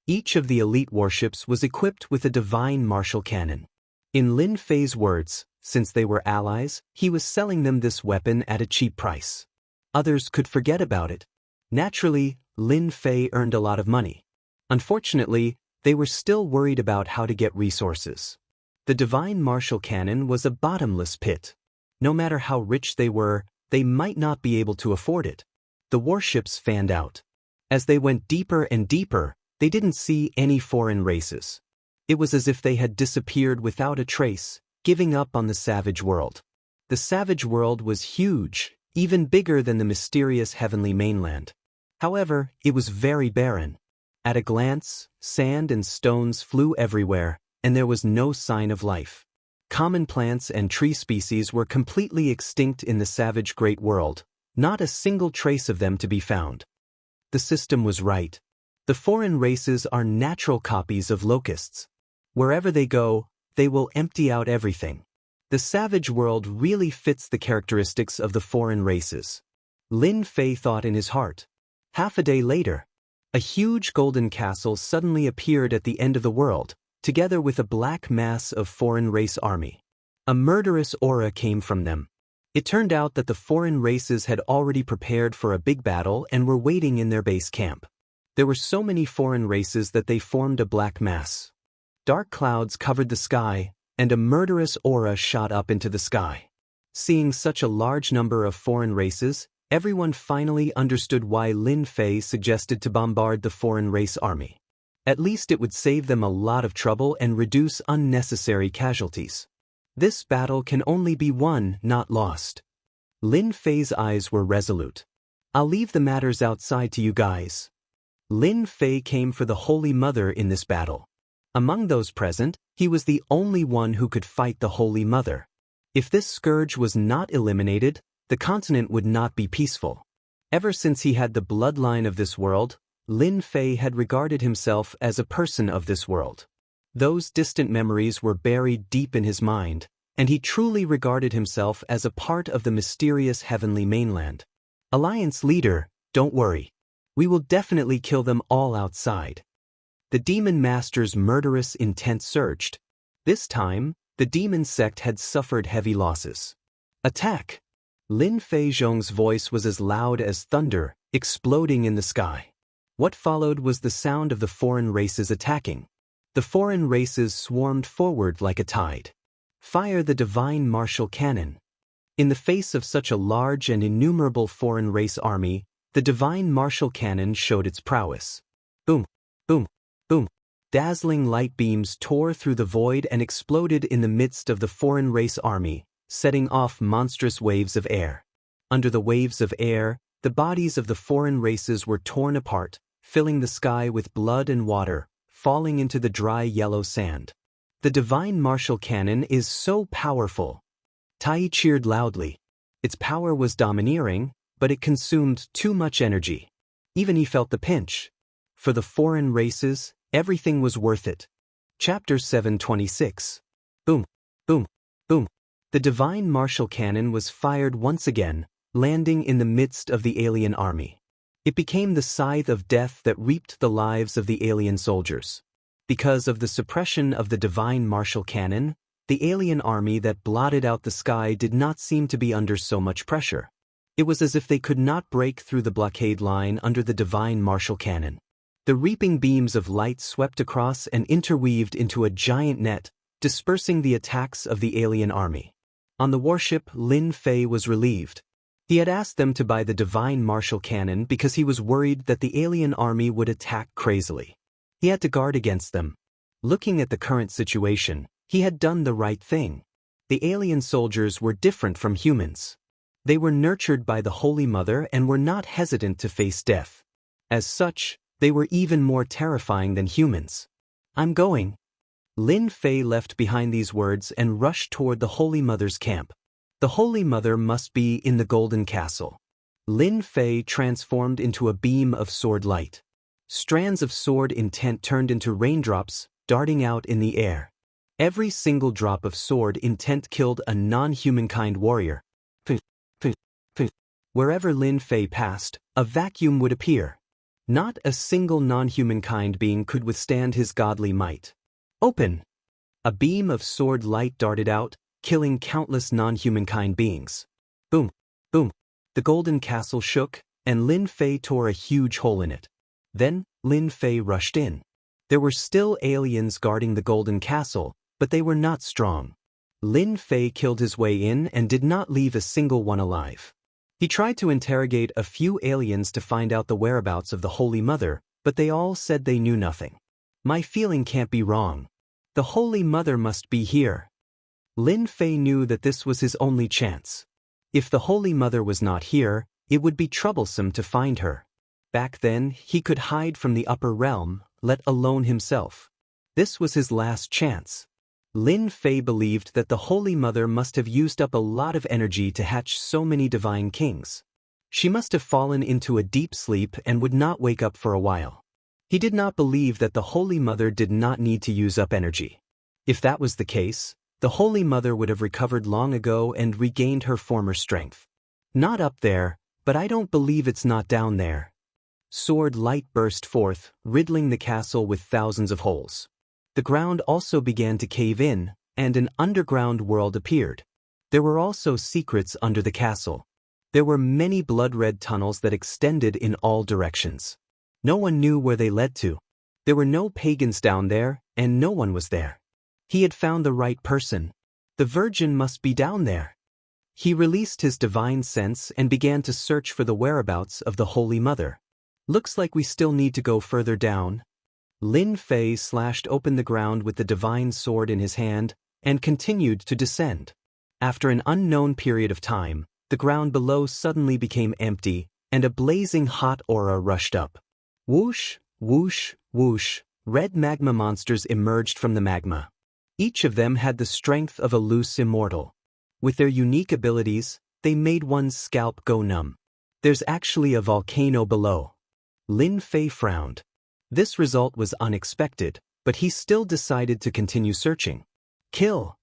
Each of the elite warships was equipped with a divine martial cannon. In Lin Fei's words, since they were allies, he was selling them this weapon at a cheap price. Others could forget about it. Naturally, Lin Fei earned a lot of money. Unfortunately, they were still worried about how to get resources. The divine martial cannon was a bottomless pit. No matter how rich they were, they might not be able to afford it. The warships fanned out. As they went deeper and deeper, they didn't see any foreign races. It was as if they had disappeared without a trace, giving up on the savage world. The savage world was huge, even bigger than the mysterious heavenly mainland. However, it was very barren. At a glance, sand and stones flew everywhere, and there was no sign of life. Common plants and tree species were completely extinct in the savage great world, not a single trace of them to be found. The system was right. The foreign races are natural copies of locusts. Wherever they go, they will empty out everything. The savage world really fits the characteristics of the foreign races. Lin Fei thought in his heart. Half a day later, a huge golden castle suddenly appeared at the end of the world, together with a black mass of foreign race army. A murderous aura came from them. It turned out that the foreign races had already prepared for a big battle and were waiting in their base camp. There were so many foreign races that they formed a black mass. Dark clouds covered the sky, and a murderous aura shot up into the sky. Seeing such a large number of foreign races, everyone finally understood why Lin Fei suggested to bombard the foreign race army. At least it would save them a lot of trouble and reduce unnecessary casualties. This battle can only be won, not lost. Lin Fei's eyes were resolute. I'll leave the matters outside to you guys. Lin Fei came for the Holy Mother in this battle. Among those present, he was the only one who could fight the Holy Mother. If this scourge was not eliminated, the continent would not be peaceful. Ever since he had the bloodline of this world, Lin Fei had regarded himself as a person of this world. Those distant memories were buried deep in his mind, and he truly regarded himself as a part of the mysterious heavenly mainland. Alliance leader, don't worry. We will definitely kill them all outside. The demon master's murderous intent surged. This time, the demon sect had suffered heavy losses. Attack! Lin Fei Zhong's voice was as loud as thunder, exploding in the sky. What followed was the sound of the foreign races attacking. The foreign races swarmed forward like a tide. Fire the divine martial cannon. In the face of such a large and innumerable foreign race army, the divine martial cannon showed its prowess. Boom, boom, boom. Dazzling light beams tore through the void and exploded in the midst of the foreign race army, setting off monstrous waves of air. Under the waves of air, the bodies of the foreign races were torn apart, filling the sky with blood and water, falling into the dry yellow sand. The divine martial cannon is so powerful. Tai cheered loudly. Its power was domineering, but it consumed too much energy. Even he felt the pinch. For the foreign races, everything was worth it. Chapter 726. Boom, boom, boom. The divine martial cannon was fired once again, landing in the midst of the alien army. It became the scythe of death that reaped the lives of the alien soldiers. Because of the suppression of the divine martial cannon, the alien army that blotted out the sky did not seem to be under so much pressure. It was as if they could not break through the blockade line under the divine martial cannon. The reaping beams of light swept across and interweaved into a giant net, dispersing the attacks of the alien army. On the warship, Lin Fei was relieved. He had asked them to buy the divine martial cannon because he was worried that the alien army would attack crazily. He had to guard against them. Looking at the current situation, he had done the right thing. The alien soldiers were different from humans. They were nurtured by the Holy Mother and were not hesitant to face death. As such, they were even more terrifying than humans. "I'm going." Lin Fei left behind these words and rushed toward the Holy Mother's camp. The Holy Mother must be in the Golden Castle. Lin Fei transformed into a beam of sword light. Strands of sword intent turned into raindrops, darting out in the air. Every single drop of sword intent killed a non-humankind warrior. Wherever Lin Fei passed, a vacuum would appear. Not a single non-humankind being could withstand his godly might. "Open!" A beam of sword light darted out, killing countless non-humankind beings. Boom! Boom! The golden castle shook, and Lin Fei tore a huge hole in it. Then, Lin Fei rushed in. There were still aliens guarding the golden castle, but they were not strong. Lin Fei killed his way in and did not leave a single one alive. He tried to interrogate a few aliens to find out the whereabouts of the Holy Mother, but they all said they knew nothing. "My feeling can't be wrong. The Holy Mother must be here." Lin Fei knew that this was his only chance. If the Holy Mother was not here, it would be troublesome to find her. Back then, he could hide from the upper realm, let alone himself. This was his last chance. Lin Fei believed that the Holy Mother must have used up a lot of energy to hatch so many divine kings. She must have fallen into a deep sleep and would not wake up for a while. He did not believe that the Holy Mother did not need to use up energy. If that was the case, the Holy Mother would have recovered long ago and regained her former strength. "Not up there, but I don't believe it's not down there." Sword light burst forth, riddling the castle with thousands of holes. The ground also began to cave in, and an underground world appeared. There were also secrets under the castle. There were many blood-red tunnels that extended in all directions. No one knew where they led to. There were no pagans down there, and no one was there. He had found the right person. The Virgin must be down there. He released his divine sense and began to search for the whereabouts of the Holy Mother. "Looks like we still need to go further down." Lin Fei slashed open the ground with the divine sword in his hand and continued to descend. After an unknown period of time, the ground below suddenly became empty, and a blazing hot aura rushed up. Whoosh, whoosh, whoosh, red magma monsters emerged from the magma. Each of them had the strength of a loose immortal. With their unique abilities, they made one's scalp go numb. "There's actually a volcano below." Lin Fei frowned. This result was unexpected, but he still decided to continue searching. "Kill!"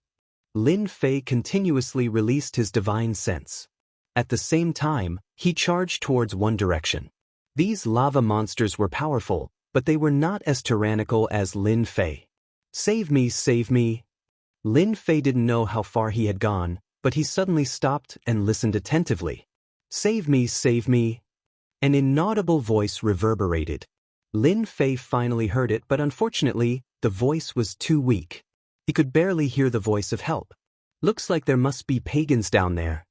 Lin Fei continuously released his divine sense. At the same time, he charged towards one direction. These lava monsters were powerful, but they were not as tyrannical as Lin Fei. "Save me, save me!" Lin Fei didn't know how far he had gone, but he suddenly stopped and listened attentively. "Save me, save me!" An inaudible voice reverberated. Lin Fei finally heard it, but unfortunately, the voice was too weak. He could barely hear the voice of help. "Looks like there must be pagans down there."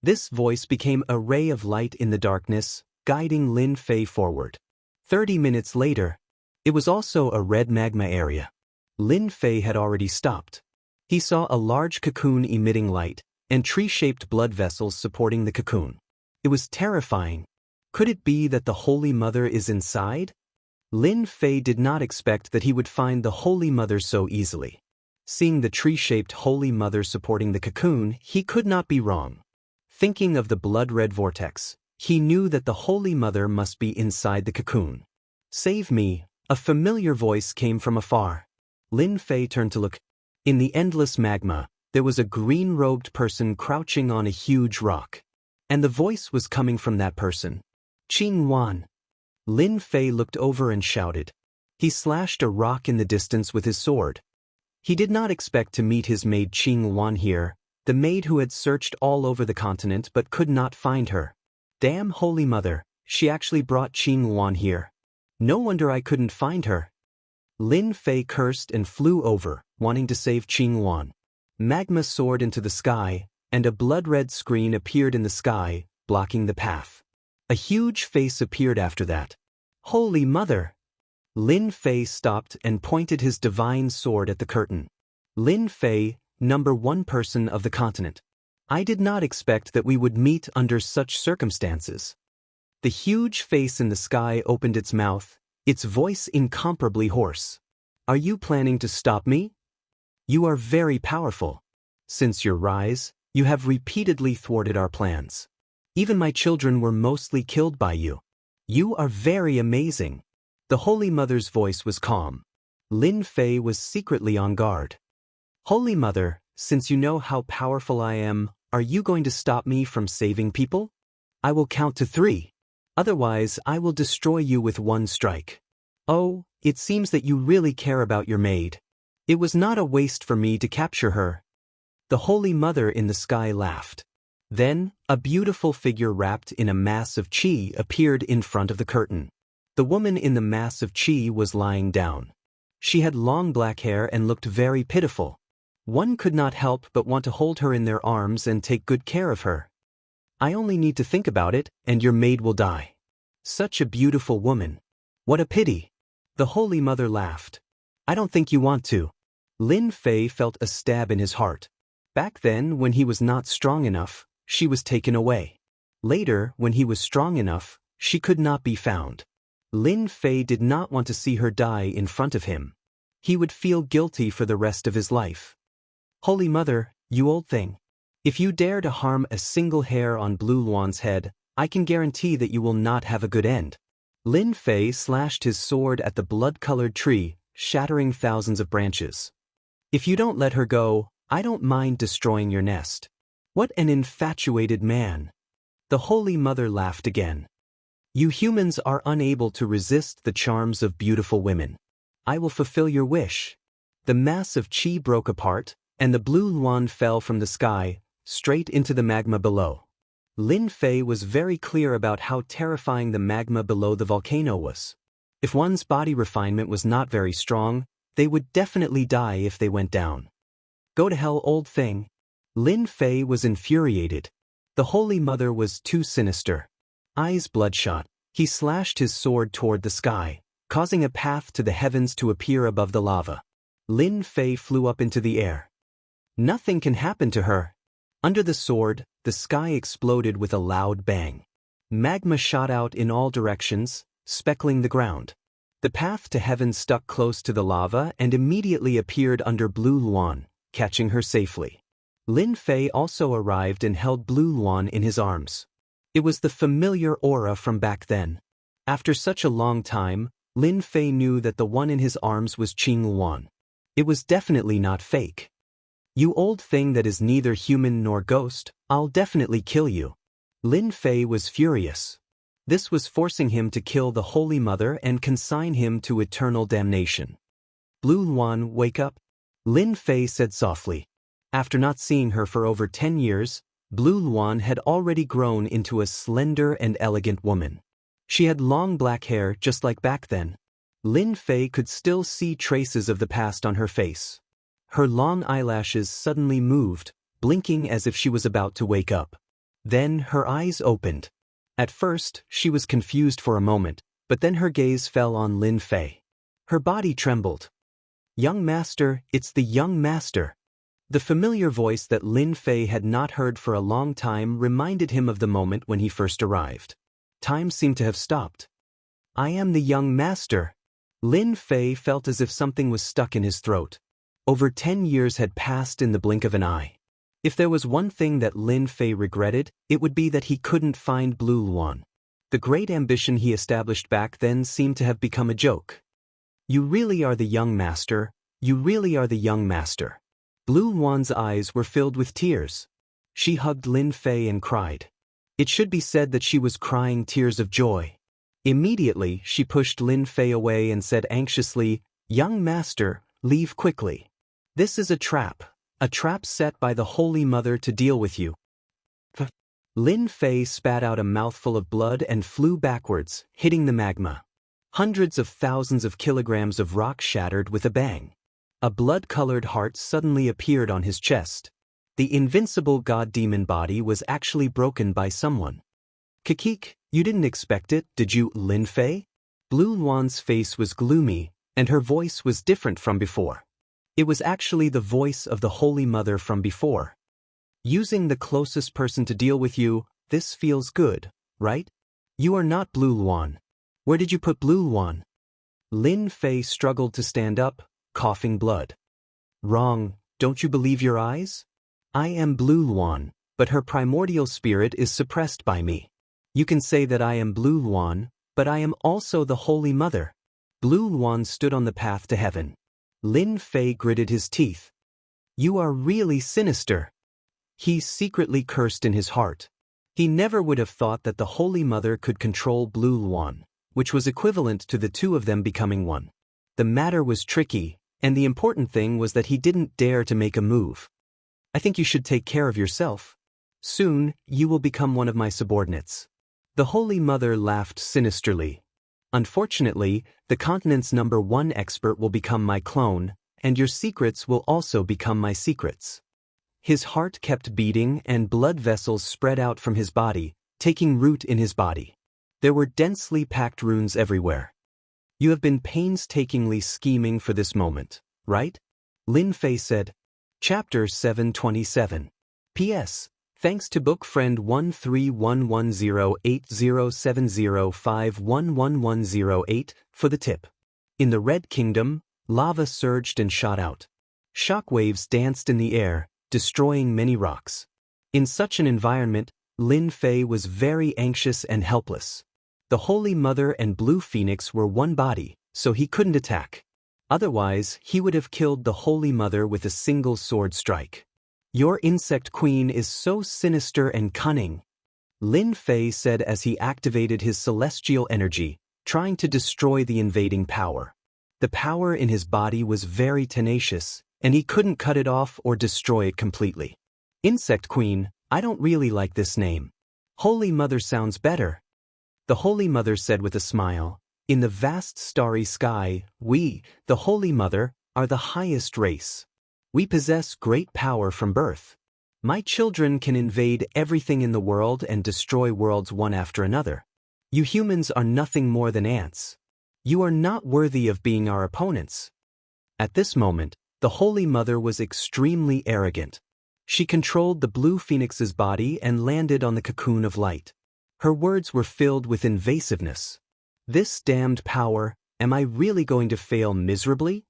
This voice became a ray of light in the darkness, guiding Lin Fei forward. 30 minutes later, it was also a red magma area. Lin Fei had already stopped. He saw a large cocoon emitting light, and tree-shaped blood vessels supporting the cocoon. It was terrifying. Could it be that the Holy Mother is inside? Lin Fei did not expect that he would find the Holy Mother so easily. Seeing the tree-shaped Holy Mother supporting the cocoon, he could not be wrong. Thinking of the blood-red vortex, he knew that the Holy Mother must be inside the cocoon. "Save me," a familiar voice came from afar. Lin Fei turned to look. In the endless magma, there was a green-robed person crouching on a huge rock. And the voice was coming from that person. Qing Wan. Lin Fei looked over and shouted. He slashed a rock in the distance with his sword. He did not expect to meet his maid Qing Wan here, the maid who had searched all over the continent but could not find her. Damn Holy Mother, she actually brought Qing Wan here. No wonder I couldn't find her. Lin Fei cursed and flew over, wanting to save Qing Wan. Magma soared into the sky, and a blood-red screen appeared in the sky, blocking the path. A huge face appeared after that. Holy Mother! Lin Fei stopped and pointed his divine sword at the curtain. Lin Fei, #1 person of the continent. I did not expect that we would meet under such circumstances. The huge face in the sky opened its mouth, its voice incomparably hoarse. Are you planning to stop me? You are very powerful. Since your rise, you have repeatedly thwarted our plans. Even my children were mostly killed by you. You are very amazing. The Holy Mother's voice was calm. Lin Fei was secretly on guard. Holy Mother, since you know how powerful I am, are you going to stop me from saving people? I will count to 3. Otherwise, I will destroy you with one strike. Oh, it seems that you really care about your maid. It was not a waste for me to capture her. The Holy Mother in the sky laughed. Then, a beautiful figure wrapped in a mass of qi appeared in front of the curtain. The woman in the mass of qi was lying down. She had long black hair and looked very pitiful. One could not help but want to hold her in their arms and take good care of her. I only need to think about it, and your maid will die. Such a beautiful woman. What a pity. The Holy Mother laughed. I don't think you want to. Lin Fei felt a stab in his heart. Back then, when he was not strong enough, she was taken away. Later, when he was strong enough, she could not be found. Lin Fei did not want to see her die in front of him. He would feel guilty for the rest of his life. Holy Mother, you old thing. If you dare to harm a single hair on Blue Luan's head, I can guarantee that you will not have a good end. Lin Fei slashed his sword at the blood-colored tree, shattering thousands of branches. If you don't let her go, I don't mind destroying your nest. What an infatuated man. The Holy Mother laughed again. You humans are unable to resist the charms of beautiful women. I will fulfill your wish. The mass of qi broke apart, and the Blue Luan fell from the sky, straight into the magma below. Lin Fei was very clear about how terrifying the magma below the volcano was. If one's body refinement was not very strong, they would definitely die if they went down. Go to hell, old thing. Lin Fei was infuriated. The Holy Mother was too sinister. Eyes bloodshot, he slashed his sword toward the sky, causing a path to the heavens to appear above the lava. Lin Fei flew up into the air. Nothing can happen to her. Under the sword, the sky exploded with a loud bang. Magma shot out in all directions, speckling the ground. The path to heaven stuck close to the lava and immediately appeared under Blue Luan, catching her safely. Lin Fei also arrived and held Blue Luan in his arms. It was the familiar aura from back then. After such a long time, Lin Fei knew that the one in his arms was Qing Luan. It was definitely not fake. You old thing that is neither human nor ghost, I'll definitely kill you. Lin Fei was furious. This was forcing him to kill the Holy Mother and consign him to eternal damnation. Blue Luan, wake up. Lin Fei said softly. After not seeing her for over 10 years, Blue Luan had already grown into a slender and elegant woman. She had long black hair just like back then. Lin Fei could still see traces of the past on her face. Her long eyelashes suddenly moved, blinking as if she was about to wake up. Then her eyes opened. At first, she was confused for a moment, but then her gaze fell on Lin Fei. Her body trembled. Young master, it's the young master. The familiar voice that Lin Fei had not heard for a long time reminded him of the moment when he first arrived. Time seemed to have stopped. I am the young master. Lin Fei felt as if something was stuck in his throat. Over 10 years had passed in the blink of an eye. If there was one thing that Lin Fei regretted, it would be that he couldn't find Blue Luan. The great ambition he established back then seemed to have become a joke. You really are the young master, you really are the young master. Blue Luan's eyes were filled with tears. She hugged Lin Fei and cried. It should be said that she was crying tears of joy. Immediately, she pushed Lin Fei away and said anxiously, "Young master, leave quickly. This is a trap set by the Holy Mother to deal with you." Lin Fei spat out a mouthful of blood and flew backwards, hitting the magma. Hundreds of thousands of kilograms of rock shattered with a bang. A blood-colored heart suddenly appeared on his chest. The invincible god-demon body was actually broken by someone. "Kikik, you didn't expect it, did you, Lin Fei?" Blue Luan's face was gloomy, and her voice was different from before. It was actually the voice of the Holy Mother from before. "Using the closest person to deal with you, this feels good, right? You are not Blue Luan. Where did you put Blue Luan?" Lin Fei struggled to stand up, coughing blood. "Wrong, don't you believe your eyes? I am Blue Luan, but her primordial spirit is suppressed by me. You can say that I am Blue Luan, but I am also the Holy Mother." Blue Luan stood on the path to heaven. Lin Fei gritted his teeth. "You are really sinister." He secretly cursed in his heart. He never would have thought that the Holy Mother could control Blue Luan, which was equivalent to the two of them becoming one. The matter was tricky, and the important thing was that he didn't dare to make a move. "I think you should take care of yourself. Soon, you will become one of my subordinates." The Holy Mother laughed sinisterly. "Unfortunately, the continent's #1 expert will become my clone, and your secrets will also become my secrets." His heart kept beating and blood vessels spread out from his body, taking root in his body. There were densely packed runes everywhere. "You have been painstakingly scheming for this moment, right?" Lin Fei said. Chapter 727. P.S. Thanks to book friend 1311080705111108 for the tip. In the Red Kingdom, lava surged and shot out. Shockwaves danced in the air, destroying many rocks. In such an environment, Lin Fei was very anxious and helpless. The Holy Mother and Blue Phoenix were one body, so he couldn't attack. Otherwise, he would have killed the Holy Mother with a single sword strike. "Your insect queen is so sinister and cunning," Lin Fei said as he activated his celestial energy, trying to destroy the invading power. The power in his body was very tenacious, and he couldn't cut it off or destroy it completely. "Insect Queen, I don't really like this name. Holy Mother sounds better." The Holy Mother said with a smile, "In the vast starry sky, we, the Holy Mother, are the highest race. We possess great power from birth. My children can invade everything in the world and destroy worlds one after another. You humans are nothing more than ants. You are not worthy of being our opponents." At this moment, the Holy Mother was extremely arrogant. She controlled the Blue Phoenix's body and landed on the cocoon of light. Her words were filled with invasiveness. "This damned power, am I really going to fail miserably?"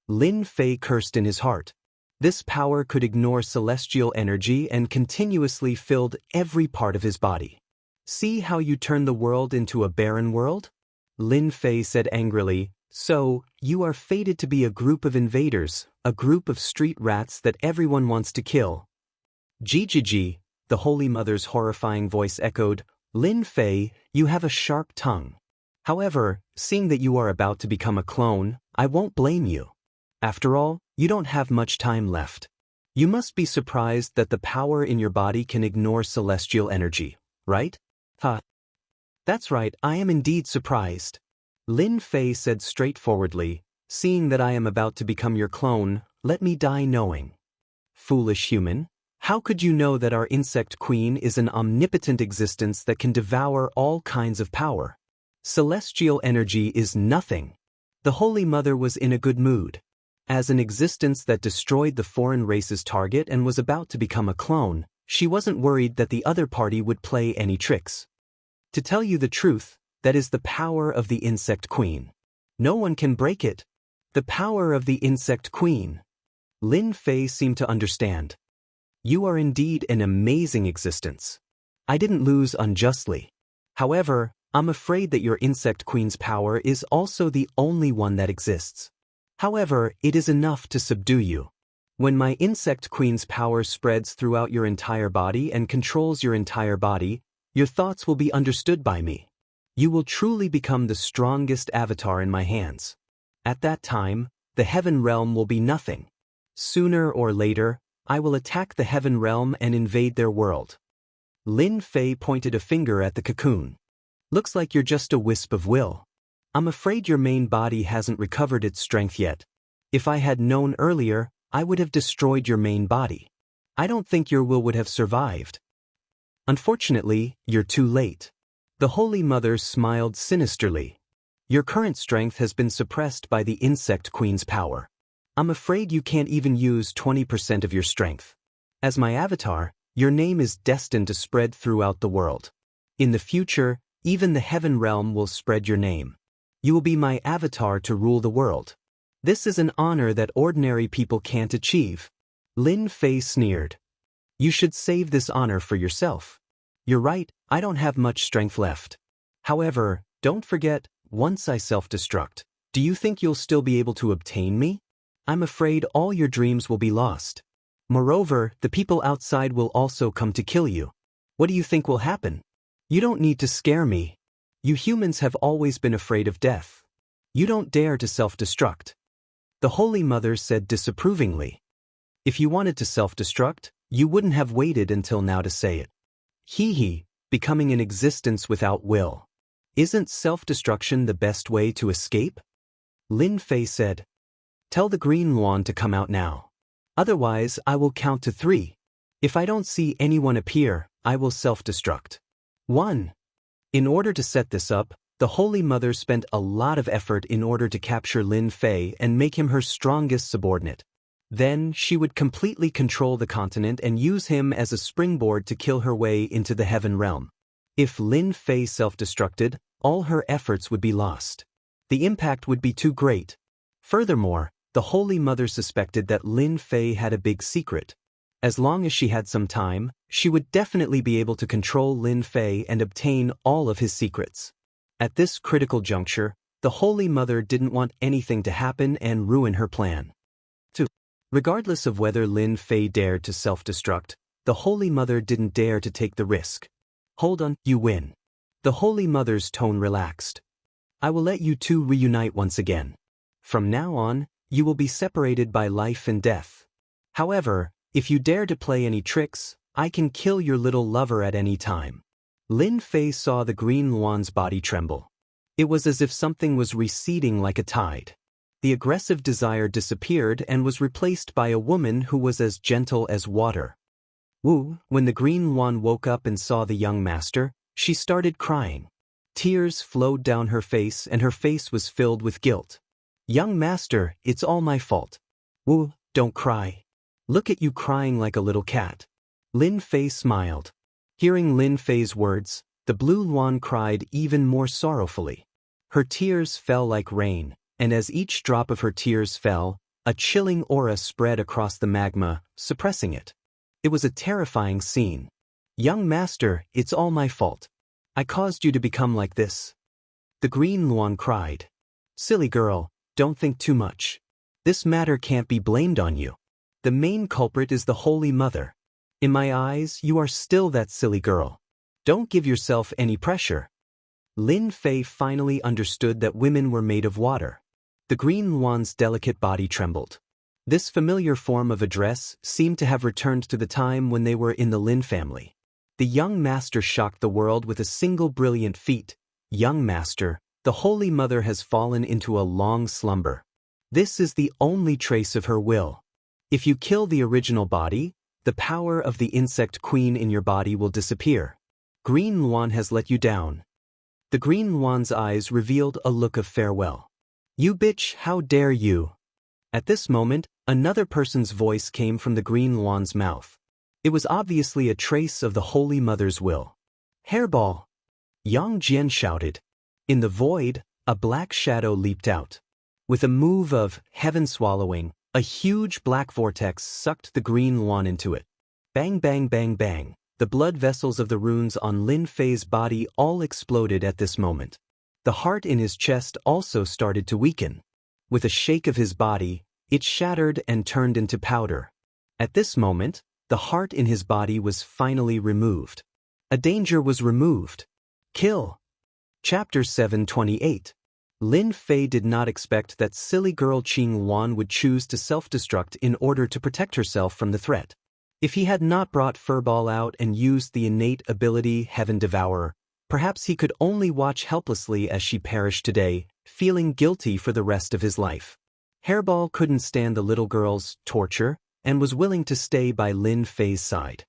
Lin Fei cursed in his heart. This power could ignore celestial energy and continuously filled every part of his body. "See how you turn the world into a barren world?" Lin Fei said angrily. "So, you are fated to be a group of invaders, a group of street rats that everyone wants to kill." "Ji," the Holy Mother's horrifying voice echoed. "Lin Fei, you have a sharp tongue. However, seeing that you are about to become a clone, I won't blame you. After all, you don't have much time left. You must be surprised that the power in your body can ignore celestial energy, right?" "That's right, I am indeed surprised," Lin Fei said straightforwardly. "Seeing that I am about to become your clone, let me die knowing." "Foolish human, how could you know that our insect queen is an omnipotent existence that can devour all kinds of power? Celestial energy is nothing." The Holy Mother was in a good mood. As an existence that destroyed the foreign race's target and was about to become a clone, she wasn't worried that the other party would play any tricks. "To tell you the truth, that is the power of the insect queen. No one can break it. The power of the insect queen." Lin Fei seemed to understand. "You are indeed an amazing existence. I didn't lose unjustly. However, I'm afraid that your insect queen's power is also the only one that exists. However, it is enough to subdue you. When my insect queen's power spreads throughout your entire body and controls your entire body, Your thoughts will be understood by me. You will truly become the strongest avatar in my hands. At that time, the heaven realm will be nothing. Sooner or later, I will attack the heaven realm and invade their world. Lin Fei pointed a finger at the cocoon. Looks like you're just a wisp of will. I'm afraid your main body hasn't recovered its strength yet. If I had known earlier, I would have destroyed your main body. I don't think your will would have survived. Unfortunately, you're too late. The Holy Mother smiled sinisterly. Your current strength has been suppressed by the Insect Queen's power. I'm afraid you can't even use 20% of your strength. As my avatar, your name is destined to spread throughout the world. In the future, even the heaven realm will spread your name. You will be my avatar to rule the world. This is an honor that ordinary people can't achieve. Lin Fei sneered. You should save this honor for yourself. You're right, I don't have much strength left. However, don't forget, once I self-destruct, do you think you'll still be able to obtain me? I'm afraid all your dreams will be lost. Moreover, the people outside will also come to kill you. What do you think will happen? You don't need to scare me. You humans have always been afraid of death. You don't dare to self-destruct. The Holy Mother said disapprovingly. If you wanted to self-destruct, you wouldn't have waited until now to say it. Hee, becoming an existence without will. Isn't self-destruction the best way to escape? Lin Fei said. Tell the Green Luan to come out now. Otherwise, I will count to 3. If I don't see anyone appear, I will self-destruct. 1. In order to set this up, the Holy Mother spent a lot of effort in order to capture Lin Fei and make him her strongest subordinate. Then, she would completely control the continent and use him as a springboard to kill her way into the heaven realm. If Lin Fei self-destructed, all her efforts would be lost. The impact would be too great. Furthermore, the Holy Mother suspected that Lin Fei had a big secret. As long as she had some time, she would definitely be able to control Lin Fei and obtain all of his secrets. At this critical juncture, the Holy Mother didn't want anything to happen and ruin her plan. 2. Regardless of whether Lin Fei dared to self-destruct, the Holy Mother didn't dare to take the risk. Hold on, you win. The Holy Mother's tone relaxed. I will let you two reunite once again. From now on, you will be separated by life and death. However, if you dare to play any tricks, I can kill your little lover at any time. Lin Fei saw the Green Luan's body tremble. It was as if something was receding like a tide. The aggressive desire disappeared and was replaced by a woman who was as gentle as water. When the Green Luan woke up and saw the young master, she started crying. Tears flowed down her face and her face was filled with guilt. Young master, it's all my fault. Don't cry. Look at you crying like a little cat. Lin Fei smiled. Hearing Lin Fei's words, the Blue Luan cried even more sorrowfully. Her tears fell like rain, and as each drop of her tears fell, a chilling aura spread across the magma, suppressing it. It was a terrifying scene. Young master, it's all my fault. I caused you to become like this. The Green Luan cried. Silly girl, don't think too much. This matter can't be blamed on you. The main culprit is the Holy Mother. In my eyes, you are still that silly girl. Don't give yourself any pressure. Lin Fei finally understood that women were made of water. The Green Luan's delicate body trembled. This familiar form of address seemed to have returned to the time when they were in the Lin family. The young master shocked the world with a single brilliant feat. Young master, the Holy Mother has fallen into a long slumber. This is the only trace of her will. If you kill the original body, the power of the insect queen in your body will disappear. Green Luan has let you down. The Green Luan's eyes revealed a look of farewell. You bitch, how dare you? At this moment, another person's voice came from the Green Luan's mouth. It was obviously a trace of the Holy Mother's will. Hairball! Yang Jian shouted. In the void, a black shadow leaped out. With a move of heaven swallowing, a huge black vortex sucked the Green Luan into it. Bang bang bang bang, the blood vessels of the runes on Lin Fei's body all exploded at this moment. The heart in his chest also started to weaken. With a shake of his body, it shattered and turned into powder. At this moment, the heart in his body was finally removed. A danger was removed. Kill. Chapter 728. Lin Fei did not expect that silly girl Qing Wan would choose to self-destruct in order to protect herself from the threat. If he had not brought Furball out and used the innate ability Heaven Devourer, perhaps he could only watch helplessly as she perished today, feeling guilty for the rest of his life. Hairball couldn't stand the little girl's torture and was willing to stay by Lin Fei's side.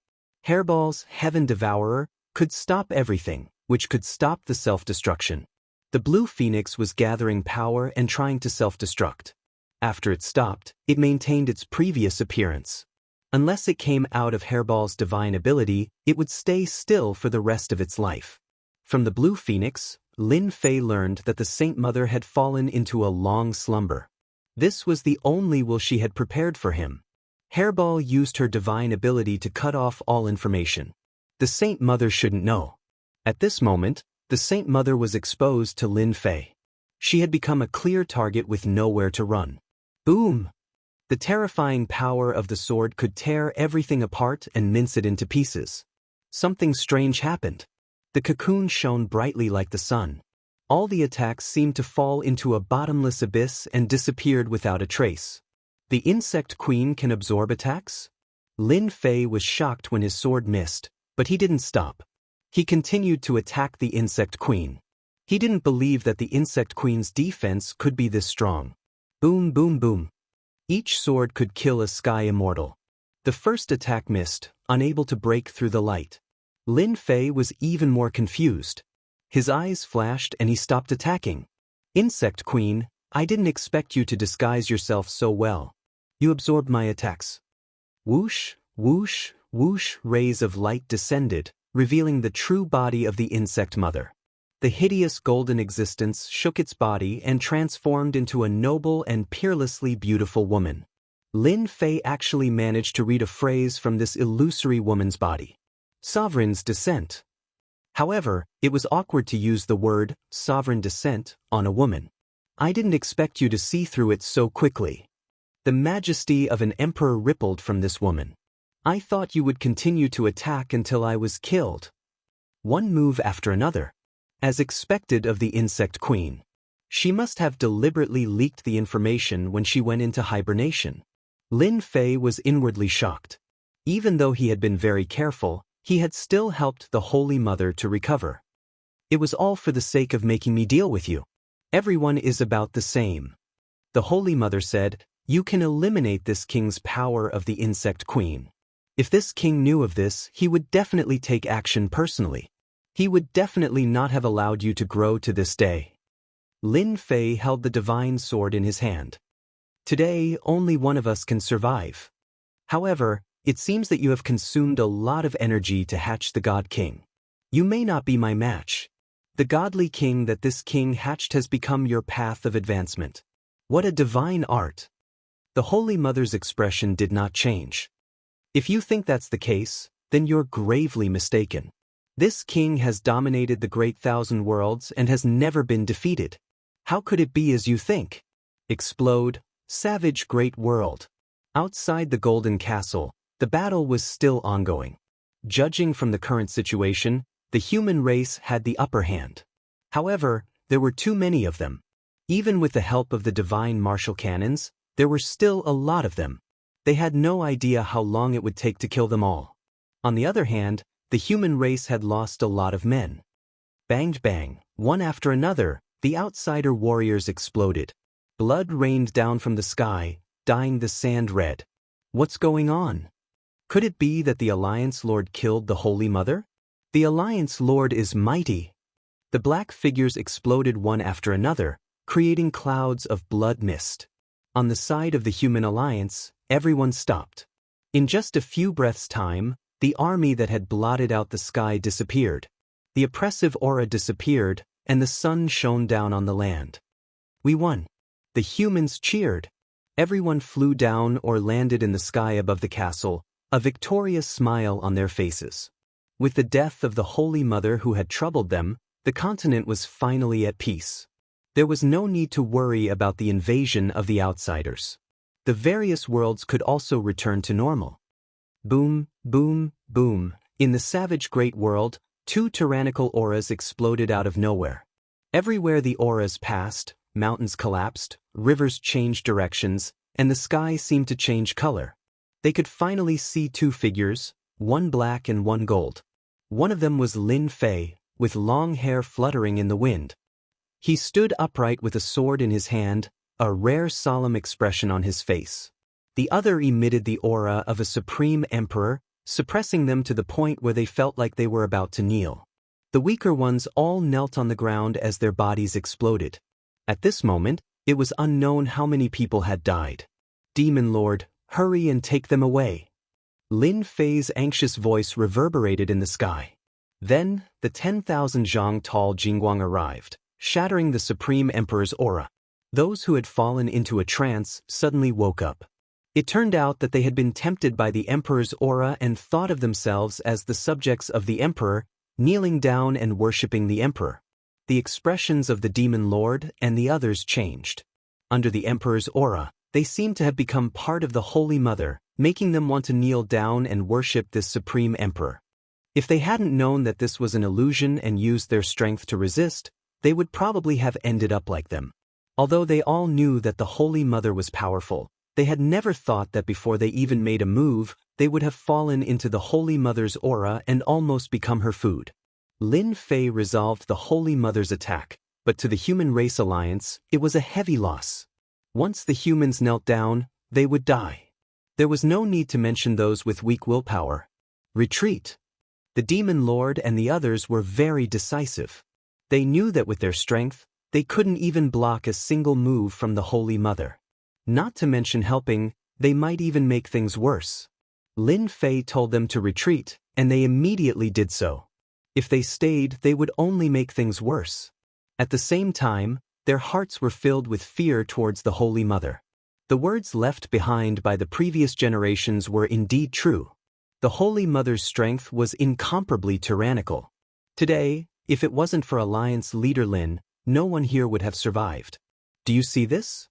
Hairball's Heaven Devourer could stop everything, which could stop the self-destruction. The blue phoenix was gathering power and trying to self-destruct. After it stopped, it maintained its previous appearance. Unless it came out of Hairball's divine ability, it would stay still for the rest of its life. From the blue phoenix, Lin Fei learned that the Saint Mother had fallen into a long slumber. This was the only will she had prepared for him. Hairball used her divine ability to cut off all information. The Saint Mother shouldn't know. At this moment, the Saint Mother was exposed to Lin Fei. She had become a clear target with nowhere to run. Boom! The terrifying power of the sword could tear everything apart and mince it into pieces. Something strange happened. The cocoon shone brightly like the sun. All the attacks seemed to fall into a bottomless abyss and disappeared without a trace. The insect queen can absorb attacks? Lin Fei was shocked when his sword missed, but he didn't stop. He continued to attack the insect queen. He didn't believe that the insect queen's defense could be this strong. Boom, boom, boom. Each sword could kill a sky immortal. The first attack missed, unable to break through the light. Lin Fei was even more confused. His eyes flashed and he stopped attacking. Insect Queen, I didn't expect you to disguise yourself so well. You absorbed my attacks. Whoosh, whoosh, whoosh, rays of light descended, revealing the true body of the insect mother. The hideous golden existence shook its body and transformed into a noble and peerlessly beautiful woman. Lin Fei actually managed to read a phrase from this illusory woman's body. Sovereign's descent. However, it was awkward to use the word sovereign descent on a woman. I didn't expect you to see through it so quickly. The majesty of an emperor rippled from this woman. I thought you would continue to attack until I was killed. One move after another. As expected of the insect queen. She must have deliberately leaked the information when she went into hibernation. Lin Fei was inwardly shocked. Even though he had been very careful, he had still helped the Holy Mother to recover. It was all for the sake of making me deal with you. Everyone is about the same. The Holy Mother said, you can eliminate this king's power of the insect queen. If this king knew of this, he would definitely take action personally. He would definitely not have allowed you to grow to this day. Lin Fei held the divine sword in his hand. Today, only one of us can survive. However, it seems that you have consumed a lot of energy to hatch the God King. You may not be my match. The godly king that this king hatched has become your path of advancement. What a divine art! The Holy Mother's expression did not change. If you think that's the case, then you're gravely mistaken. This king has dominated the great thousand worlds and has never been defeated. How could it be as you think? Explode, savage great world. Outside the Golden Castle, the battle was still ongoing. Judging from the current situation, the human race had the upper hand. However, there were too many of them. Even with the help of the divine martial cannons, there were still a lot of them. They had no idea how long it would take to kill them all. On the other hand, the human race had lost a lot of men. Bang bang, one after another, the outsider warriors exploded. Blood rained down from the sky, dyeing the sand red. What's going on? Could it be that the Alliance Lord killed the Holy Mother? The Alliance Lord is mighty. The black figures exploded one after another, creating clouds of blood mist. On the side of the human alliance, everyone stopped. In just a few breaths' time, the army that had blotted out the sky disappeared. The oppressive aura disappeared, and the sun shone down on the land. We won. The humans cheered. Everyone flew down or landed in the sky above the castle, a victorious smile on their faces. With the death of the Holy Mother who had troubled them, the continent was finally at peace. There was no need to worry about the invasion of the outsiders. The various worlds could also return to normal. Boom, boom, boom. In the savage great world, Two tyrannical auras exploded out of nowhere. Everywhere the auras passed, mountains collapsed, rivers changed directions, and the sky seemed to change color. They could finally see two figures, one black and one gold. One of them was Lin Fei, with long hair fluttering in the wind. He stood upright with a sword in his hand, a rare solemn expression on his face. The other emitted the aura of a supreme emperor, suppressing them to the point where they felt like they were about to kneel. The weaker ones all knelt on the ground as their bodies exploded. At this moment, it was unknown how many people had died. "Demon Lord, hurry and take them away." Lin Fei's anxious voice reverberated in the sky. Then, the 10,000 zhang tall Jingguang arrived, shattering the Supreme Emperor's aura. Those who had fallen into a trance suddenly woke up. It turned out that they had been tempted by the Emperor's aura and thought of themselves as the subjects of the Emperor, kneeling down and worshipping the Emperor. The expressions of the Demon Lord and the others changed. Under the Emperor's aura, they seemed to have become part of the Holy Mother, making them want to kneel down and worship this Supreme Emperor. If they hadn't known that this was an illusion and used their strength to resist, they would probably have ended up like them. Although they all knew that the Holy Mother was powerful, they had never thought that before they even made a move, they would have fallen into the Holy Mother's aura and almost become her food. Lin Fei resolved the Holy Mother's attack, but to the Human Race Alliance, it was a heavy loss. Once the humans knelt down, they would die. There was no need to mention those with weak willpower. Retreat. The Demon Lord and the others were very decisive. They knew that with their strength, they couldn't even block a single move from the Holy Mother. Not to mention helping, they might even make things worse. Lin Fei told them to retreat, and they immediately did so. If they stayed, they would only make things worse. At the same time, their hearts were filled with fear towards the Holy Mother. The words left behind by the previous generations were indeed true. The Holy Mother's strength was incomparably tyrannical. Today, if it wasn't for Alliance leader Lin, no one here would have survived. Do you see this?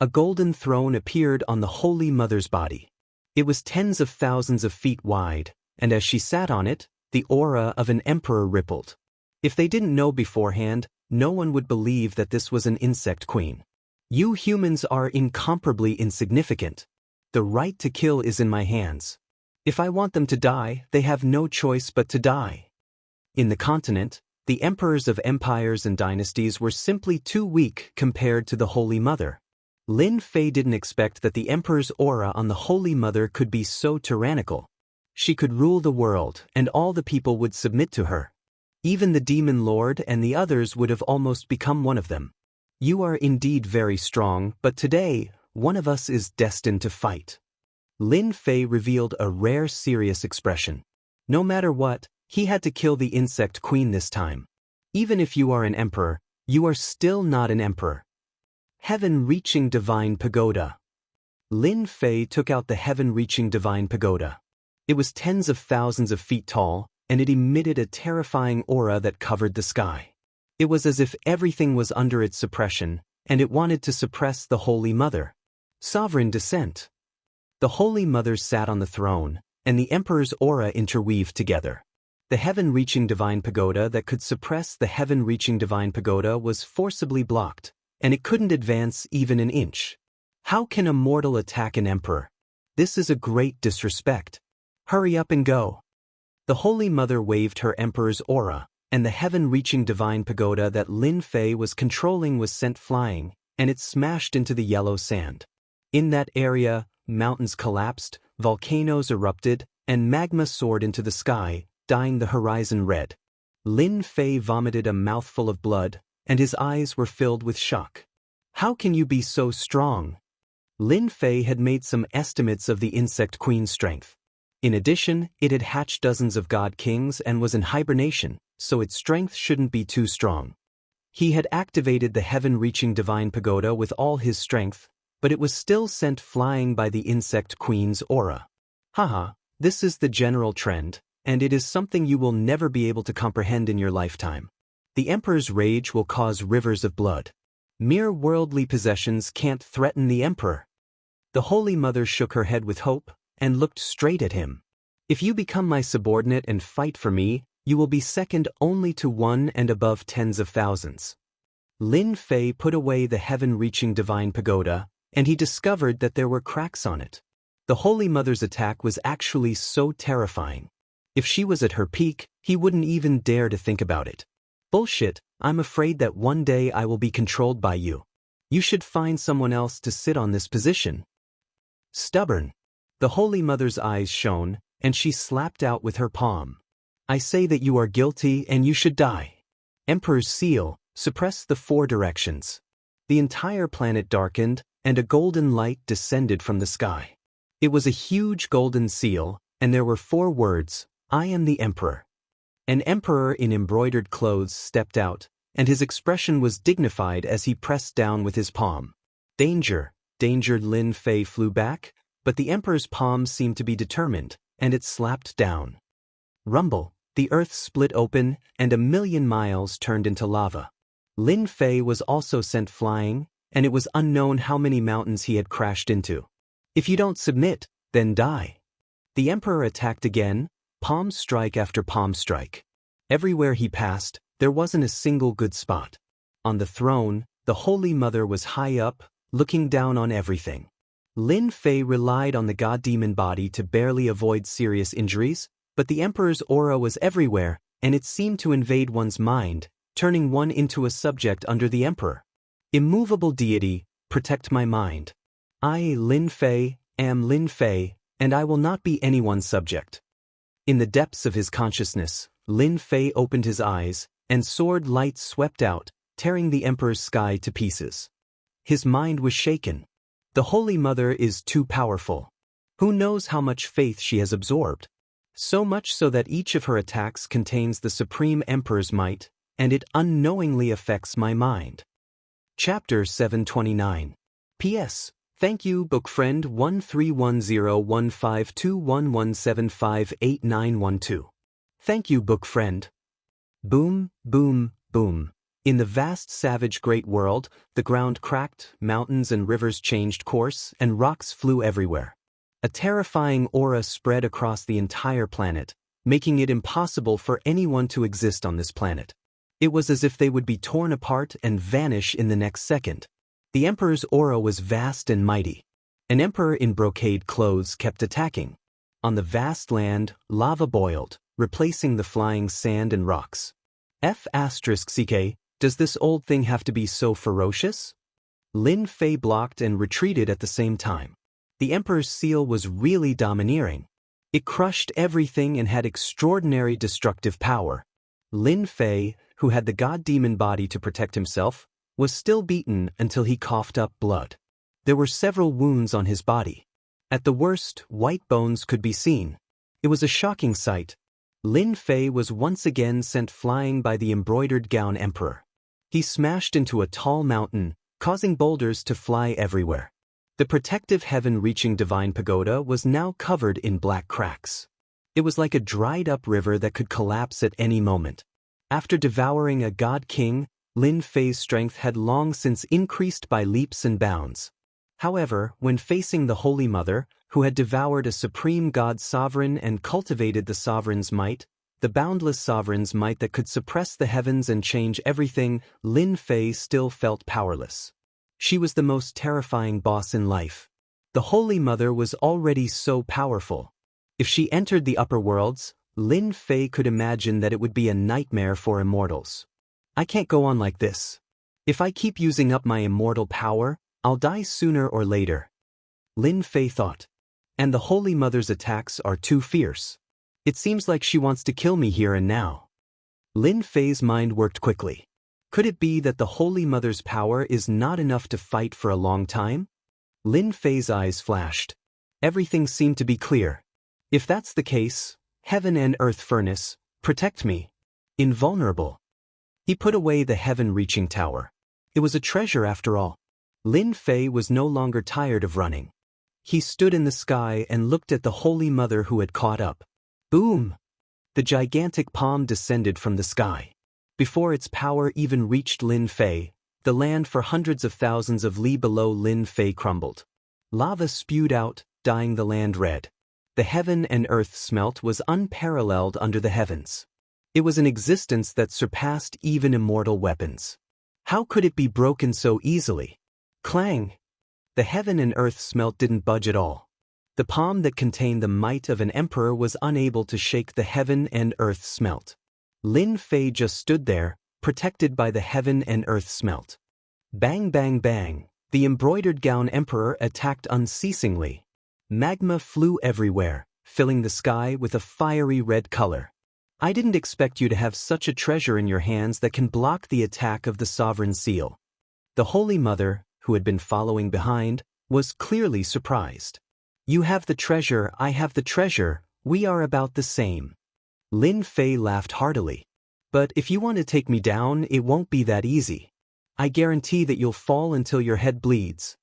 A golden throne appeared on the Holy Mother's body. It was tens of thousands of feet wide, and as she sat on it, the aura of an emperor rippled. If they didn't know beforehand, no one would believe that this was an insect queen. You humans are incomparably insignificant. The right to kill is in my hands. If I want them to die, they have no choice but to die. In the continent, the emperors of empires and dynasties were simply too weak compared to the Holy Mother. Lin Fei didn't expect that the emperor's aura on the Holy Mother could be so tyrannical. She could rule the world, and all the people would submit to her. Even the Demon Lord and the others would have almost become one of them. You are indeed very strong, but today, one of us is destined to fight. Lin Fei revealed a rare serious expression. No matter what, he had to kill the insect queen this time. Even if you are an emperor, you are still not an emperor. Heaven-reaching divine pagoda. Lin Fei took out the heaven-reaching divine pagoda. It was tens of thousands of feet tall, and it emitted a terrifying aura that covered the sky. It was as if everything was under its suppression, and it wanted to suppress the Holy Mother. Sovereign descent. The Holy Mother sat on the throne, and the Emperor's aura interweaved together. The heaven-reaching divine pagoda that could suppress the heaven-reaching divine pagoda was forcibly blocked, and it couldn't advance even an inch. How can a mortal attack an emperor? This is a great disrespect. Hurry up and go. The Holy Mother waved her emperor's aura, and the heaven-reaching divine pagoda that Lin Fei was controlling was sent flying, and it smashed into the yellow sand. In that area, mountains collapsed, volcanoes erupted, and magma soared into the sky, dyeing the horizon red. Lin Fei vomited a mouthful of blood, and his eyes were filled with shock. How can you be so strong? Lin Fei had made some estimates of the insect queen's strength. In addition, it had hatched dozens of god kings and was in hibernation, so its strength shouldn't be too strong. He had activated the heaven-reaching divine pagoda with all his strength, but it was still sent flying by the insect queen's aura. Haha, this is the general trend, and it is something you will never be able to comprehend in your lifetime. The Emperor's rage will cause rivers of blood. Mere worldly possessions can't threaten the Emperor. The Holy Mother shook her head with hope, and looked straight at him. If you become my subordinate and fight for me, You will be second only to one and above tens of thousands. Lin Fei put away the heaven-reaching divine pagoda, and he discovered that there were cracks on it. The Holy Mother's attack was actually so terrifying. If she was at her peak, he wouldn't even dare to think about it. Bullshit, I'm afraid that one day I will be controlled by you. You should find someone else to sit on this position. Stubborn. The Holy Mother's eyes shone, and she slapped out with her palm. I say that you are guilty and you should die. Emperor's seal, suppress the four directions. The entire planet darkened, and a golden light descended from the sky. It was a huge golden seal, and there were 4 words, I am the Emperor. An emperor in embroidered clothes stepped out, and his expression was dignified as he pressed down with his palm. Danger, danger. Lin Fei flew back, but the emperor's palm seemed to be determined, and it slapped down. Rumble, the earth split open, and 1,000,000 miles turned into lava. Lin Fei was also sent flying, and it was unknown how many mountains he had crashed into. If you don't submit, then die. The emperor attacked again, palm strike after palm strike. Everywhere he passed, there wasn't a single good spot. On the throne, the Holy Mother was high up, looking down on everything. Lin Fei relied on the god-demon body to barely avoid serious injuries, but the emperor's aura was everywhere, and it seemed to invade one's mind, turning one into a subject under the emperor. Immovable deity, protect my mind. I, Lin Fei, am Lin Fei, and I will not be anyone's subject. In the depths of his consciousness, Lin Fei opened his eyes, and sword light swept out, tearing the emperor's sky to pieces. His mind was shaken. The Holy Mother is too powerful. Who knows how much faith she has absorbed? So much so that each of her attacks contains the Supreme Emperor's might, and it unknowingly affects my mind. Chapter 729. P.S. Thank you, book friend 1310152117589112. Thank you, book friend. Boom, boom, boom. In the vast savage great world, the ground cracked, mountains and rivers changed course, and rocks flew everywhere. A terrifying aura spread across the entire planet, making it impossible for anyone to exist on this planet. It was as if they would be torn apart and vanish in the next second. The emperor's aura was vast and mighty. An emperor in brocade clothes kept attacking. On the vast land, lava boiled, replacing the flying sand and rocks. F***ck, does this old thing have to be so ferocious? Lin Fei blocked and retreated at the same time. The emperor's seal was really domineering. It crushed everything and had extraordinary destructive power. Lin Fei, who had the god-demon body to protect himself, was still beaten until he coughed up blood. There were several wounds on his body. At the worst, white bones could be seen. It was a shocking sight. Lin Fei was once again sent flying by the embroidered gown emperor. He smashed into a tall mountain, causing boulders to fly everywhere. The protective heaven-reaching divine pagoda was now covered in black cracks. It was like a dried-up river that could collapse at any moment. After devouring a god-king, Lin Fei's strength had long since increased by leaps and bounds. However, when facing the Holy Mother, who had devoured a supreme god sovereign and cultivated the sovereign's might, the boundless sovereign's might that could suppress the heavens and change everything, Lin Fei still felt powerless. She was the most terrifying boss in life. The Holy Mother was already so powerful. If she entered the upper worlds, Lin Fei could imagine that it would be a nightmare for immortals. I can't go on like this. If I keep using up my immortal power, I'll die sooner or later. Lin Fei thought. And the Holy Mother's attacks are too fierce. It seems like she wants to kill me here and now. Lin Fei's mind worked quickly. Could it be that the Holy Mother's power is not enough to fight for a long time? Lin Fei's eyes flashed. Everything seemed to be clear. If that's the case, heaven and earth furnace, protect me. Invulnerable. He put away the heaven-reaching tower. It was a treasure after all. Lin Fei was no longer tired of running. He stood in the sky and looked at the Holy Mother who had caught up. Boom! The gigantic palm descended from the sky. Before its power even reached Lin Fei, the land for hundreds of thousands of li below Lin Fei crumbled. Lava spewed out, dyeing the land red. The heaven and earth smelt was unparalleled under the heavens. It was an existence that surpassed even immortal weapons. How could it be broken so easily? Clang! The heaven and earth smelt didn't budge at all. The palm that contained the might of an emperor was unable to shake the heaven and earth smelt. Lin Fei just stood there, protected by the heaven and earth smelt. Bang bang bang, the embroidered gown emperor attacked unceasingly. Magma flew everywhere, filling the sky with a fiery red color. I didn't expect you to have such a treasure in your hands that can block the attack of the sovereign seal. The Holy Mother, who had been following behind, was clearly surprised. You have the treasure, I have the treasure, we are about the same. Lin Fei laughed heartily. But if you want to take me down, it won't be that easy. I guarantee that you'll fall until your head bleeds.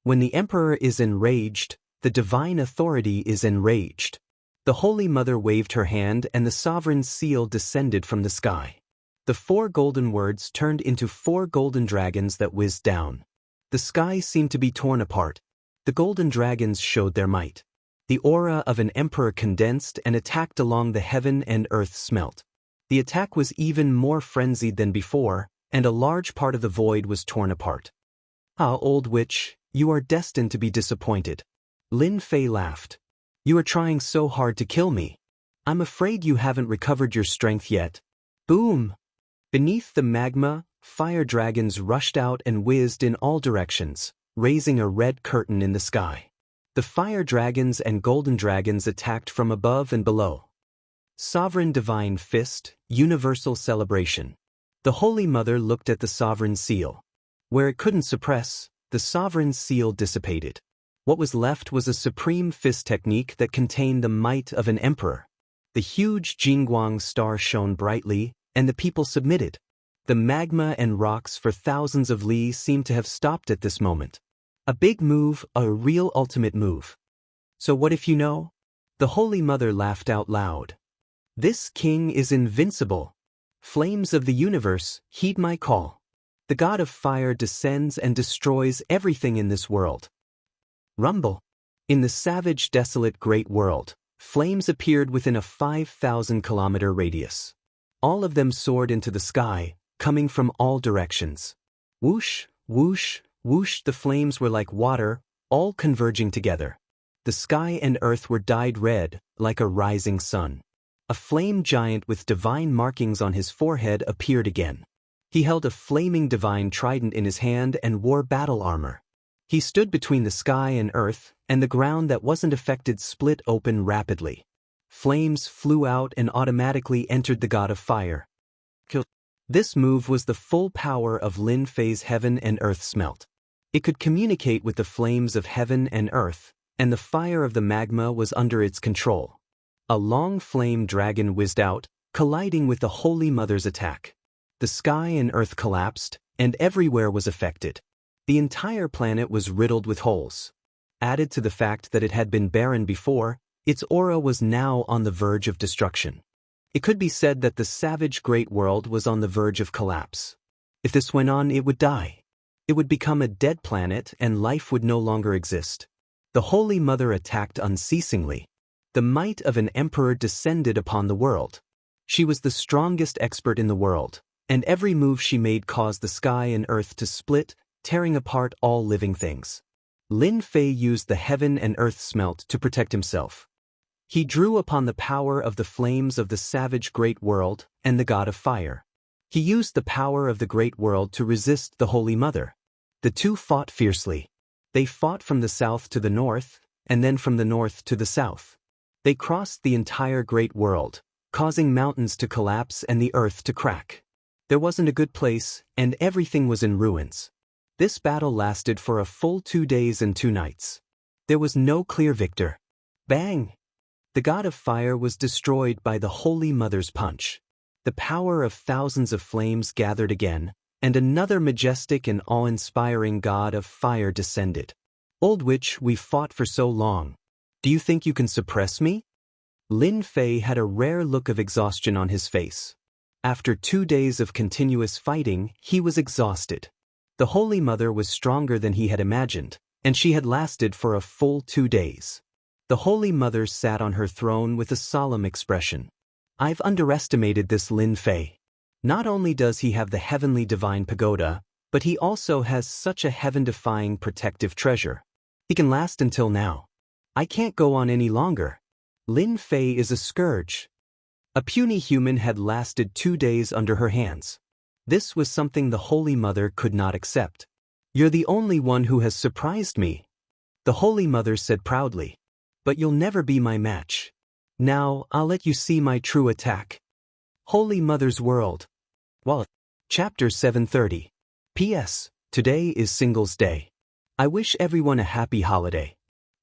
When the emperor is enraged, the divine authority is enraged. The Holy Mother waved her hand and the sovereign's seal descended from the sky. The 4 golden words turned into 4 golden dragons that whizzed down. The sky seemed to be torn apart. The golden dragons showed their might. The aura of an emperor condensed and attacked along the heaven and earth smelt. The attack was even more frenzied than before, and a large part of the void was torn apart. Ah, old witch, you are destined to be disappointed. Lin Fei laughed. You are trying so hard to kill me. I'm afraid you haven't recovered your strength yet. Boom! Beneath the magma, fire dragons rushed out and whizzed in all directions, raising a red curtain in the sky. The fire dragons and golden dragons attacked from above and below. Sovereign Divine Fist, Universal Celebration. The Holy Mother looked at the sovereign seal. Where it couldn't suppress, the sovereign seal dissipated. What was left was a supreme fist technique that contained the might of an emperor. The huge Jingguang star shone brightly, and the people submitted. The magma and rocks for thousands of li seemed to have stopped at this moment. A big move, a real ultimate move. So what if you know? The Holy Mother laughed out loud. This king is invincible. Flames of the universe, heed my call. The god of fire descends and destroys everything in this world. Rumble. In the savage, desolate great world, flames appeared within a 5,000-kilometer radius. All of them soared into the sky, coming from all directions. Whoosh, whoosh, whoosh, the flames were like water, all converging together. The sky and earth were dyed red, like a rising sun. A flame giant with divine markings on his forehead appeared again. He held a flaming divine trident in his hand and wore battle armor. He stood between the sky and earth, and the ground that wasn't affected split open rapidly. Flames flew out and automatically entered the god of fire. This move was the full power of Lin Fei's heaven and earth smelt. It could communicate with the flames of heaven and earth, and the fire of the magma was under its control. A long flame dragon whizzed out, colliding with the Holy Mother's attack. The sky and earth collapsed, and everywhere was affected. The entire planet was riddled with holes. Added to the fact that it had been barren before, its aura was now on the verge of destruction. It could be said that the savage great world was on the verge of collapse. If this went on, it would die. It would become a dead planet and life would no longer exist. The Holy Mother attacked unceasingly. The might of an emperor descended upon the world. She was the strongest expert in the world, and every move she made caused the sky and earth to split, tearing apart all living things. Lin Fei used the heaven and earth smelt to protect himself. He drew upon the power of the flames of the savage great world and the god of fire. He used the power of the great world to resist the Holy Mother. The two fought fiercely. They fought from the south to the north, and then from the north to the south. They crossed the entire great world, causing mountains to collapse and the earth to crack. There wasn't a good place, and everything was in ruins. This battle lasted for a full 2 days and 2 nights. There was no clear victor. Bang! The god of fire was destroyed by the Holy Mother's punch. The power of thousands of flames gathered again, and another majestic and awe-inspiring god of fire descended. Old witch, we've fought for so long. Do you think you can suppress me? Lin Fei had a rare look of exhaustion on his face. After 2 days of continuous fighting, he was exhausted. The Holy Mother was stronger than he had imagined, and she had lasted for a full 2 days. The Holy Mother sat on her throne with a solemn expression. I've underestimated this Lin Fei. Not only does he have the heavenly divine pagoda, but he also has such a heaven-defying protective treasure. He can last until now. I can't go on any longer. Lin Fei is a scourge. A puny human had lasted 2 days under her hands. This was something the Holy Mother could not accept. You're the only one who has surprised me, the Holy Mother said proudly. But you'll never be my match. Now, I'll let you see my true attack. Holy Mother's World. Well, Chapter 730. P.S. Today is Singles Day. I wish everyone a happy holiday.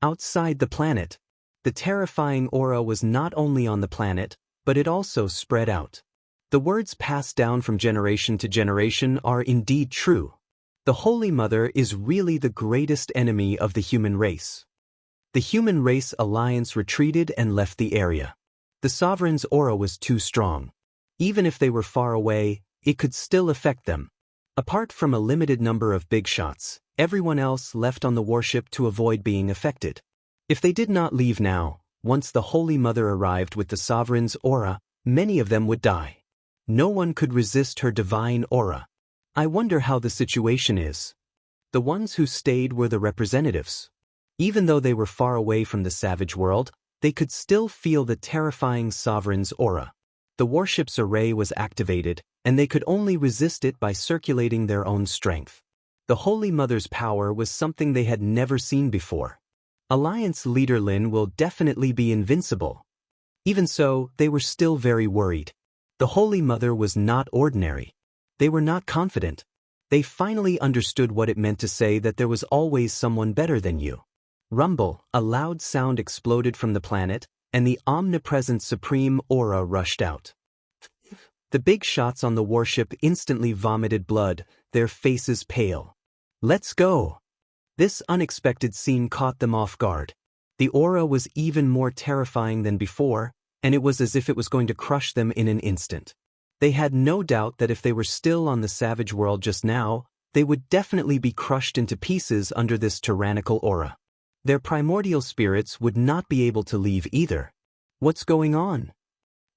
Outside the planet, the terrifying aura was not only on the planet, but it also spread out. The words passed down from generation to generation are indeed true. The Holy Mother is really the greatest enemy of the human race. The Human Race Alliance retreated and left the area. The Sovereign's aura was too strong. Even if they were far away, it could still affect them. Apart from a limited number of big shots, everyone else left on the warship to avoid being affected. If they did not leave now, once the Holy Mother arrived with the Sovereign's aura, many of them would die. No one could resist her divine aura. I wonder how the situation is. The ones who stayed were the representatives. Even though they were far away from the savage world, they could still feel the terrifying Sovereign's aura. The warship's array was activated, and they could only resist it by circulating their own strength. The Holy Mother's power was something they had never seen before. Alliance leader Lin will definitely be invincible. Even so, they were still very worried. The Holy Mother was not ordinary. They were not confident. They finally understood what it meant to say that there was always someone better than you. Rumble, a loud sound exploded from the planet, and the omnipresent supreme aura rushed out. The big shots on the warship instantly vomited blood, their faces pale. Let's go! This unexpected scene caught them off guard. The aura was even more terrifying than before, and it was as if it was going to crush them in an instant. They had no doubt that if they were still on the savage world just now, they would definitely be crushed into pieces under this tyrannical aura. Their primordial spirits would not be able to leave either. What's going on?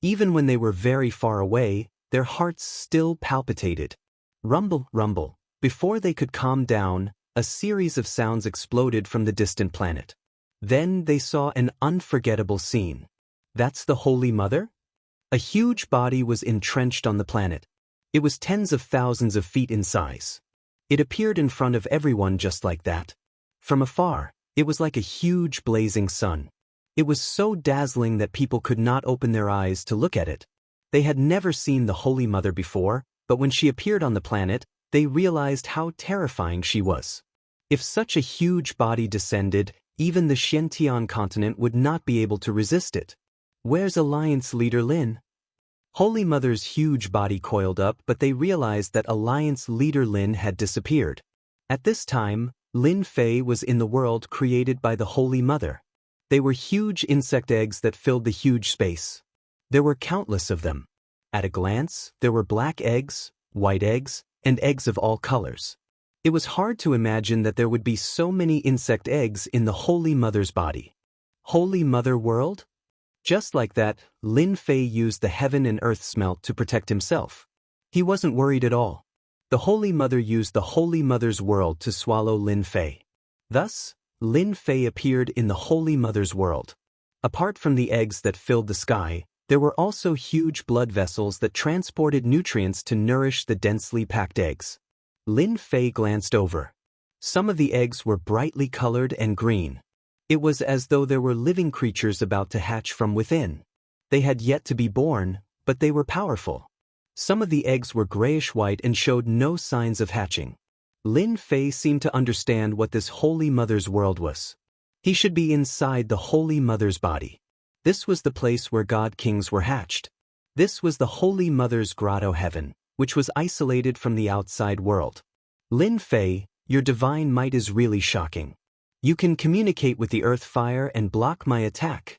Even when they were very far away, their hearts still palpitated. Rumble, rumble. Before they could calm down, a series of sounds exploded from the distant planet. Then they saw an unforgettable scene. That's the Holy Mother? A huge body was entrenched on the planet. It was tens of thousands of feet in size. It appeared in front of everyone just like that. From afar, it was like a huge blazing sun. It was so dazzling that people could not open their eyes to look at it. They had never seen the Holy Mother before, but when she appeared on the planet, they realized how terrifying she was. If such a huge body descended, even the Xianxia continent would not be able to resist it. Where's Alliance leader Lin? Holy Mother's huge body coiled up, but they realized that Alliance leader Lin had disappeared. At this time, Lin Fei was in the world created by the Holy Mother. They were huge insect eggs that filled the huge space. There were countless of them. At a glance, there were black eggs, white eggs, and eggs of all colors. It was hard to imagine that there would be so many insect eggs in the Holy Mother's body. Holy Mother world? Just like that, Lin Fei used the heaven and earth smelt to protect himself. He wasn't worried at all. The Holy Mother used the Holy Mother's world to swallow Lin Fei. Thus, Lin Fei appeared in the Holy Mother's world. Apart from the eggs that filled the sky, there were also huge blood vessels that transported nutrients to nourish the densely packed eggs. Lin Fei glanced over. Some of the eggs were brightly colored and green. It was as though there were living creatures about to hatch from within. They had yet to be born, but they were powerful. Some of the eggs were grayish-white and showed no signs of hatching. Lin Fei seemed to understand what this Holy Mother's world was. He should be inside the Holy Mother's body. This was the place where God Kings were hatched. This was the Holy Mother's grotto heaven, which was isolated from the outside world. Lin Fei, your divine might is really shocking. You can communicate with the earth fire and block my attack.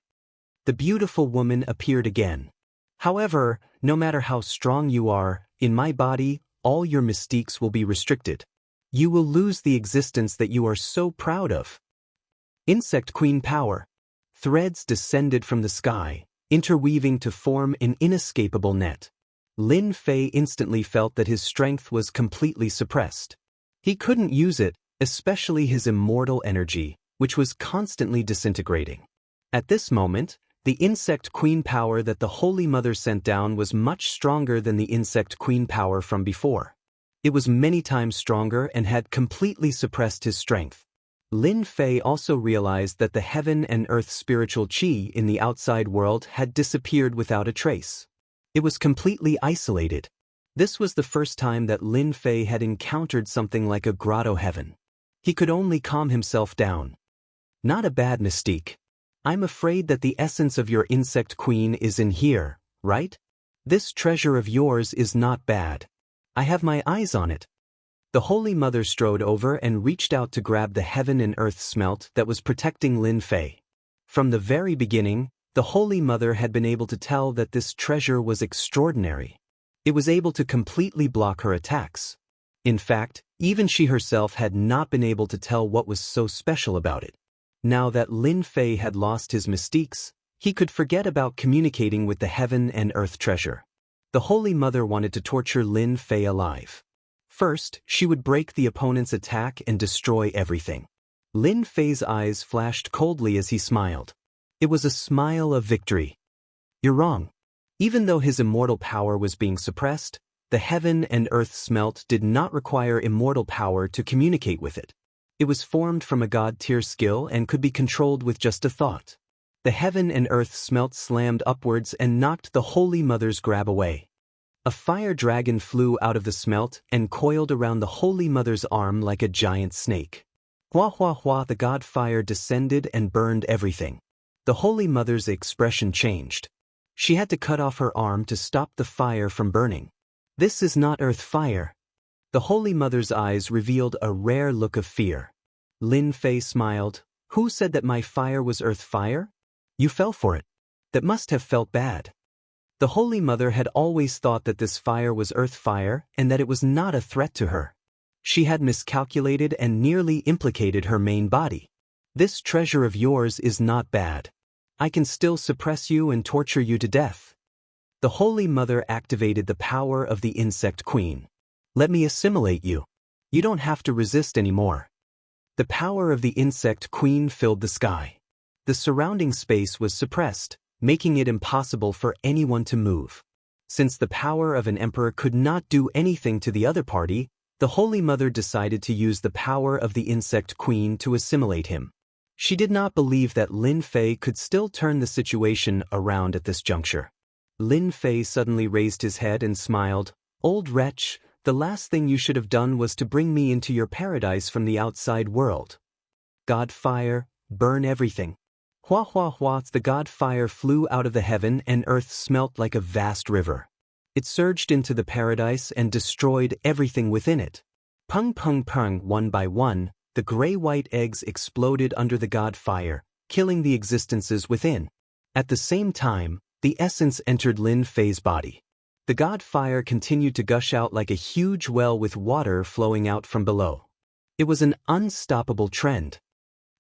The beautiful woman appeared again. However, no matter how strong you are, in my body, all your mystiques will be restricted. You will lose the existence that you are so proud of. Insect Queen power. Threads descended from the sky, interweaving to form an inescapable net. Lin Fei instantly felt that his strength was completely suppressed. He couldn't use it, especially his immortal energy, which was constantly disintegrating. At this moment, the insect queen power that the Holy Mother sent down was much stronger than the insect queen power from before. It was many times stronger and had completely suppressed his strength. Lin Fei also realized that the heaven and earth spiritual qi in the outside world had disappeared without a trace. It was completely isolated. This was the first time that Lin Fei had encountered something like a grotto heaven. He could only calm himself down. Not a bad mystique. I'm afraid that the essence of your insect queen is in here, right? This treasure of yours is not bad. I have my eyes on it. The Holy Mother strode over and reached out to grab the heaven and earth smelt that was protecting Lin Fei. From the very beginning, the Holy Mother had been able to tell that this treasure was extraordinary. It was able to completely block her attacks. In fact, even she herself had not been able to tell what was so special about it. Now that Lin Fei had lost his mystiques, he could forget about communicating with the heaven and earth treasure. The Holy Mother wanted to torture Lin Fei alive. First, she would break the opponent's attack and destroy everything. Lin Fei's eyes flashed coldly as he smiled. It was a smile of victory. You're wrong. Even though his immortal power was being suppressed, the heaven and earth smelt did not require immortal power to communicate with it. It was formed from a god-tier skill and could be controlled with just a thought. The heaven and earth smelt slammed upwards and knocked the Holy Mother's grab away. A fire dragon flew out of the smelt and coiled around the Holy Mother's arm like a giant snake. Hua hua hua, the god fire descended and burned everything. The Holy Mother's expression changed. She had to cut off her arm to stop the fire from burning. This is not earth fire. The Holy Mother's eyes revealed a rare look of fear. Lin Fei smiled. Who said that my fire was earth fire? You fell for it. That must have felt bad. The Holy Mother had always thought that this fire was earth fire and that it was not a threat to her. She had miscalculated and nearly implicated her main body. This treasure of yours is not bad. I can still suppress you and torture you to death. The Holy Mother activated the power of the Insect Queen. Let me assimilate you. You don't have to resist anymore. The power of the Insect Queen filled the sky. The surrounding space was suppressed, making it impossible for anyone to move. Since the power of an emperor could not do anything to the other party, the Holy Mother decided to use the power of the Insect Queen to assimilate him. She did not believe that Lin Fei could still turn the situation around at this juncture. Lin Fei suddenly raised his head and smiled. Old wretch, the last thing you should have done was to bring me into your paradise from the outside world. God fire, burn everything. Hua hua hua, the god fire flew out of the heaven and earth smelt like a vast river. It surged into the paradise and destroyed everything within it. Pung pung pung, one by one, the gray-white eggs exploded under the god fire, killing the existences within. At the same time, the essence entered Lin Fei's body. The god fire continued to gush out like a huge well with water flowing out from below. It was an unstoppable trend.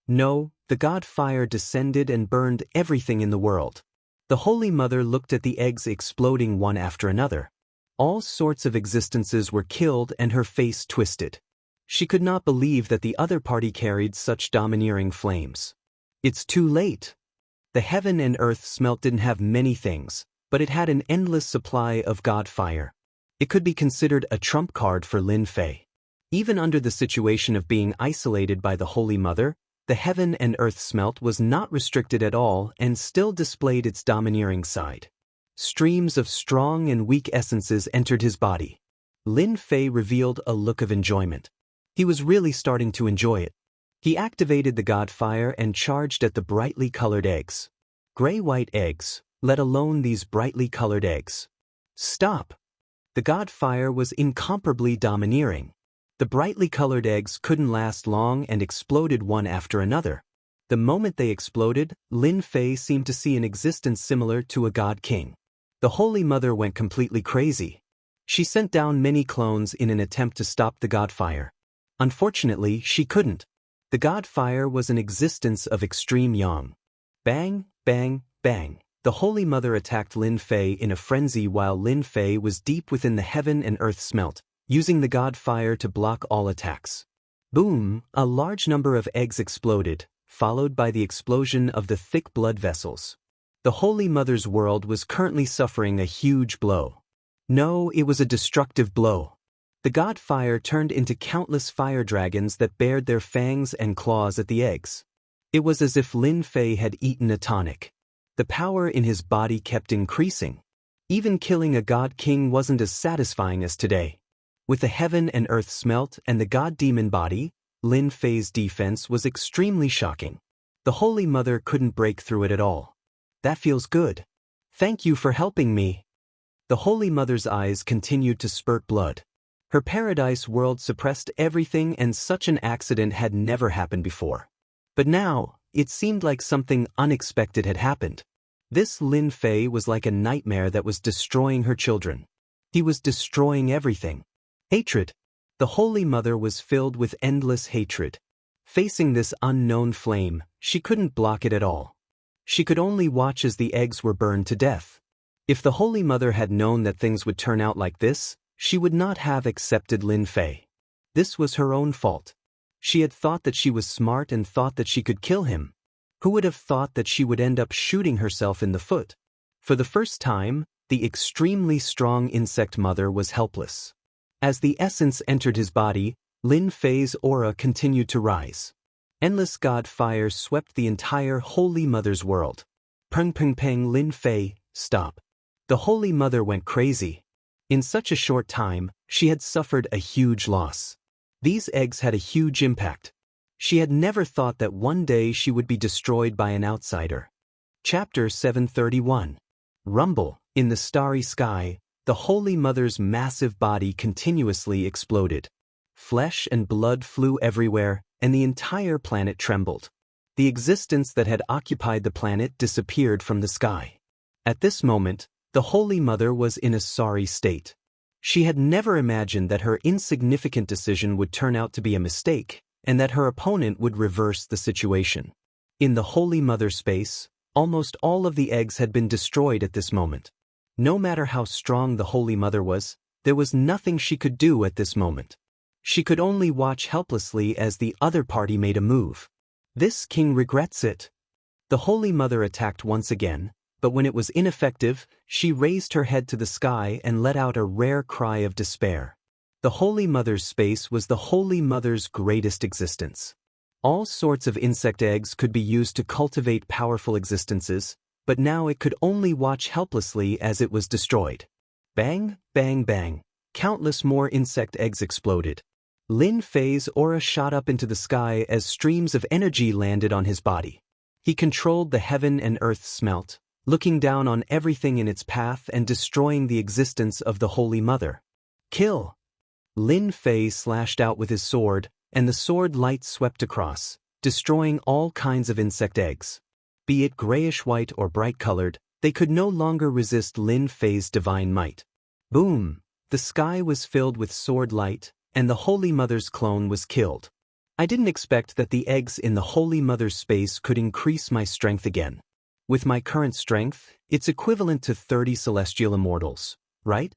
No, the god fire descended and burned everything in the world. The Holy Mother looked at the eggs exploding one after another. All sorts of existences were killed and her face twisted. She could not believe that the other party carried such domineering flames. It's too late. The heaven and earth smelt didn't have many things, but it had an endless supply of god fire. It could be considered a trump card for Lin Fei. Even under the situation of being isolated by the Holy Mother, the heaven and earth smelt was not restricted at all and still displayed its domineering side. Streams of strong and weak essences entered his body. Lin Fei revealed a look of enjoyment. He was really starting to enjoy it. He activated the god fire and charged at the brightly colored eggs. Gray-white eggs, let alone these brightly colored eggs. Stop! The god fire was incomparably domineering. The brightly colored eggs couldn't last long and exploded one after another. The moment they exploded, Lin Fei seemed to see an existence similar to a god king. The Holy Mother went completely crazy. She sent down many clones in an attempt to stop the god fire. Unfortunately, she couldn't. The god fire was an existence of extreme yang. Bang, bang, bang. The Holy Mother attacked Lin Fei in a frenzy while Lin Fei was deep within the heaven and earth smelt, using the god fire to block all attacks. Boom! A large number of eggs exploded, followed by the explosion of the thick blood vessels. The Holy Mother's world was currently suffering a huge blow. No, it was a destructive blow. The god fire turned into countless fire dragons that bared their fangs and claws at the eggs. It was as if Lin Fei had eaten a tonic. The power in his body kept increasing. Even killing a god king wasn't as satisfying as today. With the heaven and earth smelt and the god demon body, Lin Fei's defense was extremely shocking. The Holy Mother couldn't break through it at all. That feels good. Thank you for helping me. The Holy Mother's eyes continued to spurt blood. Her paradise world suppressed everything and such an accident had never happened before. But now, it seemed like something unexpected had happened. This Lin Fei was like a nightmare that was destroying her children. He was destroying everything. Hatred. The Holy Mother was filled with endless hatred. Facing this unknown flame, she couldn't block it at all. She could only watch as the eggs were burned to death. If the Holy Mother had known that things would turn out like this, she would not have accepted Lin Fei. This was her own fault. She had thought that she was smart and thought that she could kill him. Who would have thought that she would end up shooting herself in the foot? For the first time, the extremely strong insect mother was helpless. As the essence entered his body, Lin Fei's aura continued to rise. Endless god fire swept the entire Holy Mother's world. Peng peng peng. Lin Fei, stop. The Holy Mother went crazy. In such a short time, she had suffered a huge loss. These eggs had a huge impact. She had never thought that one day she would be destroyed by an outsider. Chapter 731. Rumble. In the starry sky, the Holy Mother's massive body continuously exploded. Flesh and blood flew everywhere, and the entire planet trembled. The existence that had occupied the planet disappeared from the sky. At this moment, the Holy Mother was in a sorry state. She had never imagined that her insignificant decision would turn out to be a mistake, and that her opponent would reverse the situation. In the Holy Mother space, almost all of the eggs had been destroyed at this moment. No matter how strong the Holy Mother was, there was nothing she could do at this moment. She could only watch helplessly as the other party made a move. This king regrets it. The Holy Mother attacked once again, but when it was ineffective, she raised her head to the sky and let out a rare cry of despair. The Holy Mother's space was the Holy Mother's greatest existence. All sorts of insect eggs could be used to cultivate powerful existences, but now it could only watch helplessly as it was destroyed. Bang, bang, bang. Countless more insect eggs exploded. Lin Fei's aura shot up into the sky as streams of energy landed on his body. He controlled the heaven and earth smelt, looking down on everything in its path and destroying the existence of the Holy Mother. Kill! Lin Fei slashed out with his sword, and the sword light swept across, destroying all kinds of insect eggs. Be it grayish-white or bright-colored, they could no longer resist Lin Fei's divine might. Boom! The sky was filled with sword light, and the Holy Mother's clone was killed. I didn't expect that the eggs in the Holy Mother's space could increase my strength again. With my current strength, it's equivalent to 30 celestial immortals, right?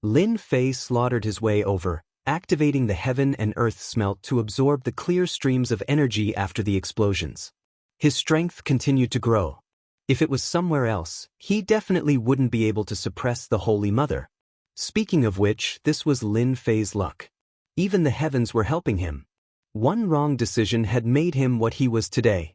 Lin Fei slaughtered his way over, activating the heaven and earth smelt to absorb the clear streams of energy after the explosions. His strength continued to grow. If it was somewhere else, he definitely wouldn't be able to suppress the Holy Mother. Speaking of which, this was Lin Fei's luck. Even the heavens were helping him. One wrong decision had made him what he was today.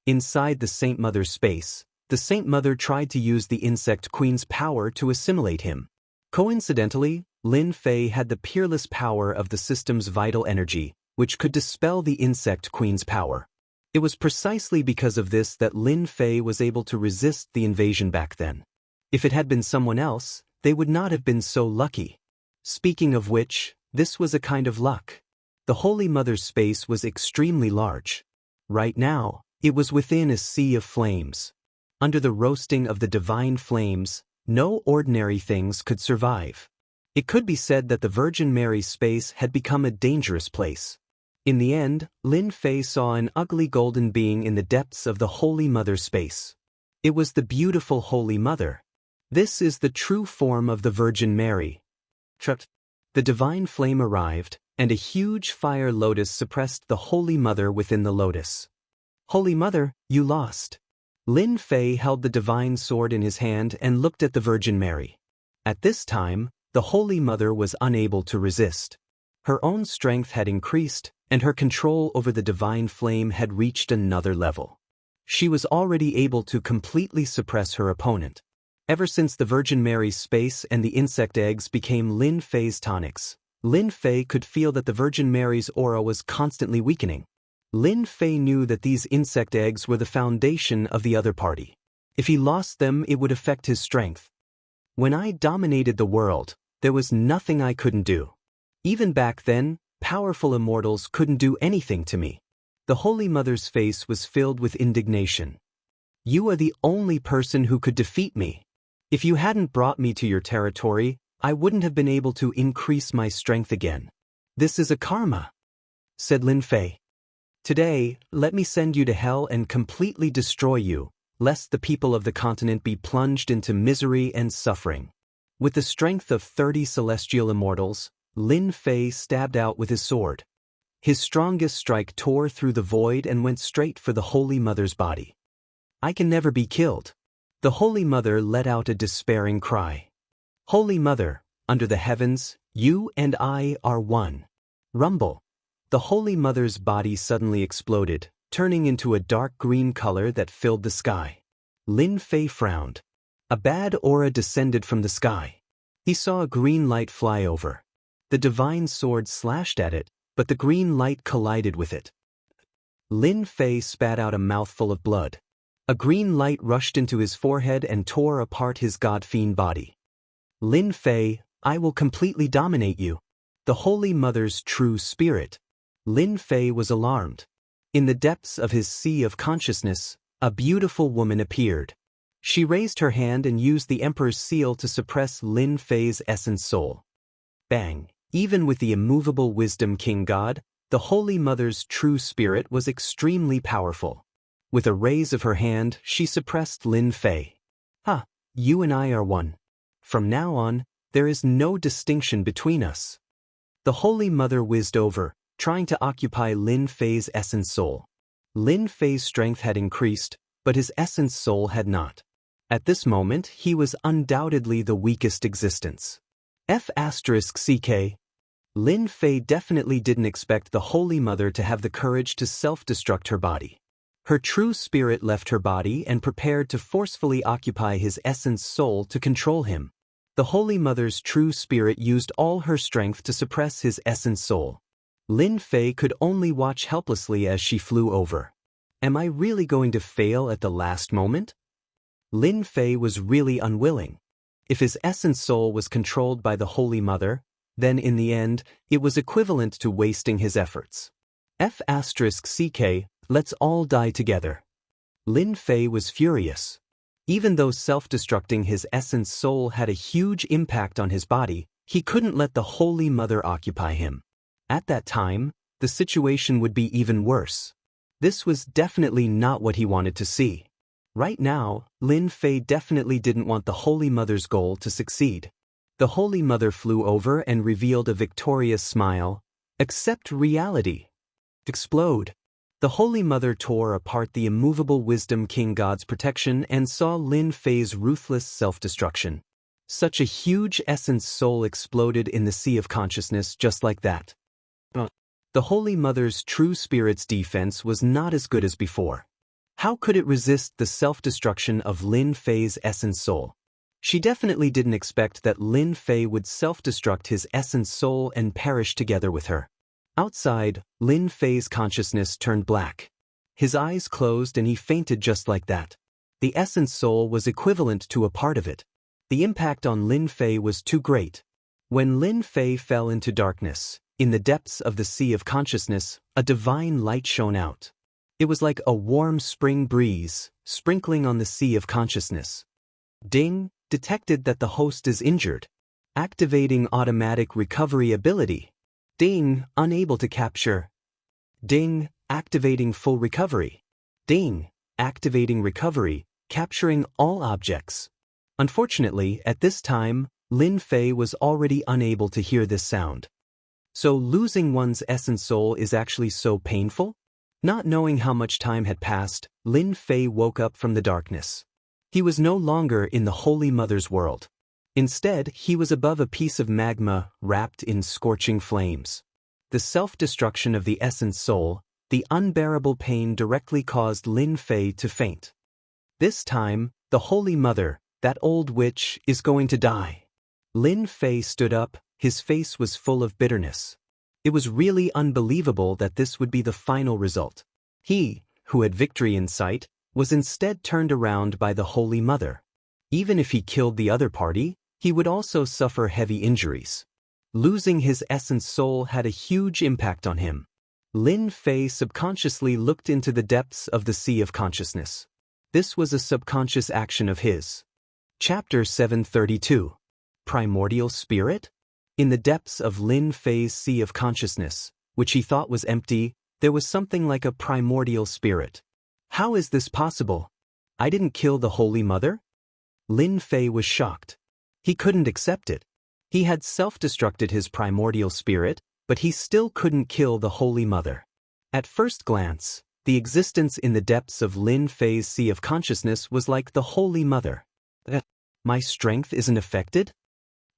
Inside the Saint Mother's space, the Saint Mother tried to use the Insect Queen's power to assimilate him. Coincidentally, Lin Fei had the peerless power of the system's vital energy, which could dispel the Insect Queen's power. It was precisely because of this that Lin Fei was able to resist the invasion back then. If it had been someone else, they would not have been so lucky. Speaking of which, this was a kind of luck. The Holy Mother's space was extremely large. Right now, it was within a sea of flames. Under the roasting of the divine flames, no ordinary things could survive. It could be said that the Virgin Mary's space had become a dangerous place. In the end, Lin Fei saw an ugly golden being in the depths of the Holy Mother's space. It was the beautiful Holy Mother. This is the true form of the Virgin Mary. The divine flame arrived, and a huge fire lotus suppressed the Holy Mother within the lotus. Holy Mother, you lost. Lin Fei held the divine sword in his hand and looked at the Virgin Mary. At this time, the Holy Mother was unable to resist. Her own strength had increased, and her control over the divine flame had reached another level. She was already able to completely suppress her opponent. Ever since the Virgin Mary's space and the insect eggs became Lin Fei's tonics, Lin Fei could feel that the Virgin Mary's aura was constantly weakening. Lin Fei knew that these insect eggs were the foundation of the other party. If he lost them, it would affect his strength. When I dominated the world, there was nothing I couldn't do. Even back then, powerful immortals couldn't do anything to me. The Holy Mother's face was filled with indignation. You are the only person who could defeat me. If you hadn't brought me to your territory, I wouldn't have been able to increase my strength again. This is a karma, said Lin Fei. Today, let me send you to hell and completely destroy you, lest the people of the continent be plunged into misery and suffering. With the strength of 30 celestial immortals, Lin Fei stabbed out with his sword. His strongest strike tore through the void and went straight for the Holy Mother's body. I can never be killed. The Holy Mother let out a despairing cry. Holy Mother, under the heavens, you and I are one. Rumble. The Holy Mother's body suddenly exploded, turning into a dark green color that filled the sky. Lin Fei frowned. A bad aura descended from the sky. He saw a green light fly over. The divine sword slashed at it, but the green light collided with it. Lin Fei spat out a mouthful of blood. A green light rushed into his forehead and tore apart his god-fiend body. Lin Fei, I will completely dominate you. The Holy Mother's true spirit. Lin Fei was alarmed. In the depths of his sea of consciousness, a beautiful woman appeared. She raised her hand and used the Emperor's seal to suppress Lin Fei's essence soul. Bang! Even with the immovable wisdom king god, the Holy Mother's true spirit was extremely powerful. With a raise of her hand, she suppressed Lin Fei. You and I are one. From now on, there is no distinction between us. The Holy Mother whizzed over, trying to occupy Lin Fei's essence soul. Lin Fei's strength had increased, but his essence soul had not. At this moment, he was undoubtedly the weakest existence. F***ck. Lin Fei definitely didn't expect the Holy Mother to have the courage to self-destruct her body. Her true spirit left her body and prepared to forcefully occupy his essence soul to control him. The Holy Mother's true spirit used all her strength to suppress his essence soul. Lin Fei could only watch helplessly as she flew over. Am I really going to fail at the last moment? Lin Fei was really unwilling. If his essence soul was controlled by the Holy Mother, then in the end, it was equivalent to wasting his efforts. F***ck, let's all die together. Lin Fei was furious. Even though self-destructing his essence soul had a huge impact on his body, he couldn't let the Holy Mother occupy him. At that time, the situation would be even worse. This was definitely not what he wanted to see. Right now, Lin Fei definitely didn't want the Holy Mother's goal to succeed. The Holy Mother flew over and revealed a victorious smile. Accept reality. Explode. The Holy Mother tore apart the immovable Wisdom King God's protection and saw Lin Fei's ruthless self-destruction. Such a huge essence soul exploded in the sea of consciousness just like that. The Holy Mother's true spirit's defense was not as good as before. How could it resist the self-destruction of Lin Fei's essence soul? She definitely didn't expect that Lin Fei would self-destruct his essence soul and perish together with her. Outside, Lin Fei's consciousness turned black. His eyes closed and he fainted just like that. The essence soul was equivalent to a part of it. The impact on Lin Fei was too great. When Lin Fei fell into darkness, in the depths of the sea of consciousness, a divine light shone out. It was like a warm spring breeze, sprinkling on the sea of consciousness. Ding, detected that the host is injured. Activating automatic recovery ability. Ding, unable to capture. Ding, activating full recovery. Ding, activating recovery, capturing all objects. Unfortunately, at this time, Lin Fei was already unable to hear this sound. So losing one's essence soul is actually so painful? Not knowing how much time had passed, Lin Fei woke up from the darkness. He was no longer in the Holy Mother's world. Instead, he was above a piece of magma wrapped in scorching flames. The self-destruction of the essence soul, the unbearable pain directly caused Lin Fei to faint. This time, the Holy Mother, that old witch, is going to die. Lin Fei stood up, his face was full of bitterness. It was really unbelievable that this would be the final result. He, who had victory in sight, was instead turned around by the Holy Mother. Even if he killed the other party, he would also suffer heavy injuries. Losing his essence soul had a huge impact on him. Lin Fei subconsciously looked into the depths of the sea of consciousness. This was a subconscious action of his. Chapter 732. Primordial Spirit? In the depths of Lin Fei's sea of consciousness, which he thought was empty, there was something like a primordial spirit. How is this possible? I didn't kill the Holy Mother? Lin Fei was shocked. He couldn't accept it. He had self-destructed his primordial spirit, but he still couldn't kill the Holy Mother. At first glance, the existence in the depths of Lin Fei's sea of consciousness was like the Holy Mother. My strength isn't affected?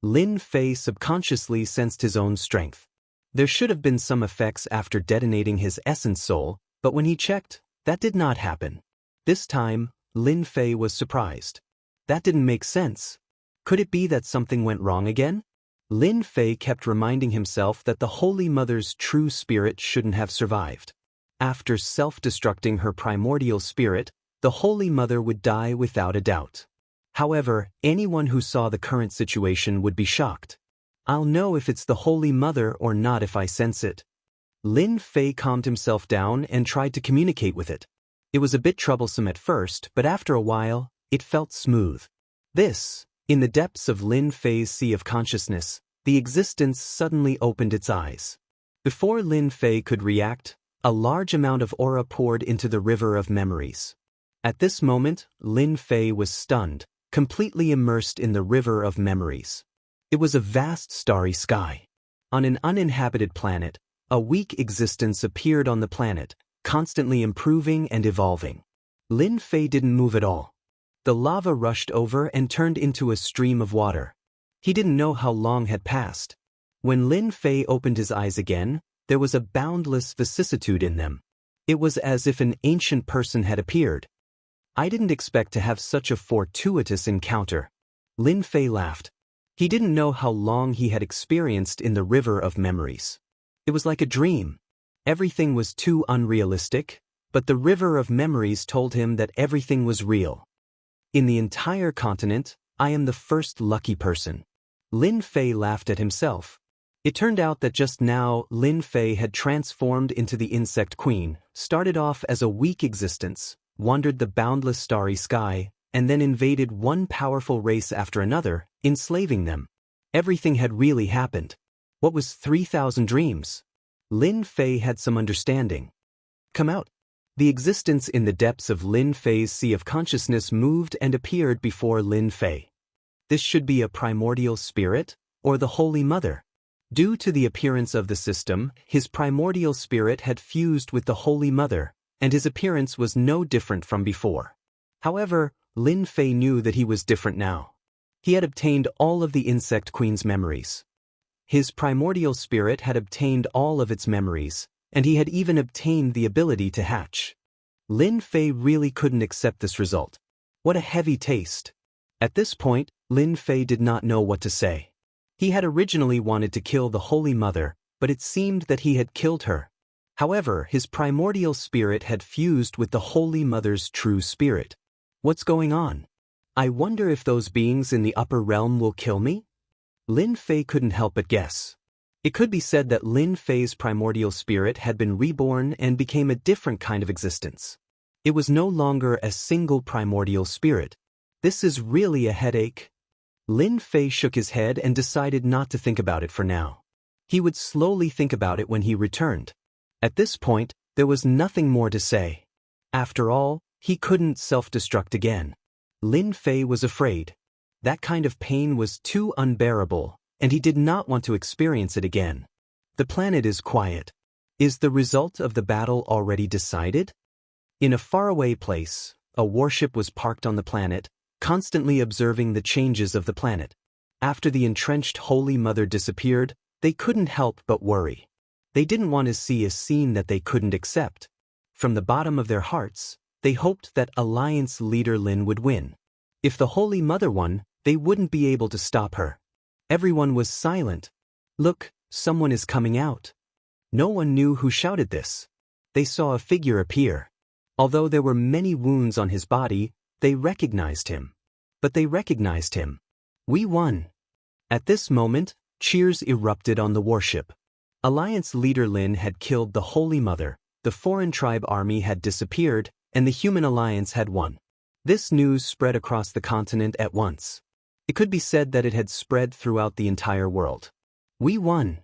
Lin Fei subconsciously sensed his own strength. There should have been some effects after detonating his essence soul, but when he checked, that did not happen. This time, Lin Fei was surprised. That didn't make sense. Could it be that something went wrong again? Lin Fei kept reminding himself that the Holy Mother's true spirit shouldn't have survived. After self-destructing her primordial spirit, the Holy Mother would die without a doubt. However, anyone who saw the current situation would be shocked. I'll know if it's the Holy Mother or not if I sense it. Lin Fei calmed himself down and tried to communicate with it. It was a bit troublesome at first, but after a while, it felt smooth. In the depths of Lin Fei's sea of consciousness, the existence suddenly opened its eyes. Before Lin Fei could react, a large amount of aura poured into the river of memories. At this moment, Lin Fei was stunned, completely immersed in the river of memories. It was a vast starry sky. On an uninhabited planet, a weak existence appeared on the planet, constantly improving and evolving. Lin Fei didn't move at all. The lava rushed over and turned into a stream of water. He didn't know how long had passed. When Lin Fei opened his eyes again, there was a boundless vicissitude in them. It was as if an ancient person had appeared. I didn't expect to have such a fortuitous encounter. Lin Fei laughed. He didn't know how long he had experienced in the river of memories. It was like a dream. Everything was too unrealistic, but the river of memories told him that everything was real. In the entire continent, I am the first lucky person. Lin Fei laughed at himself. It turned out that just now Lin Fei had transformed into the insect queen, started off as a weak existence, wandered the boundless starry sky, and then invaded one powerful race after another, enslaving them. Everything had really happened. What was 3,000 dreams? Lin Fei had some understanding. Come out. The existence in the depths of Lin Fei's sea of consciousness moved and appeared before Lin Fei. This should be a primordial spirit, or the Holy Mother. Due to the appearance of the system, his primordial spirit had fused with the Holy Mother, and his appearance was no different from before. However, Lin Fei knew that he was different now. He had obtained all of the Insect Queen's memories. His primordial spirit had obtained all of its memories, and he had even obtained the ability to hatch. Lin Fei really couldn't accept this result. What a heavy taste. At this point, Lin Fei did not know what to say. He had originally wanted to kill the Holy Mother, but it seemed that he had killed her. However, his primordial spirit had fused with the Holy Mother's true spirit. What's going on? I wonder if those beings in the upper realm will kill me? Lin Fei couldn't help but guess. It could be said that Lin Fei's primordial spirit had been reborn and became a different kind of existence. It was no longer a single primordial spirit. This is really a headache. Lin Fei shook his head and decided not to think about it for now. He would slowly think about it when he returned. At this point, there was nothing more to say. After all, he couldn't self-destruct again. Lin Fei was afraid. That kind of pain was too unbearable, and he did not want to experience it again. The planet is quiet. Is the result of the battle already decided? In a faraway place, a warship was parked on the planet, constantly observing the changes of the planet. After the entrenched Holy Mother disappeared, they couldn't help but worry. They didn't want to see a scene that they couldn't accept. From the bottom of their hearts, they hoped that Alliance leader Lin would win. If the Holy Mother won, they wouldn't be able to stop her. Everyone was silent. Look, someone is coming out. No one knew who shouted this. They saw a figure appear. Although there were many wounds on his body, they recognized him. But they recognized him. We won. At this moment, cheers erupted on the warship. Alliance leader Lin had killed the Holy Mother, the foreign tribe army had disappeared, and the human alliance had won. This news spread across the continent at once. It could be said that it had spread throughout the entire world. We won.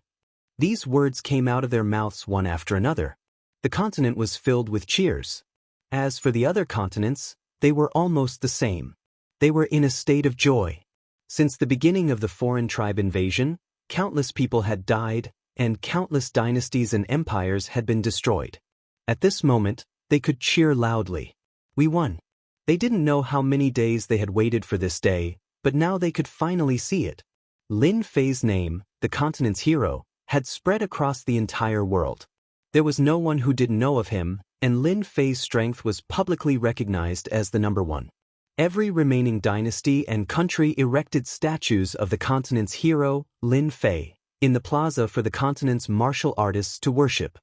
These words came out of their mouths one after another. The continent was filled with cheers. As for the other continents, they were almost the same. They were in a state of joy. Since the beginning of the foreign tribe invasion, countless people had died, and countless dynasties and empires had been destroyed. At this moment, they could cheer loudly. We won. They didn't know how many days they had waited for this day, but now they could finally see it. Lin Fei's name, the continent's hero, had spread across the entire world. There was no one who didn't know of him, and Lin Fei's strength was publicly recognized as the number one. Every remaining dynasty and country erected statues of the continent's hero, Lin Fei, in the plaza for the continent's martial artists to worship.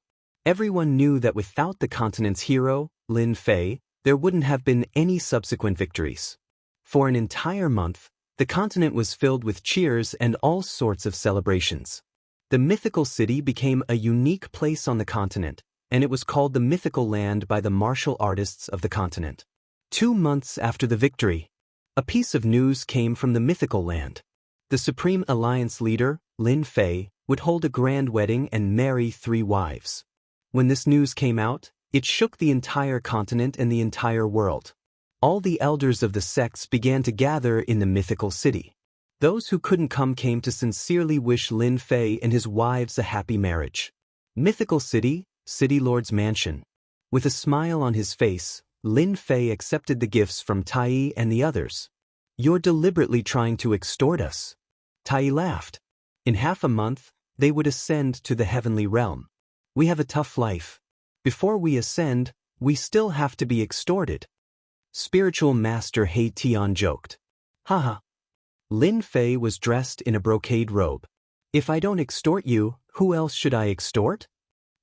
Everyone knew that without the continent's hero, Lin Fei, there wouldn't have been any subsequent victories. For an entire month, the continent was filled with cheers and all sorts of celebrations. The mythical city became a unique place on the continent, and it was called the Mythical Land by the martial artists of the continent. 2 months after the victory, a piece of news came from the Mythical Land. The Supreme Alliance leader, Lin Fei, would hold a grand wedding and marry 3 wives. When this news came out, it shook the entire continent and the entire world. All the elders of the sects began to gather in the mythical city. Those who couldn't come came to sincerely wish Lin Fei and his wives a happy marriage. Mythical City, City Lord's mansion. With a smile on his face, Lin Fei accepted the gifts from Tai and the others. You're deliberately trying to extort us. Tai laughed. In half a month, they would ascend to the heavenly realm. We have a tough life. Before we ascend, we still have to be extorted. Spiritual Master He Tian joked. Haha. Lin Fei was dressed in a brocade robe. If I don't extort you, who else should I extort?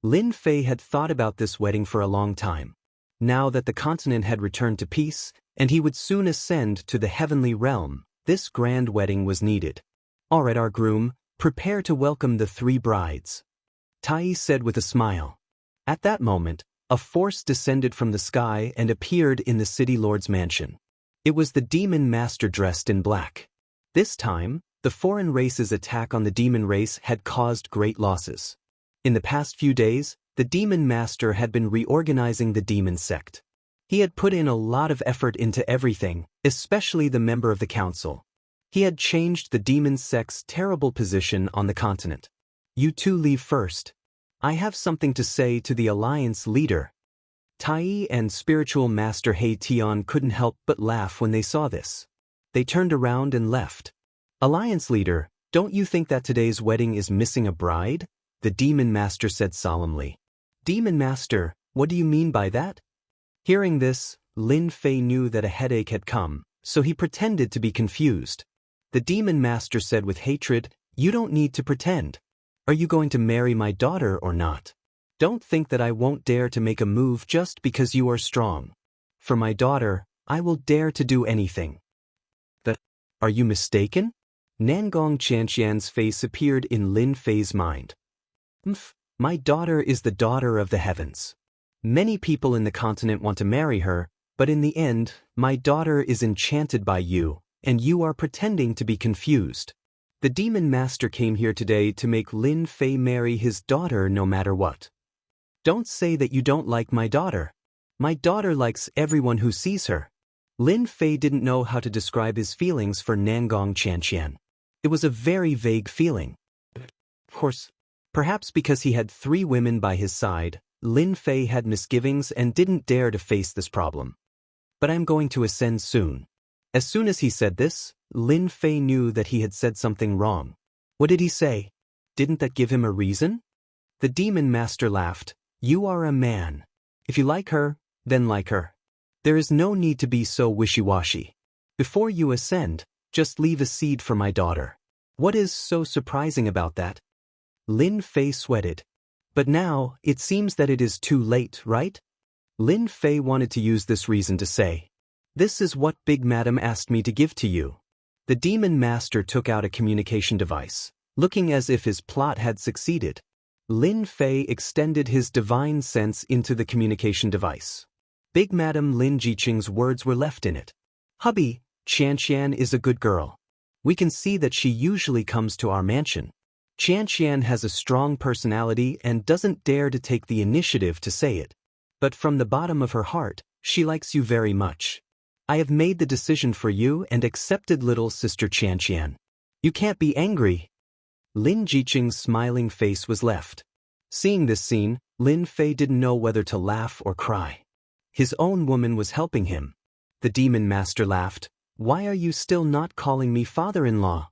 Lin Fei had thought about this wedding for a long time. Now that the continent had returned to peace, and he would soon ascend to the heavenly realm, this grand wedding was needed. All right, our groom, prepare to welcome the 3 brides. Tai said with a smile. At that moment, a force descended from the sky and appeared in the city lord's mansion. It was the demon master dressed in black. This time, the foreign race's attack on the demon race had caused great losses. In the past few days, the demon master had been reorganizing the demon sect. He had put in a lot of effort into everything, especially the member of the council. He had changed the demon sect's terrible position on the continent. You 2 leave first. I have something to say to the alliance leader. Tai and spiritual master He Tian couldn't help but laugh when they saw this. They turned around and left. Alliance leader, don't you think that today's wedding is missing a bride? The demon master said solemnly. Demon master, what do you mean by that? Hearing this, Lin Fei knew that a headache had come, so he pretended to be confused. The demon master said with hatred, you don't need to pretend. Are you going to marry my daughter or not? Don't think that I won't dare to make a move just because you are strong. For my daughter, I will dare to do anything. Are you mistaken? Nangong Xianxian's face appeared in Lin Fei's mind. My daughter is the daughter of the heavens. Many people in the continent want to marry her, but in the end, my daughter is enchanted by you, and you are pretending to be confused. The demon master came here today to make Lin Fei marry his daughter no matter what. Don't say that you don't like my daughter. My daughter likes everyone who sees her. Lin Fei didn't know how to describe his feelings for Nangong Qianxian. It was a very vague feeling. Of course, perhaps because he had 3 women by his side, Lin Fei had misgivings and didn't dare to face this problem. But I'm going to ascend soon. As soon as he said this, Lin Fei knew that he had said something wrong. What did he say? Didn't that give him a reason? The demon master laughed. You are a man. If you like her, then like her. There is no need to be so wishy-washy. Before you ascend, just leave a seed for my daughter. What is so surprising about that? Lin Fei sweated. But now, it seems that it is too late, right? Lin Fei wanted to use this reason to say, this is what Big Madam asked me to give to you. The demon master took out a communication device, looking as if his plot had succeeded. Lin Fei extended his divine sense into the communication device. Big Madam Lin Jiqing's words were left in it. Hubby, Xianxia is a good girl. We can see that she usually comes to our mansion. Xianxia has a strong personality and doesn't dare to take the initiative to say it. But from the bottom of her heart, she likes you very much. I have made the decision for you and accepted little sister Xianxia. You can't be angry. Lin Jiqing's smiling face was left. Seeing this scene, Lin Fei didn't know whether to laugh or cry. His own woman was helping him. The demon master laughed. Why are you still not calling me father-in-law?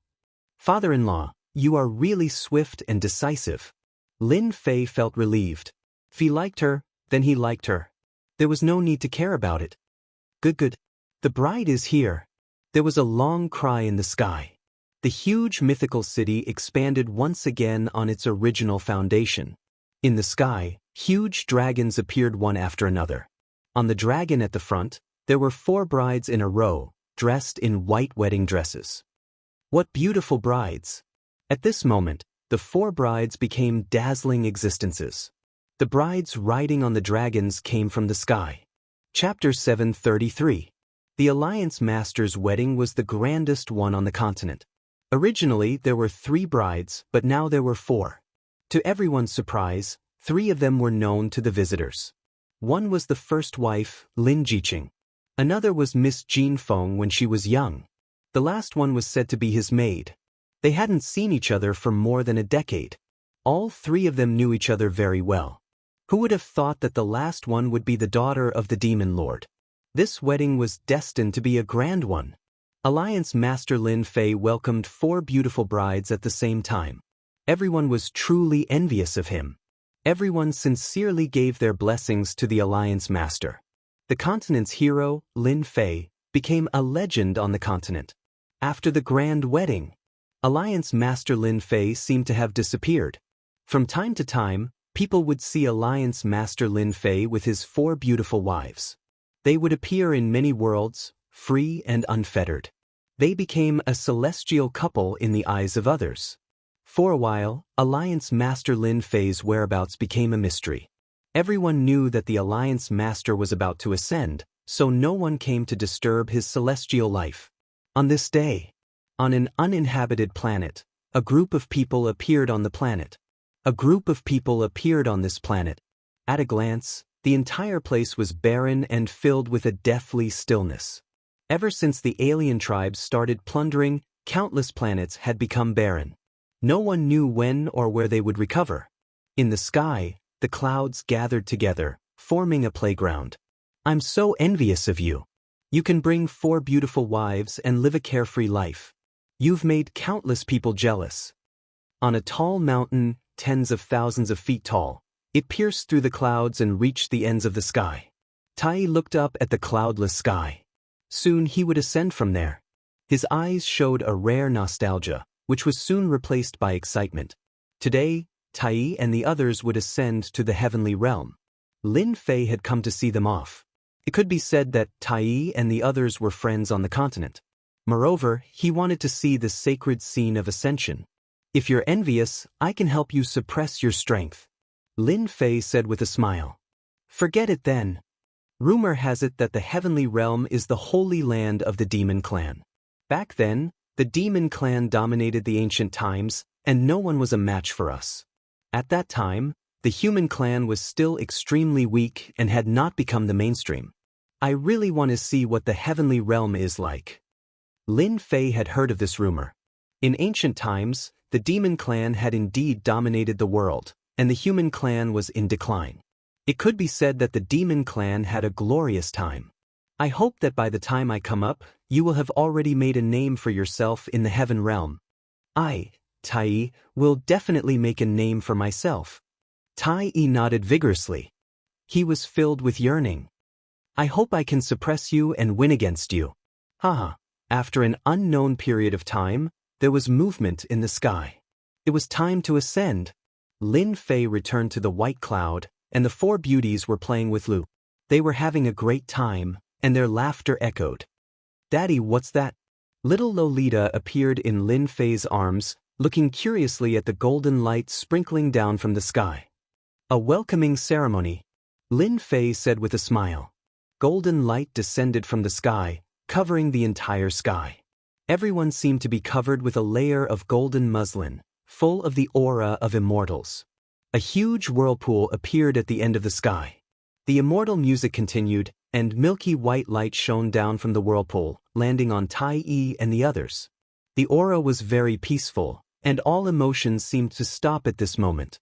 Father-in-law, you are really swift and decisive. Lin Fei felt relieved. If he liked her, then he liked her. There was no need to care about it. Good. The bride is here. There was a long cry in the sky. The huge mythical city expanded once again on its original foundation. In the sky, huge dragons appeared one after another. On the dragon at the front, there were 4 brides in a row, dressed in white wedding dresses. What beautiful brides! At this moment, the 4 brides became dazzling existences. The brides riding on the dragons came from the sky. Chapter 733. The Alliance Master's wedding was the grandest one on the continent. Originally, there were 3 brides, but now there were 4. To everyone's surprise, 3 of them were known to the visitors. One was the first wife, Lin Jiqing. Another was Miss Jean Feng when she was young. The last one was said to be his maid. They hadn't seen each other for more than a decade. All 3 of them knew each other very well. Who would have thought that the last one would be the daughter of the demon lord? This wedding was destined to be a grand one. Alliance Master Lin Fei welcomed 4 beautiful brides at the same time. Everyone was truly envious of him. Everyone sincerely gave their blessings to the Alliance Master. The continent's hero, Lin Fei, became a legend on the continent. After the grand wedding, Alliance Master Lin Fei seemed to have disappeared. From time to time, people would see Alliance Master Lin Fei with his 4 beautiful wives. They would appear in many worlds, free and unfettered. They became a celestial couple in the eyes of others. For a while, Alliance Master Lin Fei's whereabouts became a mystery. Everyone knew that the Alliance Master was about to ascend, so no one came to disturb his celestial life. On this day, on an uninhabited planet, a group of people appeared on the planet. A group of people appeared on this planet. At a glance, the entire place was barren and filled with a deathly stillness. Ever since the alien tribes started plundering, countless planets had become barren. No one knew when or where they would recover. In the sky, the clouds gathered together, forming a playground. I'm so envious of you. You can bring 4 beautiful wives and live a carefree life. You've made countless people jealous. On a tall mountain, tens of thousands of feet tall, it pierced through the clouds and reached the ends of the sky. Tai looked up at the cloudless sky. Soon he would ascend from there. His eyes showed a rare nostalgia, which was soon replaced by excitement. Today, Tai and the others would ascend to the heavenly realm. Lin Fei had come to see them off. It could be said that Tai and the others were friends on the continent. Moreover, he wanted to see the sacred scene of ascension. If you're envious, I can help you suppress your strength. Lin Fei said with a smile. Forget it then. Rumor has it that the heavenly realm is the holy land of the demon clan. Back then, the demon clan dominated the ancient times, and no one was a match for us. At that time, the human clan was still extremely weak and had not become the mainstream. I really want to see what the heavenly realm is like. Lin Fei had heard of this rumor. In ancient times, the demon clan had indeed dominated the world, and the human clan was in decline. It could be said that the demon clan had a glorious time. I hope that by the time I come up, you will have already made a name for yourself in the heaven realm. I, Tai, will definitely make a name for myself. Tai nodded vigorously. He was filled with yearning. I hope I can suppress you and win against you. Haha. After an unknown period of time, there was movement in the sky. It was time to ascend. Lin Fei returned to the white cloud, and the four beauties were playing with Lu. They were having a great time, and their laughter echoed. Daddy, what's that? Little Lolita appeared in Lin Fei's arms, looking curiously at the golden light sprinkling down from the sky. A welcoming ceremony, Lin Fei said with a smile. Golden light descended from the sky, covering the entire sky. Everyone seemed to be covered with a layer of golden muslin, full of the aura of immortals. A huge whirlpool appeared at the end of the sky. The immortal music continued, and milky white light shone down from the whirlpool, landing on Tai and the others. The aura was very peaceful, and all emotions seemed to stop at this moment.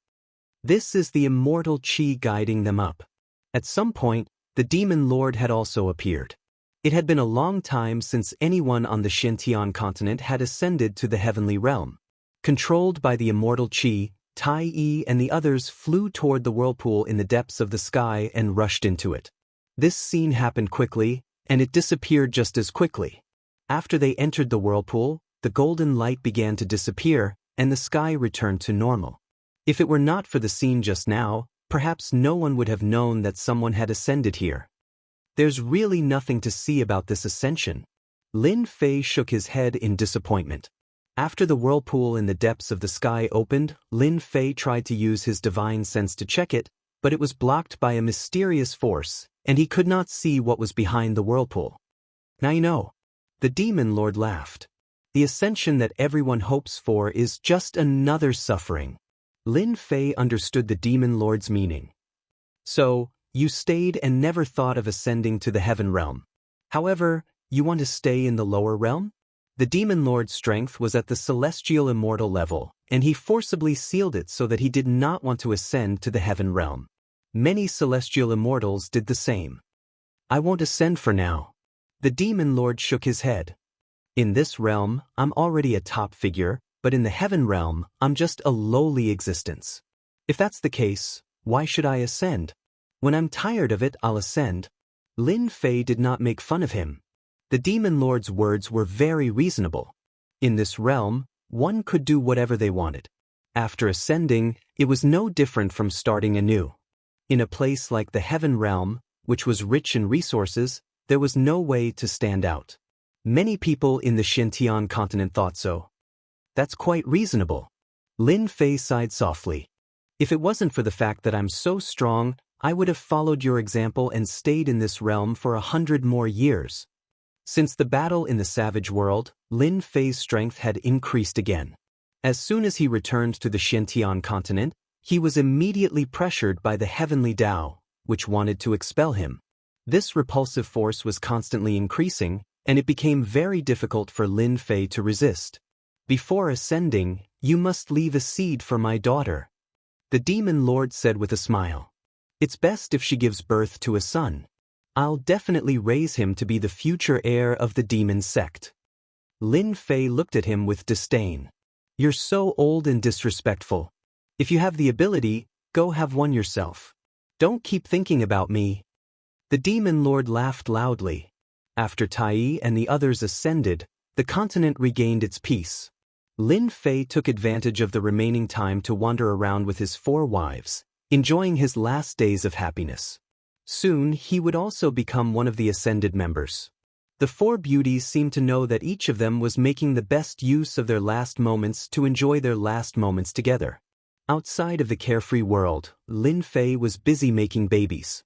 This is the immortal qi guiding them up. At some point, the demon lord had also appeared. It had been a long time since anyone on the Xianxia continent had ascended to the heavenly realm. Controlled by the immortal qi, Tai and the others flew toward the whirlpool in the depths of the sky and rushed into it. This scene happened quickly, and it disappeared just as quickly. After they entered the whirlpool, the golden light began to disappear, and the sky returned to normal. If it were not for the scene just now, perhaps no one would have known that someone had ascended here. There's really nothing to see about this ascension. Lin Fei shook his head in disappointment. After the whirlpool in the depths of the sky opened, Lin Fei tried to use his divine sense to check it, but it was blocked by a mysterious force, and he could not see what was behind the whirlpool. I know. The demon lord laughed. The ascension that everyone hopes for is just another suffering. Lin Fei understood the demon lord's meaning. So, you stayed and never thought of ascending to the heaven realm. However, you want to stay in the lower realm? The demon lord's strength was at the celestial immortal level, and he forcibly sealed it so that he did not want to ascend to the heaven realm. Many celestial immortals did the same. I won't ascend for now. The demon lord shook his head. In this realm, I'm already a top figure, but in the heaven realm, I'm just a lowly existence. If that's the case, why should I ascend? When I'm tired of it, I'll ascend. Lin Fei did not make fun of him. The demon lord's words were very reasonable. In this realm, one could do whatever they wanted. After ascending, it was no different from starting anew. In a place like the heaven realm, which was rich in resources, there was no way to stand out. Many people in the Xianxia continent thought so. That's quite reasonable. Lin Fei sighed softly. If it wasn't for the fact that I'm so strong, I would have followed your example and stayed in this realm for 100 more years. Since the battle in the savage world, Lin Fei's strength had increased again. As soon as he returned to the Xianxia continent, he was immediately pressured by the heavenly Tao, which wanted to expel him. This repulsive force was constantly increasing, and it became very difficult for Lin Fei to resist. Before ascending, you must leave a seed for my daughter. The demon lord said with a smile. It's best if she gives birth to a son. I'll definitely raise him to be the future heir of the demon sect. Lin Fei looked at him with disdain. You're so old and disrespectful. If you have the ability, go have one yourself. Don't keep thinking about me. The demon lord laughed loudly. After Tai and the others ascended, the continent regained its peace. Lin Fei took advantage of the remaining time to wander around with his 4 wives, enjoying his last days of happiness. Soon, he would also become one of the ascended members. The 4 beauties seemed to know that each of them was making the best use of their last moments to enjoy their last moments together. Outside of the carefree world, Lin Fei was busy making babies.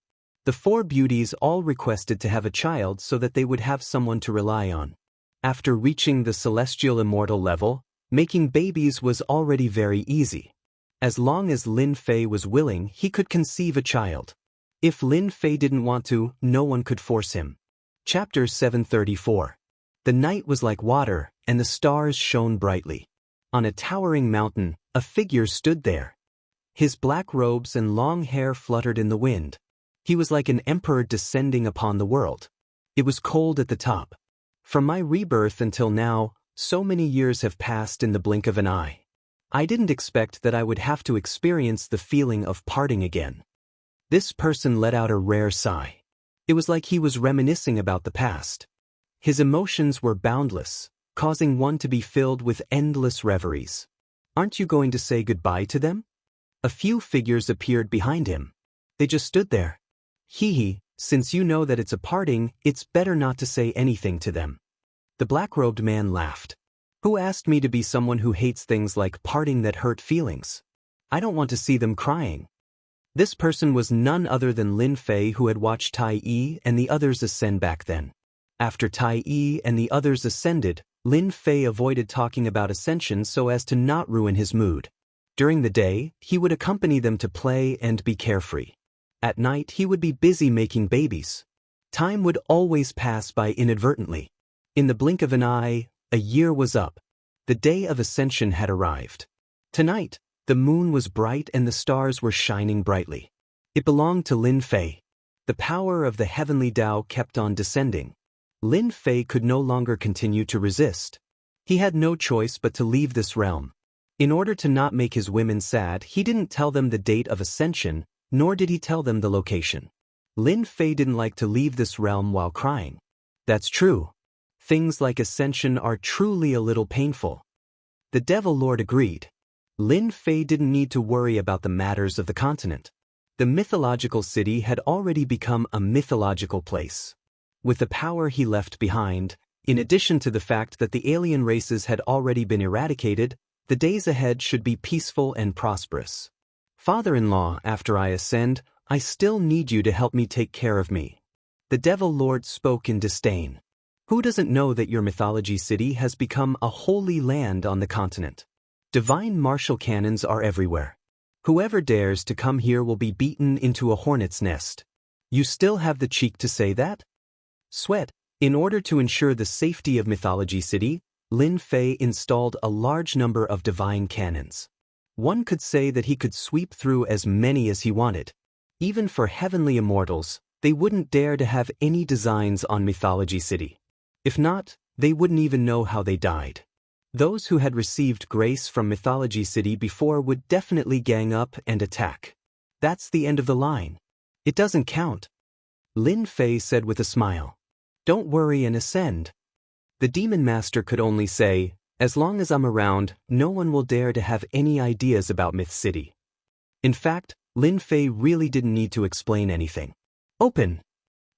The 4 beauties all requested to have a child so that they would have someone to rely on. After reaching the celestial immortal level, making babies was already very easy. As long as Lin Fei was willing, he could conceive a child. If Lin Fei didn't want to, no one could force him. Chapter 734. The night was like water, and the stars shone brightly. On a towering mountain, a figure stood there. His black robes and long hair fluttered in the wind. He was like an emperor descending upon the world. It was cold at the top. From my rebirth until now, so many years have passed in the blink of an eye. I didn't expect that I would have to experience the feeling of parting again. This person let out a rare sigh. It was like he was reminiscing about the past. His emotions were boundless, causing one to be filled with endless reveries. Aren't you going to say goodbye to them? A few figures appeared behind him. They just stood there. Hee, since you know that it's a parting, it's better not to say anything to them. The black-robed man laughed. Who asked me to be someone who hates things like parting that hurt feelings? I don't want to see them crying. This person was none other than Lin Fei, who had watched Tai Yi and the others ascend back then. After Tai Yi and the others ascended, Lin Fei avoided talking about ascension so as to not ruin his mood. During the day, he would accompany them to play and be carefree. At night, he would be busy making babies. Time would always pass by inadvertently. In the blink of an eye, a year was up. The day of ascension had arrived. Tonight, the moon was bright and the stars were shining brightly. It belonged to Lin Fei. The power of the heavenly Tao kept on descending. Lin Fei could no longer continue to resist. He had no choice but to leave this realm. In order to not make his women sad, he didn't tell them the date of ascension, nor did he tell them the location. Lin Fei didn't like to leave this realm while crying. That's true. Things like ascension are truly a little painful. The Devil Lord agreed. Lin Fei didn't need to worry about the matters of the continent. The mythological city had already become a mythological place. With the power he left behind, in addition to the fact that the alien races had already been eradicated, the days ahead should be peaceful and prosperous. Father-in-law, after I ascend, I still need you to help me take care of me. The Devil Lord spoke in disdain. Who doesn't know that your mythology city has become a holy land on the continent? Divine martial cannons are everywhere. Whoever dares to come here will be beaten into a hornet's nest. You still have the cheek to say that? Sweat. In order to ensure the safety of Mythology City, Lin Fei installed a large number of divine cannons. One could say that he could sweep through as many as he wanted. Even for heavenly immortals, they wouldn't dare to have any designs on Mythology City. If not, they wouldn't even know how they died. Those who had received grace from Mythology City before would definitely gang up and attack. That's the end of the line. It doesn't count. Lin Fei said with a smile. Don't worry and ascend. The Demon Master could only say, as long as I'm around, no one will dare to have any ideas about Myth City. In fact, Lin Fei really didn't need to explain anything. Open.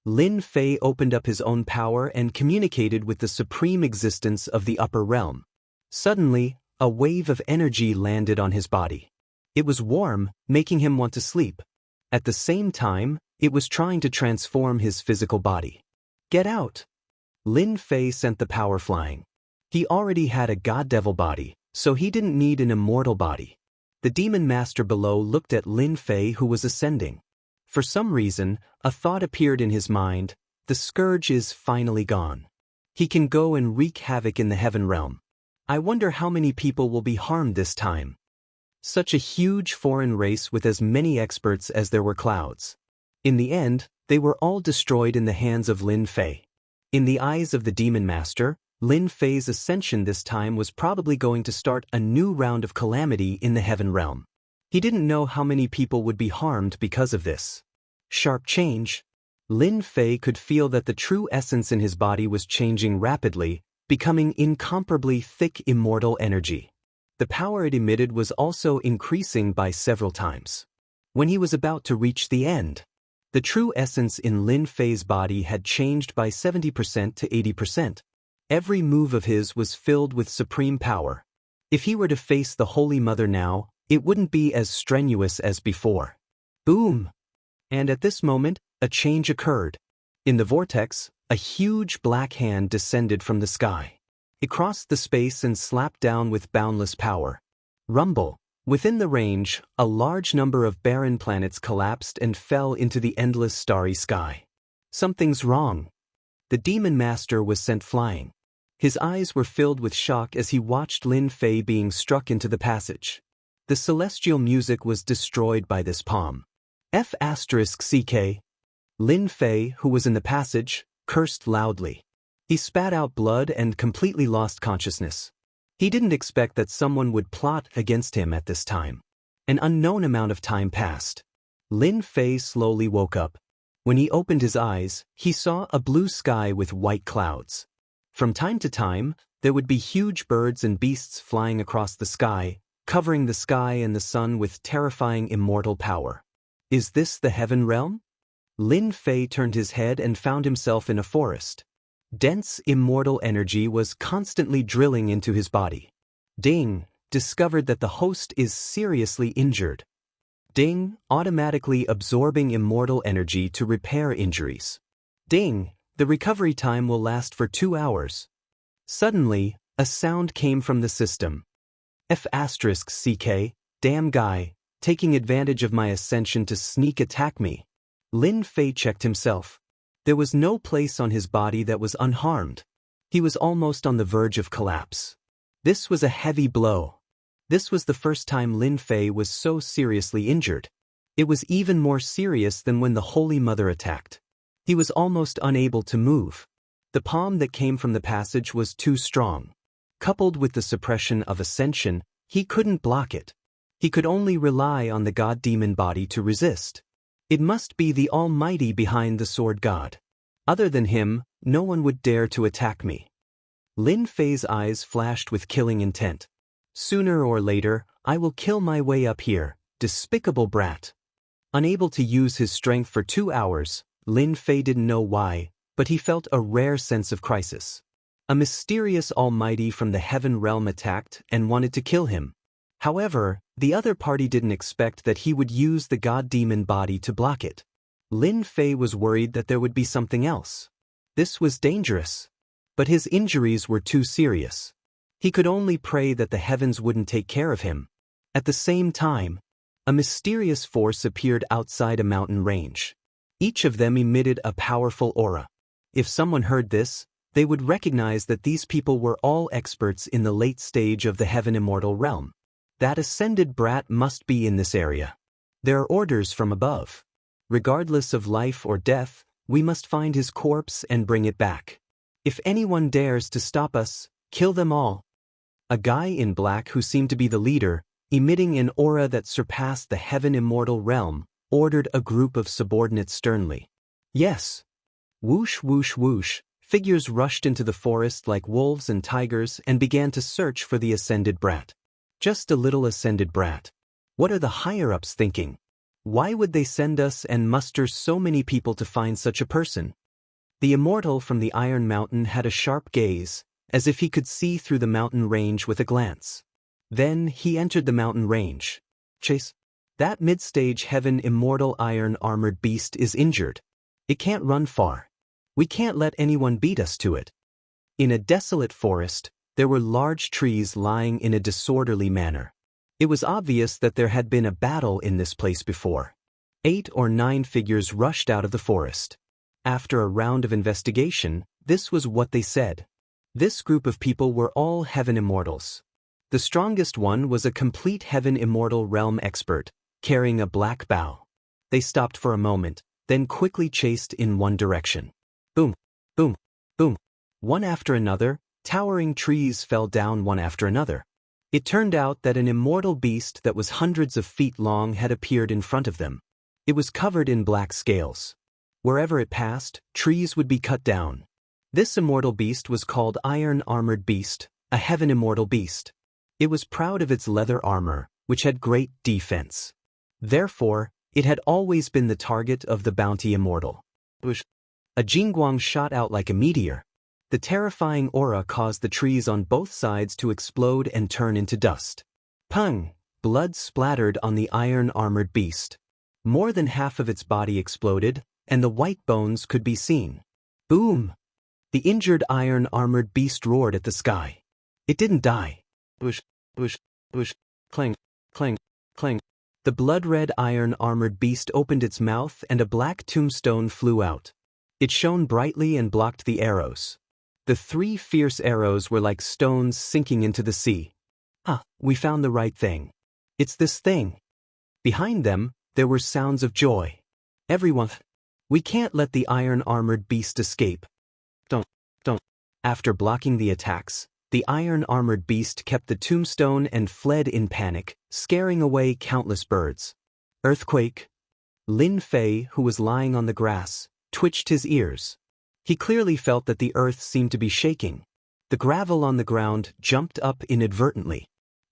Lin Fei opened up his own power and communicated with the supreme existence of the upper realm. Suddenly, a wave of energy landed on his body. It was warm, making him want to sleep. At the same time, it was trying to transform his physical body. Get out! Lin Fei sent the power flying. He already had a god-devil body, so he didn't need an immortal body. The Demon Master below looked at Lin Fei, who was ascending. For some reason, a thought appeared in his mind. The scourge is finally gone. He can go and wreak havoc in the heaven realm. I wonder how many people will be harmed this time. Such a huge foreign race with as many experts as there were clouds. In the end, they were all destroyed in the hands of Lin Fei. In the eyes of the Demon Master, Lin Fei's ascension this time was probably going to start a new round of calamity in the heaven realm. He didn't know how many people would be harmed because of this. Sharp change. Lin Fei could feel that the true essence in his body was changing rapidly, becoming incomparably thick immortal energy. The power it emitted was also increasing by several times. When he was about to reach the end, the true essence in Lin Fei's body had changed by 70% to 80%. Every move of his was filled with supreme power. If he were to face the Holy Mother now, it wouldn't be as strenuous as before. Boom! And at this moment, a change occurred. In the vortex, a huge black hand descended from the sky. It crossed the space and slapped down with boundless power. Rumble. Within the range, a large number of barren planets collapsed and fell into the endless starry sky. Something's wrong. The demon master was sent flying. His eyes were filled with shock as he watched Lin Fei being struck into the passage. The celestial music was destroyed by this palm. F***CK. Lin Fei, who was in the passage, cursed loudly. He spat out blood and completely lost consciousness. He didn't expect that someone would plot against him at this time. An unknown amount of time passed. Lin Fei slowly woke up. When he opened his eyes, he saw a blue sky with white clouds. From time to time, there would be huge birds and beasts flying across the sky, covering the sky and the sun with terrifying immortal power. Is this the heaven realm? Lin Fei turned his head and found himself in a forest. Dense immortal energy was constantly drilling into his body. Ding, discovered that the host is seriously injured. Ding, automatically absorbing immortal energy to repair injuries. Ding, the recovery time will last for 2 hours. Suddenly, a sound came from the system. F***CK, damn guy, taking advantage of my ascension to sneak attack me. Lin Fei checked himself. There was no place on his body that was unharmed. He was almost on the verge of collapse. This was a heavy blow. This was the first time Lin Fei was so seriously injured. It was even more serious than when the Holy Mother attacked. He was almost unable to move. The palm that came from the passage was too strong. Coupled with the suppression of ascension, he couldn't block it. He could only rely on the god-demon body to resist. It must be the Almighty behind the sword god. Other than him, no one would dare to attack me. Lin Fei's eyes flashed with killing intent. Sooner or later, I will kill my way up here, despicable brat. Unable to use his strength for 2 hours, Lin Fei didn't know why, but he felt a rare sense of crisis. A mysterious Almighty from the heaven realm attacked and wanted to kill him. However, the other party didn't expect that he would use the god-demon body to block it. Lin Fei was worried that there would be something else. This was dangerous. But his injuries were too serious. He could only pray that the heavens wouldn't take care of him. At the same time, a mysterious force appeared outside a mountain range. Each of them emitted a powerful aura. If someone heard this, they would recognize that these people were all experts in the late stage of the heaven immortal realm. That ascended brat must be in this area. There are orders from above. Regardless of life or death, we must find his corpse and bring it back. If anyone dares to stop us, kill them all. A guy in black who seemed to be the leader, emitting an aura that surpassed the heaven immortal realm, ordered a group of subordinates sternly. Yes. Whoosh whoosh whoosh, figures rushed into the forest like wolves and tigers and began to search for the ascended brat. Just a little ascended brat. What are the higher-ups thinking? Why would they send us and muster so many people to find such a person? The immortal from the Iron Mountain had a sharp gaze, as if he could see through the mountain range with a glance. Then he entered the mountain range. Chase. That mid-stage heaven immortal iron-armored beast is injured. It can't run far. We can't let anyone beat us to it. In a desolate forest, there were large trees lying in a disorderly manner. It was obvious that there had been a battle in this place before. 8 or 9 figures rushed out of the forest. After a round of investigation, this was what they said. This group of people were all heaven immortals. The strongest one was a complete heaven immortal realm expert, carrying a black bow. They stopped for a moment, then quickly chased in one direction. Boom, boom, boom. One after another, towering trees fell down one after another. It turned out that an immortal beast that was hundreds of feet long had appeared in front of them. It was covered in black scales. Wherever it passed, trees would be cut down. This immortal beast was called Iron-Armored Beast, a heaven immortal beast. It was proud of its leather armor, which had great defense. Therefore, it had always been the target of the bounty immortal. A jingguang shot out like a meteor. The terrifying aura caused the trees on both sides to explode and turn into dust. Pung! Blood splattered on the iron-armored beast. More than half of its body exploded, and the white bones could be seen. Boom! The injured iron-armored beast roared at the sky. It didn't die. Bush, bush, bush, clang. Clang, clang. The blood-red iron-armored beast opened its mouth and a black tombstone flew out. It shone brightly and blocked the arrows. The 3 fierce arrows were like stones sinking into the sea. We found the right thing. It's this thing. Behind them, there were sounds of joy. Everyone, we can't let the iron-armored beast escape. Don't. After blocking the attacks, the iron-armored beast kept the tombstone and fled in panic, scaring away countless birds. Earthquake. Lin Fei, who was lying on the grass, twitched his ears. He clearly felt that the earth seemed to be shaking. The gravel on the ground jumped up inadvertently.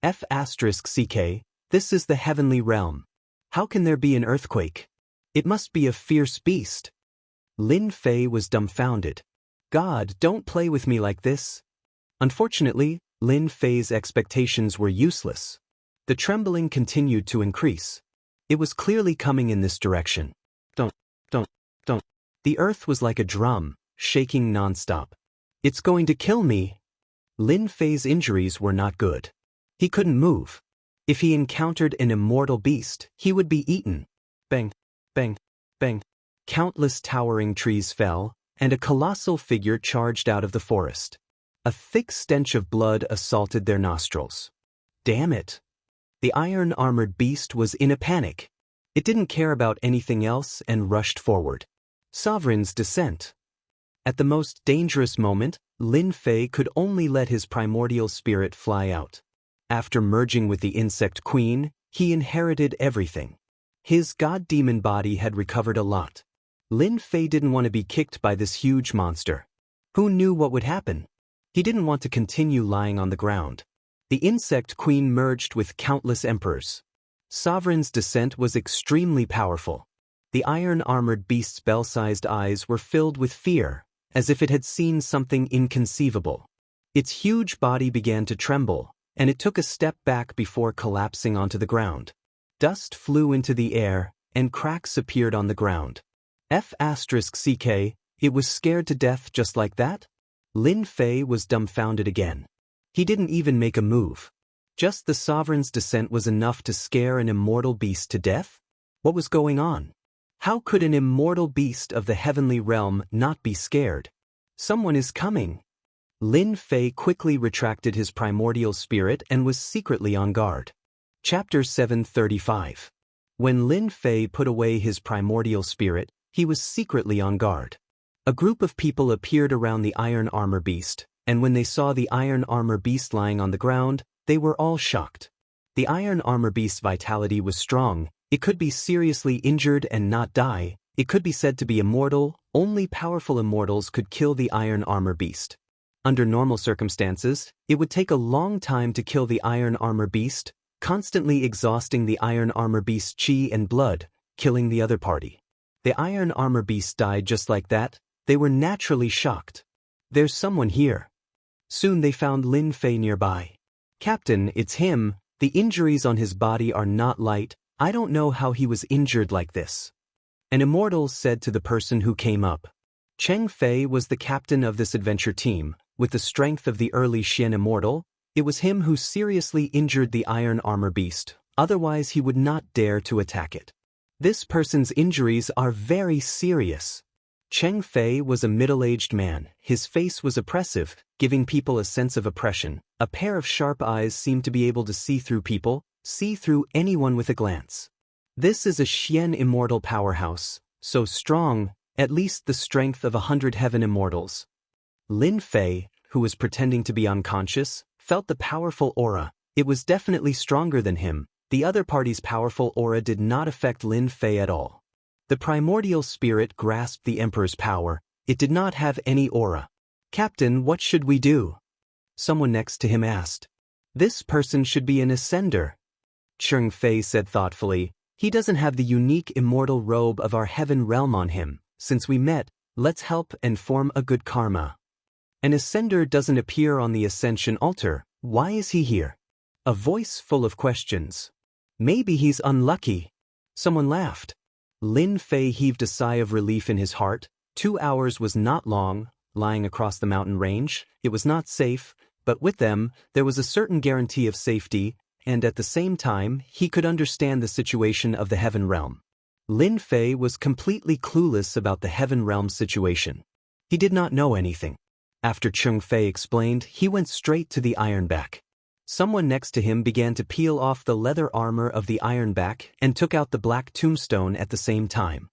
F***ck, this is the heavenly realm. How can there be an earthquake? It must be a fierce beast. Lin Fei was dumbfounded. God, don't play with me like this. Unfortunately, Lin Fei's expectations were useless. The trembling continued to increase. It was clearly coming in this direction. Don't. The earth was like a drum, shaking nonstop. It's going to kill me. Lin Fei's injuries were not good. He couldn't move. If he encountered an immortal beast, he would be eaten. Bang, bang, bang. Countless towering trees fell, and a colossal figure charged out of the forest. A thick stench of blood assaulted their nostrils. Damn it. The iron-armored beast was in a panic. It didn't care about anything else and rushed forward. Sovereign's descent. At the most dangerous moment, Lin Fei could only let his primordial spirit fly out. After merging with the insect queen, he inherited everything. His god-demon body had recovered a lot. Lin Fei didn't want to be kicked by this huge monster. Who knew what would happen? He didn't want to continue lying on the ground. The insect queen merged with countless emperors. Sovereign's descent was extremely powerful. The iron-armored beast's bell-sized eyes were filled with fear, as if it had seen something inconceivable. Its huge body began to tremble, and it took a step back before collapsing onto the ground. Dust flew into the air, and cracks appeared on the ground. F***ck, it was scared to death just like that? Lin Fei was dumbfounded again. He didn't even make a move. Just the sovereign's descent was enough to scare an immortal beast to death? What was going on? How could an immortal beast of the heavenly realm not be scared? Someone is coming. Lin Fei quickly retracted his primordial spirit and was secretly on guard. Chapter 735. When Lin Fei put away his primordial spirit, he was secretly on guard. A group of people appeared around the iron armor beast, and when they saw the iron armor beast lying on the ground, they were all shocked. The iron armor beast's vitality was strong. It could be seriously injured and not die. It could be said to be immortal. Only powerful immortals could kill the iron armor beast. Under normal circumstances, it would take a long time to kill the iron armor beast, constantly exhausting the iron armor beast's chi and blood, killing the other party. The iron armor beast died just like that. They were naturally shocked. There's someone here. Soon they found Lin Fei nearby. Captain, it's him. The injuries on his body are not light. I don't know how he was injured like this. An immortal said to the person who came up. Cheng Fei was the captain of this adventure team. With the strength of the early Xian immortal, it was him who seriously injured the iron armor beast. Otherwise he would not dare to attack it. This person's injuries are very serious. Cheng Fei was a middle-aged man. His face was oppressive, giving people a sense of oppression. A pair of sharp eyes seemed to be able to see through people, see through anyone with a glance. This is a Xian immortal powerhouse, so strong, at least the strength of 100 heaven immortals. Lin Fei, who was pretending to be unconscious, felt the powerful aura. It was definitely stronger than him. The other party's powerful aura did not affect Lin Fei at all. The primordial spirit grasped the emperor's power. It did not have any aura. Captain, what should we do? Someone next to him asked. This person should be an ascender. Cheng Fei said thoughtfully. He doesn't have the unique immortal robe of our heaven realm on him. Since we met, let's help and form a good karma. An ascender doesn't appear on the ascension altar. Why is he here? A voice full of questions. Maybe he's unlucky. Someone laughed. Lin Fei heaved a sigh of relief in his heart. 2 hours was not long, lying across the mountain range. It was not safe, but with them, there was a certain guarantee of safety. and at the same time, he could understand the situation of the Heaven Realm. Lin Fei was completely clueless about the Heaven Realm situation. He did not know anything. After Cheng Fei explained, he went straight to the Ironback. Someone next to him began to peel off the leather armor of the Ironback and took out the black tombstone at the same time.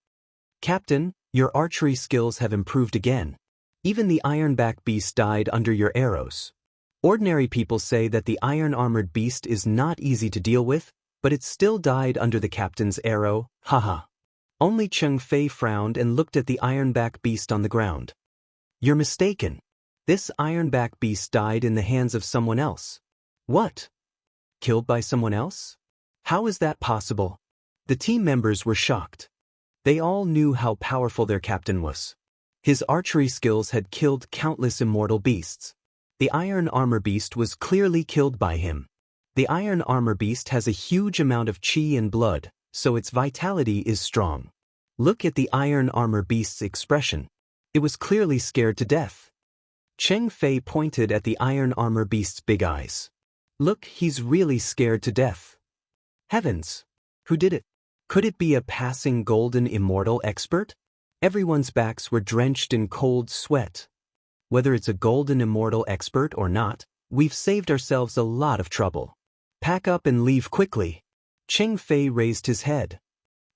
"Captain, your archery skills have improved again. Even the Ironback beast died under your arrows. Ordinary people say that the iron-armored beast is not easy to deal with, but it still died under the captain's arrow, haha." Only Cheng Fei frowned and looked at the Ironback beast on the ground. "You're mistaken. This Ironback beast died in the hands of someone else." "What? Killed by someone else? How is that possible?" The team members were shocked. They all knew how powerful their captain was. His archery skills had killed countless immortal beasts. The iron armor beast was clearly killed by him. The iron armor beast has a huge amount of chi and blood, so its vitality is strong. Look at the iron armor beast's expression. It was clearly scared to death. Cheng Fei pointed at the iron armor beast's big eyes. "Look, he's really scared to death." Heavens! Who did it? Could it be a passing golden immortal expert? Everyone's backs were drenched in cold sweat. Whether it's a golden immortal expert or not, we've saved ourselves a lot of trouble. Pack up and leave quickly. Cheng Fei raised his head.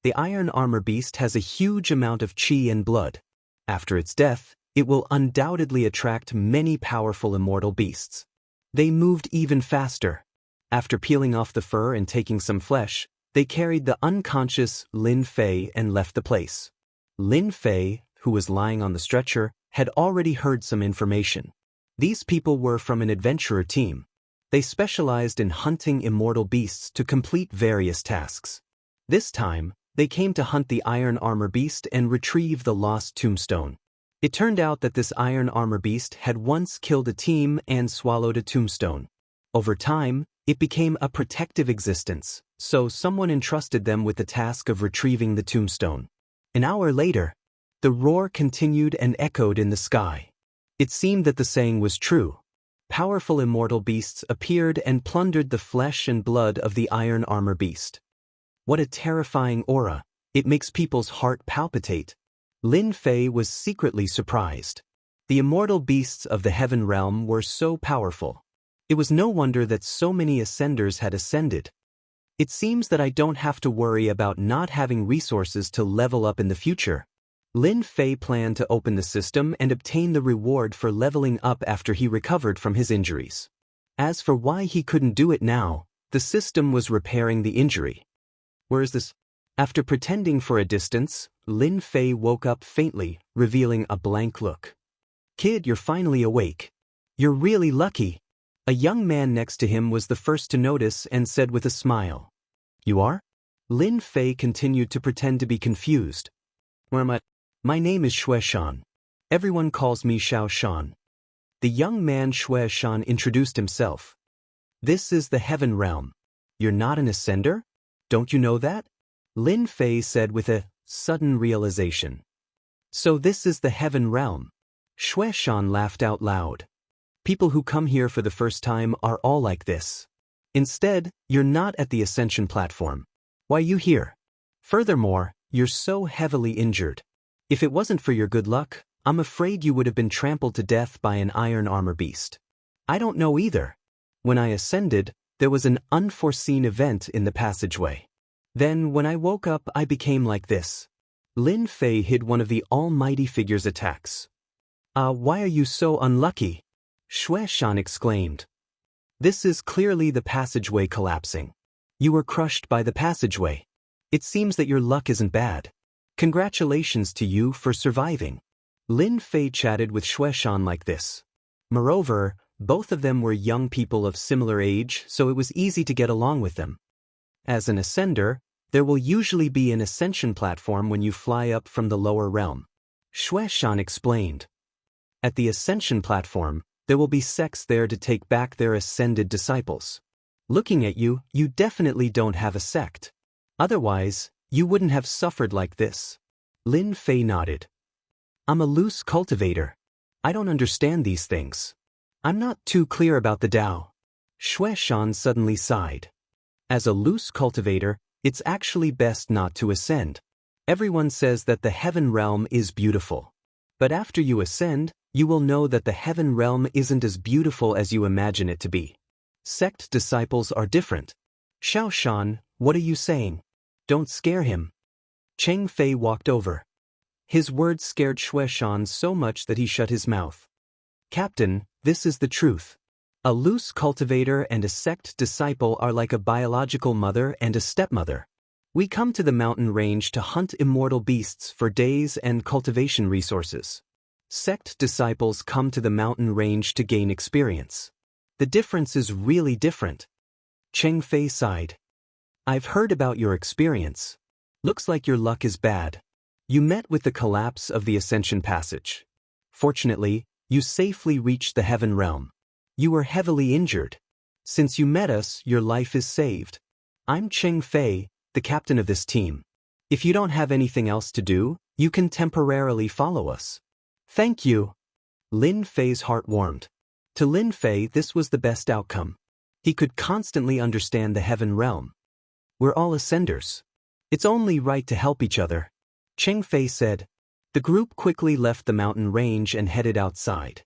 The iron armor beast has a huge amount of chi and blood. After its death, it will undoubtedly attract many powerful immortal beasts. They moved even faster. After peeling off the fur and taking some flesh, they carried the unconscious Lin Fei and left the place. Lin Fei, who was lying on the stretcher, had already heard some information. These people were from an adventurer team. They specialized in hunting immortal beasts to complete various tasks. This time, they came to hunt the iron armor beast and retrieve the lost tombstone. It turned out that this iron armor beast had once killed a team and swallowed a tombstone. Over time, it became a protective existence, so someone entrusted them with the task of retrieving the tombstone. An hour later, the roar continued and echoed in the sky. It seemed that the saying was true. Powerful immortal beasts appeared and plundered the flesh and blood of the iron armor beast. What a terrifying aura! It makes people's heart palpitate. Lin Fei was secretly surprised. The immortal beasts of the Heaven Realm were so powerful. It was no wonder that so many ascenders had ascended. It seems that I don't have to worry about not having resources to level up in the future. Lin Fei planned to open the system and obtain the reward for leveling up after he recovered from his injuries. As for why he couldn't do it now, the system was repairing the injury. Where is this? After pretending for a distance, Lin Fei woke up faintly, revealing a blank look. "Kid, you're finally awake. You're really lucky." A young man next to him was the first to notice and said with a smile. "You are?" Lin Fei continued to pretend to be confused. "Where am I?" "My name is Xue Shan. Everyone calls me Xiao Shan." The young man Xue Shan introduced himself. "This is the Heaven Realm. You're not an ascender? Don't you know that?" Lin Fei said with a sudden realization. "So this is the Heaven Realm." Xue Shan laughed out loud. "People who come here for the first time are all like this. Instead, you're not at the ascension platform. Why are you here? Furthermore, you're so heavily injured. If it wasn't for your good luck, I'm afraid you would have been trampled to death by an iron armor beast." "I don't know either. When I ascended, there was an unforeseen event in the passageway. Then, when I woke up, I became like this." Lin Fei hid one of the almighty figure's attacks. Why are you so unlucky?" Xue Shan exclaimed. "This is clearly the passageway collapsing. You were crushed by the passageway. It seems that your luck isn't bad. Congratulations to you for surviving." Lin Fei chatted with Xue Shan like this. Moreover, both of them were young people of similar age, so it was easy to get along with them. As an ascender, there will usually be an ascension platform when you fly up from the lower realm. Xue Shan explained. At the ascension platform, there will be sects there to take back their ascended disciples. Looking at you, you definitely don't have a sect. Otherwise, you wouldn't have suffered like this. Lin Fei nodded. "I'm a loose cultivator. I don't understand these things. I'm not too clear about the Tao." Xue Shan suddenly sighed. As a loose cultivator, it's actually best not to ascend. Everyone says that the heaven realm is beautiful. But after you ascend, you will know that the heaven realm isn't as beautiful as you imagine it to be. Sect disciples are different. Xiaoshan, what are you saying? Don't scare him. Cheng Fei walked over. His words scared Xueshan so much that he shut his mouth. Captain, this is the truth. A loose cultivator and a sect disciple are like a biological mother and a stepmother. We come to the mountain range to hunt immortal beasts for days and cultivation resources. Sect disciples come to the mountain range to gain experience. The difference is really different. Cheng Fei sighed. I've heard about your experience. Looks like your luck is bad. You met with the collapse of the Ascension Passage. Fortunately, you safely reached the heaven realm. You were heavily injured. Since you met us, your life is saved. I'm Cheng Fei, the captain of this team. If you don't have anything else to do, you can temporarily follow us. Thank you. Lin Fei's heart warmed. To Lin Fei, this was the best outcome. He could constantly understand the heaven realm. We're all ascenders. It's only right to help each other. Cheng Fei said. The group quickly left the mountain range and headed outside.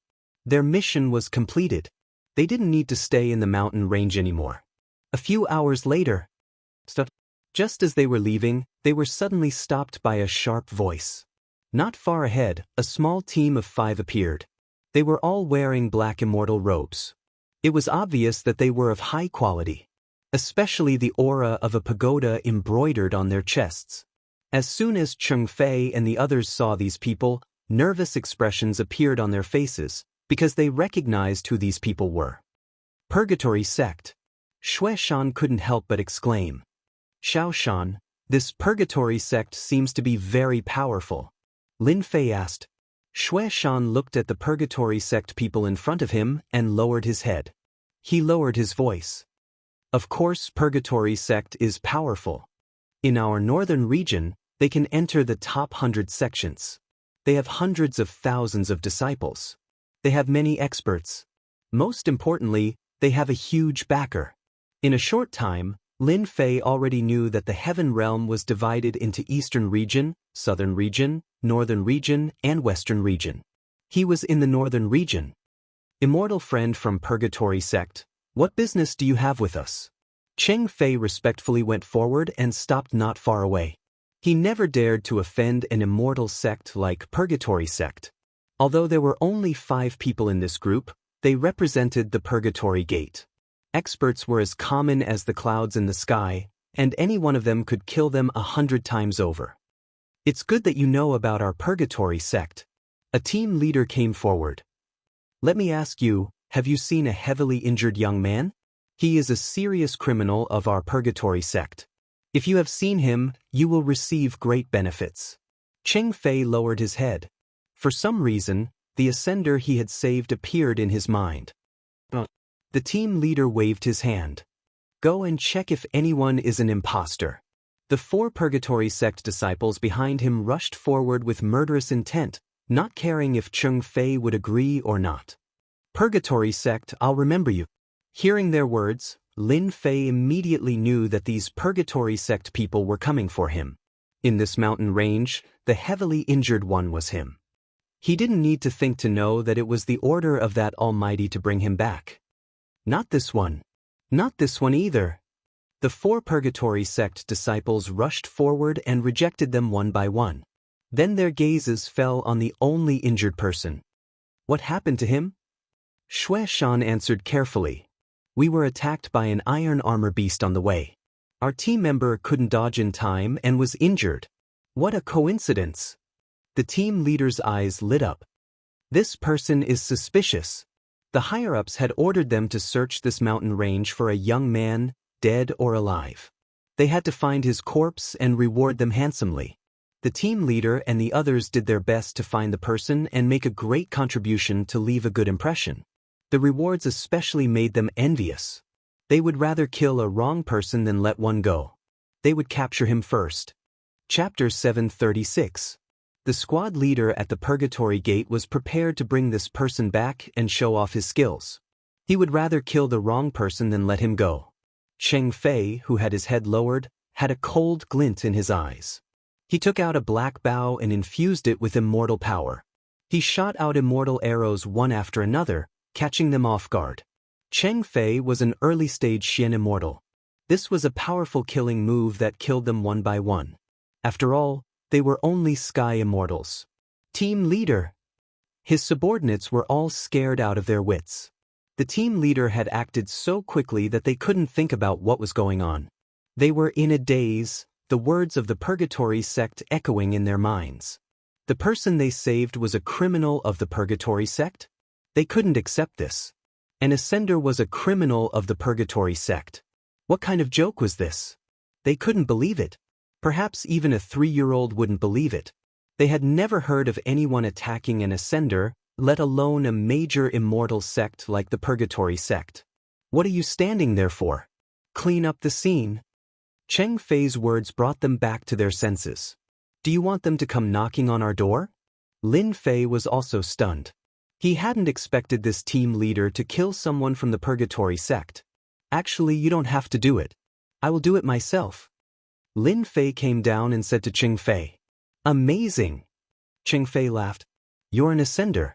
Their mission was completed. They didn't need to stay in the mountain range anymore. A few hours later, just as they were leaving, they were suddenly stopped by a sharp voice. Not far ahead, a small team of 5 appeared. They were all wearing black immortal robes. It was obvious that they were of high quality, especially the aura of a pagoda embroidered on their chests. As soon as Cheng Fei and the others saw these people, nervous expressions appeared on their faces, because they recognized who these people were. Purgatory Sect. Xueshan couldn't help but exclaim. Xiaoshan, this purgatory sect seems to be very powerful. Lin Fei asked. Xueshan looked at the purgatory sect people in front of him and lowered his head. He lowered his voice. Of course, purgatory sect is powerful. In our northern region, they can enter the top 100 sections. They have hundreds of thousands of disciples. They have many experts. Most importantly, they have a huge backer. In a short time, Lin Fei already knew that the heaven realm was divided into Eastern region, Southern region, Northern region, and Western region. He was in the Northern region. Immortal friend from Purgatory Sect, what business do you have with us? Cheng Fei respectfully went forward and stopped not far away. He never dared to offend an immortal sect like Purgatory Sect. Although there were only 5 people in this group, they represented the Purgatory Gate. Experts were as common as the clouds in the sky, and any one of them could kill them 100 times over. It's good that you know about our Purgatory Sect. A team leader came forward. Let me ask you, have you seen a heavily injured young man? He is a serious criminal of our Purgatory Sect. If you have seen him, you will receive great benefits. Cheng Fei lowered his head. For some reason, the ascender he had saved appeared in his mind. The team leader waved his hand. Go and check if anyone is an imposter. The 4 Purgatory Sect disciples behind him rushed forward with murderous intent, not caring if Cheng Fei would agree or not. Purgatory Sect, I'll remember you. Hearing their words, Lin Fei immediately knew that these Purgatory Sect people were coming for him. In this mountain range, the heavily injured one was him. He didn't need to think to know that it was the order of that Almighty to bring him back. Not this one. Not this one either. The 4 Purgatory Sect disciples rushed forward and rejected them one by one. Then their gazes fell on the only injured person. What happened to him? Xueshan answered carefully. We were attacked by an iron armor beast on the way. Our team member couldn't dodge in time and was injured. What a coincidence. The team leader's eyes lit up. This person is suspicious. The higher-ups had ordered them to search this mountain range for a young man, dead or alive. They had to find his corpse and reward them handsomely. The team leader and the others did their best to find the person and make a great contribution to leave a good impression. The rewards especially made them envious. They would rather kill a wrong person than let one go. They would capture him first. Chapter 736. The squad leader at the Purgatory Gate was prepared to bring this person back and show off his skills. He would rather kill the wrong person than let him go. Cheng Fei, who had his head lowered, had a cold glint in his eyes. He took out a black bow and infused it with immortal power. He shot out immortal arrows one after another, catching them off guard. Cheng Fei was an early-stage Xian immortal. This was a powerful killing move that killed them one by one. After all, they were only sky immortals. Team leader. His subordinates were all scared out of their wits. The team leader had acted so quickly that they couldn't think about what was going on. They were in a daze, the words of the Purgatory sect echoing in their minds. The person they saved was a criminal of the Purgatory sect? They couldn't accept this. An ascender was a criminal of the Purgatory sect. What kind of joke was this? They couldn't believe it. Perhaps even a 3-year-old wouldn't believe it. They had never heard of anyone attacking an ascender, let alone a major immortal sect like the Purgatory sect. What are you standing there for? Clean up the scene. Cheng Fei's words brought them back to their senses. Do you want them to come knocking on our door? Lin Fei was also stunned. He hadn't expected this team leader to kill someone from the Purgatory sect. Actually, you don't have to do it. I will do it myself. Lin Fei came down and said to Cheng Fei. Amazing! Cheng Fei laughed. You're an ascender.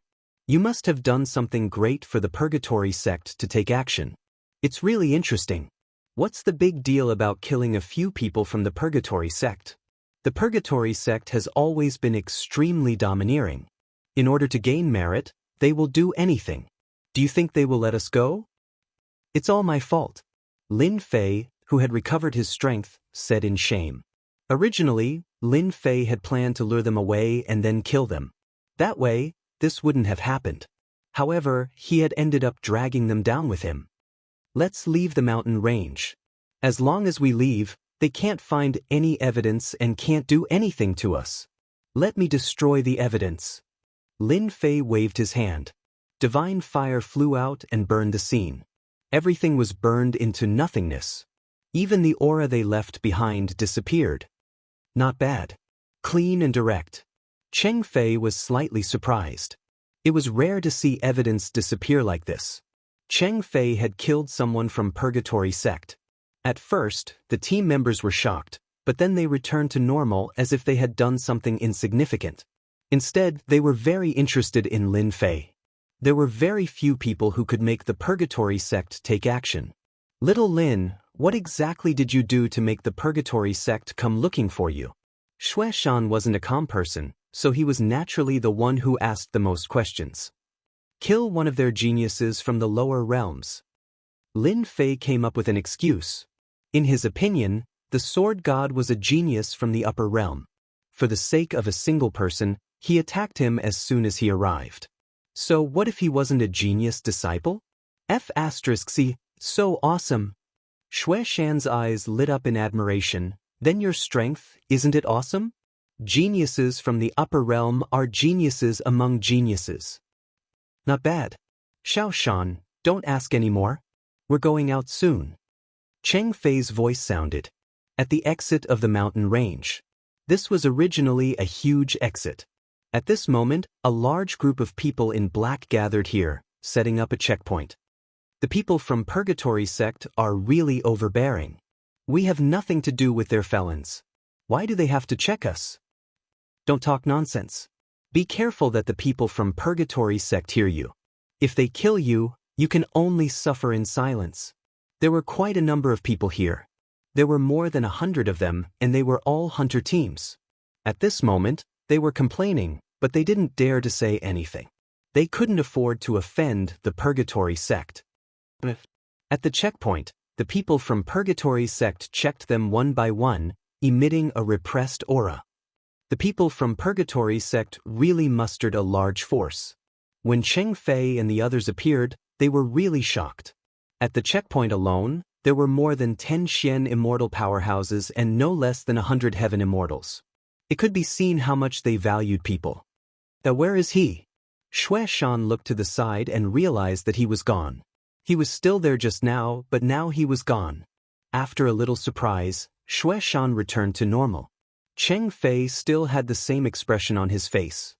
You must have done something great for the Purgatory sect to take action. It's really interesting. What's the big deal about killing a few people from the Purgatory sect? The Purgatory sect has always been extremely domineering. In order to gain merit, they will do anything. Do you think they will let us go? It's all my fault. Lin Fei, who had recovered his strength, said in shame. Originally, Lin Fei had planned to lure them away and then kill them. That way, this wouldn't have happened. However, he had ended up dragging them down with him. Let's leave the mountain range. As long as we leave, they can't find any evidence and can't do anything to us. Let me destroy the evidence. Lin Fei waved his hand. Divine fire flew out and burned the scene. Everything was burned into nothingness. Even the aura they left behind disappeared. Not bad. Clean and direct. Cheng Fei was slightly surprised. It was rare to see evidence disappear like this. Cheng Fei had killed someone from Purgatory sect. At first, the team members were shocked, but then they returned to normal as if they had done something insignificant. Instead, they were very interested in Lin Fei. There were very few people who could make the Purgatory sect take action. Little Lin, what exactly did you do to make the Purgatory sect come looking for you? Xueshan wasn't a calm person, so he was naturally the one who asked the most questions. Kill one of their geniuses from the lower realms. Lin Fei came up with an excuse. In his opinion, the sword god was a genius from the upper realm. For the sake of a single person, he attacked him as soon as he arrived. So what if he wasn't a genius disciple? F***C, so awesome. Xueshan's eyes lit up in admiration. Then your strength, isn't it awesome? Geniuses from the upper realm are geniuses among geniuses. Not bad. Xiaoshan, don't ask any more. We're going out soon. Cheng Fei's voice sounded. At the exit of the mountain range. This was originally a huge exit. At this moment, a large group of people in black gathered here, setting up a checkpoint. The people from Purgatory sect are really overbearing. We have nothing to do with their felons. Why do they have to check us? Don't talk nonsense. Be careful that the people from Purgatory sect hear you. If they kill you, you can only suffer in silence. There were quite a number of people here. There were more than 100 of them, and they were all hunter teams. At this moment, they were complaining, but they didn't dare to say anything. They couldn't afford to offend the Purgatory sect. At the checkpoint, the people from Purgatory sect checked them one by one, emitting a repressed aura. The people from Purgatory sect really mustered a large force. When Cheng Fei and the others appeared, they were really shocked. At the checkpoint alone, there were more than 10 Xian immortal powerhouses and no less than 100 heaven immortals. It could be seen how much they valued people. Now where is he? Xueshan looked to the side and realized that he was gone. He was still there just now, but now he was gone. After a little surprise, Xueshan returned to normal. Cheng Fei still had the same expression on his face.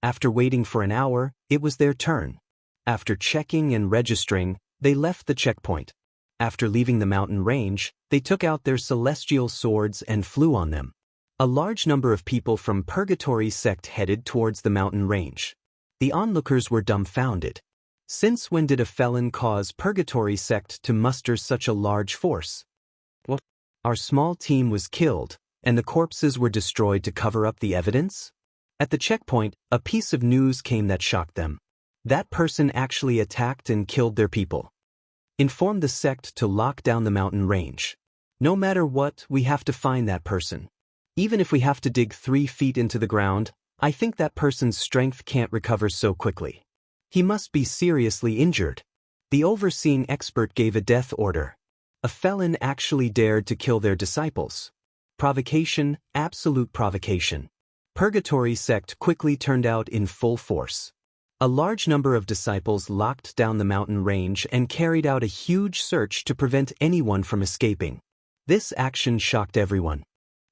After waiting for an hour, it was their turn. After checking and registering, they left the checkpoint. After leaving the mountain range, they took out their celestial swords and flew on them. A large number of people from Purgatory sect headed towards the mountain range. The onlookers were dumbfounded. Since when did a felon cause Purgatory sect to muster such a large force? What? Our small team was killed, and the corpses were destroyed to cover up the evidence? At the checkpoint, a piece of news came that shocked them. That person actually attacked and killed their people. Inform the sect to lock down the mountain range. No matter what, we have to find that person. Even if we have to dig 3 feet into the ground, I think that person's strength can't recover so quickly. He must be seriously injured. The overseeing expert gave a death order. A felon actually dared to kill their disciples. Provocation, absolute provocation. Purgatory sect quickly turned out in full force. A large number of disciples locked down the mountain range and carried out a huge search to prevent anyone from escaping. This action shocked everyone.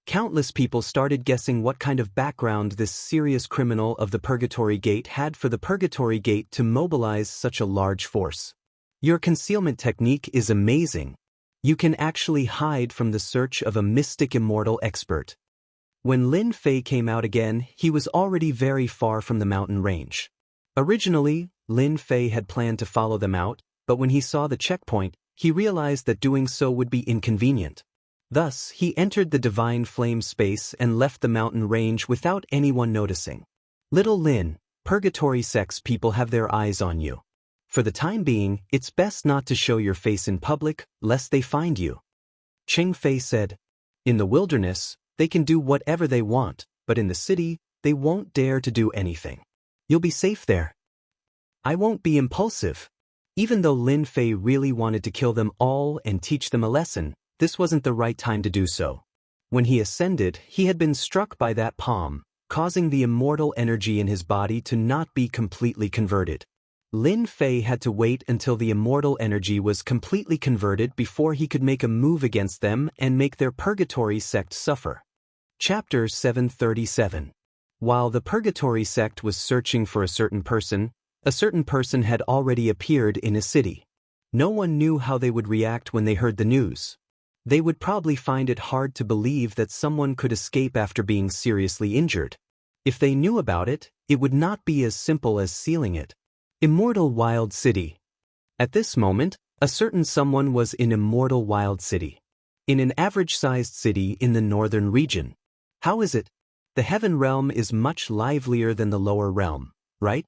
Countless people started guessing what kind of background this serious criminal of the Purgatory Gate had for the Purgatory Gate to mobilize such a large force. Your concealment technique is amazing. You can actually hide from the search of a mystic immortal expert. When Lin Fei came out again, he was already very far from the mountain range. Originally, Lin Fei had planned to follow them out, but when he saw the checkpoint, he realized that doing so would be inconvenient. Thus, he entered the divine flame space and left the mountain range without anyone noticing. Little Lin, Purgatory sects people have their eyes on you. For the time being, it's best not to show your face in public, lest they find you. Cheng Fei said, in the wilderness, they can do whatever they want, but in the city, they won't dare to do anything. You'll be safe there. I won't be impulsive. Even though Lin Fei really wanted to kill them all and teach them a lesson, this wasn't the right time to do so. When he ascended, he had been struck by that palm, causing the immortal energy in his body to not be completely converted. Lin Fei had to wait until the immortal energy was completely converted before he could make a move against them and make their Purgatory sect suffer. Chapter 737. While the Purgatory sect was searching for a certain person had already appeared in a city. No one knew how they would react when they heard the news. They would probably find it hard to believe that someone could escape after being seriously injured. If they knew about it, it would not be as simple as sealing it. Immortal Wild City. At this moment, a certain someone was in Immortal Wild City. In an average-sized city in the northern region. How is it? The heaven realm is much livelier than the lower realm, right?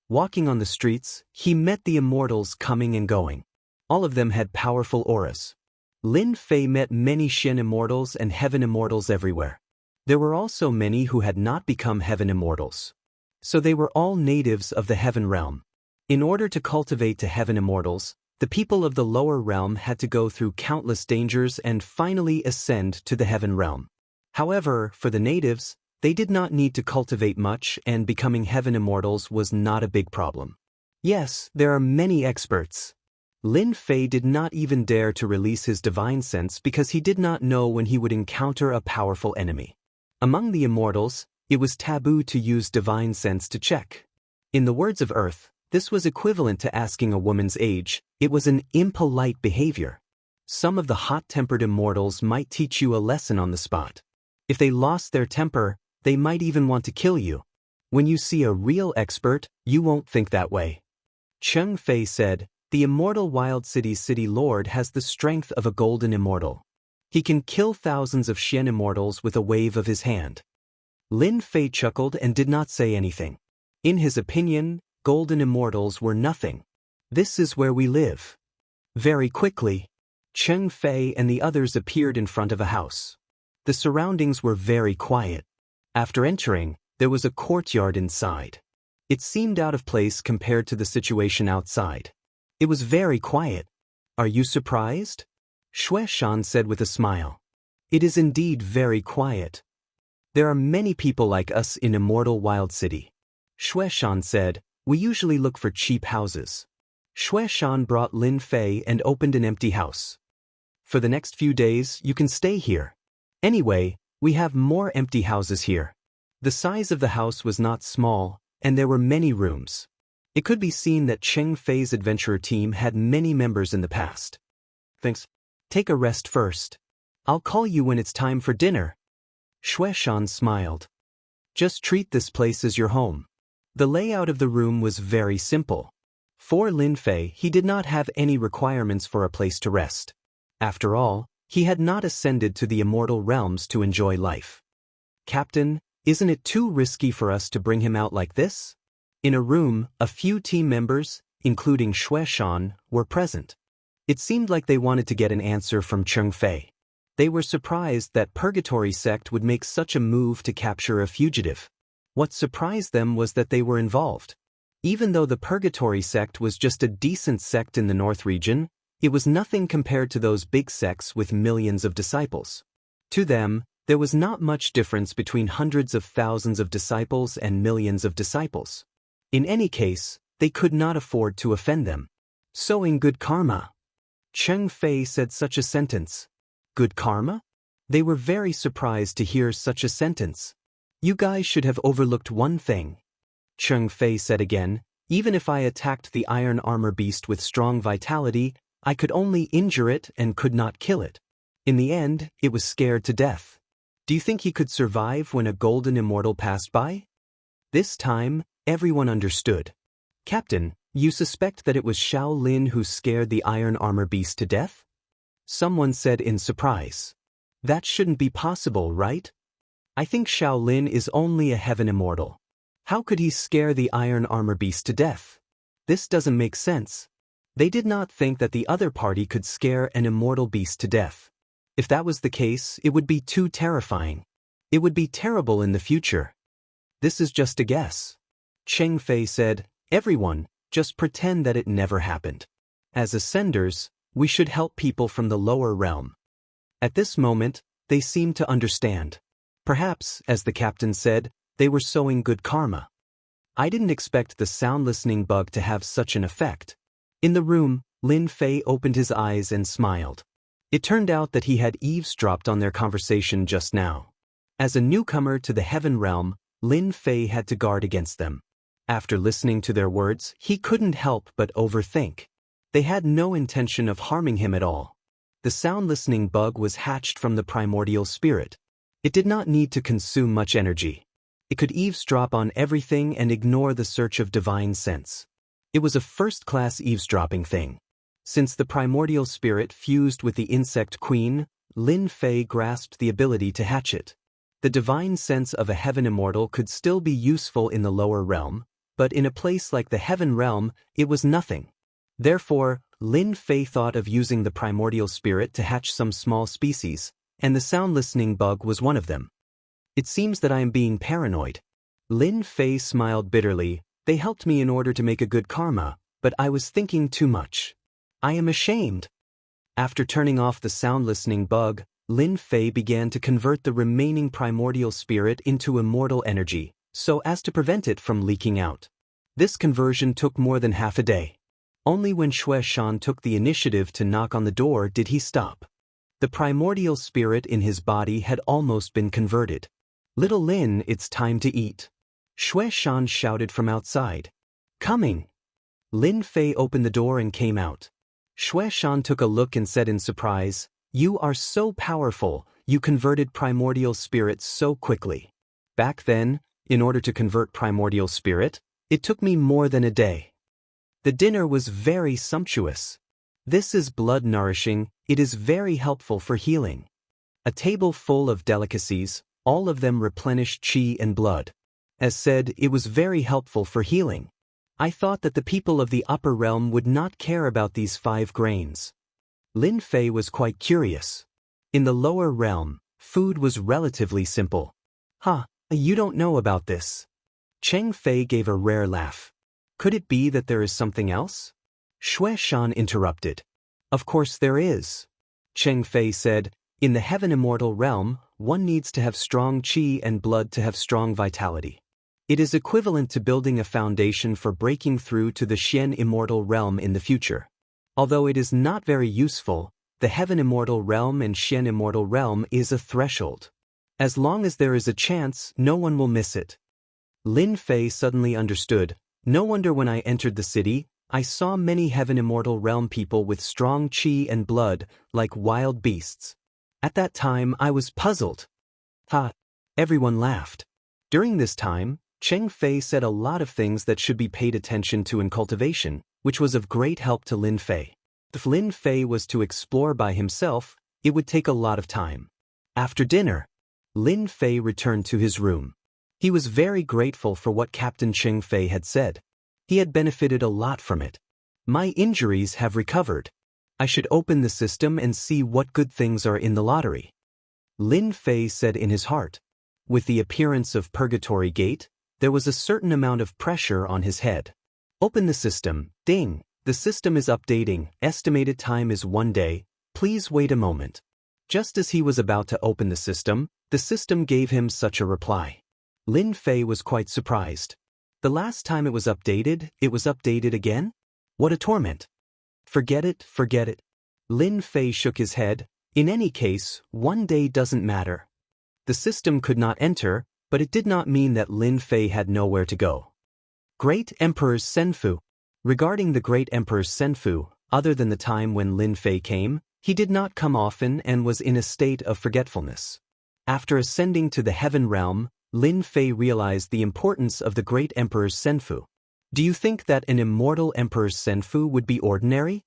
Walking on the streets, he met the immortals coming and going. All of them had powerful auras. Lin Fei met many Shen immortals and heaven immortals everywhere. There were also many who had not become heaven immortals. So they were all natives of the heaven realm. In order to cultivate to heaven immortals, the people of the lower realm had to go through countless dangers and finally ascend to the heaven realm. However, for the natives, they did not need to cultivate much, and becoming heaven immortals was not a big problem. Yes, there are many experts. Lin Fei did not even dare to release his divine sense because he did not know when he would encounter a powerful enemy. Among the immortals, it was taboo to use divine sense to check. In the words of Earth, this was equivalent to asking a woman's age. It was an impolite behavior. Some of the hot-tempered immortals might teach you a lesson on the spot. If they lost their temper, they might even want to kill you. When you see a real expert, you won't think that way. Cheng Fei said, the Immortal Wild City's city lord has the strength of a golden immortal. He can kill thousands of Shen immortals with a wave of his hand. Lin Fei chuckled and did not say anything. In his opinion, golden immortals were nothing. This is where we live. Very quickly, Cheng Fei and the others appeared in front of a house. The surroundings were very quiet. After entering, there was a courtyard inside. It seemed out of place compared to the situation outside. It was very quiet. Are you surprised? Xueshan said with a smile. It is indeed very quiet. There are many people like us in Immortal Wild City. Xueshan said, we usually look for cheap houses. Xueshan brought Lin Fei and opened an empty house. For the next few days, you can stay here. Anyway, we have more empty houses here. The size of the house was not small, and there were many rooms. It could be seen that Cheng Fei's adventurer team had many members in the past. thanks. Take a rest first. I'll call you when it's time for dinner. Shueshan smiled. Just treat this place as your home. The layout of the room was very simple. For Lin Fei, he did not have any requirements for a place to rest. After all, he had not ascended to the immortal realms to enjoy life. Captain, isn't it too risky for us to bring him out like this? In a room, a few team members, including Shueshan, were present. It seemed like they wanted to get an answer from Cheng Fei. They were surprised that Purgatory sect would make such a move to capture a fugitive. What surprised them was that they were involved. Even though the Purgatory sect was just a decent sect in the North region, it was nothing compared to those big sects with millions of disciples. To them, there was not much difference between hundreds of thousands of disciples and millions of disciples. In any case, they could not afford to offend them. Sowing good karma. Cheng Fei said such a sentence. Good karma? They were very surprised to hear such a sentence. You guys should have overlooked one thing. Cheng Fei said again, even if I attacked the iron armor beast with strong vitality, I could only injure it and could not kill it. In the end, it was scared to death. Do you think he could survive when a golden immortal passed by? This time, everyone understood. Captain, you suspect that it was Xiao Lin who scared the iron armor beast to death? Someone said in surprise. That shouldn't be possible, right? I think Xiao Lin is only a heaven immortal. How could he scare the iron armor beast to death? This doesn't make sense. They did not think that the other party could scare an immortal beast to death. If that was the case, it would be too terrifying. It would be terrible in the future. This is just a guess. Cheng Fei said, everyone, just pretend that it never happened. As ascenders, we should help people from the lower realm. At this moment, they seemed to understand. Perhaps, as the captain said, they were sowing good karma. I didn't expect the sound listening bug to have such an effect. In the room, Lin Fei opened his eyes and smiled. It turned out that he had eavesdropped on their conversation just now. As a newcomer to the heaven realm, Lin Fei had to guard against them. After listening to their words, he couldn't help but overthink. They had no intention of harming him at all. The sound listening bug was hatched from the primordial spirit. It did not need to consume much energy. It could eavesdrop on everything and ignore the search of divine sense. It was a first-class eavesdropping thing. Since the primordial spirit fused with the insect queen, Lin Fei grasped the ability to hatch it. The divine sense of a heaven immortal could still be useful in the lower realm, but in a place like the heaven realm, it was nothing. Therefore, Lin Fei thought of using the primordial spirit to hatch some small species, and the sound listening bug was one of them. It seems that I am being paranoid. Lin Fei smiled bitterly. They helped me in order to make a good karma, but I was thinking too much. I am ashamed. After turning off the sound listening bug, Lin Fei began to convert the remaining primordial spirit into immortal energy, so as to prevent it from leaking out. This conversion took more than half a day. Only when Shueshan took the initiative to knock on the door did he stop. The primordial spirit in his body had almost been converted. Little Lin, it's time to eat. Shueshan shouted from outside. Coming. Lin Fei opened the door and came out. Shueshan took a look and said in surprise, you are so powerful, you converted primordial spirits so quickly. Back then, in order to convert primordial spirit, it took me more than a day. The dinner was very sumptuous. This is blood nourishing, it is very helpful for healing. A table full of delicacies, all of them replenished qi and blood. As said, it was very helpful for healing. I thought that the people of the upper realm would not care about these 5 grains. Lin Fei was quite curious. In the lower realm, food was relatively simple. You don't know about this. Cheng Fei gave a rare laugh. Could it be that there is something else? Shueshan interrupted. Of course there is. Cheng Fei said, in the heaven immortal realm, one needs to have strong qi and blood to have strong vitality. It is equivalent to building a foundation for breaking through to the Xian immortal realm in the future. Although it is not very useful, the heaven immortal realm and Xian immortal realm is a threshold. As long as there is a chance, no one will miss it. Lin Fei suddenly understood. No wonder when I entered the city, I saw many Heaven Immortal Realm people with strong chi and blood, like wild beasts. At that time I was puzzled. Ha! Everyone laughed. During this time, Cheng Fei said a lot of things that should be paid attention to in cultivation, which was of great help to Lin Fei. If Lin Fei was to explore by himself, it would take a lot of time. After dinner, Lin Fei returned to his room. He was very grateful for what Captain Cheng Fei had said. He had benefited a lot from it. My injuries have recovered. I should open the system and see what good things are in the lottery. Lin Fei said in his heart. With the appearance of Purgatory Gate, there was a certain amount of pressure on his head. Open the system. Ding. The system is updating. Estimated time is 1 day. Please wait a moment. Just as he was about to open the system gave him such a reply. Lin Fei was quite surprised. The last time it was updated again? What a torment. Forget it, forget it. Lin Fei shook his head. In any case, 1 day doesn't matter. The system could not enter, but it did not mean that Lin Fei had nowhere to go. Great Emperor's Senfu. Regarding the Great Emperor's Senfu, other than the time when Lin Fei came, he did not come often and was in a state of forgetfulness. After ascending to the Heaven Realm, Lin Fei realized the importance of the Great Emperor's Senfu. Do you think that an immortal Emperor's Senfu would be ordinary?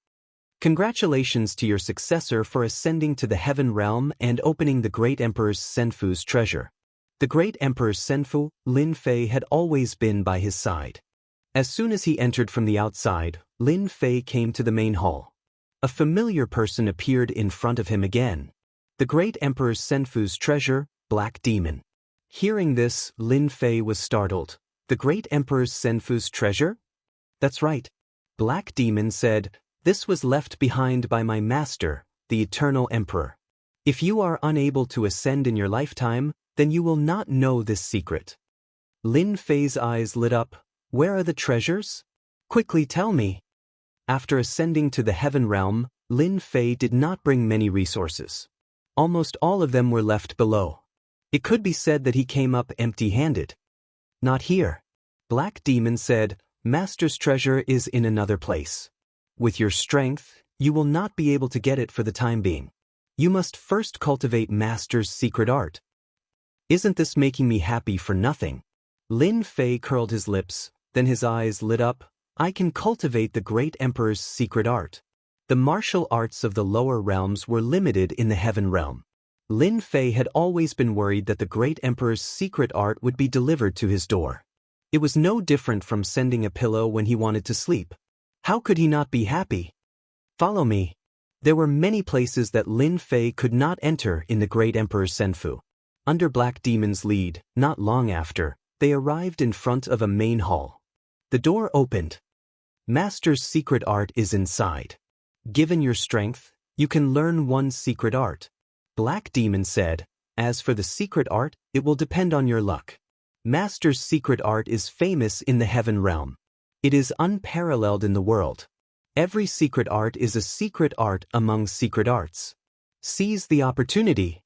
Congratulations to your successor for ascending to the Heaven Realm and opening the Great Emperor's Senfu's treasure. The Great Emperor's Senfu, Lin Fei had always been by his side. As soon as he entered from the outside, Lin Fei came to the main hall. A familiar person appeared in front of him again. The Great Emperor's Senfu's treasure, Black Demon. Hearing this, Lin Fei was startled. The Great Emperor's Senfu's treasure? That's right. Black Demon said, "This was left behind by my master, the Eternal Emperor. If you are unable to ascend in your lifetime, then you will not know this secret." Lin Fei's eyes lit up. Where are the treasures? Quickly tell me. After ascending to the Heaven Realm, Lin Fei did not bring many resources. Almost all of them were left below. It could be said that he came up empty-handed. Not here. Black Demon said, "Master's treasure is in another place. With your strength, you will not be able to get it for the time being. You must first cultivate Master's secret art." Isn't this making me happy for nothing? Lin Fei curled his lips, then his eyes lit up. I can cultivate the Great Emperor's secret art. The martial arts of the lower realms were limited in the Heaven Realm. Lin Fei had always been worried that the Great Emperor's secret art would be delivered to his door. It was no different from sending a pillow when he wanted to sleep. How could he not be happy? Follow me. There were many places that Lin Fei could not enter in the Great Emperor's Senfu. Under Black Demon's lead, not long after, they arrived in front of a main hall. The door opened. Master's secret art is inside. Given your strength, you can learn one secret art. Black Demon said, as for the secret art, it will depend on your luck. Master's secret art is famous in the Heaven Realm. It is unparalleled in the world. Every secret art is a secret art among secret arts. Seize the opportunity.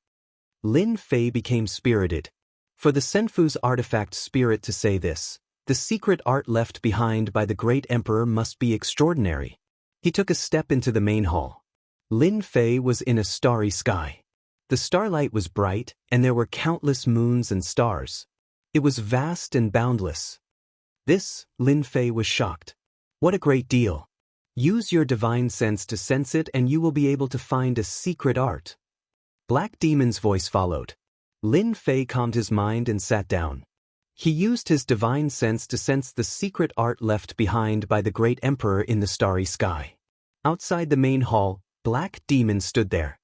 Lin Fei became spirited. For the Senfu's artifact spirit to say this, the secret art left behind by the Great Emperor must be extraordinary. He took a step into the main hall. Lin Fei was in a starry sky. The starlight was bright, and there were countless moons and stars. It was vast and boundless. This, Lin Fei was shocked. What a great deal. Use your divine sense to sense it and you will be able to find a secret art. Black Demon's voice followed. Lin Fei calmed his mind and sat down. He used his divine sense to sense the secret art left behind by the Great Emperor in the starry sky. Outside the main hall, Black Demon stood there.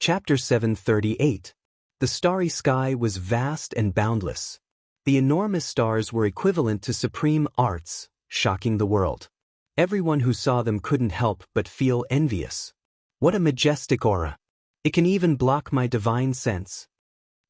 Chapter 738. The starry sky was vast and boundless. The enormous stars were equivalent to supreme arts, shocking the world. Everyone who saw them couldn't help but feel envious. What a majestic aura! It can even block my divine sense.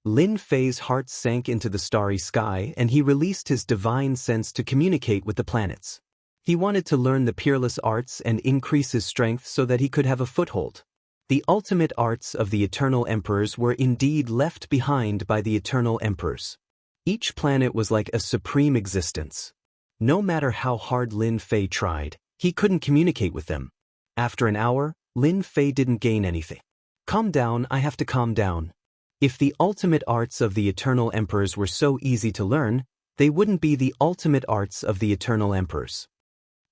Lin Fei's heart sank into the starry sky and he released his divine sense to communicate with the planets. He wanted to learn the peerless arts and increase his strength so that he could have a foothold. The ultimate arts of the Eternal Emperors were indeed left behind by the Eternal Emperors. Each planet was like a supreme existence. No matter how hard Lin Fei tried, He couldn't communicate with them. After an hour, Lin Fei didn't gain anything. Calm down, I have to calm down. If the ultimate arts of the Eternal Emperors were so easy to learn, they wouldn't be the ultimate arts of the Eternal Emperors.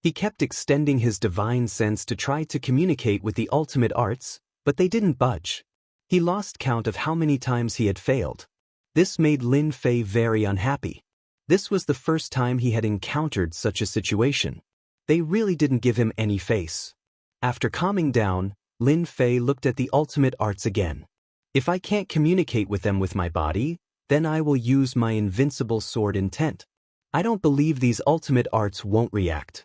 He kept extending his divine sense to try to communicate with the ultimate arts, but they didn't budge. He lost count of how many times he had failed. This made Lin Fei very unhappy. This was the first time he had encountered such a situation. They really didn't give him any face. After calming down, Lin Fei looked at the ultimate arts again. If I can't communicate with them with my body, then I will use my invincible sword intent. I don't believe these ultimate arts won't react.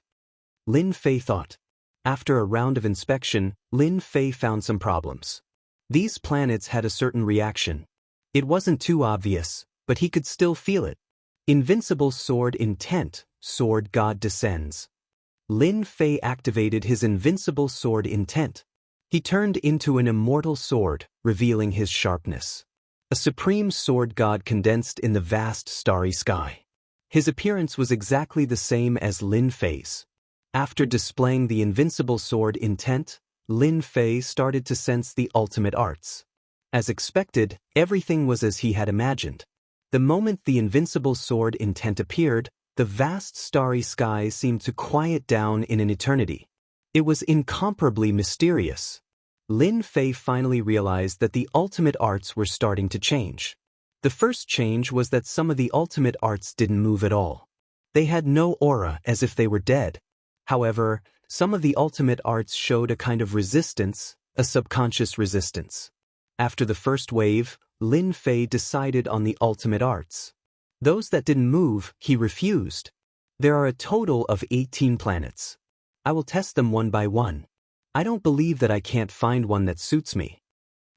Lin Fei thought. After a round of inspection, Lin Fei found some problems. These planets had a certain reaction. It wasn't too obvious, but he could still feel it. Invincible sword intent, sword god descends. Lin Fei activated his invincible sword intent. He turned into an immortal sword, revealing his sharpness. A supreme sword god condensed in the vast starry sky. His appearance was exactly the same as Lin Fei's. After displaying the invincible sword intent, Lin Fei started to sense the ultimate arts. As expected, everything was as he had imagined. The moment the invincible sword intent appeared, the vast starry sky seemed to quiet down in an eternity. It was incomparably mysterious. Lin Fei finally realized that the ultimate arts were starting to change. The first change was that some of the ultimate arts didn't move at all. They had no aura, as if they were dead. However, some of the ultimate arts showed a kind of resistance, a subconscious resistance. After the first wave, Lin Fei decided on the ultimate arts. Those that didn't move, he refused. There are a total of 18 planets. I will test them one by one. I don't believe that I can't find one that suits me.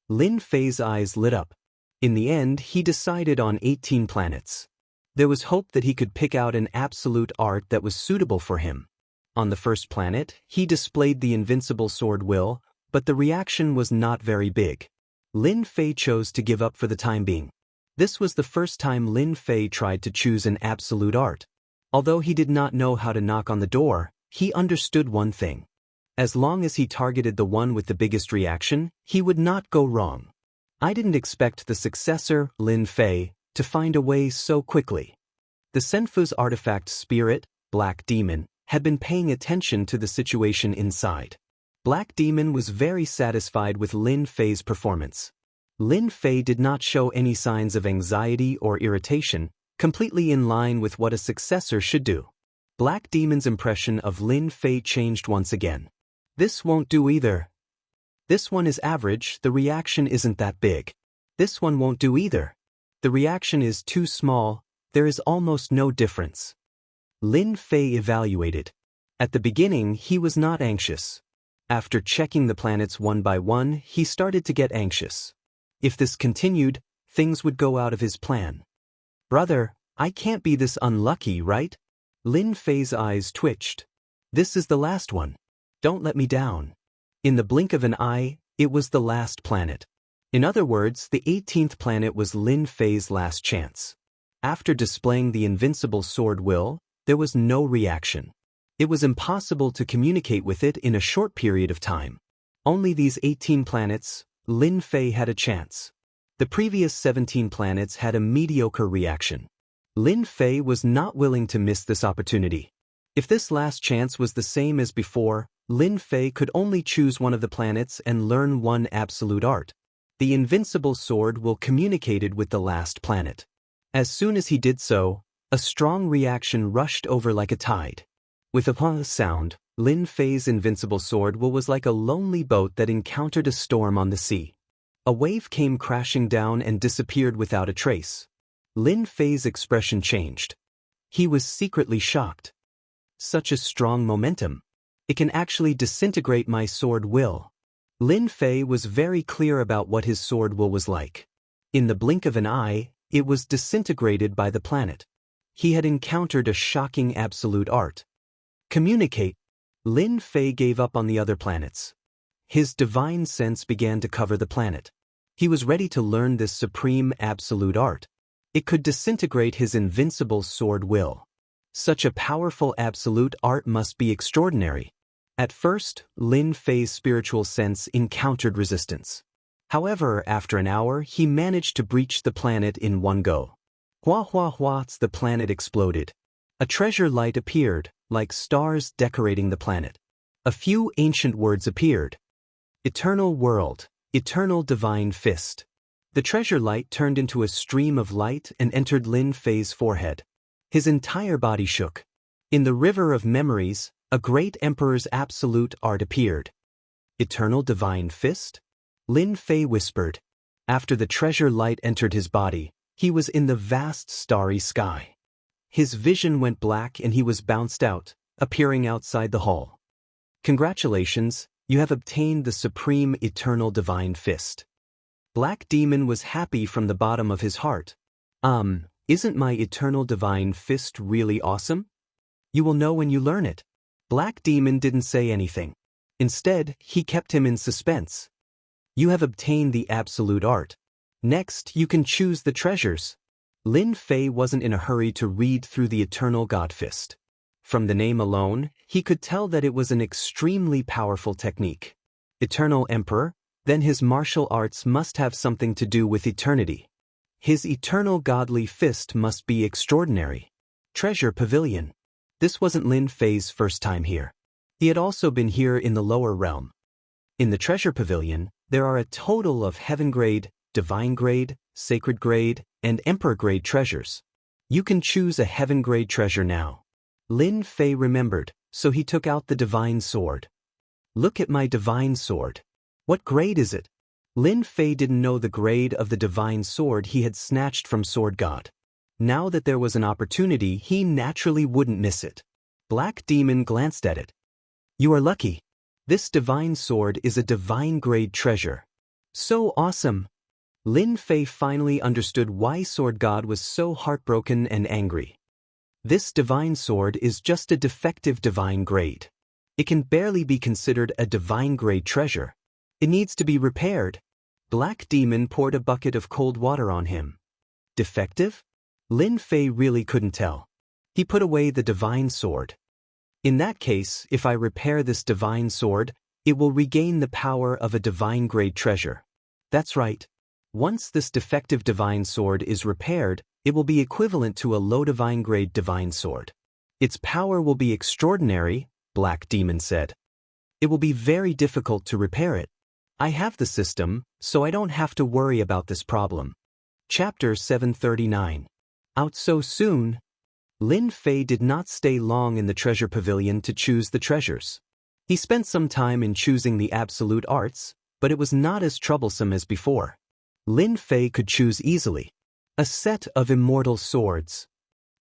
Lin Fei's eyes lit up. In the end, he decided on 18 planets. There was hope that he could pick out an absolute art that was suitable for him. On the first planet, he displayed the invincible sword will, but the reaction was not very big. Lin Fei chose to give up for the time being. This was the first time Lin Fei tried to choose an absolute art. Although he did not know how to knock on the door, he understood one thing. As long as he targeted the one with the biggest reaction, he would not go wrong. I didn't expect the successor, Lin Fei, to find a way so quickly. The Senfu's artifact spirit, Black Demon, had been paying attention to the situation inside. Black Demon was very satisfied with Lin Fei's performance. Lin Fei did not show any signs of anxiety or irritation, completely in line with what a successor should do. Black Demon's impression of Lin Fei changed once again. This won't do either. This one is average, the reaction isn't that big. This one won't do either. The reaction is too small, there is almost no difference. Lin Fei evaluated. At the beginning, he was not anxious. After checking the planets one by one, he started to get anxious. If this continued, things would go out of his plan. Brother, I can't be this unlucky, right? Lin Fei's eyes twitched. This is the last one. Don't let me down. In the blink of an eye, it was the last planet. In other words, the 18th planet was Lin Fei's last chance. After displaying the invincible sword will, there was no reaction. It was impossible to communicate with it in a short period of time. Only these 18 planets, Lin Fei had a chance. The previous 17 planets had a mediocre reaction. Lin Fei was not willing to miss this opportunity. If this last chance was the same as before, Lin Fei could only choose one of the planets and learn one absolute art. The invincible sword will communicated with the last planet. As soon as he did so, a strong reaction rushed over like a tide. With a sound, Lin Fei's invincible sword will was like a lonely boat that encountered a storm on the sea. A wave came crashing down and disappeared without a trace. Lin Fei's expression changed. He was secretly shocked. Such a strong momentum. It can actually disintegrate my sword will. Lin Fei was very clear about what his sword will was like. In the blink of an eye, it was disintegrated by the planet. He had encountered a shocking absolute art. Communicate. Lin Fei gave up on the other planets. His divine sense began to cover the planet. He was ready to learn this supreme absolute art. It could disintegrate his invincible sword will. Such a powerful absolute art must be extraordinary. At first, Lin Fei's spiritual sense encountered resistance. However, after an hour, he managed to breach the planet in one go. Hua hua hua, the planet exploded. A treasure light appeared, like stars decorating the planet. A few ancient words appeared. Eternal world, eternal divine fist. The treasure light turned into a stream of light and entered Lin Fei's forehead. His entire body shook. In the river of memories, a great emperor's absolute art appeared. Eternal divine fist? Lin Fei whispered. After the treasure light entered his body, he was in the vast starry sky. His vision went black and he was bounced out, appearing outside the hall. Congratulations, you have obtained the supreme eternal divine fist. Black Demon was happy from the bottom of his heart. Isn't my eternal divine fist really awesome? You will know when you learn it. Black Demon didn't say anything. Instead, he kept him in suspense. You have obtained the absolute art. Next, you can choose the treasures. Lin Fei wasn't in a hurry to read through the eternal God fist. From the name alone, he could tell that it was an extremely powerful technique. Eternal Emperor, then his martial arts must have something to do with eternity. His eternal godly fist must be extraordinary. Treasure Pavilion. This wasn't Lin Fei's first time here. He had also been here in the lower realm. In the Treasure Pavilion, there are a total of Heaven Grade, Divine Grade, Sacred Grade, and Emperor Grade treasures. You can choose a Heaven Grade treasure now. Lin Fei remembered, so he took out the Divine Sword. Look at my Divine Sword. What grade is it? Lin Fei didn't know the grade of the Divine Sword he had snatched from Sword God. Now that there was an opportunity, he naturally wouldn't miss it. Black Demon glanced at it. You are lucky. This Divine Sword is a Divine Grade treasure. So awesome! Lin Fei finally understood why Sword God was so heartbroken and angry. This Divine Sword is just a defective Divine Grade. It can barely be considered a Divine Grade treasure. It needs to be repaired. Black Demon poured a bucket of cold water on him. Defective? Lin Fei really couldn't tell. He put away the Divine Sword. In that case, if I repair this Divine Sword, it will regain the power of a Divine Grade treasure. That's right. Once this defective Divine Sword is repaired, it will be equivalent to a low Divine Grade Divine Sword. Its power will be extraordinary, Black Demon said. It will be very difficult to repair it. I have the system, so I don't have to worry about this problem. Chapter 739. Out so soon? Lin Fei did not stay long in the Treasure Pavilion to choose the treasures. He spent some time in choosing the absolute arts, but it was not as troublesome as before. Lin Fei could choose easily. A set of immortal swords.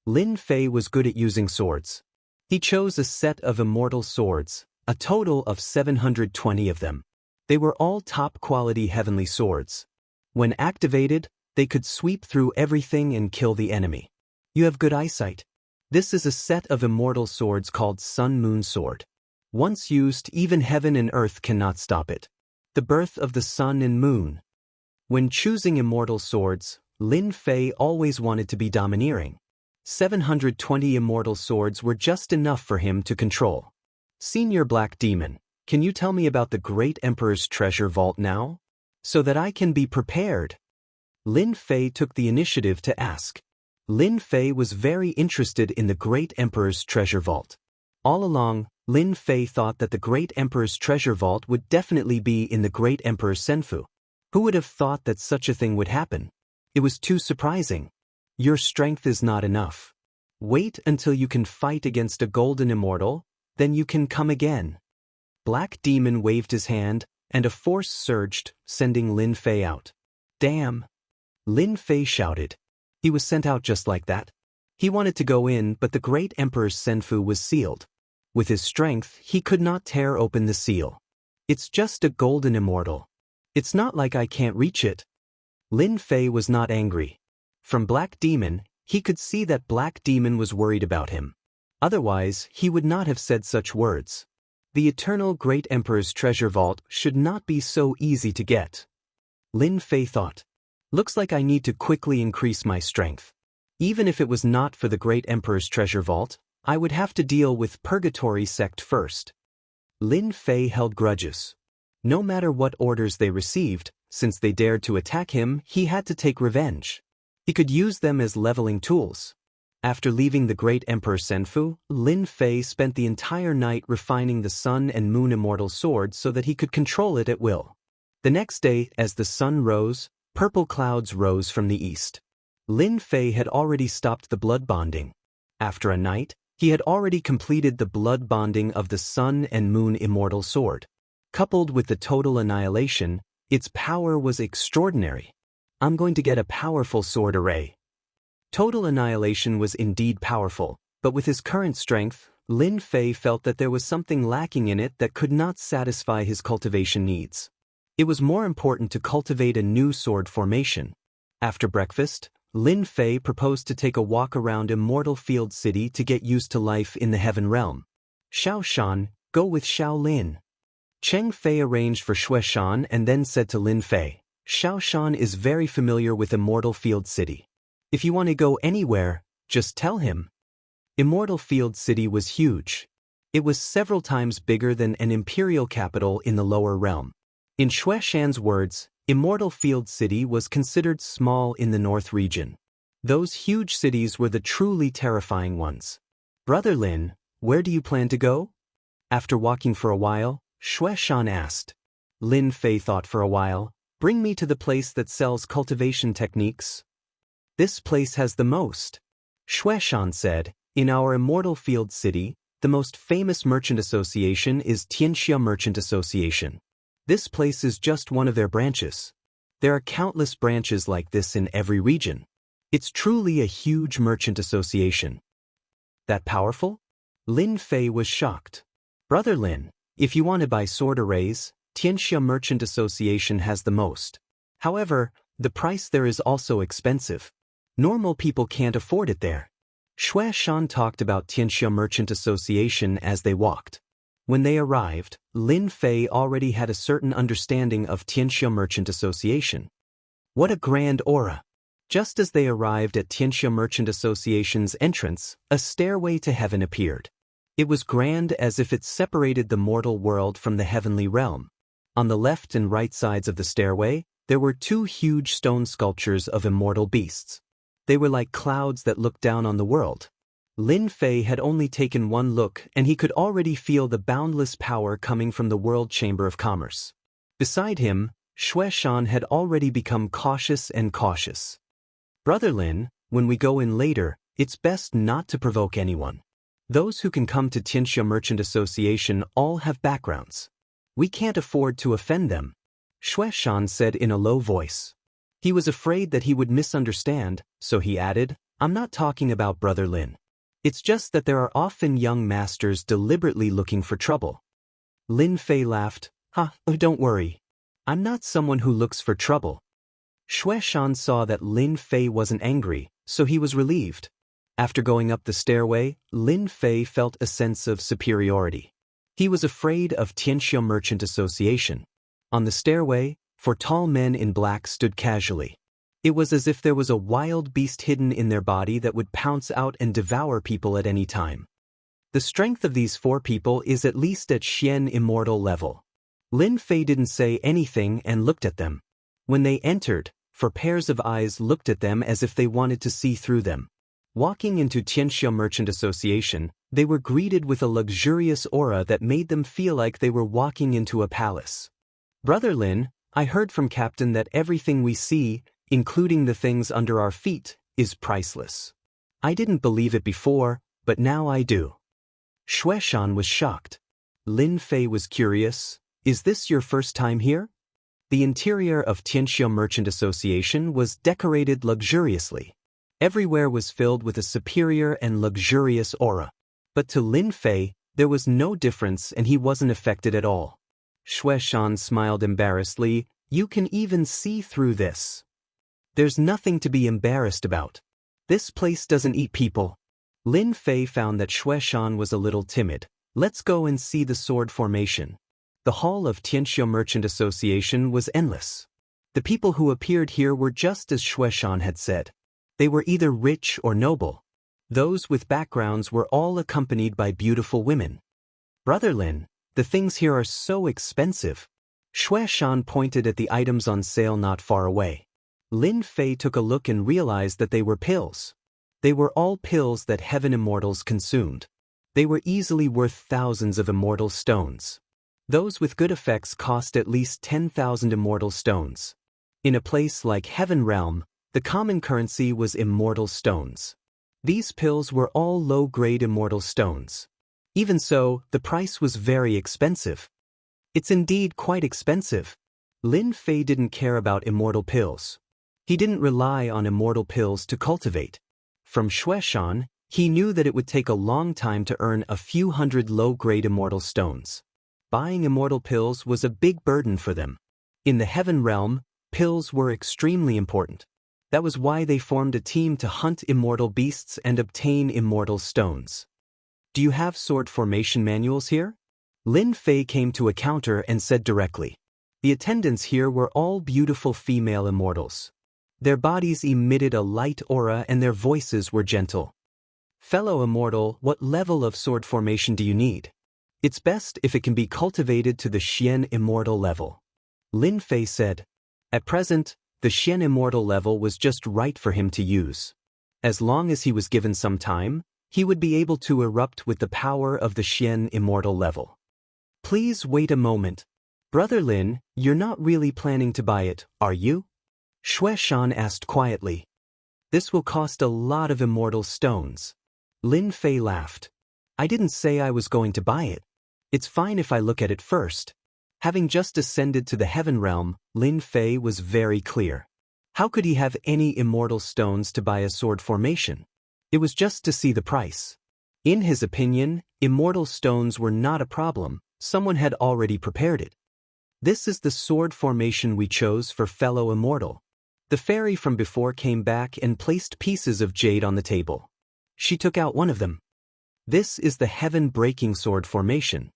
Lin Fei was good at using swords. He chose a set of immortal swords, a total of 720 of them. They were all top-quality heavenly swords. When activated, they could sweep through everything and kill the enemy. You have good eyesight. This is a set of immortal swords called Sun Moon Sword. Once used, even heaven and earth cannot stop it. The birth of the sun and moon. When choosing immortal swords, Lin Fei always wanted to be domineering. 720 immortal swords were just enough for him to control. Senior Black Demon, can you tell me about the Great Emperor's treasure vault now? So that I can be prepared. Lin Fei took the initiative to ask. Lin Fei was very interested in the Great Emperor's treasure vault. All along, Lin Fei thought that the Great Emperor's treasure vault would definitely be in the Great Emperor Senfu. Who would have thought that such a thing would happen? It was too surprising. Your strength is not enough. Wait until you can fight against a golden immortal, then you can come again. Black Demon waved his hand, and a force surged, sending Lin Fei out. Damn! Lin Fei shouted. He was sent out just like that. He wanted to go in, but the Great Emperor's Senfu was sealed. With his strength, he could not tear open the seal. It's just a golden immortal. It's not like I can't reach it. Lin Fei was not angry. From Black Demon, he could see that Black Demon was worried about him. Otherwise, he would not have said such words. The eternal Great Emperor's treasure vault should not be so easy to get. Lin Fei thought. Looks like I need to quickly increase my strength. Even if it was not for the great emperor's treasure vault, I would have to deal with Purgatory sect first. Lin Fei held grudges. No matter what orders they received, since they dared to attack him, he had to take revenge. He could use them as leveling tools. After leaving the great Emperor Senfu, Lin Fei spent the entire night refining the Sun and Moon Immortal sword so that he could control it at will. The next day, as the sun rose, purple clouds rose from the east. Lin Fei had already stopped the blood bonding. After a night, he had already completed the blood bonding of the Sun and Moon Immortal sword. Coupled with the total annihilation, its power was extraordinary. I'm going to get a powerful sword array. Total annihilation was indeed powerful, but with his current strength, Lin Fei felt that there was something lacking in it that could not satisfy his cultivation needs. It was more important to cultivate a new sword formation. After breakfast, Lin Fei proposed to take a walk around Immortal Field City to get used to life in the Heaven Realm. Xiao Shan, go with Xiao Lin. Cheng Fei arranged for Xue Shan and then said to Lin Fei, Xiao Shan is very familiar with Immortal Field City. If you want to go anywhere, just tell him. Immortal Field City was huge. It was several times bigger than an imperial capital in the lower realm. In Xue Shan's words, Immortal Field City was considered small in the north region. Those huge cities were the truly terrifying ones. Brother Lin, where do you plan to go? After walking for a while, Xue Shan asked. Lin Fei thought for a while. Bring me to the place that sells cultivation techniques. This place has the most. Xue Shan said, in our Immortal Field City, the most famous merchant association is Xianxia Merchant Association. This place is just one of their branches. There are countless branches like this in every region. It's truly a huge merchant association. That powerful? Lin Fei was shocked. Brother Lin, if you want to buy sword arrays, Xianxia Merchant Association has the most. However, the price there is also expensive. Normal people can't afford it there. Xue Shan talked about Xianxia Merchant Association as they walked. When they arrived, Lin Fei already had a certain understanding of Xianxia Merchant Association. What a grand aura! Just as they arrived at Xianxia Merchant Association's entrance, a stairway to heaven appeared. It was grand as if it separated the mortal world from the heavenly realm. On the left and right sides of the stairway, there were two huge stone sculptures of immortal beasts. They were like clouds that looked down on the world. Lin Fei had only taken one look and he could already feel the boundless power coming from the World Chamber of Commerce. Beside him, Xue Shan had already become cautious and cautious. Brother Lin, when we go in later, it's best not to provoke anyone. Those who can come to Xianxia Merchant Association all have backgrounds. We can't afford to offend them, Xue Shan said in a low voice. He was afraid that he would misunderstand, so he added, I'm not talking about Brother Lin. It's just that there are often young masters deliberately looking for trouble. Lin Fei laughed, don't worry. I'm not someone who looks for trouble. Xue Shan saw that Lin Fei wasn't angry, so he was relieved. After going up the stairway, Lin Fei felt a sense of superiority. He was afraid of Xianxia Merchant Association. On the stairway, four tall men in black stood casually. It was as if there was a wild beast hidden in their body that would pounce out and devour people at any time. The strength of these four people is at least at Xian Immortal level. Lin Fei didn't say anything and looked at them. When they entered, four pairs of eyes looked at them as if they wanted to see through them. Walking into Xianxia Merchant Association, they were greeted with a luxurious aura that made them feel like they were walking into a palace. Brother Lin, I heard from Captain that everything we see, including the things under our feet, is priceless. I didn't believe it before, but now I do. Xue Shan was shocked. Lin Fei was curious, is this your first time here? The interior of Xianxia Merchant Association was decorated luxuriously. Everywhere was filled with a superior and luxurious aura. But to Lin Fei, there was no difference and he wasn't affected at all. Xue Shan smiled embarrassedly, you can even see through this. There's nothing to be embarrassed about. This place doesn't eat people. Lin Fei found that Xue Shan was a little timid. Let's go and see the sword formation. The hall of Xianxia Merchant Association was endless. The people who appeared here were just as Xue Shan had said. They were either rich or noble. Those with backgrounds were all accompanied by beautiful women. Brother Lin, the things here are so expensive. Shuai pointed at the items on sale not far away. Lin Fei took a look and realized that they were pills. They were all pills that heaven immortals consumed. They were easily worth thousands of immortal stones. Those with good effects cost at least 10,000 immortal stones. In a place like Heaven Realm, the common currency was immortal stones. These pills were all low-grade immortal stones. Even so, the price was very expensive. It's indeed quite expensive. Lin Fei didn't care about immortal pills. He didn't rely on immortal pills to cultivate. From Shuai, he knew that it would take a long time to earn a few hundred low-grade immortal stones. Buying immortal pills was a big burden for them. In the Heaven Realm, pills were extremely important. That was why they formed a team to hunt immortal beasts and obtain immortal stones. Do you have sword formation manuals here? Lin Fei came to a counter and said directly. The attendants here were all beautiful female immortals. Their bodies emitted a light aura and their voices were gentle. Fellow immortal, what level of sword formation do you need? It's best if it can be cultivated to the Xian immortal level. Lin Fei said. At present, the Xian immortal level was just right for him to use. As long as he was given some time, he would be able to erupt with the power of the Xian immortal level. Please wait a moment. Brother Lin, you're not really planning to buy it, are you? Shuai asked quietly. This will cost a lot of immortal stones. Lin Fei laughed. I didn't say I was going to buy it. It's fine if I look at it first. Having just ascended to the Heaven Realm, Lin Fei was very clear. How could he have any immortal stones to buy a sword formation? It was just to see the price. In his opinion, immortal stones were not a problem, someone had already prepared it. This is the sword formation we chose for fellow immortal. The fairy from before came back and placed pieces of jade on the table. She took out one of them. This is the heaven-breaking sword formation.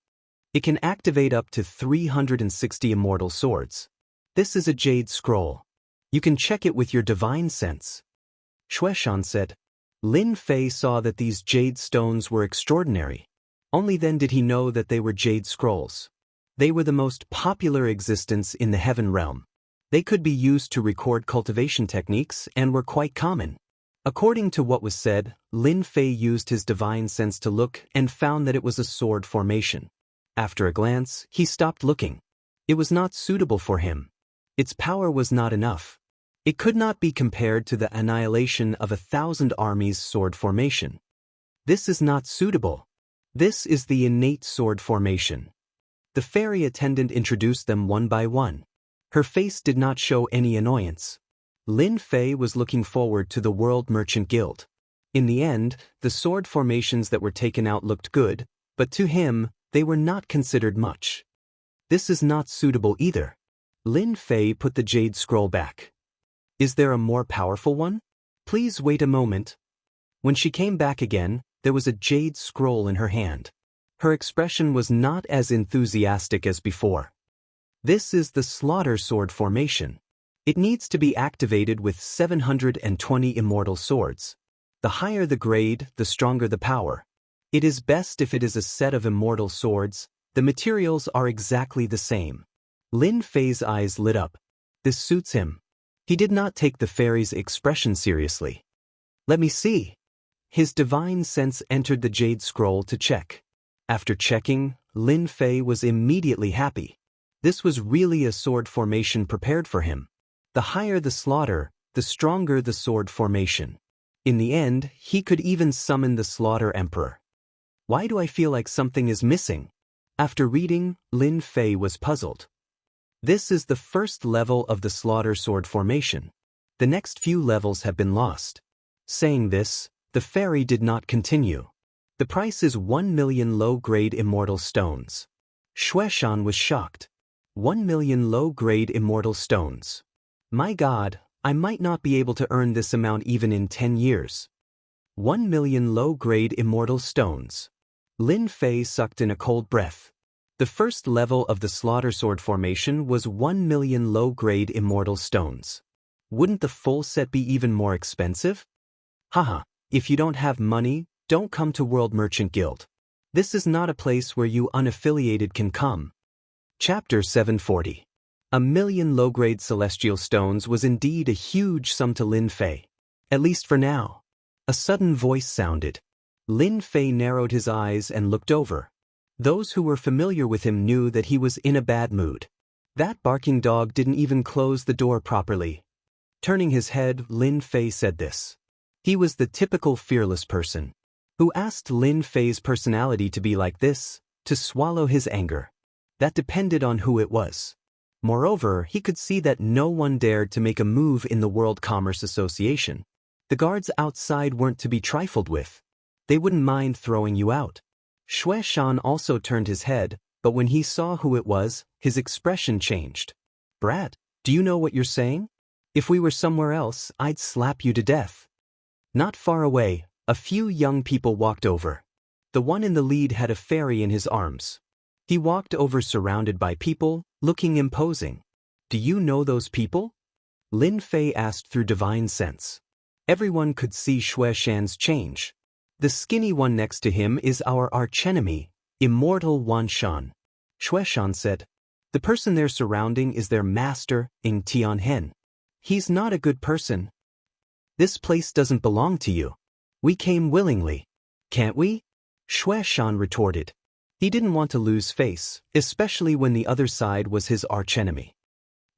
It can activate up to 360 immortal swords. This is a jade scroll. You can check it with your divine sense. Shuai said. Lin Fei saw that these jade stones were extraordinary. Only then did he know that they were jade scrolls. They were the most popular existence in the Heaven Realm. They could be used to record cultivation techniques and were quite common. According to what was said, Lin Fei used his divine sense to look and found that it was a sword formation. After a glance, he stopped looking. It was not suitable for him. Its power was not enough. It could not be compared to the annihilation of 1,000 armies' sword formation. This is not suitable. This is the innate sword formation. The fairy attendant introduced them one by one. Her face did not show any annoyance. Lin Fei was looking forward to the World Merchant Guild. In the end, the sword formations that were taken out looked good, but to him, they were not considered much. This is not suitable either. Lin Fei put the jade scroll back. Is there a more powerful one? Please wait a moment. When she came back again, there was a jade scroll in her hand. Her expression was not as enthusiastic as before. This is the Slaughter Sword formation. It needs to be activated with 720 immortal swords. The higher the grade, the stronger the power. It is best if it is a set of immortal swords. The materials are exactly the same. Lin Fei's eyes lit up. This suits him. He did not take the fairy's expression seriously. Let me see. His divine sense entered the jade scroll to check. After checking, Lin Fei was immediately happy. This was really a sword formation prepared for him. The higher the slaughter, the stronger the sword formation. In the end, he could even summon the Slaughter Emperor. Why do I feel like something is missing? After reading, Lin Fei was puzzled. This is the first level of the Slaughter Sword formation. The next few levels have been lost. Saying this, the fairy did not continue. The price is 1 million low-grade immortal stones. Shuai was shocked. 1 million low-grade immortal stones. My God, I might not be able to earn this amount even in 10 years. 1 million low-grade immortal stones. Lin Fei sucked in a cold breath. The first level of the Slaughter Sword formation was 1 million low-grade immortal stones. Wouldn't the full set be even more expensive? Haha, if you don't have money, don't come to World Merchant Guild. This is not a place where you unaffiliated can come. Chapter 740. A million low-grade celestial stones was indeed a huge sum to Lin Fei. At least for now. A sudden voice sounded. Lin Fei narrowed his eyes and looked over. Those who were familiar with him knew that he was in a bad mood. That barking dog didn't even close the door properly. Turning his head, Lin Fei said this. He was the typical fearless person. Who asked Lin Fei's personality to be like this, to swallow his anger. That depended on who it was. Moreover, he could see that no one dared to make a move in the World Commerce Association. The guards outside weren't to be trifled with. They wouldn't mind throwing you out. Xueshan also turned his head, but when he saw who it was, his expression changed. Brat, do you know what you're saying? If we were somewhere else, I'd slap you to death. Not far away, a few young people walked over. The one in the lead had a fairy in his arms. He walked over surrounded by people, looking imposing. Do you know those people? Lin Fei asked through divine sense. Everyone could see Xueshan's change. The skinny one next to him is our archenemy, Immortal Wanshan. Xueshan said. The person they're surrounding is their master, Ing Tianhen. He's not a good person. This place doesn't belong to you. We came willingly. Can't we? Xueshan retorted. He didn't want to lose face, especially when the other side was his archenemy.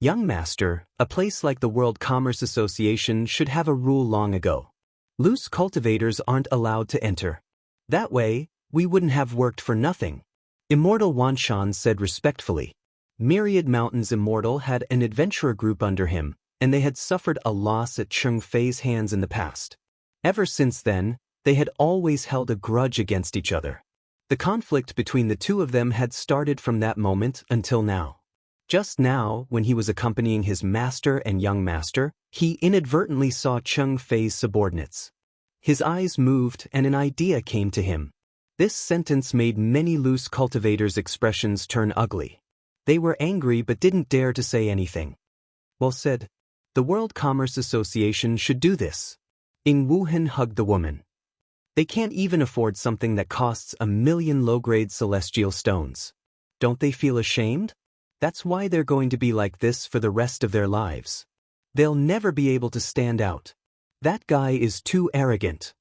Young master, a place like the World Commerce Association should have a rule long ago. Loose cultivators aren't allowed to enter. That way, we wouldn't have worked for nothing. Immortal Wanshan said respectfully. Myriad Mountains Immortal had an adventurer group under him, and they had suffered a loss at Cheng Fei's hands in the past. Ever since then, they had always held a grudge against each other. The conflict between the two of them had started from that moment until now. Just now, when he was accompanying his master and young master, he inadvertently saw Cheng Fei's subordinates. His eyes moved and an idea came to him. This sentence made many loose cultivators' expressions turn ugly. They were angry but didn't dare to say anything. Well said. The World Commerce Association should do this. Ing Wuhan hugged the woman. They can't even afford something that costs 1 million low-grade celestial stones. Don't they feel ashamed? That's why they're going to be like this for the rest of their lives. They'll never be able to stand out. That guy is too arrogant.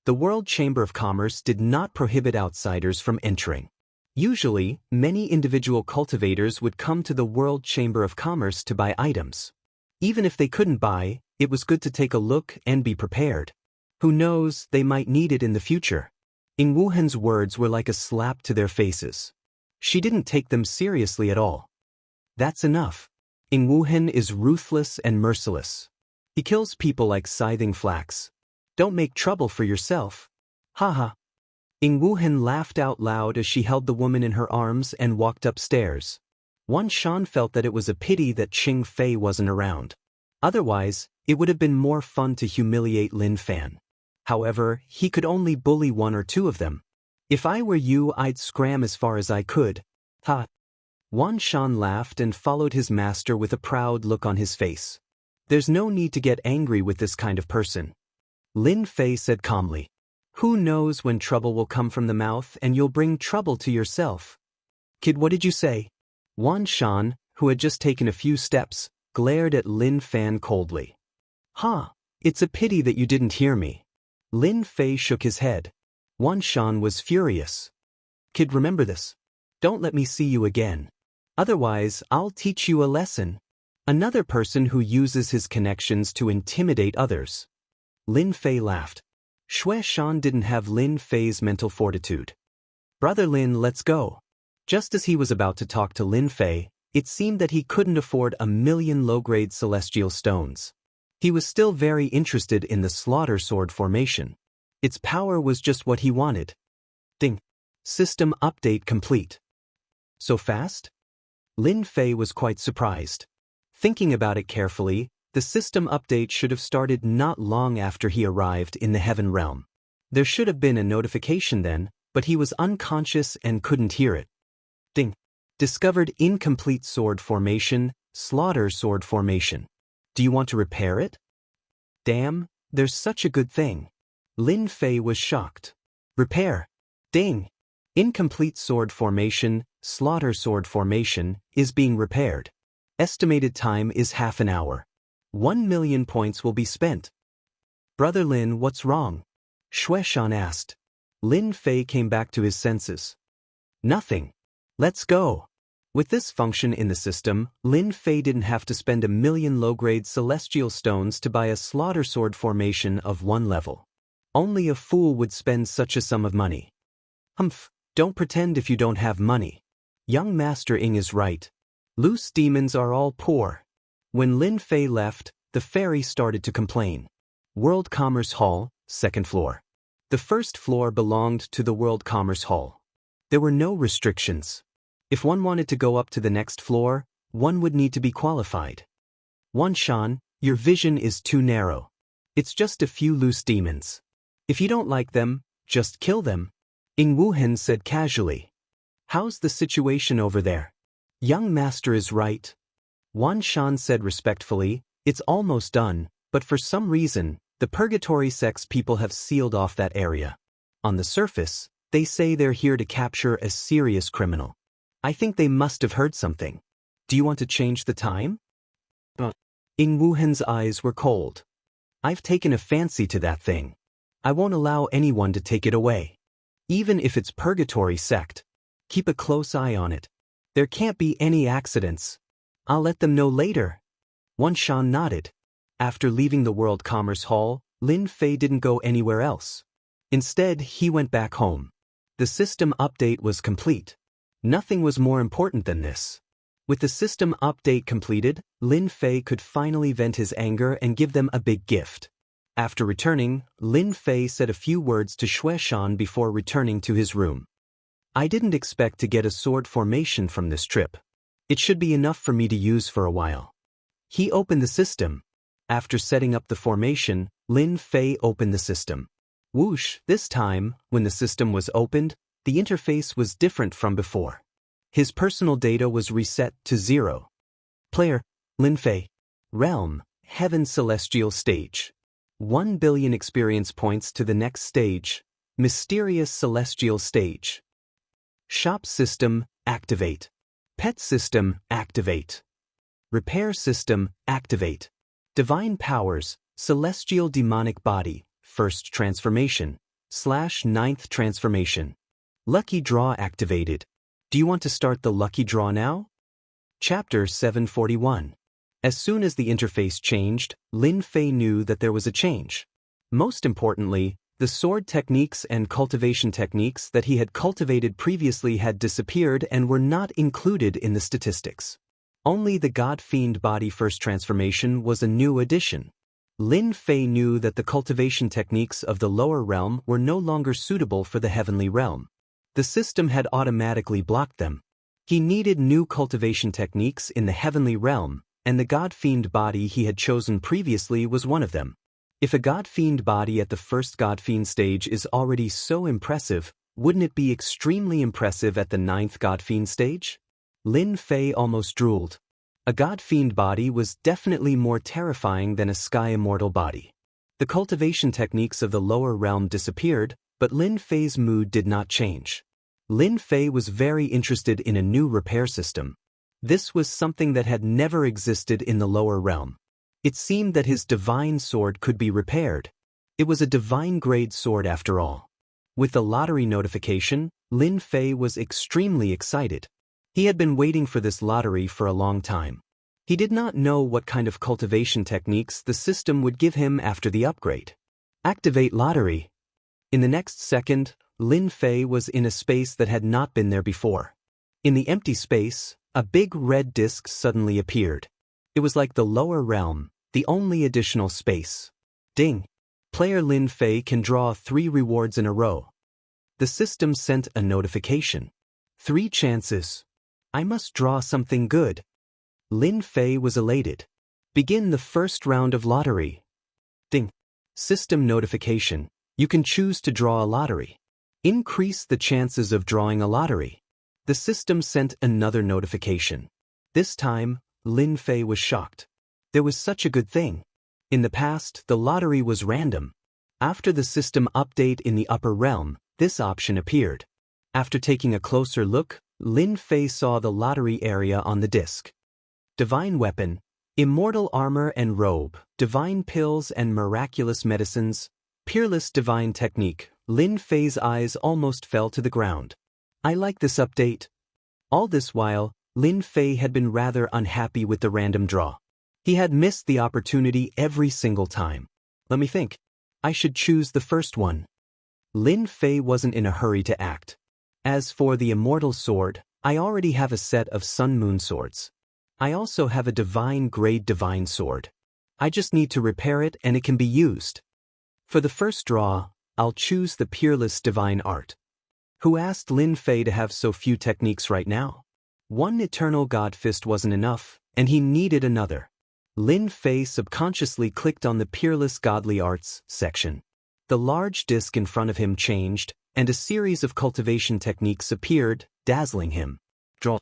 The World Chamber of Commerce did not prohibit outsiders from entering. Usually, many individual cultivators would come to the World Chamber of Commerce to buy items. Even if they couldn't buy, it was good to take a look and be prepared. Who knows, they might need it in the future. Ing Wuhan's words were like a slap to their faces. She didn't take them seriously at all. That's enough. Ing Wuhan is ruthless and merciless. He kills people like scything flax. Don't make trouble for yourself. Haha. Ing Wuhan laughed out loud as she held the woman in her arms and walked upstairs. Wanshan felt that it was a pity that Cheng Fei wasn't around. Otherwise, it would have been more fun to humiliate Lin Fan. However, he could only bully one or two of them. If I were you, I'd scram as far as I could. Ha. Wanshan laughed and followed his master with a proud look on his face. There's no need to get angry with this kind of person. Lin Fei said calmly. Who knows when trouble will come from the mouth and you'll bring trouble to yourself. Kid, what did you say? Wanshan, who had just taken a few steps, glared at Lin Fan coldly. Ha, it's a pity that you didn't hear me. Lin Fei shook his head. Wanshan was furious. Kid, remember this. Don't let me see you again. Otherwise, I'll teach you a lesson. Another person who uses his connections to intimidate others. Lin Fei laughed. Xueshan didn't have Lin Fei's mental fortitude. Brother Lin, let's go. Just as he was about to talk to Lin Fei, it seemed that he couldn't afford 1 million low-grade celestial stones. He was still very interested in the slaughter sword formation. Its power was just what he wanted. Ding. System update complete. So fast? Lin Fei was quite surprised. Thinking about it carefully, the system update should have started not long after he arrived in the Heaven Realm. There should have been a notification then, but he was unconscious and couldn't hear it. Ding. Discovered incomplete sword formation, slaughter sword formation. Do you want to repair it? Damn, there's such a good thing. Lin Fei was shocked. Repair. Ding. Incomplete sword formation, slaughter sword formation, is being repaired. Estimated time is half an hour. 1 million points will be spent. Brother Lin, what's wrong? Xueshan asked. Lin Fei came back to his senses. Nothing. Let's go. With this function in the system, Lin Fei didn't have to spend 1 million low-grade celestial stones to buy a slaughter sword formation of 1 level. Only a fool would spend such a sum of money. Humph, don't pretend if you don't have money. Young Master Ing is right. Loose demons are all poor. When Lin Fei left, the fairy started to complain. World Commerce Hall, 2nd floor. The first floor belonged to the World Commerce Hall. There were no restrictions. If one wanted to go up to the next floor, one would need to be qualified. Wan Shan, your vision is too narrow. It's just a few loose demons. If you don't like them, just kill them. Ing Wuhan said casually. How's the situation over there? Young Master is right. Wan Shan said respectfully, it's almost done, but for some reason, the Purgatory sects people have sealed off that area. On the surface, they say they're here to capture a serious criminal. I think they must have heard something. Do you want to change the time? Ing Wuhan's eyes were cold. I've taken a fancy to that thing. I won't allow anyone to take it away. Even if it's Purgatory sect. Keep a close eye on it. There can't be any accidents. I'll let them know later. Wan Shan nodded. After leaving the World Commerce Hall, Lin Fei didn't go anywhere else. Instead, he went back home. The system update was complete. Nothing was more important than this. With the system update completed, Lin Fei could finally vent his anger and give them a big gift. After returning, Lin Fei said a few words to Xueshan before returning to his room. I didn't expect to get a sword formation from this trip. It should be enough for me to use for a while. He opened the system. After setting up the formation, Lin Fei opened the system. Whoosh, this time, when the system was opened, the interface was different from before. His personal data was reset to 0. Player, Lin Fei. Realm, Heaven Celestial Stage. 1 billion experience points to the next stage, Mysterious Celestial Stage. Shop System, activate. Pet System, activate. Repair System, activate. Divine Powers, Celestial Demonic Body, 1st Transformation, /9th Transformation. Lucky Draw activated. Do you want to start the lucky draw now? Chapter 741. As soon as the interface changed, Lin Fei knew that there was a change. Most importantly, the sword techniques and cultivation techniques that he had cultivated previously had disappeared and were not included in the statistics. Only the God-Fiend Body 1st Transformation was a new addition. Lin Fei knew that the cultivation techniques of the lower realm were no longer suitable for the heavenly realm. The system had automatically blocked them. He needed new cultivation techniques in the heavenly realm, and the God-Fiend Body he had chosen previously was one of them. If a God-Fiend Body at the 1st God-Fiend stage is already so impressive, wouldn't it be extremely impressive at the 9th God-Fiend stage? Lin Fei almost drooled. A God-Fiend Body was definitely more terrifying than a Sky Immortal Body. The cultivation techniques of the lower realm disappeared, but Lin Fei's mood did not change. Lin Fei was very interested in a new repair system. This was something that had never existed in the lower realm. It seemed that his divine sword could be repaired. It was a divine-grade sword after all. With the lottery notification, Lin Fei was extremely excited. He had been waiting for this lottery for a long time. He did not know what kind of cultivation techniques the system would give him after the upgrade. Activate lottery. In the next second, Lin Fei was in a space that had not been there before. In the empty space, a big red disc suddenly appeared. It was like the lower realm, the only additional space. Ding! Player Lin Fei can draw 3 rewards in a row. The system sent a notification. 3 chances. I must draw something good. Lin Fei was elated. Begin the first round of lottery. Ding! System notification. You can choose to draw a lottery. Increase the chances of drawing a lottery. The system sent another notification. This time, Lin Fei was shocked. There was such a good thing. In the past, the lottery was random. After the system update in the upper realm, this option appeared. After taking a closer look, Lin Fei saw the lottery area on the disc. Divine weapon, immortal armor and robe, divine pills and miraculous medicines, peerless divine technique. Lin Fei's eyes almost fell to the ground. I like this update. All this while, Lin Fei had been rather unhappy with the random draw. He had missed the opportunity every single time. Let me think. I should choose the first one. Lin Fei wasn't in a hurry to act. As for the immortal sword, I already have a set of Sun Moon swords. I also have a divine grade divine sword. I just need to repair it and it can be used. For the first draw, I'll choose the peerless divine art. Who asked Lin Fei to have so few techniques right now? One eternal god fist wasn't enough, and he needed another. Lin Fei subconsciously clicked on the peerless godly arts section. The large disc in front of him changed, and a series of cultivation techniques appeared, dazzling him. Draw.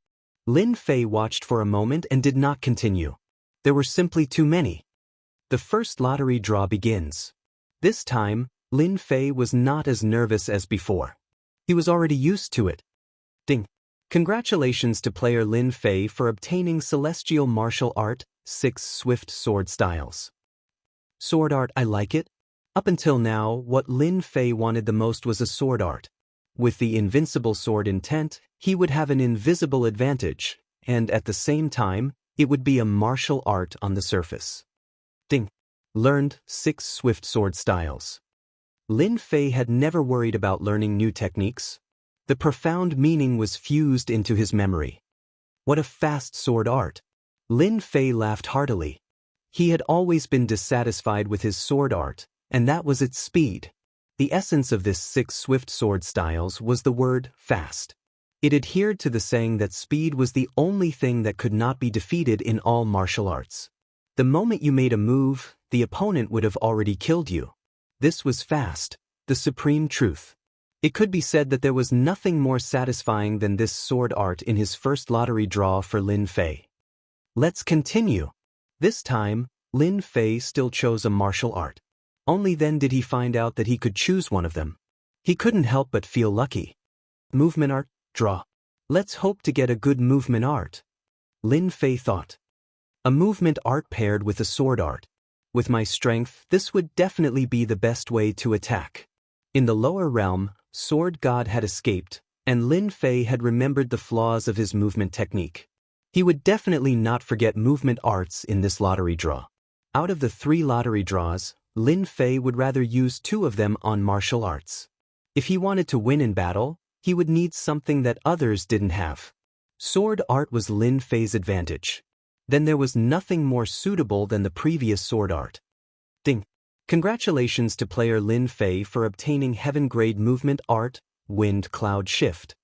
Lin Fei watched for a moment and did not continue. There were simply too many. The first lottery draw begins. This time, Lin Fei was not as nervous as before. He was already used to it. Ding. Congratulations to player Lin Fei for obtaining Celestial Martial Art, 6 Swift Sword Styles. Sword art, I like it. Up until now, what Lin Fei wanted the most was a sword art. With the invincible sword intent, he would have an invisible advantage, and at the same time, it would be a martial art on the surface. Ding. Learned 6 Swift Sword Styles. Lin Fei had never worried about learning new techniques. The profound meaning was fused into his memory. What a fast sword art! Lin Fei laughed heartily. He had always been dissatisfied with his sword art, and that was its speed. The essence of this 6 Swift Sword Styles was the word fast. It adhered to the saying that speed was the only thing that could not be defeated in all martial arts. The moment you made a move, the opponent would have already killed you. This was fast, the supreme truth. It could be said that there was nothing more satisfying than this sword art in his first lottery draw for Lin Fei. Let's continue. This time, Lin Fei still chose a martial art. Only then did he find out that he could choose one of them. He couldn't help but feel lucky. Movement art, draw. Let's hope to get a good movement art. Lin Fei thought. A movement art paired with a sword art. With my strength, this would definitely be the best way to attack. In the lower realm, Sword God had escaped, and Lin Fei had remembered the flaws of his movement technique. He would definitely not forget movement arts in this lottery draw. Out of the 3 lottery draws, Lin Fei would rather use 2 of them on martial arts. If he wanted to win in battle, he would need something that others didn't have. Sword art was Lin Fei's advantage. Then there was nothing more suitable than the previous sword art. Ding. Congratulations to player Lin Fei for obtaining Heaven Grade Movement Art, Wind Cloud Shift.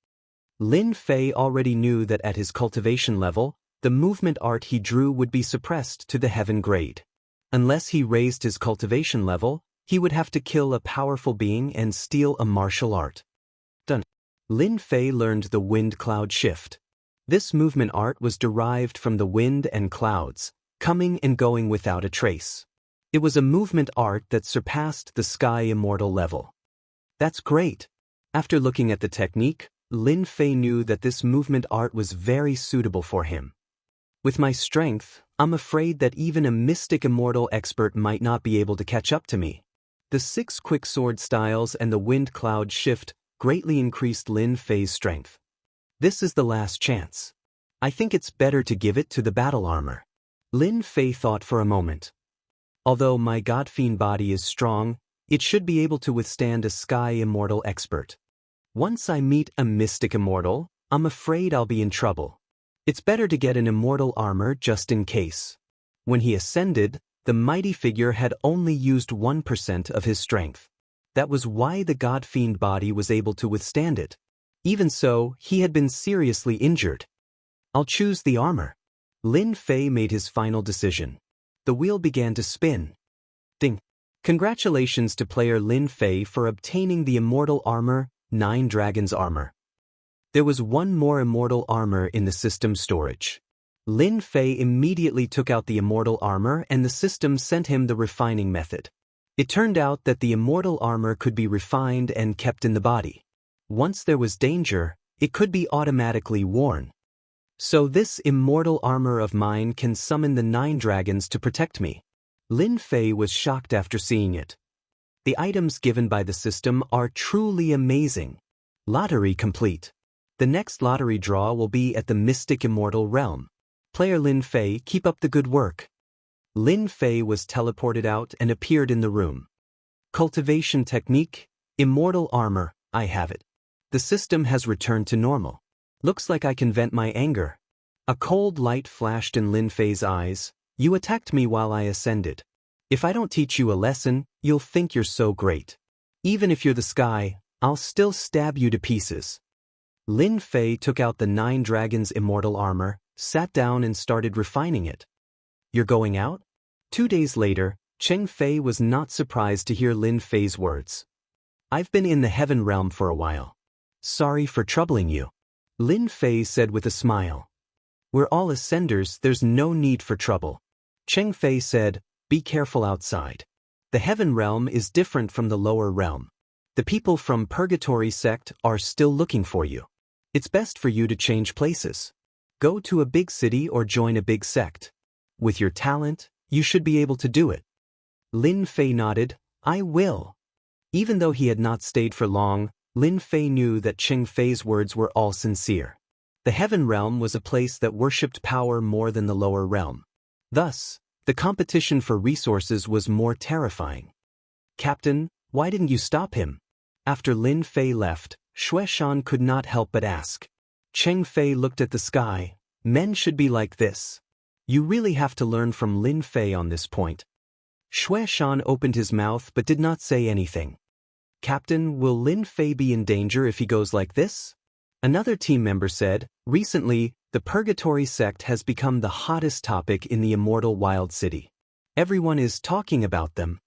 Lin Fei already knew that at his cultivation level, the movement art he drew would be suppressed to the Heaven Grade. Unless he raised his cultivation level, he would have to kill a powerful being and steal a martial art. Done. Lin Fei learned the Wind Cloud Shift. This movement art was derived from the wind and clouds, coming and going without a trace. It was a movement art that surpassed the Sky Immortal level. That's great. After looking at the technique, Lin Fei knew that this movement art was very suitable for him. With my strength, I'm afraid that even a mystic immortal expert might not be able to catch up to me. The 6 quick sword styles and the wind cloud shift greatly increased Lin Fei's strength. This is the last chance. I think it's better to give it to the battle armor. Lin Fei thought for a moment. Although my God-fiend body is strong, it should be able to withstand a Sky Immortal expert. Once I meet a mystic immortal, I'm afraid I'll be in trouble. It's better to get an immortal armor just in case. When he ascended, the mighty figure had only used 1% of his strength. That was why the God-fiend body was able to withstand it. Even so, he had been seriously injured. I'll choose the armor. Lin Fei made his final decision. The wheel began to spin. Ding. Congratulations to player Lin Fei for obtaining the immortal armor, 9 Dragons Armor. There was one more immortal armor in the system storage. Lin Fei immediately took out the immortal armor and the system sent him the refining method. It turned out that the immortal armor could be refined and kept in the body. Once there was danger, it could be automatically worn. So this immortal armor of mine can summon the 9 dragons to protect me. Lin Fei was shocked after seeing it. The items given by the system are truly amazing. Lottery complete. The next lottery draw will be at the Mystic Immortal Realm. Player Lin Fei, keep up the good work. Lin Fei was teleported out and appeared in the room. Cultivation technique, immortal armor, I have it. The system has returned to normal. Looks like I can vent my anger. A cold light flashed in Lin Fei's eyes. You attacked me while I ascended. If I don't teach you a lesson, you'll think you're so great. Even if you're the sky, I'll still stab you to pieces. Lin Fei took out the 9 dragons' immortal armor, sat down and started refining it. You're going out? 2 days later, Cheng Fei was not surprised to hear Lin Fei's words. I've been in the heaven realm for a while. Sorry for troubling you. Lin Fei said with a smile. We're all ascenders, there's no need for trouble. Cheng Fei said, be careful outside. The heaven realm is different from the lower realm. The people from Purgatory sect are still looking for you. It's best for you to change places. Go to a big city or join a big sect. With your talent, you should be able to do it. Lin Fei nodded, I will. Even though he had not stayed for long, Lin Fei knew that Cheng Fei's words were all sincere. The heaven realm was a place that worshipped power more than the lower realm. Thus, the competition for resources was more terrifying. Captain, why didn't you stop him? After Lin Fei left, Xueshan could not help but ask. Cheng Fei looked at the sky. Men should be like this. You really have to learn from Lin Fei on this point. Xueshan opened his mouth but did not say anything. Captain, will Lin Fei be in danger if he goes like this? Another team member said, recently, the Purgatory sect has become the hottest topic in the Immortal Wild City. Everyone is talking about them.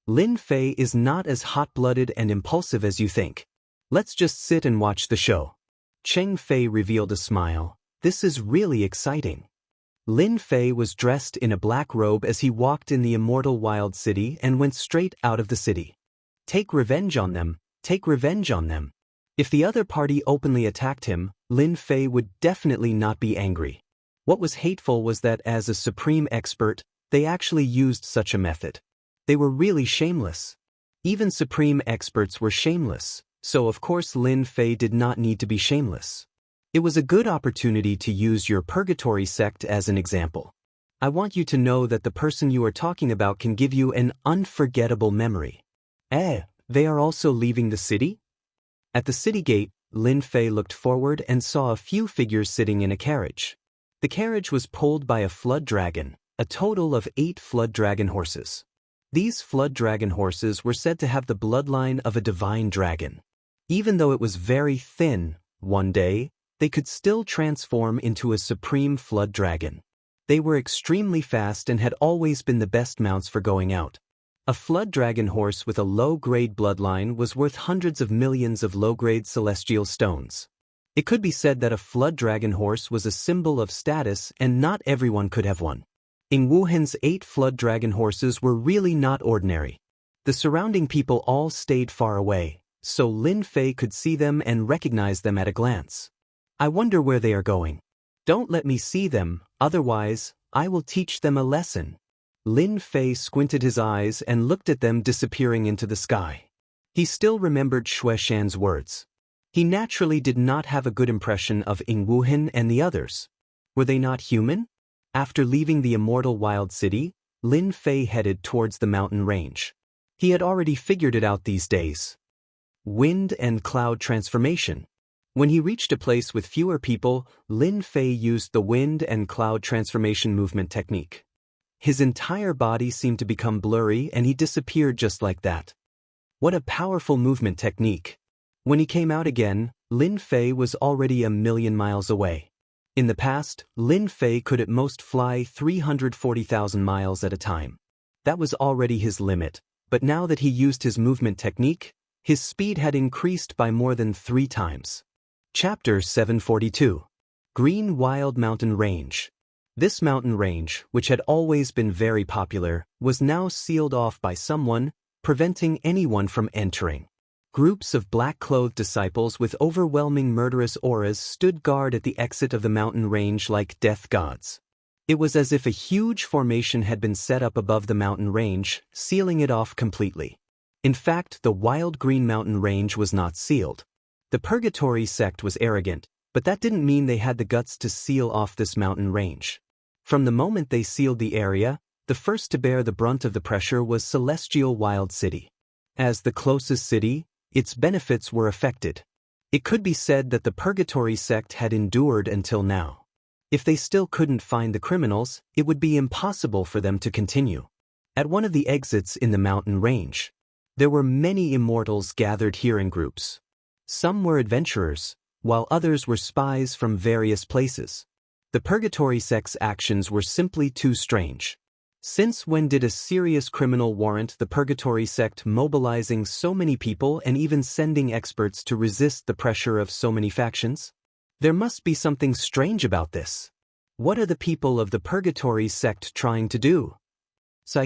Lin Fei is not as hot-blooded and impulsive as you think. Let's just sit and watch the show. Cheng Fei revealed a smile. This is really exciting. Lin Fei was dressed in a black robe as he walked in the Immortal Wild City and went straight out of the city. Take revenge on them, take revenge on them. If the other party openly attacked him, Lin Fei would definitely not be angry. What was hateful was that as a supreme expert, they actually used such a method. They were really shameless. Even supreme experts were shameless, so of course Lin Fei did not need to be shameless. It was a good opportunity to use your Purgatory sect as an example. I want you to know that the person you are talking about can give you an unforgettable memory. They are also leaving the city? At the city gate, Lin Fei looked forward and saw a few figures sitting in a carriage. The carriage was pulled by a flood dragon, a total of 8 flood dragon horses. These flood dragon horses were said to have the bloodline of a divine dragon. Even though it was very thin, one day, they could still transform into a supreme flood dragon. They were extremely fast and had always been the best mounts for going out. A flood dragon horse with a low-grade bloodline was worth hundreds of millions of low-grade celestial stones. It could be said that a flood dragon horse was a symbol of status and not everyone could have one. Ing Wuhen's 8 flood dragon horses were really not ordinary. The surrounding people all stayed far away, so Lin Fei could see them and recognize them at a glance. I wonder where they are going. Don't let me see them, otherwise, I will teach them a lesson. Lin Fei squinted his eyes and looked at them disappearing into the sky. He still remembered Xueshan's words. He naturally did not have a good impression of Ing Wuhen and the others. Were they not human? After leaving the Immortal Wild City, Lin Fei headed towards the mountain range. He had already figured it out these days. Wind and cloud transformation. When he reached a place with fewer people, Lin Fei used the wind and cloud transformation movement technique. His entire body seemed to become blurry and he disappeared just like that. What a powerful movement technique. When he came out again, Lin Fei was already 1,000,000 miles away. In the past, Lin Fei could at most fly 340,000 miles at a time. That was already his limit, but now that he used his movement technique, his speed had increased by more than 3 times. Chapter 742. Green Wild Mountain Range. This mountain range, which had always been very popular, was now sealed off by someone, preventing anyone from entering. Groups of black-clothed disciples with overwhelming murderous auras stood guard at the exit of the mountain range like death gods. It was as if a huge formation had been set up above the mountain range, sealing it off completely. In fact, the wild green mountain range was not sealed. The Purgatory sect was arrogant, but that didn't mean they had the guts to seal off this mountain range. From the moment they sealed the area, the first to bear the brunt of the pressure was Celestial Wild City. As the closest city, its benefits were affected. It could be said that the Purgatory sect had endured until now. If they still couldn't find the criminals, it would be impossible for them to continue. At one of the exits in the mountain range, there were many immortals gathered here in groups. Some were adventurers, while others were spies from various places. The Purgatory sect's actions were simply too strange. Since when did a serious criminal warrant the Purgatory sect mobilizing so many people and even sending experts to resist the pressure of so many factions? There must be something strange about this. What are the people of the Purgatory sect trying to do?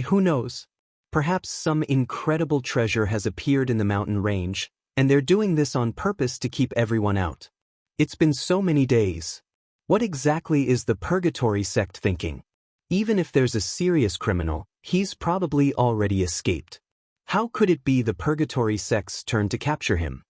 Who knows? Perhaps some incredible treasure has appeared in the mountain range, and they're doing this on purpose to keep everyone out. It's been so many days. What exactly is the Purgatory sect thinking? Even if there's a serious criminal, he's probably already escaped. How could it be the Purgatory sect's turn to capture him?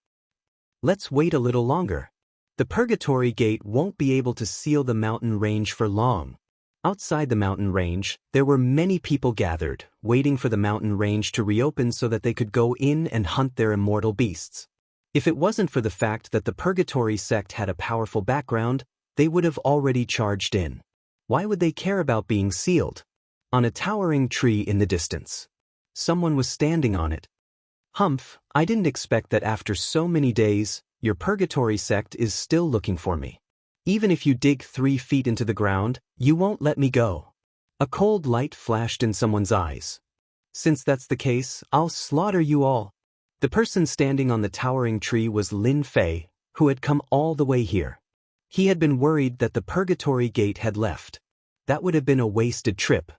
Let's wait a little longer. The Purgatory Gate won't be able to seal the mountain range for long. Outside the mountain range, there were many people gathered, waiting for the mountain range to reopen so that they could go in and hunt their immortal beasts. If it wasn't for the fact that the Purgatory sect had a powerful background, they would have already charged in. Why would they care about being sealed? On a towering tree in the distance, someone was standing on it. Humph, I didn't expect that after so many days, your Purgatory sect is still looking for me. Even if you dig 3 feet into the ground, you won't let me go. A cold light flashed in someone's eyes. Since that's the case, I'll slaughter you all. The person standing on the towering tree was Lin Fei, who had come all the way here. He had been worried that the Purgatory Gate had left. That would have been a wasted trip.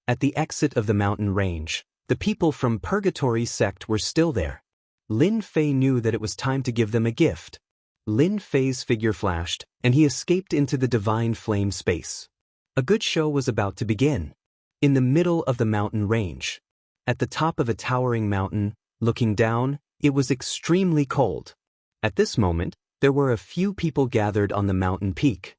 At the exit of the mountain range, the people from Purgatory sect were still there. Lin Fei knew that it was time to give them a gift. Lin Fei's figure flashed, and he escaped into the divine flame space. A good show was about to begin. In the middle of the mountain range, at the top of a towering mountain, looking down, it was extremely cold. At this moment, there were a few people gathered on the mountain peak.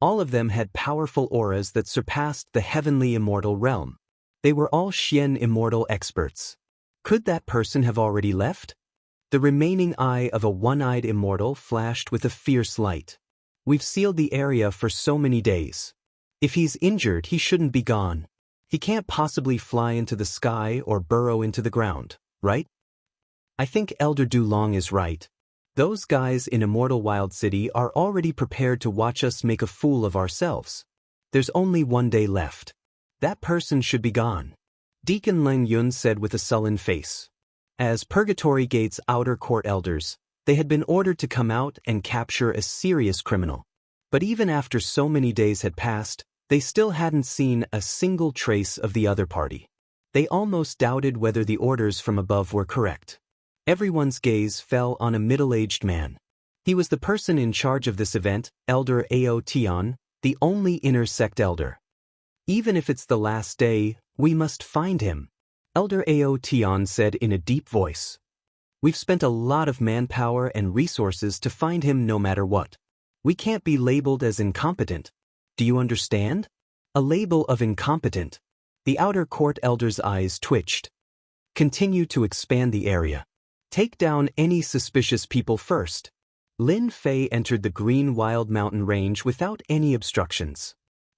All of them had powerful auras that surpassed the heavenly immortal realm. They were all Xian immortal experts. Could that person have already left? The remaining eye of a one-eyed immortal flashed with a fierce light. We've sealed the area for so many days. If he's injured, he shouldn't be gone. He can't possibly fly into the sky or burrow into the ground, right? I think Elder Dulong is right. Those guys in Immortal Wild City are already prepared to watch us make a fool of ourselves. There's only 1 day left. That person should be gone. Deacon Leng Yun said with a sullen face. As Purgatory Gate's outer court elders, they had been ordered to come out and capture a serious criminal. But even after so many days had passed, they still hadn't seen a single trace of the other party. They almost doubted whether the orders from above were correct. Everyone's gaze fell on a middle-aged man. He was the person in charge of this event, Elder Ao Tian, the only inner sect elder. Even if it's the last day, we must find him, Elder Ao Tian said in a deep voice. We've spent a lot of manpower and resources to find him no matter what. We can't be labeled as incompetent. Do you understand? A label of incompetent. The outer court elder's eyes twitched. Continue to expand the area. Take down any suspicious people first. Lin Fei entered the green wild mountain range without any obstructions.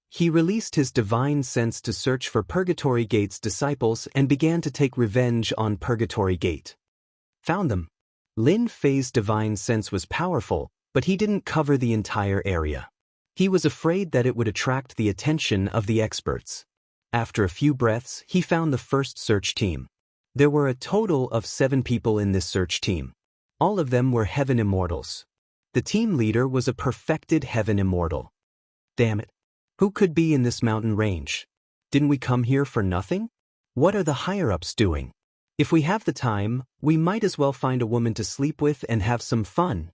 He released his divine sense to search for Purgatory Gate's disciples and began to take revenge on Purgatory Gate. Found them. Lin Fei's divine sense was powerful, but he didn't cover the entire area. He was afraid that it would attract the attention of the experts. After a few breaths, he found the first search team. There were a total of 7 people in this search team. All of them were Heaven Immortals. The team leader was a perfected Heaven Immortal. Damn it. Who could be in this mountain range? Didn't we come here for nothing? What are the higher-ups doing? If we have the time, we might as well find a woman to sleep with and have some fun.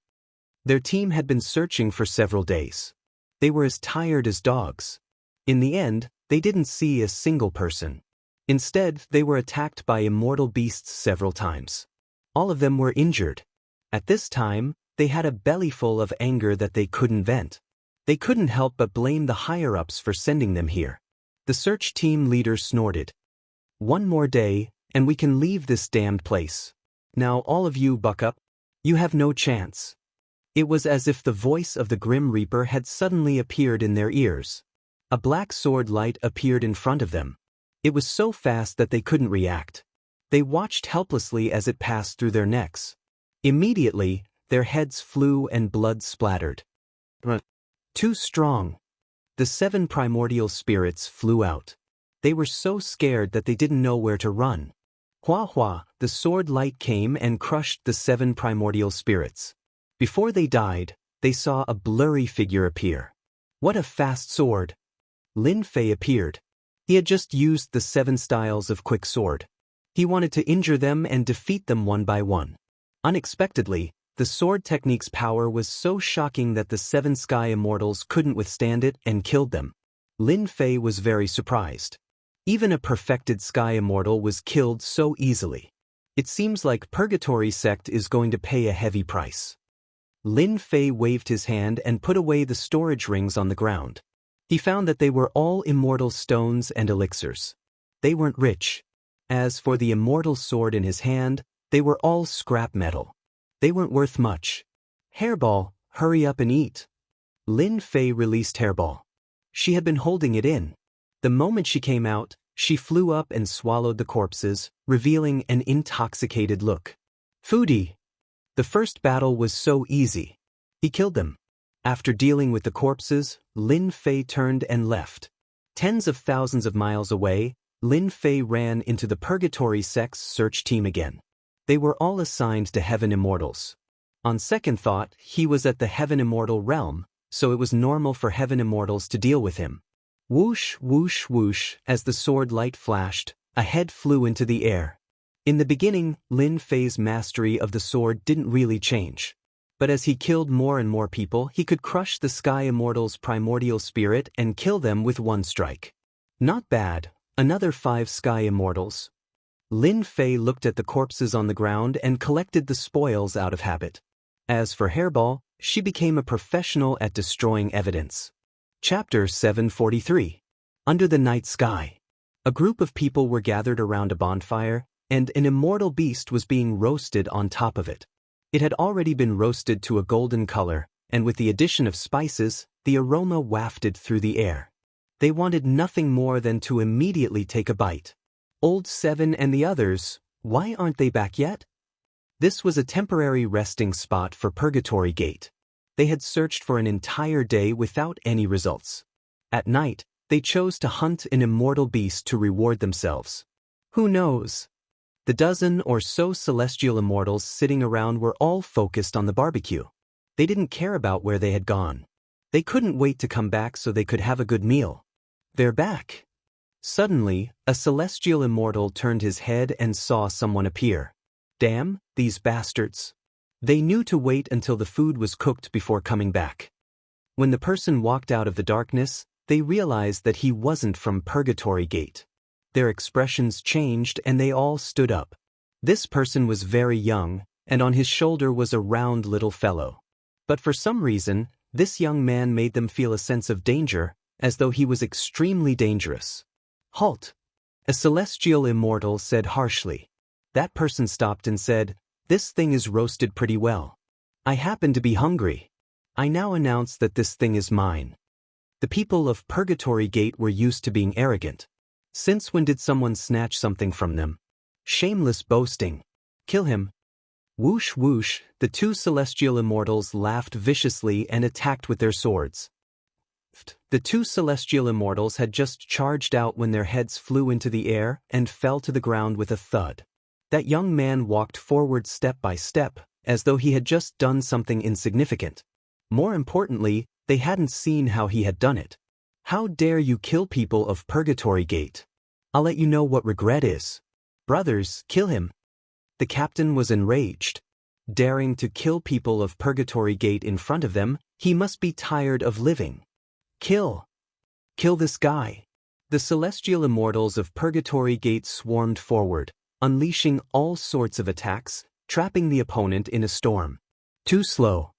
Their team had been searching for several days. They were as tired as dogs. In the end, they didn't see a single person. Instead, they were attacked by immortal beasts several times. All of them were injured. At this time, they had a bellyful of anger that they couldn't vent. They couldn't help but blame the higher-ups for sending them here. The search team leader snorted. "One more day, and we can leave this damned place. Now all of you buck up. You have no chance." It was as if the voice of the Grim Reaper had suddenly appeared in their ears. A black sword light appeared in front of them. It was so fast that they couldn't react. They watched helplessly as it passed through their necks. Immediately, their heads flew and blood splattered. Too strong. The 7 primordial spirits flew out. They were so scared that they didn't know where to run. Hua hua, the sword light came and crushed the 7 primordial spirits. Before they died, they saw a blurry figure appear. What a fast sword! Lin Fei appeared. He had just used the 7 styles of quick sword. He wanted to injure them and defeat them one by one. Unexpectedly, the sword technique's power was so shocking that the 7 sky immortals couldn't withstand it and killed them. Lin Fei was very surprised. Even a perfected sky immortal was killed so easily. It seems like Purgatory sect is going to pay a heavy price. Lin Fei waved his hand and put away the storage rings on the ground. He found that they were all immortal stones and elixirs. They weren't rich. As for the immortal sword in his hand, they were all scrap metal. They weren't worth much. Hairball, hurry up and eat. Lin Fei released Hairball. She had been holding it in. The moment she came out, she flew up and swallowed the corpses, revealing an intoxicated look. Foodie. The first battle was so easy. He killed them. After dealing with the corpses, Lin Fei turned and left. Tens of thousands of miles away, Lin Fei ran into the Purgatory sect's search team again. They were all assigned to Heaven Immortals. On second thought, he was at the Heaven Immortal realm, so it was normal for Heaven Immortals to deal with him. Whoosh, whoosh, whoosh, as the sword light flashed, a head flew into the air. In the beginning, Lin Fei's mastery of the sword didn't really change. But as he killed more and more people, he could crush the Sky Immortal's primordial spirit and kill them with one strike. Not bad, another 5 Sky Immortals. Lin Fei looked at the corpses on the ground and collected the spoils out of habit. As for Hairball, she became a professional at destroying evidence. Chapter 743. Under the Night Sky. A group of people were gathered around a bonfire, and an immortal beast was being roasted on top of it. It had already been roasted to a golden color, and with the addition of spices, the aroma wafted through the air. They wanted nothing more than to immediately take a bite. Old 7 and the others, why aren't they back yet? This was a temporary resting spot for Purgatory Gate. They had searched for an entire day without any results. At night, they chose to hunt an immortal beast to reward themselves. Who knows? The dozen or so celestial immortals sitting around were all focused on the barbecue. They didn't care about where they had gone. They couldn't wait to come back so they could have a good meal. They're back. Suddenly, a celestial immortal turned his head and saw someone appear. Damn, these bastards. They knew to wait until the food was cooked before coming back. When the person walked out of the darkness, they realized that he wasn't from Purgatory Gate. Their expressions changed and they all stood up. This person was very young, and on his shoulder was a round little fellow. But for some reason, this young man made them feel a sense of danger, as though he was extremely dangerous. Halt! A celestial immortal said harshly. That person stopped and said, "This thing is roasted pretty well. I happen to be hungry. I now announce that this thing is mine." The people of Purgatory Gate were used to being arrogant. Since when did someone snatch something from them? Shameless boasting. Kill him. Whoosh whoosh, the 2 celestial immortals laughed viciously and attacked with their swords. The 2 celestial immortals had just charged out when their heads flew into the air and fell to the ground with a thud. That young man walked forward step by step, as though he had just done something insignificant. More importantly, they hadn't seen how he had done it. How dare you kill people of Purgatory Gate? I'll let you know what regret is. Brothers, kill him. The captain was enraged. Daring to kill people of Purgatory Gate in front of them, he must be tired of living. Kill. Kill this guy. The celestial immortals of Purgatory Gate swarmed forward, unleashing all sorts of attacks, trapping the opponent in a storm. Too slow.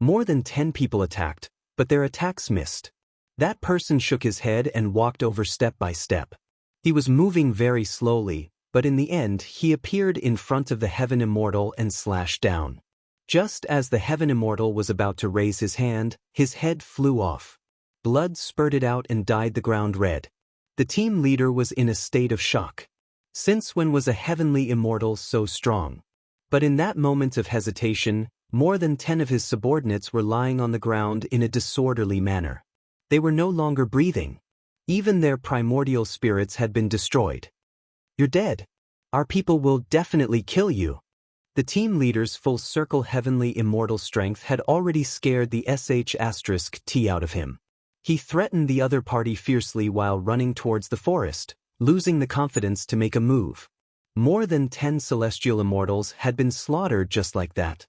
More than 10 people attacked, but their attacks missed. That person shook his head and walked over step by step. He was moving very slowly, but in the end he appeared in front of the Heaven Immortal and slashed down. Just as the Heaven Immortal was about to raise his hand, his head flew off. Blood spurted out and dyed the ground red. The team leader was in a state of shock. Since when was a Heavenly Immortal so strong? But in that moment of hesitation, more than 10 of his subordinates were lying on the ground in a disorderly manner. They were no longer breathing. Even their primordial spirits had been destroyed. You're dead. Our people will definitely kill you. The team leader's full-circle Heavenly Immortal strength had already scared the sh*t out of him. He threatened the other party fiercely while running towards the forest, losing the confidence to make a move. More than 10 celestial immortals had been slaughtered just like that.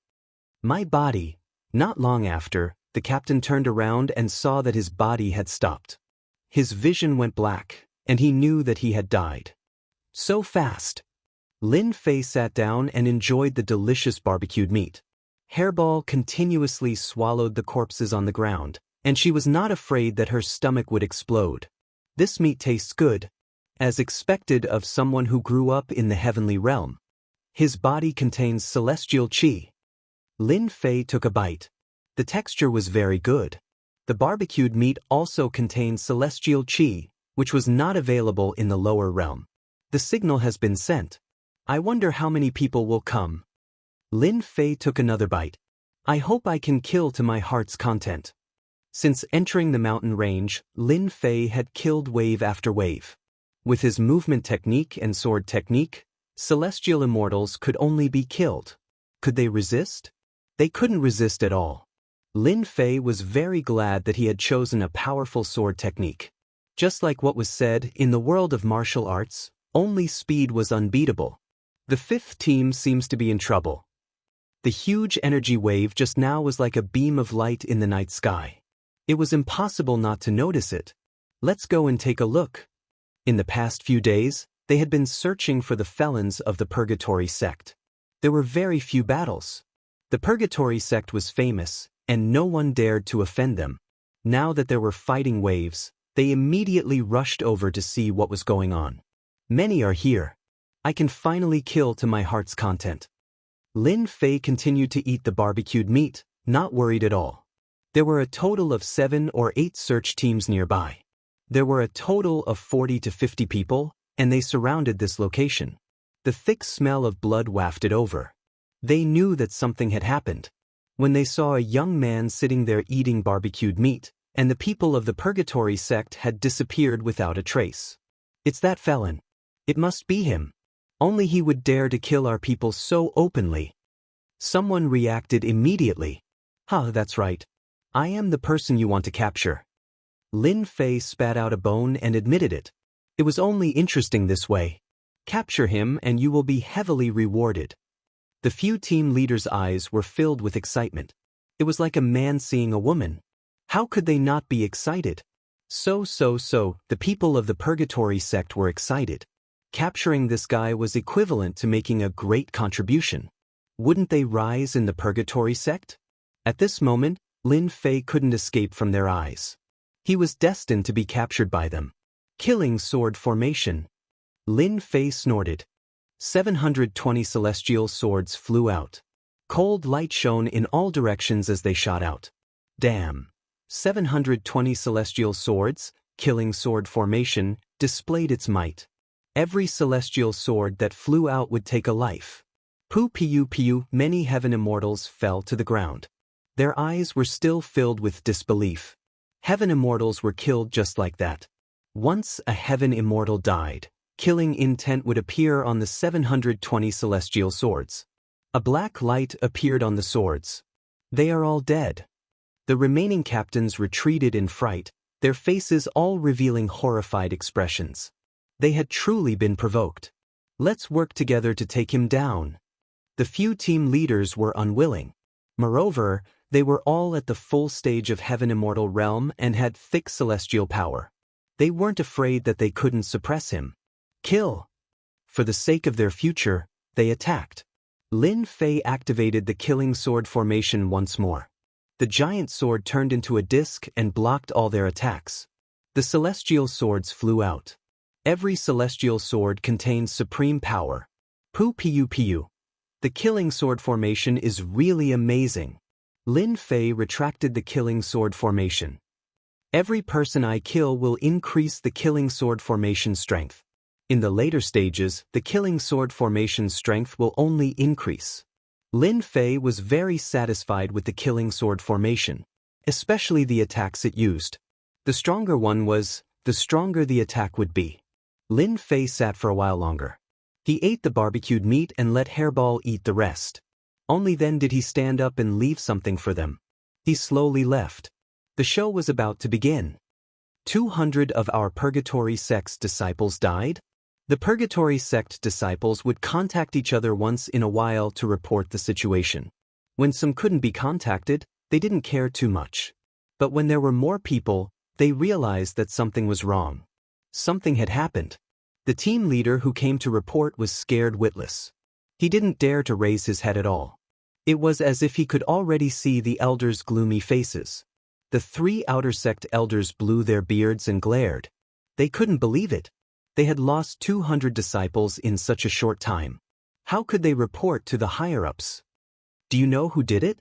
My body. Not long after, the captain turned around and saw that his body had stopped. His vision went black, and he knew that he had died. So fast. Lin Fei sat down and enjoyed the delicious barbecued meat. Hairball continuously swallowed the corpses on the ground, and she was not afraid that her stomach would explode. This meat tastes good, as expected of someone who grew up in the heavenly realm. His body contains celestial qi. Lin Fei took a bite. The texture was very good. The barbecued meat also contained celestial qi, which was not available in the lower realm. The signal has been sent. I wonder how many people will come. Lin Fei took another bite. I hope I can kill to my heart's content. Since entering the mountain range, Lin Fei had killed wave after wave. With his movement technique and sword technique, celestial immortals could only be killed. Could they resist? They couldn't resist at all. Lin Fei was very glad that he had chosen a powerful sword technique. Just like what was said, in the world of martial arts, only speed was unbeatable. The fifth team seems to be in trouble. The huge energy wave just now was like a beam of light in the night sky. It was impossible not to notice it. Let's go and take a look. In the past few days, they had been searching for the felons of the Purgatory sect. There were very few battles. The Purgatory sect was famous, and no one dared to offend them. Now that there were fighting waves, they immediately rushed over to see what was going on. Many are here. I can finally kill to my heart's content. Lin Fei continued to eat the barbecued meat, not worried at all. There were a total of 7 or 8 search teams nearby. There were a total of 40 to 50 people, and they surrounded this location. The thick smell of blood wafted over. They knew that something had happened. When they saw a young man sitting there eating barbecued meat, and the people of the Purgatory sect had disappeared without a trace. It's that felon. It must be him. Only he would dare to kill our people so openly. Someone reacted immediately. That's right. I am the person you want to capture. Lin Fei spat out a bone and admitted it. It was only interesting this way. Capture him and you will be heavily rewarded. The few team leaders' eyes were filled with excitement. It was like a man seeing a woman. How could they not be excited? The people of the Purgatory sect were excited. Capturing this guy was equivalent to making a great contribution. Wouldn't they rise in the Purgatory sect? At this moment, Lin Fei couldn't escape from their eyes. He was destined to be captured by them. Killing sword formation. Lin Fei snorted. 720 celestial swords flew out. Cold light shone in all directions as they shot out. Damn. 720 celestial swords, killing sword formation, displayed its might. Every celestial sword that flew out would take a life. Pew, many heaven immortals fell to the ground. Their eyes were still filled with disbelief. Heaven immortals were killed just like that. Once a heaven immortal died, killing intent would appear on the 720 celestial swords. A black light appeared on the swords. They are all dead. The remaining captains retreated in fright, their faces all revealing horrified expressions. They had truly been provoked. Let's work together to take him down. The few team leaders were unwilling. Moreover, they were all at the full stage of Heaven Immortal realm and had thick celestial power. They weren't afraid that they couldn't suppress him. Kill! For the sake of their future, they attacked. Lin Fei activated the killing sword formation once more. The giant sword turned into a disc and blocked all their attacks. The celestial swords flew out. Every celestial sword contains supreme power. Pu. The killing sword formation is really amazing. Lin Fei retracted the killing sword formation. Every person I kill will increase the killing sword formation strength. In the later stages, the killing sword formation strength will only increase. Lin Fei was very satisfied with the killing sword formation, especially the attacks it used. The stronger one was, the stronger the attack would be. Lin Fei sat for a while longer. He ate the barbecued meat and let Hairball eat the rest. Only then did he stand up and leave something for them. He slowly left. The show was about to begin. 200 of our Purgatory sect's disciples died? The Purgatory sect disciples would contact each other once in a while to report the situation. When some couldn't be contacted, they didn't care too much. But when there were more people, they realized that something was wrong. Something had happened. The team leader who came to report was scared witless. He didn't dare to raise his head at all. It was as if he could already see the elders' gloomy faces. The 3 outer sect elders blew their beards and glared. They couldn't believe it. They had lost 200 disciples in such a short time. How could they report to the higher-ups? Do you know who did it?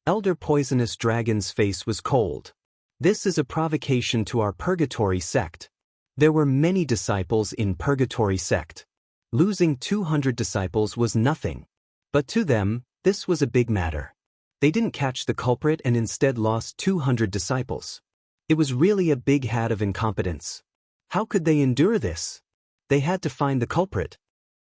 Elder Poisonous Dragon's face was cold. This is a provocation to our Purgatory sect. There were many disciples in Purgatory sect. Losing 200 disciples was nothing. But to them, this was a big matter. They didn't catch the culprit and instead lost 200 disciples. It was really a big hat of incompetence. How could they endure this? They had to find the culprit.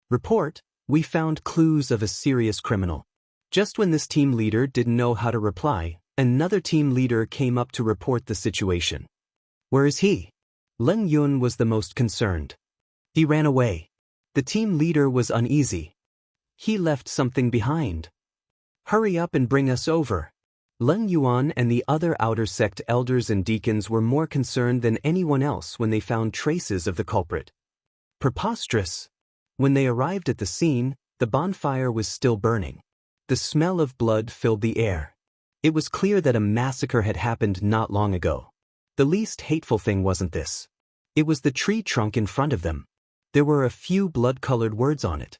Report, we found clues of a serious criminal. Just when this team leader didn't know how to reply, another team leader came up to report the situation. Where is he? Leng Yun was the most concerned. He ran away. The team leader was uneasy. He left something behind. Hurry up and bring us over. Leng Yuan and the other outer sect elders and deacons were more concerned than anyone else when they found traces of the culprit. Preposterous! When they arrived at the scene, the bonfire was still burning. The smell of blood filled the air. It was clear that a massacre had happened not long ago. The least hateful thing wasn't this. It was the tree trunk in front of them. There were a few blood-colored words on it.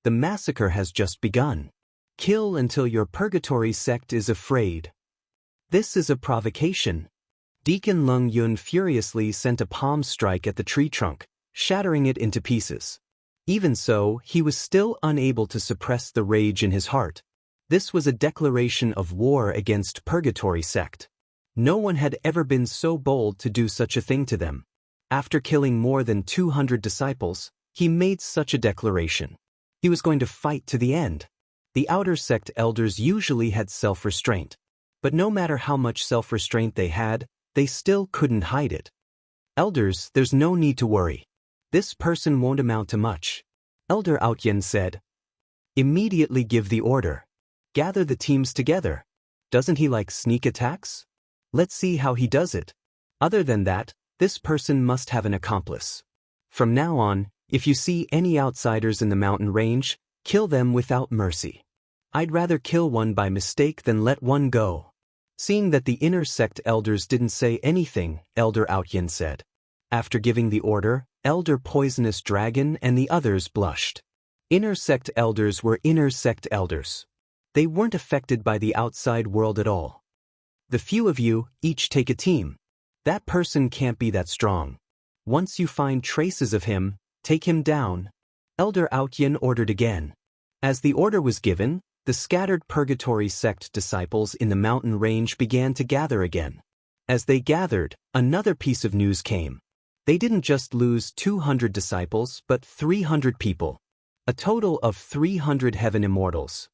The massacre has just begun. Kill until your Purgatory sect is afraid. This is a provocation. Deacon Leng Yun furiously sent a palm strike at the tree trunk, shattering it into pieces. Even so, he was still unable to suppress the rage in his heart. This was a declaration of war against Purgatory sect. No one had ever been so bold to do such a thing to them. After killing more than 200 disciples, he made such a declaration. He was going to fight to the end. The outer sect elders usually had self-restraint. But no matter how much self-restraint they had, they still couldn't hide it. Elders, there's no need to worry. This person won't amount to much. Elder Outyen said. Immediately give the order. Gather the teams together. Doesn't he like sneak attacks? Let's see how he does it. Other than that, this person must have an accomplice. From now on, if you see any outsiders in the mountain range, kill them without mercy. I'd rather kill one by mistake than let one go. Seeing that the inner sect elders didn't say anything, Elder Outyen said. After giving the order, Elder Poisonous Dragon and the others blushed. Inner sect elders were inner sect elders. They weren't affected by the outside world at all. The few of you, each take a team. That person can't be that strong. Once you find traces of him, take him down. Elder Outyen ordered again. As the order was given, the scattered Purgatory sect disciples in the mountain range began to gather again. As they gathered, another piece of news came. They didn't just lose 200 disciples, but 300 people. A total of 300 Heaven Immortals.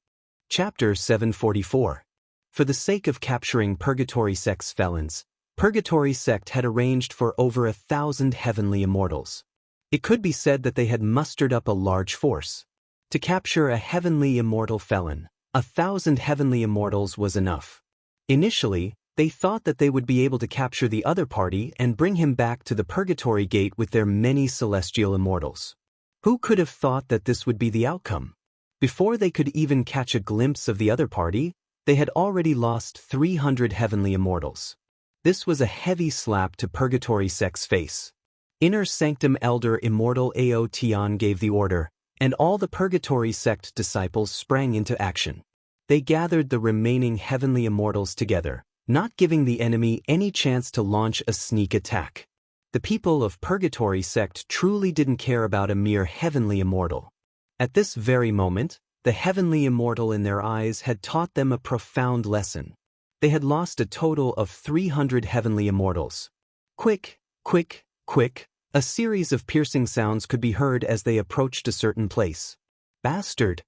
Chapter 744. For the sake of capturing Purgatory sect's felons, Purgatory sect had arranged for over 1,000 heavenly immortals. It could be said that they had mustered up a large force. To capture a heavenly immortal felon, 1,000 heavenly immortals was enough. Initially, they thought that they would be able to capture the other party and bring him back to the Purgatory Gate with their many celestial immortals. Who could have thought that this would be the outcome? Before they could even catch a glimpse of the other party, they had already lost 300 heavenly immortals. This was a heavy slap to Purgatory Sect's face. Inner Sanctum Elder Immortal Ao Tian gave the order, and all the Purgatory Sect disciples sprang into action. They gathered the remaining heavenly immortals together, not giving the enemy any chance to launch a sneak attack. The people of Purgatory Sect truly didn't care about a mere heavenly immortal. At this very moment, the heavenly immortal in their eyes had taught them a profound lesson. They had lost a total of 300 heavenly immortals. Quick, quick, quick, a series of piercing sounds could be heard as they approached a certain place. Bastard!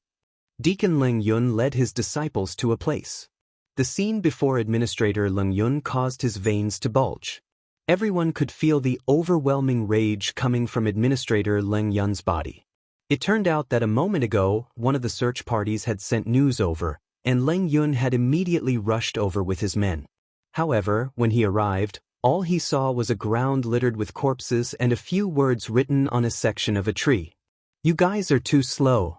Deacon Leng Yun led his disciples to a place. The scene before Administrator Leng Yun caused his veins to bulge. Everyone could feel the overwhelming rage coming from Administrator Leng Yun's body. It turned out that a moment ago, one of the search parties had sent news over, and Leng Yun had immediately rushed over with his men. However, when he arrived, all he saw was a ground littered with corpses and a few words written on a section of a tree. "You guys are too slow."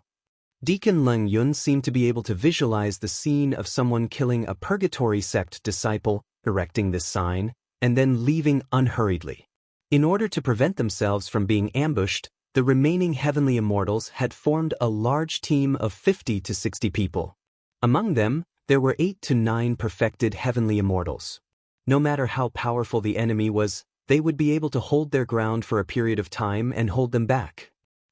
Deacon Leng Yun seemed to be able to visualize the scene of someone killing a Purgatory Sect disciple, erecting this sign, and then leaving unhurriedly. In order to prevent themselves from being ambushed, the remaining heavenly immortals had formed a large team of 50 to 60 people. Among them, there were 8 to 9 perfected heavenly immortals. No matter how powerful the enemy was, they would be able to hold their ground for a period of time and hold them back.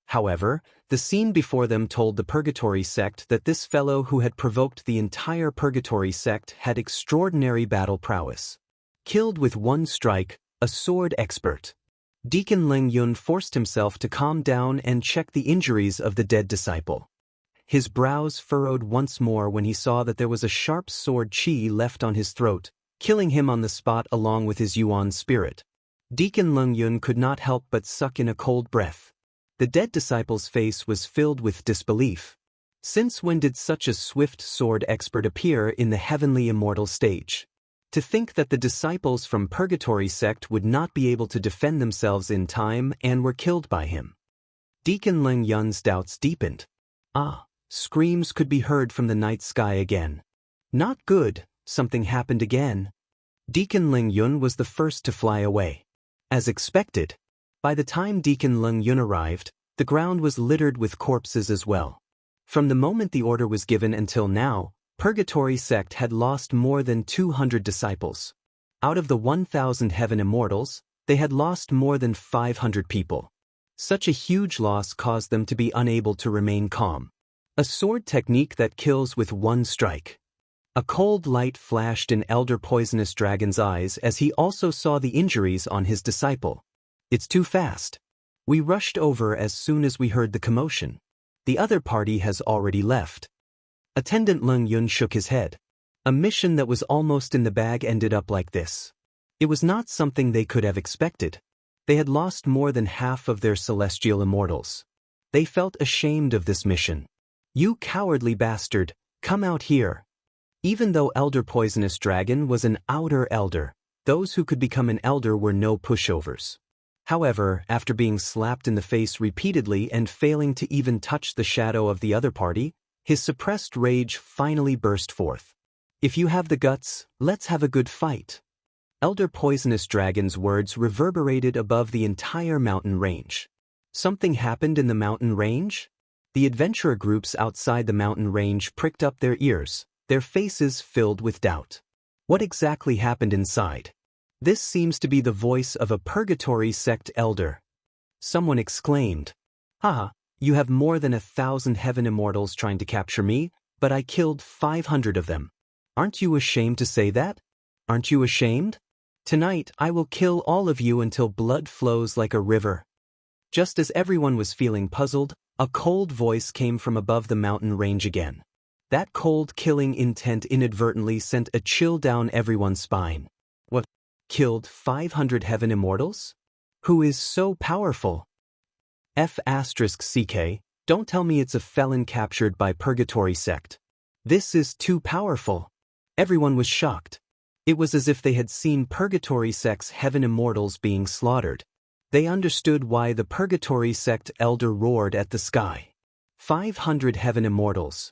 However, the scene before them told the Purgatory Sect that this fellow who had provoked the entire Purgatory Sect had extraordinary battle prowess. Killed with one strike, a sword expert. Deacon Leng Yun forced himself to calm down and check the injuries of the dead disciple. His brows furrowed once more when he saw that there was a sharp sword chi left on his throat, killing him on the spot along with his Yuan spirit. Deacon Leng Yun could not help but suck in a cold breath. The dead disciple's face was filled with disbelief. Since when did such a swift sword expert appear in the heavenly immortal stage? To think that the disciples from Purgatory Sect would not be able to defend themselves in time and were killed by him. Deacon Leng Yun's doubts deepened. Screams could be heard from the night sky again. Not good, something happened again. Deacon Leng Yun was the first to fly away. As expected, by the time Deacon Leng Yun arrived, the ground was littered with corpses as well. From the moment the order was given until now, Purgatory Sect had lost more than 200 disciples. Out of the 1,000 heaven immortals, they had lost more than 500 people. Such a huge loss caused them to be unable to remain calm. A sword technique that kills with one strike. A cold light flashed in Elder Poisonous Dragon's eyes as he also saw the injuries on his disciple. "It's too fast. We rushed over as soon as we heard the commotion. The other party has already left." Attendant Leng Yun shook his head. A mission that was almost in the bag ended up like this. It was not something they could have expected. They had lost more than half of their celestial immortals. They felt ashamed of this mission. "You cowardly bastard, come out here." Even though Elder Poisonous Dragon was an outer elder, those who could become an elder were no pushovers. However, after being slapped in the face repeatedly and failing to even touch the shadow of the other party, his suppressed rage finally burst forth. "If you have the guts, let's have a good fight." Elder Poisonous Dragon's words reverberated above the entire mountain range. Something happened in the mountain range? The adventurer groups outside the mountain range pricked up their ears, their faces filled with doubt. What exactly happened inside? "This seems to be the voice of a Purgatory Sect elder." Someone exclaimed. "Haha, you have more than 1,000 heaven immortals trying to capture me, but I killed 500 of them. Aren't you ashamed to say that? Aren't you ashamed? Tonight I will kill all of you until blood flows like a river." Just as everyone was feeling puzzled, a cold voice came from above the mountain range again. That cold killing intent inadvertently sent a chill down everyone's spine. "What? Killed 500 heaven immortals? Who is so powerful? F***CK, don't tell me it's a felon captured by Purgatory sect. This is too powerful. Everyone was shocked. It was as if they had seen Purgatory sect's heaven immortals being slaughtered. They understood why the Purgatory sect elder roared at the sky. 500 heaven immortals.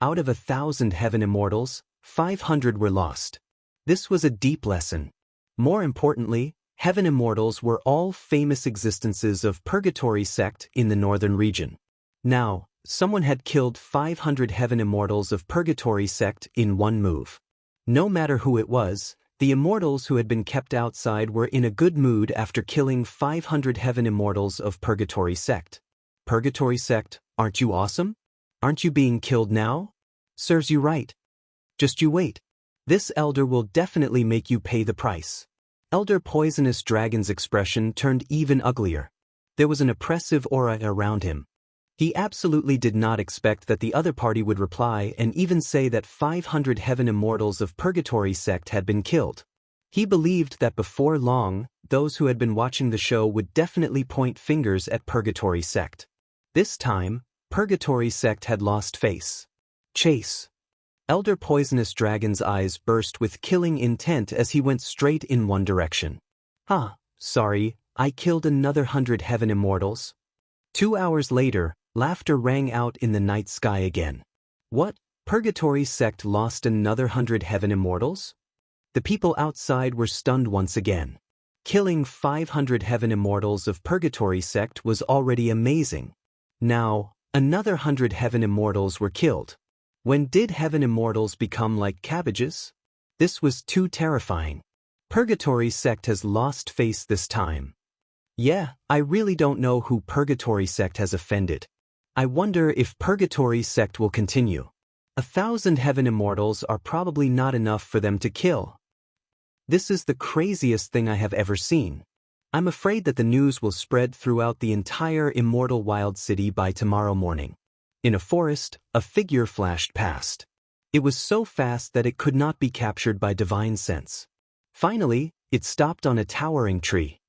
Out of 1,000 heaven immortals, 500 were lost. This was a deep lesson. More importantly, heaven immortals were all famous existences of Purgatory sect in the northern region. Now, someone had killed 500 heaven immortals of Purgatory sect in one move. No matter who it was, the immortals who had been kept outside were in a good mood after killing 500 heaven immortals of Purgatory sect. Purgatory sect, aren't you awesome? Aren't you being killed now? Serves you right. Just you wait. This elder will definitely make you pay the price. Elder Poisonous Dragon's expression turned even uglier. There was an oppressive aura around him. He absolutely did not expect that the other party would reply and even say that 500 heaven immortals of Purgatory sect had been killed. He believed that before long, those who had been watching the show would definitely point fingers at Purgatory sect. This time, Purgatory sect had lost face. Chase. Elder Poisonous Dragon's eyes burst with killing intent as he went straight in one direction. Sorry, I killed another 100 heaven immortals. 2 hours later, laughter rang out in the night sky again. What? Purgatory sect lost another 100 heaven immortals? The people outside were stunned once again. Killing 500 heaven immortals of Purgatory sect was already amazing. Now, another 100 heaven immortals were killed. When did heaven immortals become like cabbages? This was too terrifying. Purgatory sect has lost face this time. Yeah, I really don't know who Purgatory sect has offended. I wonder if Purgatory sect will continue. 1,000 heaven immortals are probably not enough for them to kill. This is the craziest thing I have ever seen. I'm afraid that the news will spread throughout the entire Immortal Wild City by tomorrow morning. In a forest, a figure flashed past. It was so fast that it could not be captured by divine sense. Finally, it stopped on a towering tree.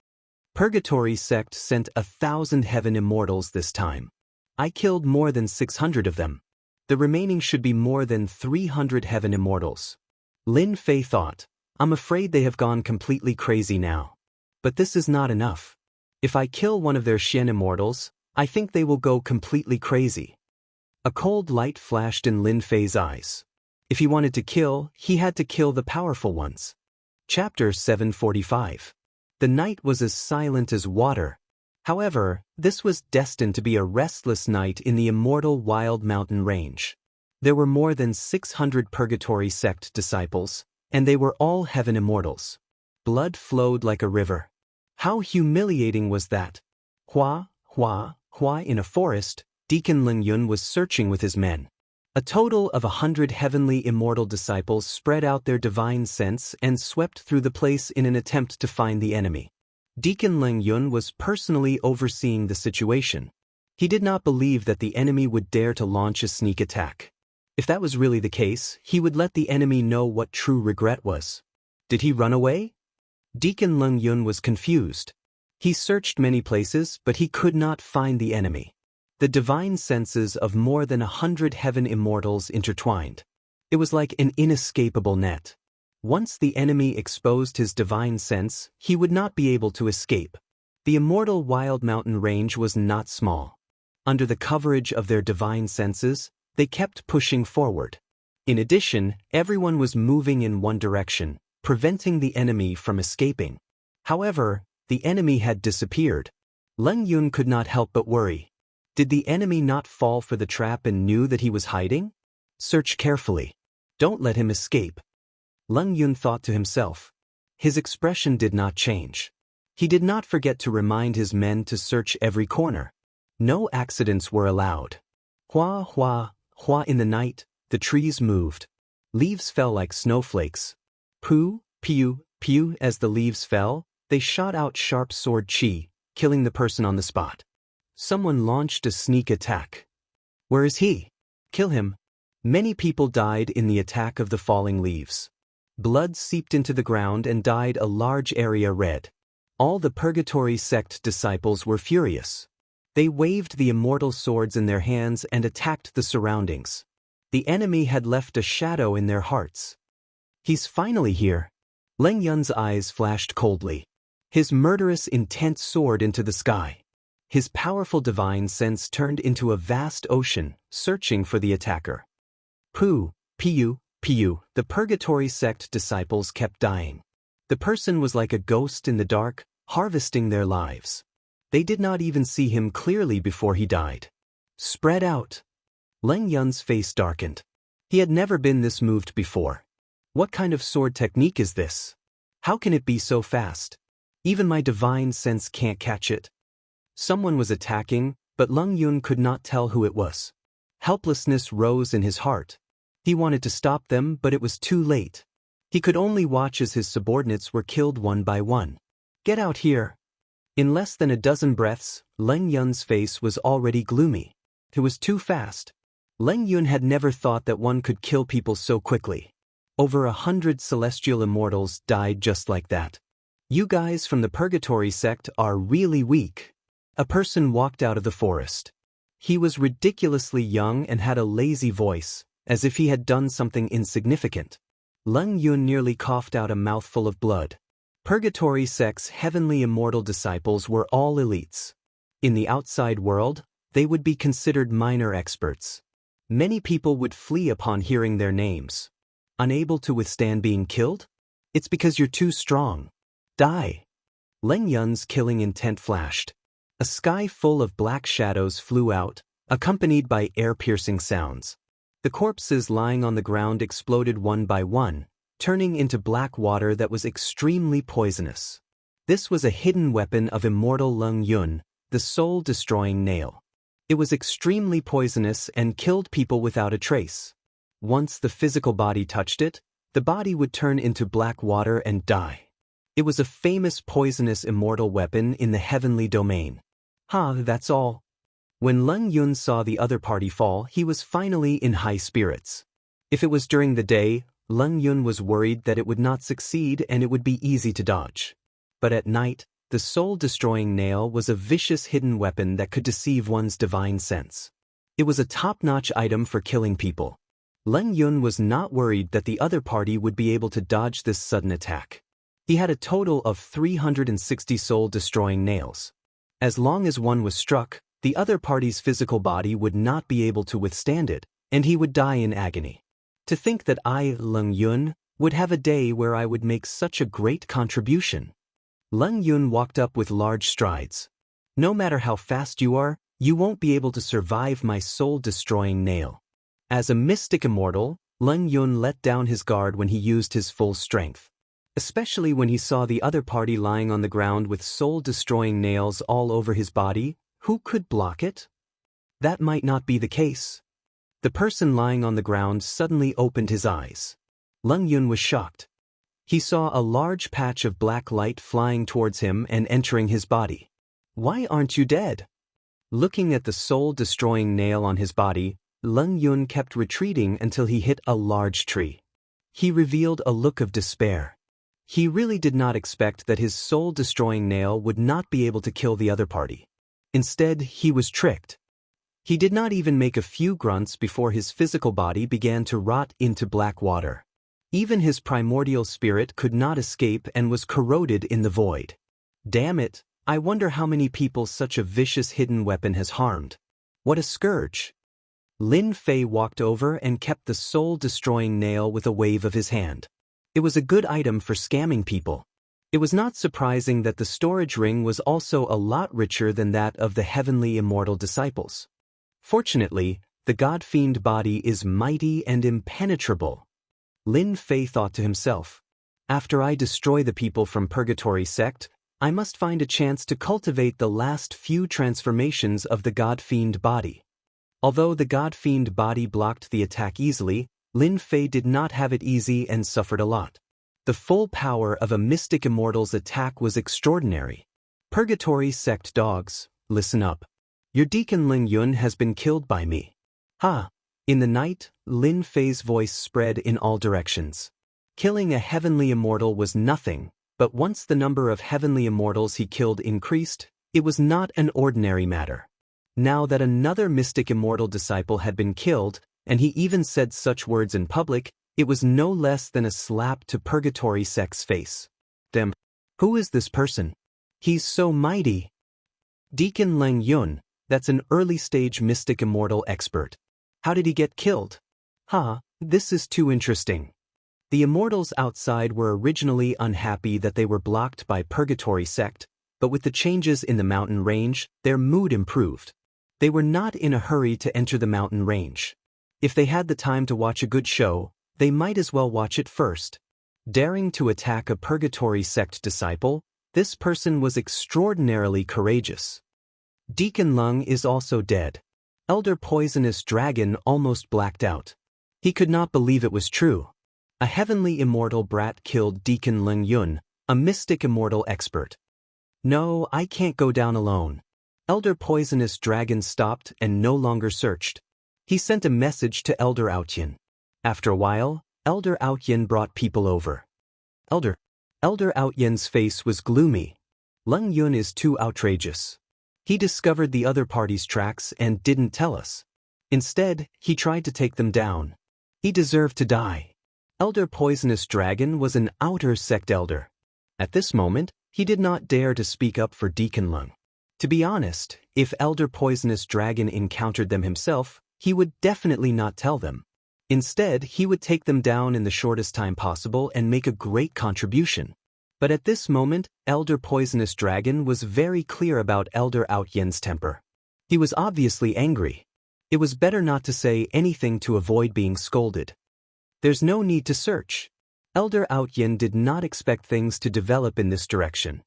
Purgatory sect sent 1,000 heaven immortals this time. I killed more than 600 of them. The remaining should be more than 300 heaven immortals. Lin Fei thought, I'm afraid they have gone completely crazy now. But this is not enough. If I kill one of their Xian immortals, I think they will go completely crazy. A cold light flashed in Lin Fei's eyes. If he wanted to kill, he had to kill the powerful ones. Chapter 745. The night was as silent as water. However, this was destined to be a restless night in the immortal wild mountain range. There were more than 600 Purgatory sect disciples, and they were all heaven immortals. Blood flowed like a river. How humiliating was that? Hua in a forest, Deacon Ling Yun was searching with his men. A total of 100 heavenly immortal disciples spread out their divine sense and swept through the place in an attempt to find the enemy. Deacon Ling Yun was personally overseeing the situation. He did not believe that the enemy would dare to launch a sneak attack. If that was really the case, he would let the enemy know what true regret was. Did he run away? Deacon Ling Yun was confused. He searched many places, but he could not find the enemy. The divine senses of more than 100 heaven immortals intertwined. It was like an inescapable net. Once the enemy exposed his divine sense, he would not be able to escape. The immortal wild mountain range was not small. Under the coverage of their divine senses, they kept pushing forward. In addition, everyone was moving in one direction, preventing the enemy from escaping. However, the enemy had disappeared. Leng Yun could not help but worry. Did the enemy not fall for the trap and knew that he was hiding? Search carefully. Don't let him escape. Leng Yun thought to himself. His expression did not change. He did not forget to remind his men to search every corner. No accidents were allowed. Hua in the night, the trees moved. Leaves fell like snowflakes. Pu, piu, as the leaves fell, they shot out sharp sword chi, killing the person on the spot. Someone launched a sneak attack. Where is he? Kill him. Many people died in the attack of the falling leaves. Blood seeped into the ground and dyed a large area red. All the Purgatory sect disciples were furious. They waved the immortal swords in their hands and attacked the surroundings. The enemy had left a shadow in their hearts. He's finally here. Leng Yun's eyes flashed coldly. His murderous intent soared into the sky. His powerful divine sense turned into a vast ocean, searching for the attacker. Piu, the Purgatory sect disciples kept dying. The person was like a ghost in the dark, harvesting their lives. They did not even see him clearly before he died. Spread out. Leng Yun's face darkened. He had never been this moved before. What kind of sword technique is this? How can it be so fast? Even my divine sense can't catch it. Someone was attacking, but Leng Yun could not tell who it was. Helplessness rose in his heart. He wanted to stop them, but it was too late. He could only watch as his subordinates were killed one by one. Get out here. In less than a dozen breaths, Leng Yun's face was already gloomy. It was too fast. Leng Yun had never thought that one could kill people so quickly. Over 100 celestial immortals died just like that. You guys from the Purgatory sect are really weak. A person walked out of the forest. He was ridiculously young and had a lazy voice, as if he had done something insignificant. Leng Yun nearly coughed out a mouthful of blood. Purgatory sect's heavenly immortal disciples were all elites. In the outside world, they would be considered minor experts. Many people would flee upon hearing their names. Unable to withstand being killed? It's because you're too strong. Die. Leng Yun's killing intent flashed. A sky full of black shadows flew out, accompanied by air-piercing sounds. The corpses lying on the ground exploded one by one, turning into black water that was extremely poisonous. This was a hidden weapon of immortal Leng Yun, the soul-destroying nail. It was extremely poisonous and killed people without a trace. Once the physical body touched it, the body would turn into black water and die. It was a famous poisonous immortal weapon in the heavenly domain. That's all. When Leng Yun saw the other party fall, he was finally in high spirits. If it was during the day, Leng Yun was worried that it would not succeed and it would be easy to dodge. But at night, the soul-destroying nail was a vicious hidden weapon that could deceive one's divine sense. It was a top-notch item for killing people. Leng Yun was not worried that the other party would be able to dodge this sudden attack. He had a total of 360 soul-destroying nails. As long as one was struck, the other party's physical body would not be able to withstand it, and he would die in agony. To think that I, Leng Yun, would have a day where I would make such a great contribution. Leng Yun walked up with large strides. No matter how fast you are, you won't be able to survive my soul-destroying nail. As a mystic immortal, Leng Yun let down his guard when he used his full strength. Especially when he saw the other party lying on the ground with soul-destroying nails all over his body. Who could block it? That might not be the case. The person lying on the ground suddenly opened his eyes. Leng Yun was shocked. He saw a large patch of black light flying towards him and entering his body. Why aren't you dead? Looking at the soul-destroying nail on his body, Leng Yun kept retreating until he hit a large tree. He revealed a look of despair. He really did not expect that his soul-destroying nail would not be able to kill the other party. Instead, he was tricked. He did not even make a few grunts before his physical body began to rot into black water. Even his primordial spirit could not escape and was corroded in the void. Damn it, I wonder how many people such a vicious hidden weapon has harmed. What a scourge. Lin Fei walked over and kept the soul-destroying nail with a wave of his hand. It was a good item for scamming people. It was not surprising that the storage ring was also a lot richer than that of the heavenly immortal disciples. Fortunately, the god-fiend body is mighty and impenetrable. Lin Fei thought to himself, after I destroy the people from Purgatory sect, I must find a chance to cultivate the last few transformations of the god-fiend body. Although the god-fiend body blocked the attack easily, Lin Fei did not have it easy and suffered a lot. The full power of a mystic immortal's attack was extraordinary. Purgatory sect dogs, listen up. Your deacon Leng Yun has been killed by me. In the night, Lin Fei's voice spread in all directions. Killing a heavenly immortal was nothing, but once the number of heavenly immortals he killed increased, it was not an ordinary matter. Now that another mystic immortal disciple had been killed, and he even said such words in public, it was no less than a slap to Purgatory Sect's face. Damn. Who is this person? He's so mighty. Deacon Leng Yun, that's an early-stage mystic immortal expert. How did he get killed? This is too interesting. The immortals outside were originally unhappy that they were blocked by Purgatory Sect, but with the changes in the mountain range, their mood improved. They were not in a hurry to enter the mountain range. If they had the time to watch a good show, they might as well watch it first. Daring to attack a Purgatory Sect disciple, this person was extraordinarily courageous. Deacon Lung is also dead. Elder Poisonous Dragon almost blacked out. He could not believe it was true. A heavenly immortal brat killed Deacon Leng Yun, a mystic immortal expert. No, I can't go down alone. Elder Poisonous Dragon stopped and no longer searched. He sent a message to Elder Outyin. After a while, Elder Outyin brought people over. Elder Outyin's face was gloomy. Leng Yun is too outrageous. He discovered the other party's tracks and didn't tell us. Instead, he tried to take them down. He deserved to die. Elder Poisonous Dragon was an outer sect elder. At this moment, he did not dare to speak up for Deacon Lung. To be honest, if Elder Poisonous Dragon encountered them himself, he would definitely not tell them. Instead, he would take them down in the shortest time possible and make a great contribution. But at this moment, Elder Poisonous Dragon was very clear about Elder Outyin's temper. He was obviously angry. It was better not to say anything to avoid being scolded. There's no need to search. Elder Outyin did not expect things to develop in this direction.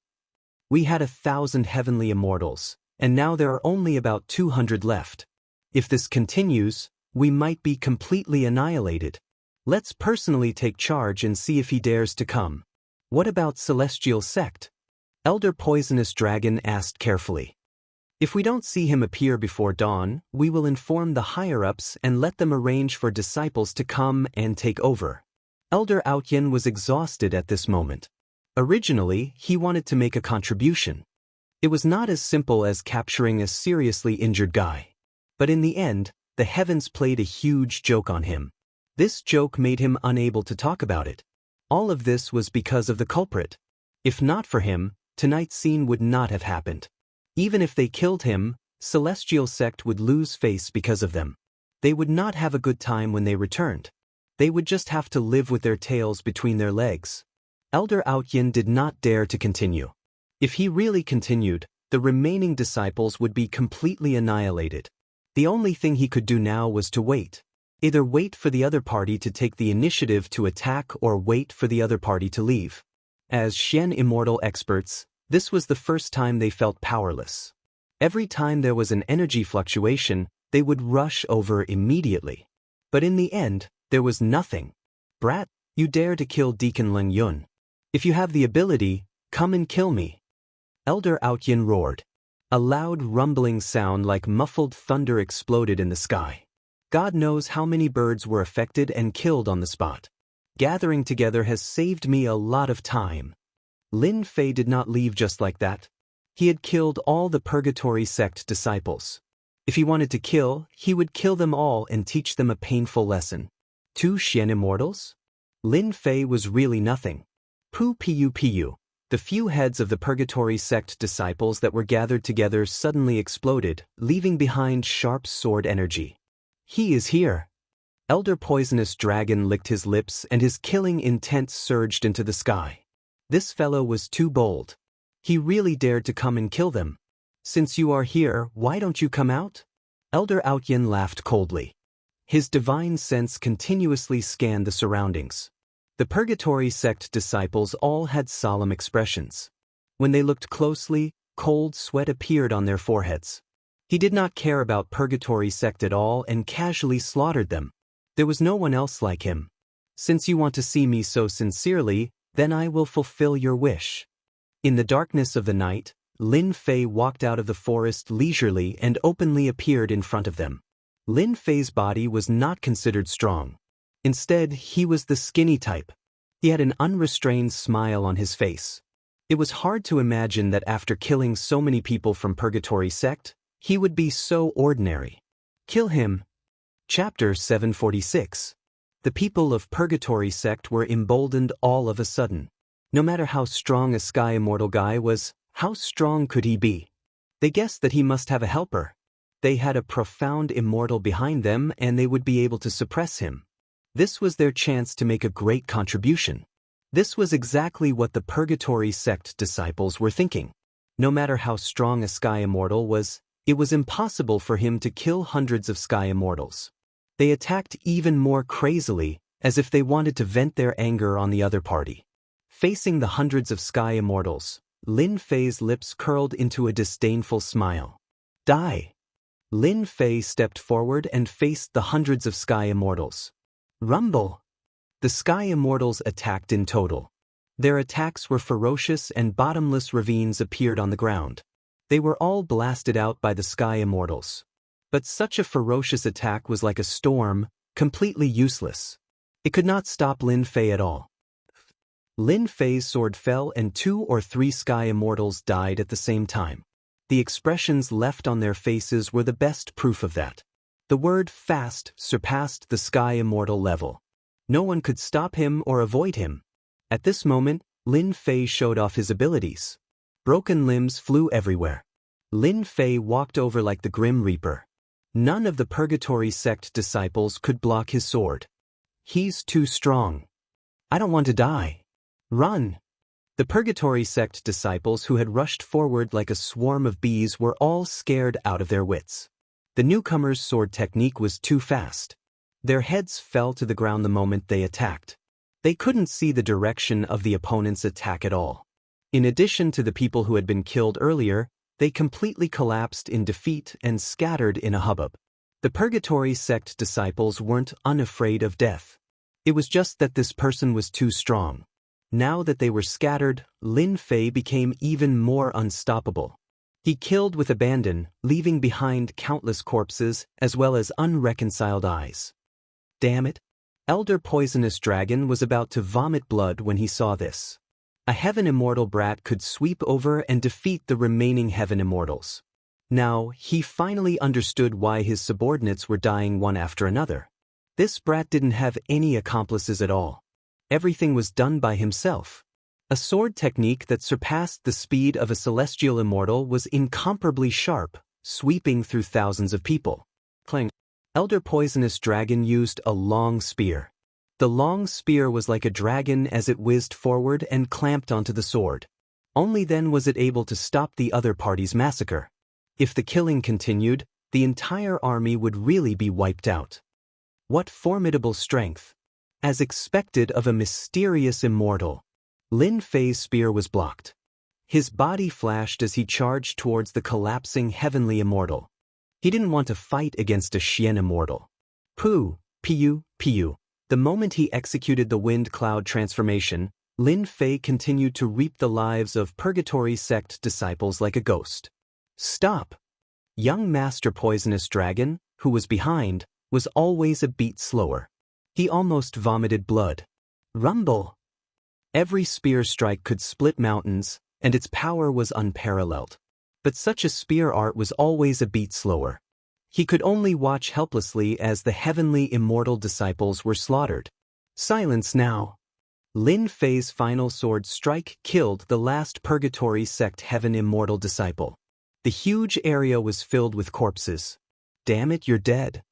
We had 1,000 heavenly immortals, and now there are only about 200 left. If this continues, we might be completely annihilated. Let's personally take charge and see if he dares to come. What about Celestial Sect? Elder Poisonous Dragon asked carefully. If we don't see him appear before dawn, we will inform the higher-ups and let them arrange for disciples to come and take over. Elder Outyin was exhausted at this moment. Originally, he wanted to make a contribution. It was not as simple as capturing a seriously injured guy. But in the end, the heavens played a huge joke on him. This joke made him unable to talk about it. All of this was because of the culprit. If not for him, tonight's scene would not have happened. Even if they killed him, Celestial Sect would lose face because of them. They would not have a good time when they returned. They would just have to live with their tails between their legs. Elder Outyin did not dare to continue. If he really continued, the remaining disciples would be completely annihilated. The only thing he could do now was to wait. Either wait for the other party to take the initiative to attack or wait for the other party to leave. As Xian Immortal experts, this was the first time they felt powerless. Every time there was an energy fluctuation, they would rush over immediately. But in the end, there was nothing. Brat, you dare to kill Deacon Leng Yun. If you have the ability, come and kill me. Elder Outyin roared. A loud rumbling sound like muffled thunder exploded in the sky. God knows how many birds were affected and killed on the spot. Gathering together has saved me a lot of time. Lin Fei did not leave just like that. He had killed all the Purgatory Sect disciples. If he wanted to kill, he would kill them all and teach them a painful lesson. 2 Xian Immortals? Lin Fei was really nothing. Pu. The few heads of the Purgatory Sect disciples that were gathered together suddenly exploded, leaving behind sharp sword energy. He is here. Elder Poisonous Dragon licked his lips and his killing intent surged into the sky. This fellow was too bold. He really dared to come and kill them. Since you are here, why don't you come out? Elder Outyin laughed coldly. His divine sense continuously scanned the surroundings. The Purgatory Sect disciples all had solemn expressions. When they looked closely, cold sweat appeared on their foreheads. He did not care about Purgatory Sect at all and casually slaughtered them. There was no one else like him. Since you want to see me so sincerely, then I will fulfill your wish. In the darkness of the night, Lin Fei walked out of the forest leisurely and openly appeared in front of them. Lin Fei's body was not considered strong. Instead, he was the skinny type. He had an unrestrained smile on his face. It was hard to imagine that after killing so many people from Purgatory sect, he would be so ordinary. Kill him. Chapter 746. The people of Purgatory sect were emboldened all of a sudden. No matter how strong a Sky Immortal guy was, how strong could he be? They guessed that he must have a helper. They had a profound immortal behind them and they would be able to suppress him. This was their chance to make a great contribution. This was exactly what the Purgatory sect disciples were thinking. No matter how strong a Sky Immortal was, it was impossible for him to kill hundreds of Sky Immortals. They attacked even more crazily, as if they wanted to vent their anger on the other party. Facing the hundreds of Sky Immortals, Lin Fei's lips curled into a disdainful smile. Die! Lin Fei stepped forward and faced the hundreds of Sky Immortals. Rumble! The Sky Immortals attacked in total. Their attacks were ferocious and bottomless ravines appeared on the ground. They were all blasted out by the Sky Immortals. But such a ferocious attack was like a storm, completely useless. It could not stop Lin Fei at all. Lin Fei's sword fell and 2 or 3 Sky Immortals died at the same time. The expressions left on their faces were the best proof of that. The word fast surpassed the Sky Immortal level. No one could stop him or avoid him. At this moment, Lin Fei showed off his abilities. Broken limbs flew everywhere. Lin Fei walked over like the Grim Reaper. None of the Purgatory sect disciples could block his sword. He's too strong. I don't want to die. Run! The Purgatory sect disciples who had rushed forward like a swarm of bees were all scared out of their wits. The newcomer's sword technique was too fast. Their heads fell to the ground the moment they attacked. They couldn't see the direction of the opponent's attack at all. In addition to the people who had been killed earlier, they completely collapsed in defeat and scattered in a hubbub. The Purgatory sect disciples weren't unafraid of death. It was just that this person was too strong. Now that they were scattered, Lin Fei became even more unstoppable. He killed with abandon, leaving behind countless corpses as well as unreconciled eyes. Damn it! Elder Poisonous Dragon was about to vomit blood when he saw this. A Heaven Immortal brat could sweep over and defeat the remaining Heaven Immortals. Now, he finally understood why his subordinates were dying one after another. This brat didn't have any accomplices at all. Everything was done by himself. A sword technique that surpassed the speed of a celestial immortal was incomparably sharp, sweeping through thousands of people. Clang. Elder Poisonous Dragon used a long spear. The long spear was like a dragon as it whizzed forward and clamped onto the sword. Only then was it able to stop the other party's massacre. If the killing continued, the entire army would really be wiped out. What formidable strength! As expected of a mysterious immortal, Lin Fei's spear was blocked. His body flashed as he charged towards the collapsing heavenly immortal. He didn't want to fight against a Xian immortal. Pu, Piu, Piu. The moment he executed the wind cloud transformation, Lin Fei continued to reap the lives of Purgatory sect disciples like a ghost. Stop! Young Master Poisonous Dragon, who was behind, was always a beat slower. He almost vomited blood. Rumble! Every spear strike could split mountains, and its power was unparalleled. But such a spear art was always a beat slower. He could only watch helplessly as the heavenly immortal disciples were slaughtered. Silence now! Lin Fei's final sword strike killed the last Purgatory sect Heaven Immortal disciple. The huge area was filled with corpses. Damn it, you're dead.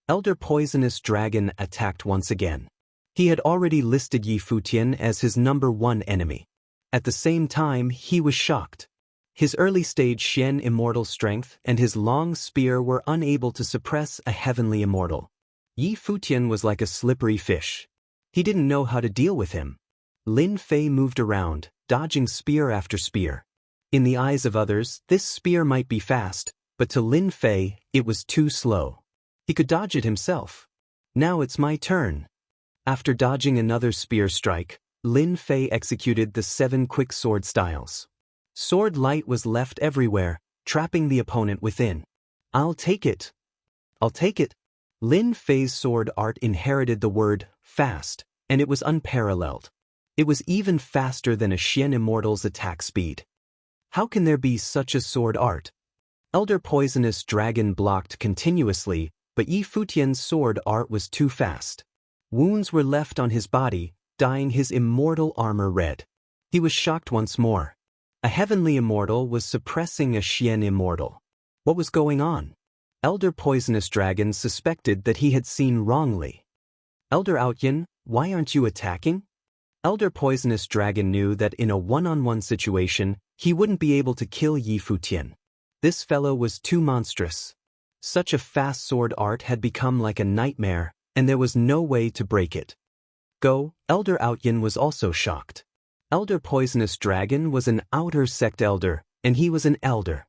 Elder Poisonous Dragon attacked once again. He had already listed Yi Futian as his #1 enemy. At the same time, he was shocked. His early-stage Xian immortal strength and his long spear were unable to suppress a heavenly immortal. Yi Futian was like a slippery fish. He didn't know how to deal with him. Lin Fei moved around, dodging spear after spear. In the eyes of others, this spear might be fast, but to Lin Fei, it was too slow. He could dodge it himself. Now it's my turn. After dodging another spear strike, Lin Fei executed the 7 quick sword styles. Sword light was left everywhere, trapping the opponent within. I'll take it. I'll take it. Lin Fei's sword art inherited the word fast, and it was unparalleled. It was even faster than a Xian Immortal's attack speed. How can there be such a sword art? Elder Poisonous Dragon blocked continuously, but Yi Futian's sword art was too fast. Wounds were left on his body, dyeing his immortal armor red. He was shocked once more. A heavenly immortal was suppressing a Xian Immortal. What was going on? Elder Poisonous Dragon suspected that he had seen wrongly. Elder Outyin, why aren't you attacking? Elder Poisonous Dragon knew that in a one-on-one situation, he wouldn't be able to kill Yi Futian. This fellow was too monstrous. Such a fast sword art had become like a nightmare, and there was no way to break it. Go, Elder Outyin was also shocked. Elder Poisonous Dragon was an outer sect elder, and he was an elder.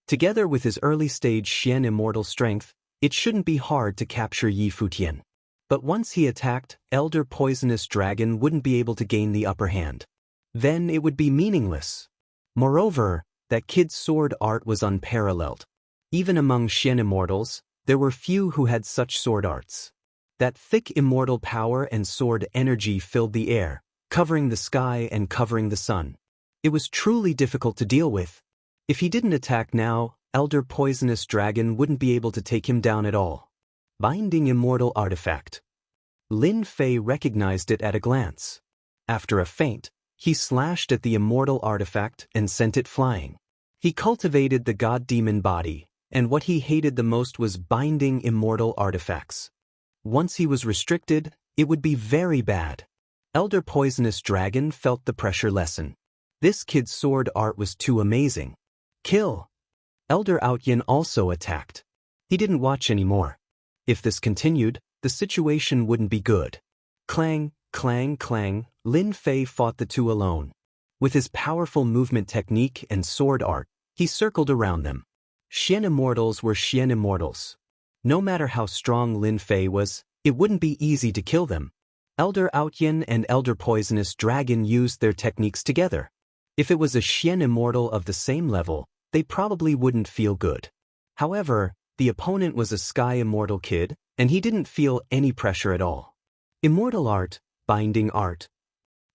Together with his early-stage Xian Immortal strength, it shouldn't be hard to capture Yi Futian. But once he attacked, Elder Poisonous Dragon wouldn't be able to gain the upper hand. Then it would be meaningless. Moreover, that kid's sword art was unparalleled. Even among Xian Immortals, there were few who had such sword arts. That thick immortal power and sword energy filled the air, covering the sky and covering the sun. It was truly difficult to deal with. If he didn't attack now, Elder Poisonous Dragon wouldn't be able to take him down at all. Binding Immortal Artifact. Lin Fei recognized it at a glance. After a feint, he slashed at the immortal artifact and sent it flying. He cultivated the god-demon body, and what he hated the most was binding immortal artifacts. Once he was restricted, it would be very bad. Elder Poisonous Dragon felt the pressure lessen. This kid's sword art was too amazing. Kill! Elder Outyin also attacked. He didn't watch anymore. If this continued, the situation wouldn't be good. Clang, clang, clang, Lin Fei fought the two alone. With his powerful movement technique and sword art, he circled around them. Xian Immortals were Xian Immortals. No matter how strong Lin Fei was, it wouldn't be easy to kill them. Elder Outyin and Elder Poisonous Dragon used their techniques together. If it was a Xian Immortal of the same level, they probably wouldn't feel good. However, the opponent was a Sky Immortal kid, and he didn't feel any pressure at all. Immortal Art, Binding Art.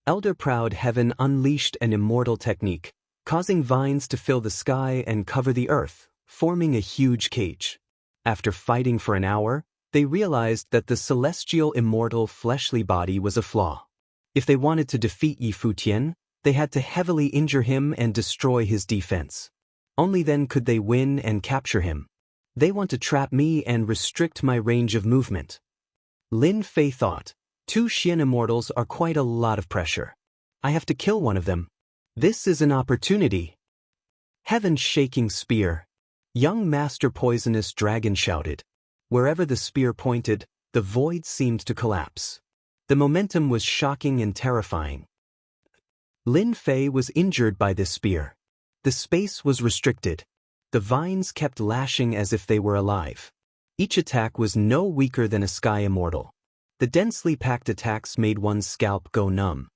Elder Proud Heaven unleashed an immortal technique, causing vines to fill the sky and cover the earth, forming a huge cage. After fighting for an hour, they realized that the celestial immortal fleshly body was a flaw. If they wanted to defeat Yi Futian, they had to heavily injure him and destroy his defense. Only then could they win and capture him. They want to trap me and restrict my range of movement. Lin Fei thought, two Xian Immortals are quite a lot of pressure. I have to kill one of them. This is an opportunity. Heaven-shaking spear. Young Master Poisonous Dragon shouted. Wherever the spear pointed, the void seemed to collapse. The momentum was shocking and terrifying. Lin Fei was injured by this spear. The space was restricted. The vines kept lashing as if they were alive. Each attack was no weaker than a Sky Immortal. The densely packed attacks made one's scalp go numb.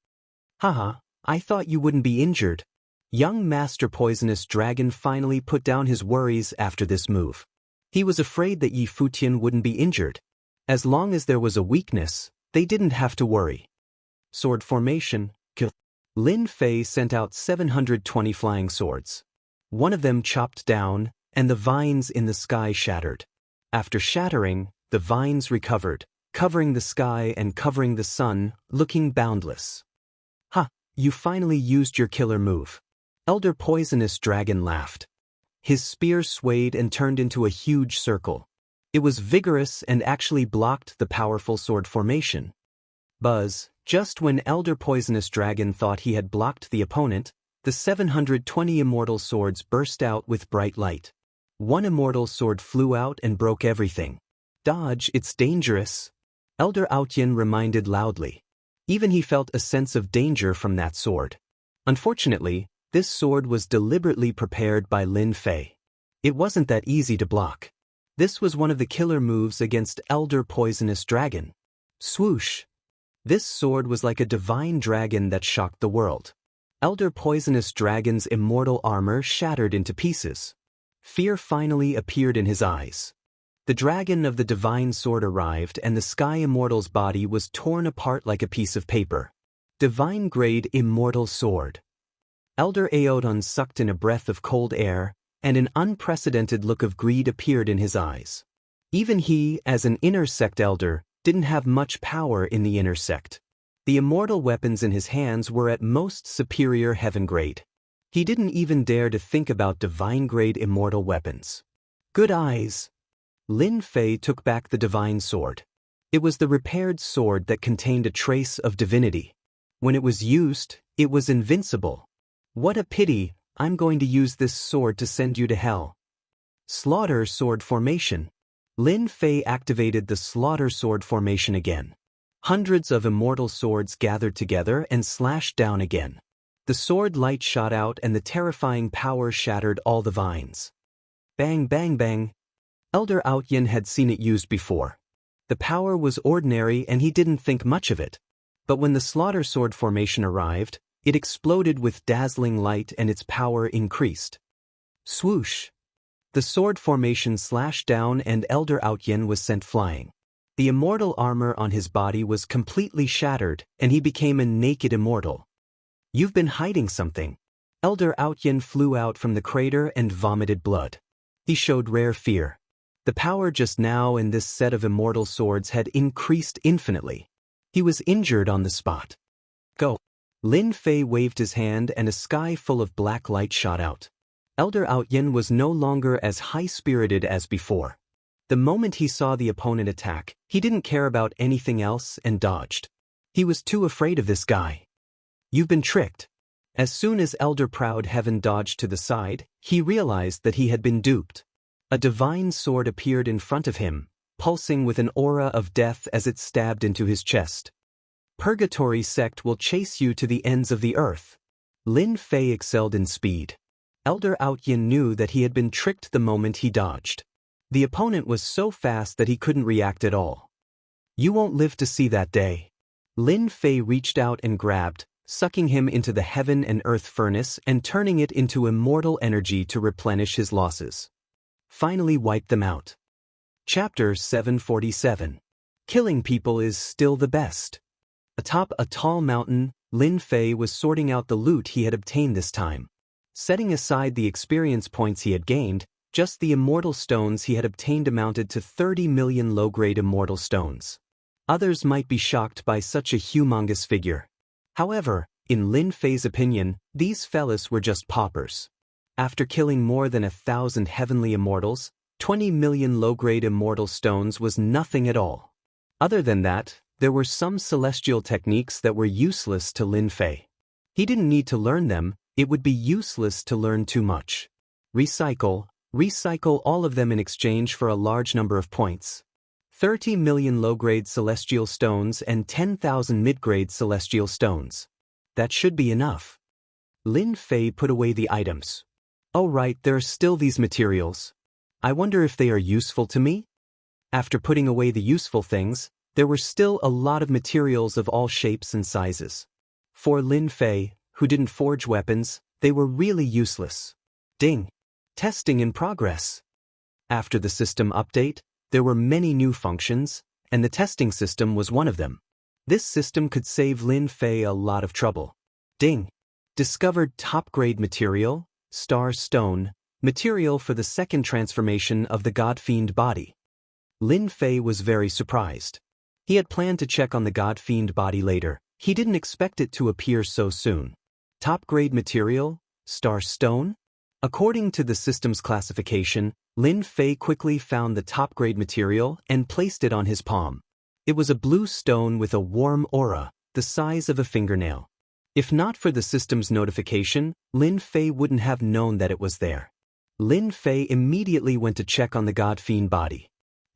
Haha, I thought you wouldn't be injured. Young Master Poisonous Dragon finally put down his worries after this move. He was afraid that Yi Futian wouldn't be injured. As long as there was a weakness, they didn't have to worry. Sword formation, kill. Lin Fei sent out 720 flying swords. One of them chopped down, and the vines in the sky shattered. After shattering, the vines recovered, covering the sky and covering the sun, looking boundless. Ha, you finally used your killer move. Elder Poisonous Dragon laughed. His spear swayed and turned into a huge circle. It was vigorous and actually blocked the powerful sword formation. Buzz, just when Elder Poisonous Dragon thought he had blocked the opponent, the 720 immortal swords burst out with bright light. One immortal sword flew out and broke everything. Dodge, it's dangerous. Elder Outyin reminded loudly. Even he felt a sense of danger from that sword. Unfortunately, this sword was deliberately prepared by Lin Fei. It wasn't that easy to block. This was one of the killer moves against Elder Poisonous Dragon. Swoosh! This sword was like a divine dragon that shocked the world. Elder Poisonous Dragon's immortal armor shattered into pieces. Fear finally appeared in his eyes. The dragon of the divine sword arrived and the Sky Immortal's body was torn apart like a piece of paper. Divine-grade Immortal Sword. Elder Aodon sucked in a breath of cold air, and an unprecedented look of greed appeared in his eyes. Even he, as an inner sect elder, didn't have much power in the inner sect. The immortal weapons in his hands were at most superior heaven-grade. He didn't even dare to think about divine-grade immortal weapons. Good eyes. Lin Fei took back the divine sword. It was the repaired sword that contained a trace of divinity. When it was used, it was invincible. What a pity, I'm going to use this sword to send you to hell. Slaughter Sword Formation. Lin Fei activated the Slaughter Sword Formation again. Hundreds of immortal swords gathered together and slashed down again. The sword light shot out and the terrifying power shattered all the vines. Bang bang bang. Elder Outyin had seen it used before. The power was ordinary and he didn't think much of it. But when the Slaughter Sword Formation arrived, it exploded with dazzling light and its power increased. Swoosh! The sword formation slashed down and Elder Outyin was sent flying. The immortal armor on his body was completely shattered and he became a naked immortal. You've been hiding something. Elder Outyin flew out from the crater and vomited blood. He showed rare fear. The power just now in this set of immortal swords had increased infinitely. He was injured on the spot. Go. Lin Fei waved his hand and a sky full of black light shot out. Elder Outyin was no longer as high-spirited as before. The moment he saw the opponent attack, he didn't care about anything else and dodged. He was too afraid of this guy. You've been tricked. As soon as Elder Proud Heaven dodged to the side, he realized that he had been duped. A divine sword appeared in front of him, pulsing with an aura of death as it stabbed into his chest. Purgatory sect will chase you to the ends of the earth. Lin Fei excelled in speed. Elder Outyin knew that he had been tricked the moment he dodged. The opponent was so fast that he couldn't react at all. You won't live to see that day. Lin Fei reached out and grabbed, sucking him into the heaven and earth furnace and turning it into immortal energy to replenish his losses. Finally wiped them out. Chapter 747. Killing people is still the best. Atop a tall mountain, Lin Fei was sorting out the loot he had obtained this time. Setting aside the experience points he had gained, just the immortal stones he had obtained amounted to 30 million low-grade immortal stones. Others might be shocked by such a humongous figure. However, in Lin Fei's opinion, these fellas were just paupers. After killing more than 1,000 heavenly immortals, 20 million low-grade immortal stones was nothing at all. Other than that, there were some celestial techniques that were useless to Lin Fei. He didn't need to learn them, it would be useless to learn too much. Recycle all of them in exchange for a large number of points. 30 million low-grade celestial stones and 10,000 mid-grade celestial stones. That should be enough. Lin Fei put away the items. Oh right, there are still these materials. I wonder if they are useful to me? After putting away the useful things, there were still a lot of materials of all shapes and sizes. For Lin Fei, who didn't forge weapons, they were really useless. Ding! Testing in progress. After the system update, there were many new functions, and the testing system was one of them. This system could save Lin Fei a lot of trouble. Ding! Discovered top-grade material, Star Stone, material for the second transformation of the God-Fiend body. Lin Fei was very surprised. He had planned to check on the God-Fiend body later. He didn't expect it to appear so soon. Top-grade material, Star Stone? According to the system's classification, Lin Fei quickly found the top-grade material and placed it on his palm. It was a blue stone with a warm aura, the size of a fingernail. If not for the system's notification, Lin Fei wouldn't have known that it was there. Lin Fei immediately went to check on the God-Fiend body.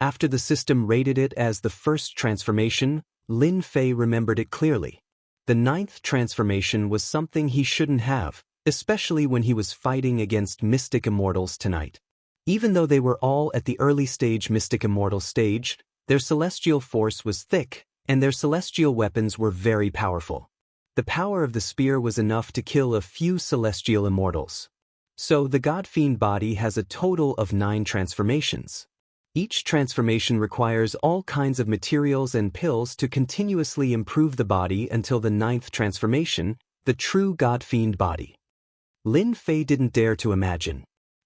After the system rated it as the first transformation, Lin Fei remembered it clearly. The 9th transformation was something he shouldn't have, especially when he was fighting against Mystic Immortals tonight. Even though they were all at the early stage Mystic Immortal stage, their celestial force was thick, and their celestial weapons were very powerful. The power of the spear was enough to kill a few celestial immortals. So the God-Fiend body has a total of 9 transformations. Each transformation requires all kinds of materials and pills to continuously improve the body until the 9th transformation, the true God-fiend body. Lin Fei didn't dare to imagine.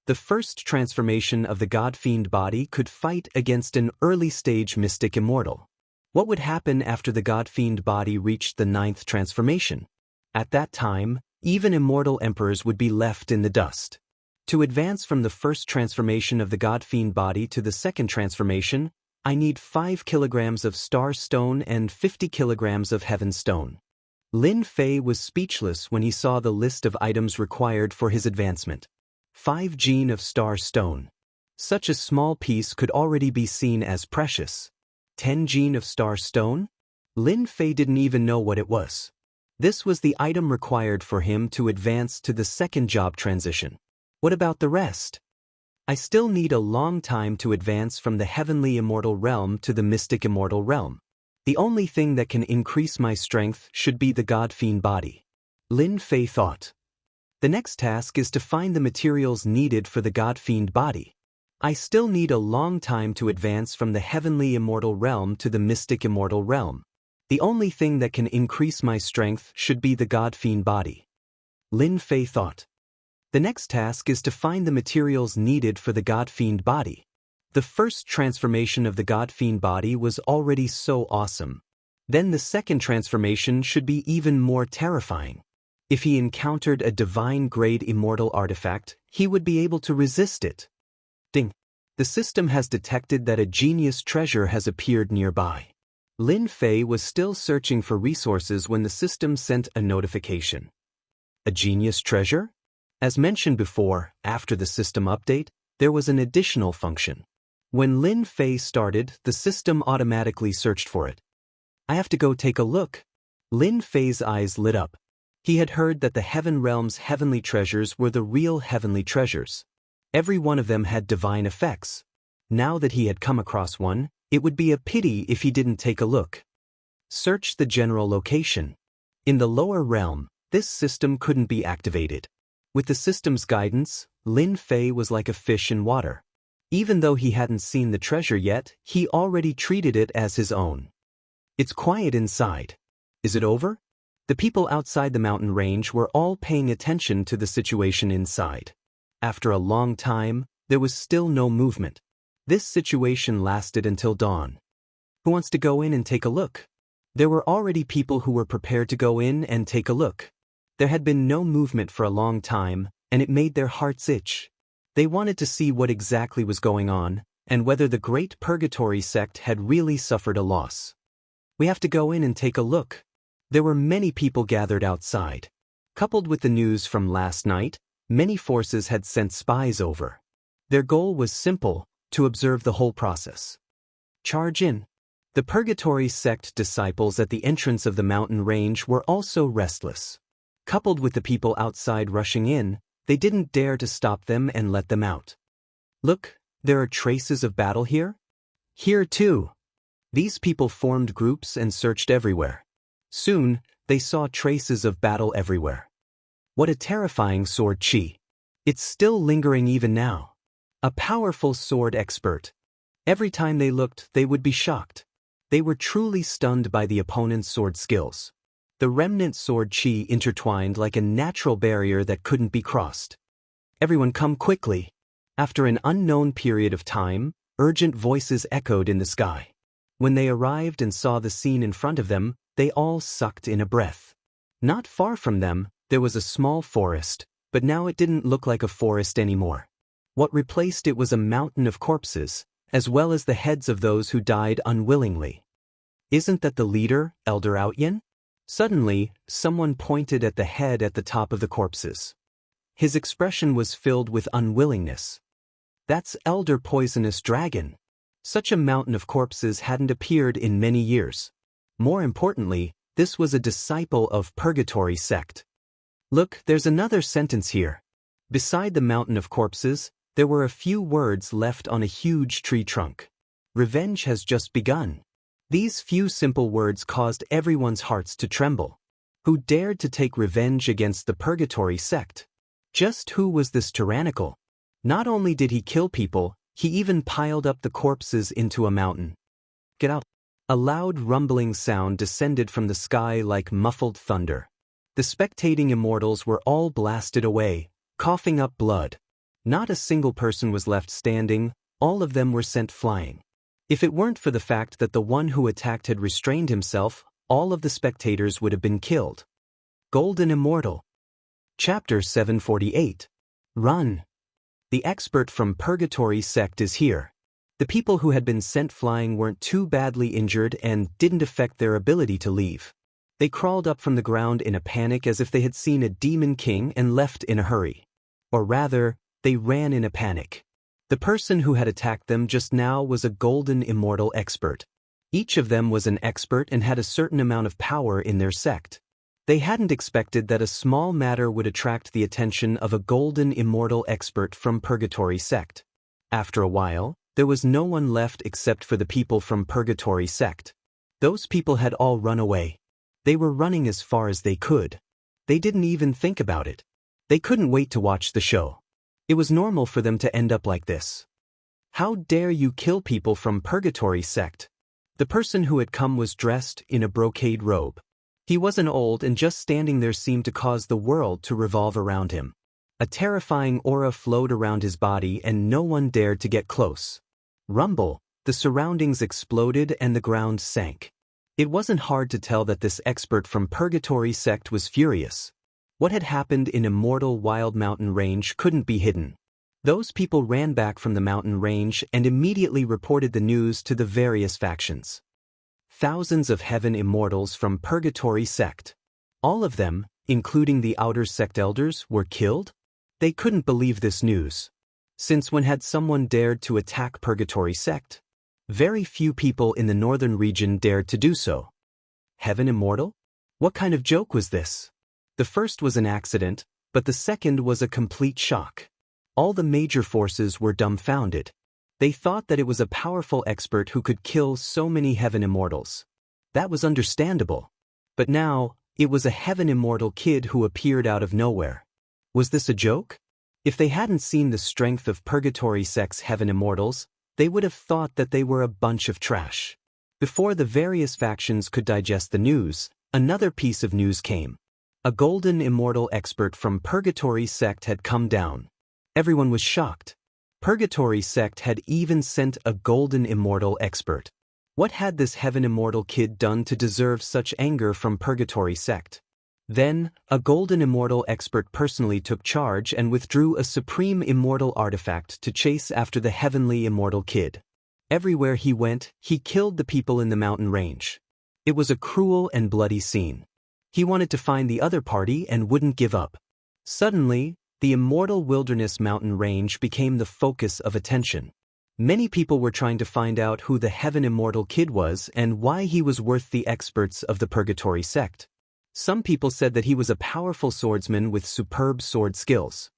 The first transformation of the God-fiend body could fight against an early-stage mystic immortal. What would happen after the God-fiend body reached the 9th transformation? At that time, even immortal emperors would be left in the dust. To advance from the first transformation of the God-fiend body to the second transformation, I need 5 kilograms of star stone and 50 kilograms of heaven stone. Lin Fei was speechless when he saw the list of items required for his advancement. 5 gene of star stone. Such a small piece could already be seen as precious. 10 gene of star stone? Lin Fei didn't even know what it was. This was the item required for him to advance to the second job transition. What about the rest? I still need a long time to advance from the heavenly immortal realm to the mystic immortal realm. The only thing that can increase my strength should be the God-fiend body. Lin Fei thought. The next task is to find the materials needed for the God-fiend body. I still need a long time to advance from the heavenly immortal realm to the mystic immortal realm. The only thing that can increase my strength should be the God-fiend body. Lin Fei thought. The next task is to find the materials needed for the God-fiend body. The first transformation of the God-fiend body was already so awesome. Then the second transformation should be even more terrifying. If he encountered a divine-grade immortal artifact, he would be able to resist it. Ding! The system has detected that a genius treasure has appeared nearby. Lin Fei was still searching for resources when the system sent a notification. A genius treasure? As mentioned before, after the system update, there was an additional function. When Lin Fei started, the system automatically searched for it. I have to go take a look. Lin Fei's eyes lit up. He had heard that the Heaven Realm's heavenly treasures were the real heavenly treasures. Every one of them had divine effects. Now that he had come across one, it would be a pity if he didn't take a look. Search the general location. In the lower realm, this system couldn't be activated. With the system's guidance, Lin Fei was like a fish in water. Even though he hadn't seen the treasure yet, he already treated it as his own. It's quiet inside. Is it over? The people outside the mountain range were all paying attention to the situation inside. After a long time, there was still no movement. This situation lasted until dawn. Who wants to go in and take a look? There were already people who were prepared to go in and take a look. There had been no movement for a long time, and it made their hearts itch. They wanted to see what exactly was going on, and whether the Great Purgatory sect had really suffered a loss. We have to go in and take a look. There were many people gathered outside. Coupled with the news from last night, many forces had sent spies over. Their goal was simple, to observe the whole process. Charge in. The Purgatory sect disciples at the entrance of the mountain range were also restless. Coupled with the people outside rushing in, they didn't dare to stop them and let them out. Look, there are traces of battle here? Here too. These people formed groups and searched everywhere. Soon, they saw traces of battle everywhere. What a terrifying sword chi. It's still lingering even now. A powerful sword expert. Every time they looked, they would be shocked. They were truly stunned by the opponent's sword skills. The remnant sword chi intertwined like a natural barrier that couldn't be crossed. Everyone come quickly. After an unknown period of time, urgent voices echoed in the sky. When they arrived and saw the scene in front of them, they all sucked in a breath. Not far from them, there was a small forest, but now it didn't look like a forest anymore. What replaced it was a mountain of corpses, as well as the heads of those who died unwillingly. Isn't that the leader, Elder Outyin? Suddenly, someone pointed at the head at the top of the corpses. His expression was filled with unwillingness. That's Elder Poisonous Dragon. Such a mountain of corpses hadn't appeared in many years. More importantly, this was a disciple of Purgatory sect. Look, there's another sentence here. Beside the mountain of corpses, there were a few words left on a huge tree trunk. Revenge has just begun. These few simple words caused everyone's hearts to tremble. Who dared to take revenge against the Purgatory sect? Just who was this tyrannical? Not only did he kill people, He even piled up the corpses into a mountain. Get out! A loud rumbling sound descended from the sky like muffled thunder. The spectating immortals were all blasted away, coughing up blood. Not a single person was left standing, all of them were sent flying. If it weren't for the fact that the one who attacked had restrained himself, all of the spectators would have been killed. Golden Immortal. Chapter 748. Run! The expert from Purgatory sect is here. The people who had been sent flying weren't too badly injured and didn't affect their ability to leave. They crawled up from the ground in a panic as if they had seen a demon king and left in a hurry. Or rather, they ran in a panic. The person who had attacked them just now was a Golden Immortal expert. Each of them was an expert and had a certain amount of power in their sect. They hadn't expected that a small matter would attract the attention of a Golden Immortal expert from Purgatory sect. After a while, there was no one left except for the people from Purgatory sect. Those people had all run away. They were running as far as they could. They didn't even think about it. They couldn't wait to watch the show. It was normal for them to end up like this. How dare you kill people from Purgatory sect? The person who had come was dressed in a brocade robe. He wasn't old and just standing there seemed to cause the world to revolve around him. A terrifying aura flowed around his body and no one dared to get close. Rumble, the surroundings exploded and the ground sank. It wasn't hard to tell that this expert from Purgatory sect was furious. What had happened in Immortal Wild Mountain Range couldn't be hidden. Those people ran back from the mountain range and immediately reported the news to the various factions. Thousands of heaven immortals from Purgatory sect. All of them, including the outer sect elders, were killed? They couldn't believe this news. Since when had someone dared to attack Purgatory sect? Very few people in the northern region dared to do so. Heaven Immortal? What kind of joke was this? The first was an accident, but the second was a complete shock. All the major forces were dumbfounded. They thought that it was a powerful expert who could kill so many Heaven Immortals. That was understandable. But now, it was a Heaven Immortal kid who appeared out of nowhere. Was this a joke? If they hadn't seen the strength of Purgatory sect's Heaven Immortals, they would have thought that they were a bunch of trash. Before the various factions could digest the news, another piece of news came. A Golden Immortal expert from Purgatory sect had come down. Everyone was shocked. Purgatory sect had even sent a Golden Immortal expert. What had this Heaven Immortal kid done to deserve such anger from Purgatory sect? Then, a Golden Immortal expert personally took charge and withdrew a Supreme Immortal artifact to chase after the Heavenly Immortal kid. Everywhere he went, he killed the people in the mountain range. It was a cruel and bloody scene. He wanted to find the other party and wouldn't give up. Suddenly, the Immortal Wilderness mountain range became the focus of attention. Many people were trying to find out who the Heaven Immortal kid was and why he was worth the experts of the Purgatory sect. Some people said that he was a powerful swordsman with superb sword skills.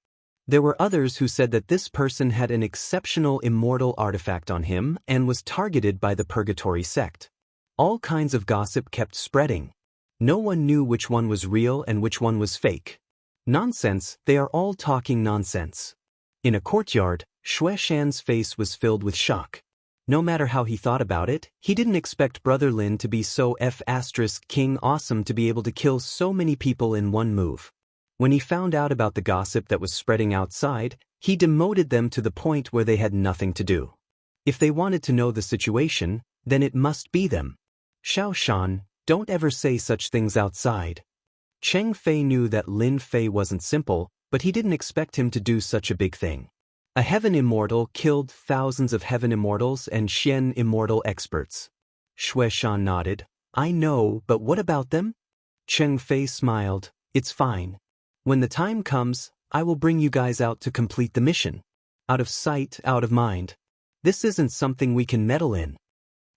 There were others who said that this person had an exceptional immortal artifact on him and was targeted by the Purgatory sect. All kinds of gossip kept spreading. No one knew which one was real and which one was fake. Nonsense, they are all talking nonsense. In a courtyard, Xianxia's face was filled with shock. No matter how he thought about it, he didn't expect Brother Lin to be so King awesome to be able to kill so many people in one move. When he found out about the gossip that was spreading outside, he demoted them to the point where they had nothing to do. If they wanted to know the situation, then it must be them. Xiaoshan, don't ever say such things outside. Cheng Fei knew that Lin Fei wasn't simple, but he didn't expect him to do such a big thing. A Heaven Immortal killed thousands of Heaven Immortals and Xian Immortal experts. Xiaoshan nodded. I know, but what about them? Cheng Fei smiled. It's fine. When the time comes, I will bring you guys out to complete the mission. Out of sight, out of mind. This isn't something we can meddle in.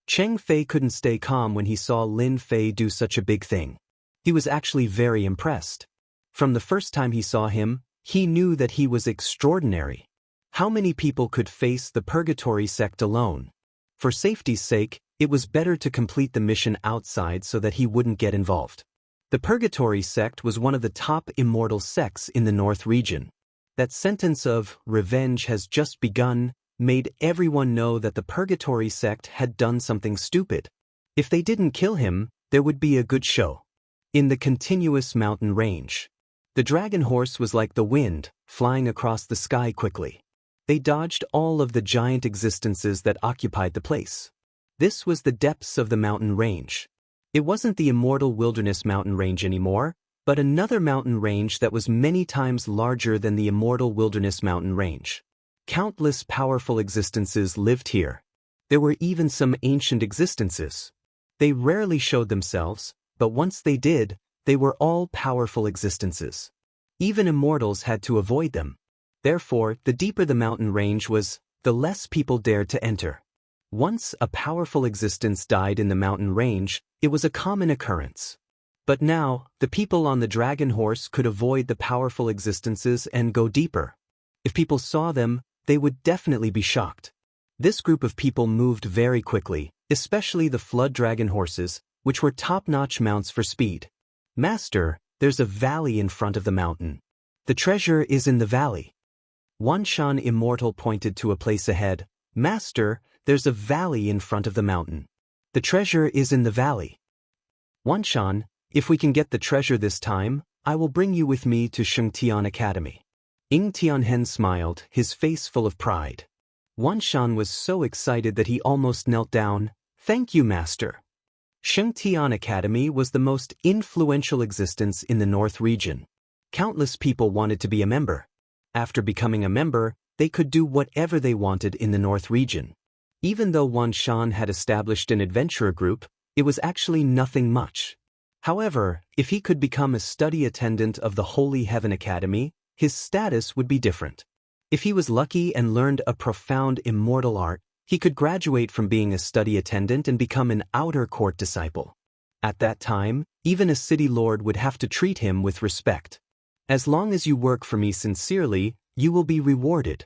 Cheng Fei couldn't stay calm when he saw Lin Fei do such a big thing. He was actually very impressed. From the first time he saw him, he knew that he was extraordinary. How many people could face the Purgatory sect alone? For safety's sake, it was better to complete the mission outside so that he wouldn't get involved. The Purgatory sect was one of the top immortal sects in the North region. That sentence of revenge has just begun made everyone know that the Purgatory sect had done something stupid. If they didn't kill him, there would be a good show. In the continuous mountain range, the dragon horse was like the wind, flying across the sky quickly. They dodged all of the giant existences that occupied the place. This was the depths of the mountain range. It wasn't the Immortal Wilderness mountain range anymore, but another mountain range that was many times larger than the Immortal Wilderness mountain range. Countless powerful existences lived here. There were even some ancient existences. They rarely showed themselves, but once they did, they were all powerful existences. Even immortals had to avoid them. Therefore, the deeper the mountain range was, the less people dared to enter. Once a powerful existence died in the mountain range, it was a common occurrence. But now, the people on the dragon horse could avoid the powerful existences and go deeper. If people saw them, they would definitely be shocked. This group of people moved very quickly, especially the flood dragon horses, which were top-notch mounts for speed. Master, there's a valley in front of the mountain. The treasure is in the valley. Wanshan Immortal pointed to a place ahead. Master, there's a valley in front of the mountain. The treasure is in the valley. Wanshan, if we can get the treasure this time, I will bring you with me to Xianxia Academy. Ying Tianhen smiled, his face full of pride. Wanshan was so excited that he almost knelt down. Thank you, Master. Xianxia Academy was the most influential existence in the North region. Countless people wanted to be a member. After becoming a member, they could do whatever they wanted in the North region. Even though Wanshan had established an adventurer group, it was actually nothing much. However, if he could become a study attendant of the Holy Heaven Academy, his status would be different. If he was lucky and learned a profound immortal art, he could graduate from being a study attendant and become an outer court disciple. At that time, even a city lord would have to treat him with respect. As long as you work for me sincerely, you will be rewarded.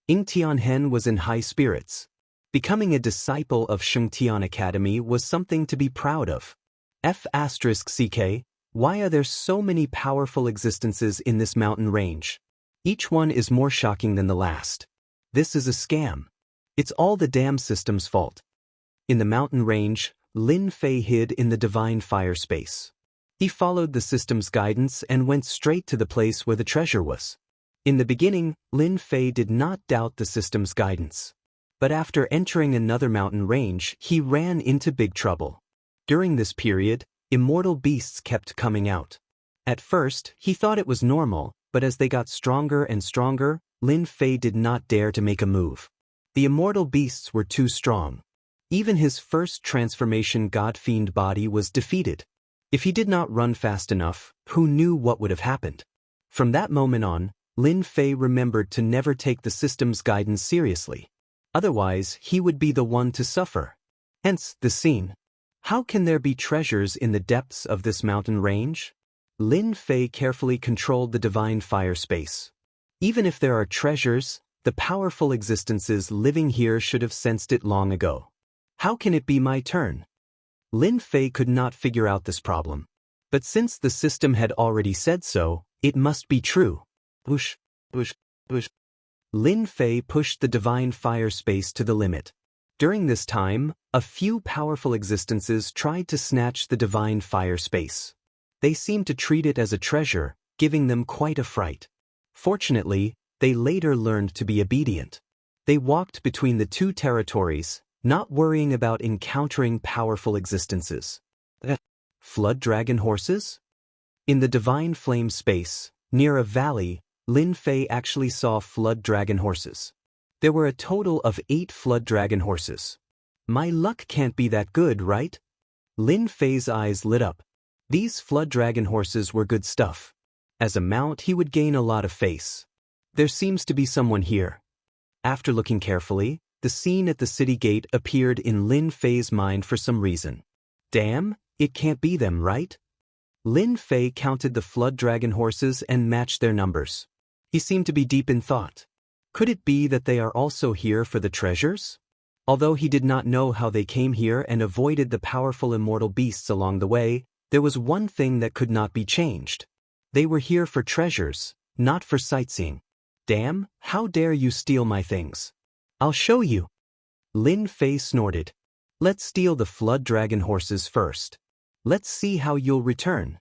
Ying Tianhen was in high spirits. Becoming a disciple of Xianxia Academy was something to be proud of. F***CK, why are there so many powerful existences in this mountain range? Each one is more shocking than the last. This is a scam. It's all the dam system's fault. In the mountain range, Lin Fei hid in the divine fire space. He followed the system's guidance and went straight to the place where the treasure was. In the beginning, Lin Fei did not doubt the system's guidance. But after entering another mountain range, he ran into big trouble. During this period, immortal beasts kept coming out. At first, he thought it was normal, but as they got stronger and stronger, Lin Fei did not dare to make a move. The immortal beasts were too strong. Even his first transformation god-fiend body was defeated. If he did not run fast enough, who knew what would have happened? From that moment on, Lin Fei remembered to never take the system's guidance seriously. Otherwise, he would be the one to suffer. Hence, the scene. How can there be treasures in the depths of this mountain range? Lin Fei carefully controlled the divine fire space. Even if there are treasures, the powerful existences living here should have sensed it long ago. How can it be my turn? Lin Fei could not figure out this problem. But since the system had already said so, it must be true. Whoosh, whoosh, whoosh. Lin Fei pushed the divine fire space to the limit. During this time, a few powerful existences tried to snatch the divine fire space. They seemed to treat it as a treasure, giving them quite a fright. Fortunately, they later learned to be obedient. They walked between the two territories, not worrying about encountering powerful existences. Flood dragon horses? In the divine flame space, near a valley, Lin Fei actually saw flood dragon horses. There were a total of 8 flood dragon horses. My luck can't be that good, right? Lin Fei's eyes lit up. These flood dragon horses were good stuff. As a mount, he would gain a lot of face. There seems to be someone here. After looking carefully, the scene at the city gate appeared in Lin Fei's mind for some reason. Damn, it can't be them, right? Lin Fei counted the flood dragon horses and matched their numbers. He seemed to be deep in thought. Could it be that they are also here for the treasures? Although he did not know how they came here and avoided the powerful immortal beasts along the way, there was one thing that could not be changed. They were here for treasures, not for sightseeing. Damn, how dare you steal my things? I'll show you. Lin Fei snorted. Let's steal the flood dragon horses first. Let's see how you'll return.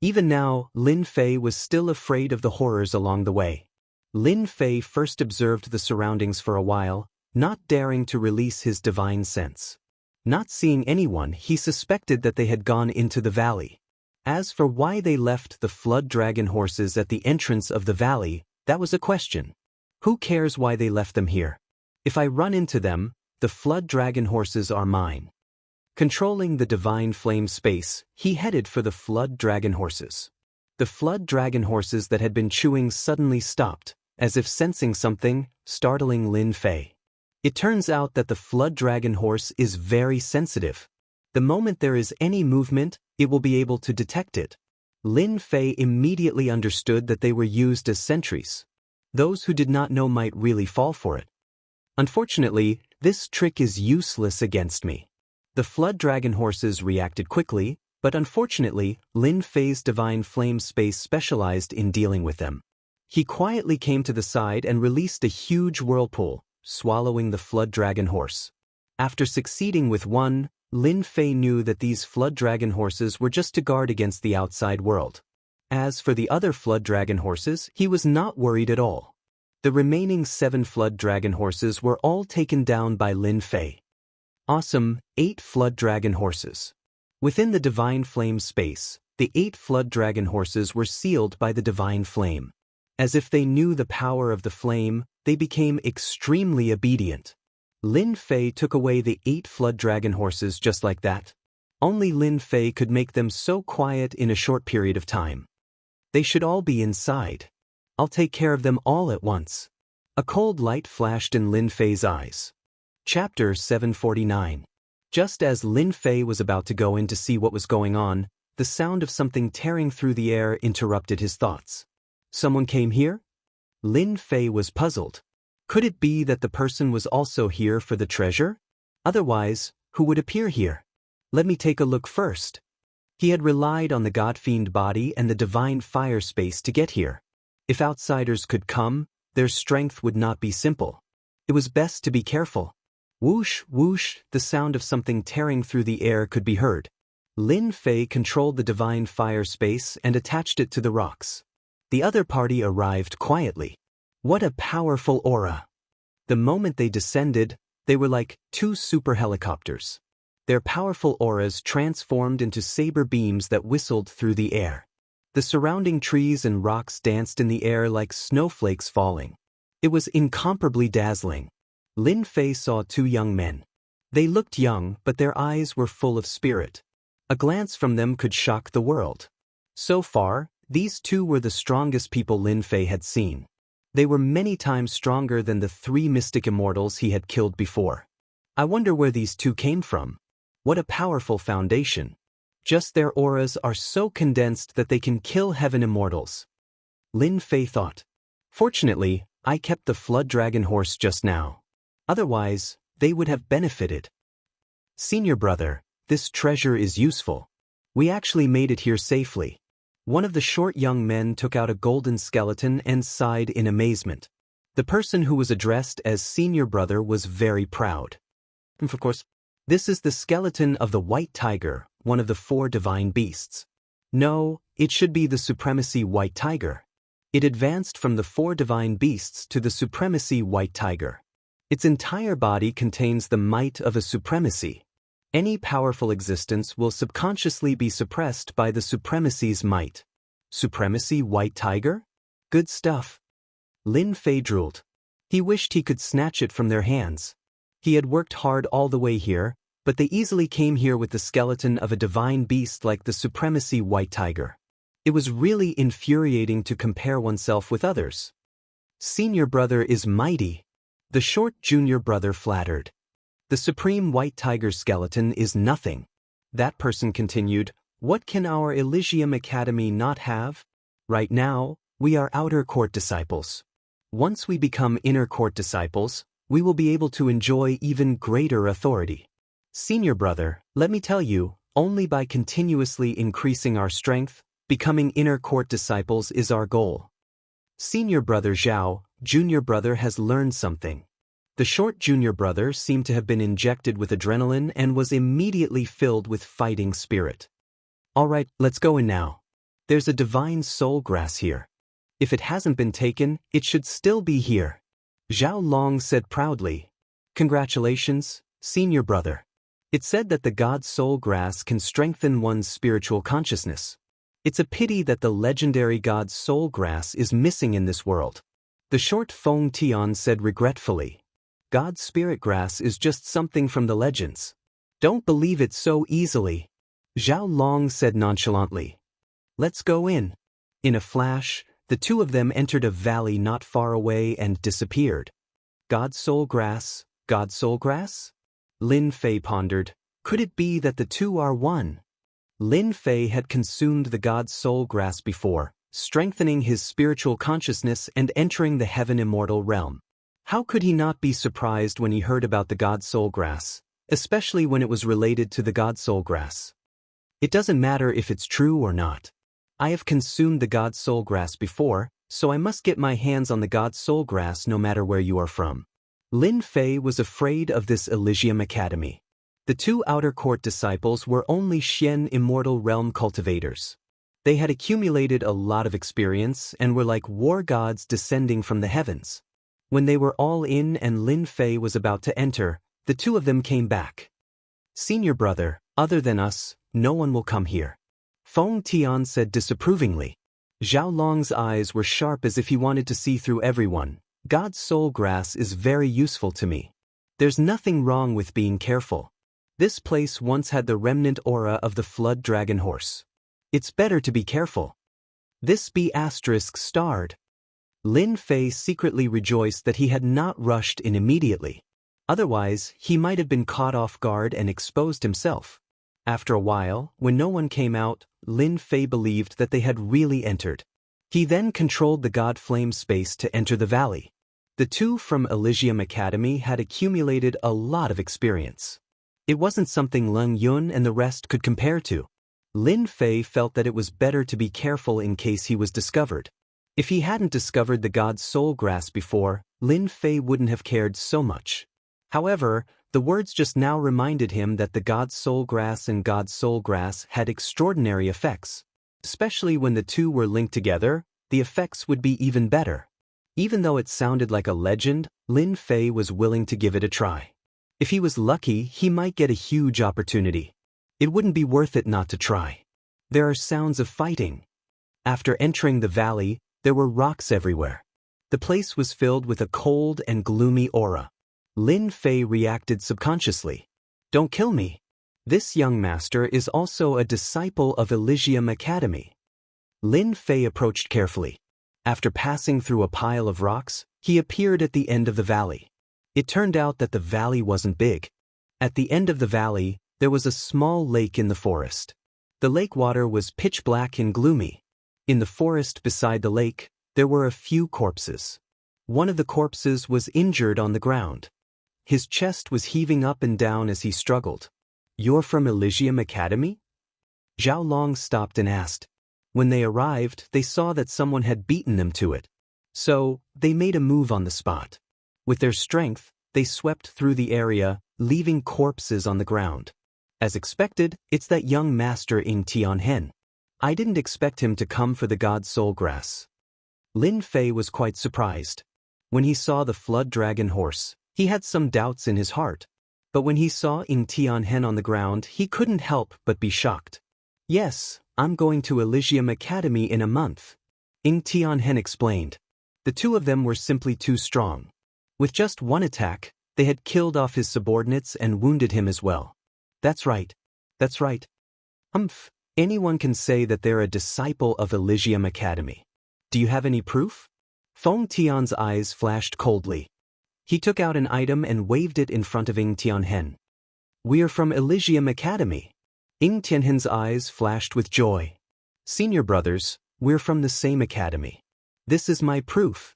Even now, Lin Fei was still afraid of the horrors along the way. Lin Fei first observed the surroundings for a while, not daring to release his divine sense. Not seeing anyone, he suspected that they had gone into the valley. As for why they left the flood dragon horses at the entrance of the valley, that was a question. Who cares why they left them here? If I run into them, the flood dragon horses are mine. Controlling the divine flame space, he headed for the flood dragon horses. The flood dragon horses that had been chewing suddenly stopped, as if sensing something, startling Lin Fei. It turns out that the flood dragon horse is very sensitive. The moment there is any movement, it will be able to detect it. Lin Fei immediately understood that they were used as sentries. Those who did not know might really fall for it. Unfortunately, this trick is useless against me. The flood dragon horses reacted quickly, but unfortunately, Lin Fei's divine flame space specialized in dealing with them. He quietly came to the side and released a huge whirlpool, swallowing the flood dragon horse. After succeeding with one, Lin Fei knew that these flood dragon horses were just to guard against the outside world. As for the other flood dragon horses, he was not worried at all. The remaining 7 flood dragon horses were all taken down by Lin Fei. Awesome, 8 flood dragon horses. Within the divine flame space, the 8 flood dragon horses were sealed by the divine flame. As if they knew the power of the flame, they became extremely obedient. Lin Fei took away the 8 flood dragon horses just like that. Only Lin Fei could make them so quiet in a short period of time. They should all be inside. I'll take care of them all at once. A cold light flashed in Lin Fei's eyes. Chapter 749. Just as Lin Fei was about to go in to see what was going on, the sound of something tearing through the air interrupted his thoughts. Someone came here? Lin Fei was puzzled. Could it be that the person was also here for the treasure? Otherwise, who would appear here? Let me take a look first. He had relied on the god-fiend body and the divine fire space to get here. If outsiders could come, their strength would not be simple. It was best to be careful. Whoosh, whoosh, the sound of something tearing through the air could be heard. Lin Fei controlled the divine fire space and attached it to the rocks. The other party arrived quietly. What a powerful aura! The moment they descended, they were like 2 super helicopters. Their powerful auras transformed into saber beams that whistled through the air. The surrounding trees and rocks danced in the air like snowflakes falling. It was incomparably dazzling. Lin Fei saw 2 young men. They looked young, but their eyes were full of spirit. A glance from them could shock the world. So far, these 2 were the strongest people Lin Fei had seen. They were many times stronger than the 3 mystic immortals he had killed before. I wonder where these 2 came from. What a powerful foundation. Just their auras are so condensed that they can kill heaven immortals. Lin Fei thought. Fortunately, I kept the flood dragon horse just now. Otherwise, they would have benefited. Senior brother, this treasure is useful. We actually made it here safely. One of the short young men took out a golden skeleton and sighed in amazement. The person who was addressed as senior brother was very proud. And of course, this is the skeleton of the white tiger, one of the 4 divine beasts. No, it should be the supremacy white tiger. It advanced from the 4 divine beasts to the supremacy white tiger. Its entire body contains the might of a supremacy. Any powerful existence will subconsciously be suppressed by the supremacy's might. Supremacy white tiger? Good stuff. Lin Fei drooled. He wished he could snatch it from their hands. He had worked hard all the way here, but they easily came here with the skeleton of a divine beast like the supremacy white tiger. It was really infuriating to compare oneself with others. Senior brother is mighty. The short junior brother flattered. The supreme white tiger skeleton is nothing. That person continued, what can our Elysium Academy not have? Right now, we are outer court disciples. Once we become inner court disciples, we will be able to enjoy even greater authority. Senior brother, let me tell you, only by continuously increasing our strength, becoming inner court disciples is our goal. Senior brother Zhao, junior brother has learned something. The short junior brother seemed to have been injected with adrenaline and was immediately filled with fighting spirit. All right, let's go in now. There's a divine soul grass here. If it hasn't been taken, it should still be here. Zhao Long said proudly. Congratulations, senior brother. It's said that the god soul grass can strengthen one's spiritual consciousness. It's a pity that the legendary god soul grass is missing in this world. The short Feng Tian said regretfully. God spirit grass is just something from the legends. Don't believe it so easily. Zhao Long said nonchalantly. Let's go in. In a flash, the two of them entered a valley not far away and disappeared. God soul grass, god soul grass? Lin Fei pondered. Could it be that the two are one? Lin Fei had consumed the god soul grass before, strengthening his spiritual consciousness and entering the heaven immortal realm. How could he not be surprised when he heard about the god soul grass, especially when it was related to the god soul grass? It doesn't matter if it's true or not. I have consumed the god soul grass before, so I must get my hands on the god soul grass no matter where you are from. Lin Fei was afraid of this Elysium Academy. The two outer court disciples were only Xian immortal realm cultivators. They had accumulated a lot of experience and were like war gods descending from the heavens. When they were all in and Lin Fei was about to enter, the two of them came back. Senior brother, other than us, no one will come here. Feng Tian said disapprovingly. Zhao Long's eyes were sharp as if he wanted to see through everyone. God's soul grass is very useful to me. There's nothing wrong with being careful. This place once had the remnant aura of the flood dragon horse. It's better to be careful. This be asterisk starred. Lin Fei secretly rejoiced that he had not rushed in immediately. Otherwise, he might have been caught off guard and exposed himself. After a while, when no one came out, Lin Fei believed that they had really entered. He then controlled the god flame space to enter the valley. The two from Elysium Academy had accumulated a lot of experience. It wasn't something Leng Yun and the rest could compare to. Lin Fei felt that it was better to be careful in case he was discovered. If he hadn't discovered the god's soul grass before, Lin Fei wouldn't have cared so much. However, the words just now reminded him that the god's soul grass and god's soul grass had extraordinary effects. Especially when the two were linked together, the effects would be even better. Even though it sounded like a legend, Lin Fei was willing to give it a try. If he was lucky, he might get a huge opportunity. It wouldn't be worth it not to try. There are sounds of fighting. After entering the valley, there were rocks everywhere. The place was filled with a cold and gloomy aura. Lin Fei reacted subconsciously. Don't kill me. This young master is also a disciple of Elysium Academy. Lin Fei approached carefully. After passing through a pile of rocks, he appeared at the end of the valley. It turned out that the valley wasn't big. At the end of the valley, there was a small lake in the forest. The lake water was pitch black and gloomy. In the forest beside the lake, there were a few corpses. One of the corpses was injured on the ground. His chest was heaving up and down as he struggled. You're from Elysium Academy? Zhao Long stopped and asked. When they arrived, they saw that someone had beaten them to it. So, they made a move on the spot. With their strength, they swept through the area, leaving corpses on the ground. As expected, it's that young master Ying Tianhen. I didn't expect him to come for the god soul grass. Lin Fei was quite surprised. When he saw the flood dragon horse, he had some doubts in his heart. But when he saw Ying Tianhen on the ground, he couldn't help but be shocked. Yes, I'm going to Elysium Academy in a month. Ying Tianhen explained. The two of them were simply too strong. With just one attack, they had killed off his subordinates and wounded him as well. That's right. That's right. Anyone can say that they're a disciple of Elysium Academy. Do you have any proof? Feng Tian's eyes flashed coldly. He took out an item and waved it in front of Ying Tianhen. We are from Elysium Academy. Ying Tianhen's eyes flashed with joy. Senior brothers, we're from the same academy. This is my proof.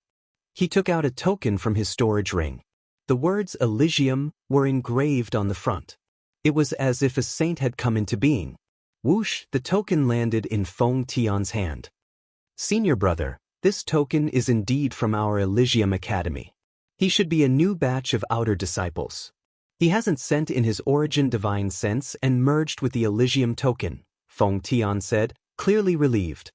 He took out a token from his storage ring. The words Elysium were engraved on the front. It was as if a saint had come into being. Whoosh, the token landed in Feng Tian's hand. Senior brother, this token is indeed from our Elysium Academy. He should be a new batch of outer disciples. He hasn't sent in his origin divine sense and merged with the Elysium token, Feng Tian said, clearly relieved.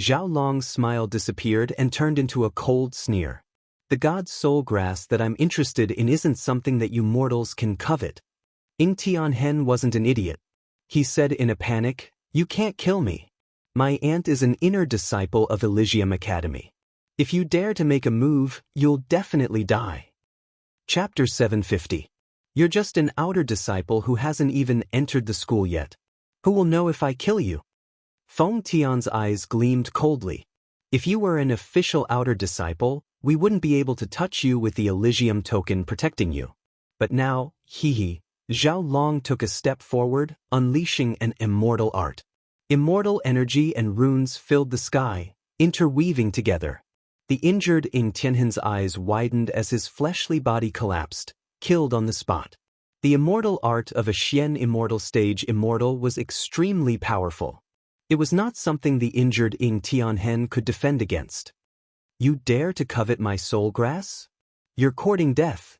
Zhao Long's smile disappeared and turned into a cold sneer. The god's soul grass that I'm interested in isn't something that you mortals can covet. Ying Tianhen wasn't an idiot. He said in a panic, "You can't kill me. My aunt is an inner disciple of Elysium Academy. If you dare to make a move, you'll definitely die." Chapter 750. You're just an outer disciple who hasn't even entered the school yet. Who will know if I kill you? Feng Tian's eyes gleamed coldly. If you were an official outer disciple, we wouldn't be able to touch you with the Elysium token protecting you. But now, Zhao Long took a step forward, unleashing an immortal art. Immortal energy and runes filled the sky, interweaving together. The injured Ying Tianhen's eyes widened as his fleshly body collapsed, killed on the spot. The immortal art of a Xian immortal stage immortal was extremely powerful. It was not something the injured Ying Tianhen could defend against. You dare to covet my soul grass? You're courting death.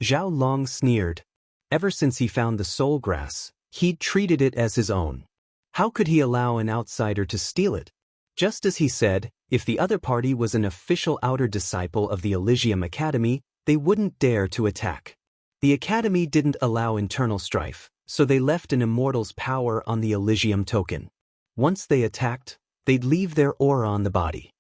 Zhao Long sneered. Ever since he found the soul grass, he'd treated it as his own. How could he allow an outsider to steal it? Just as he said, if the other party was an official outer disciple of the Elysium Academy, they wouldn't dare to attack. The Academy didn't allow internal strife, so they left an immortal's power on the Elysium token. Once they attacked, they'd leave their aura on the body.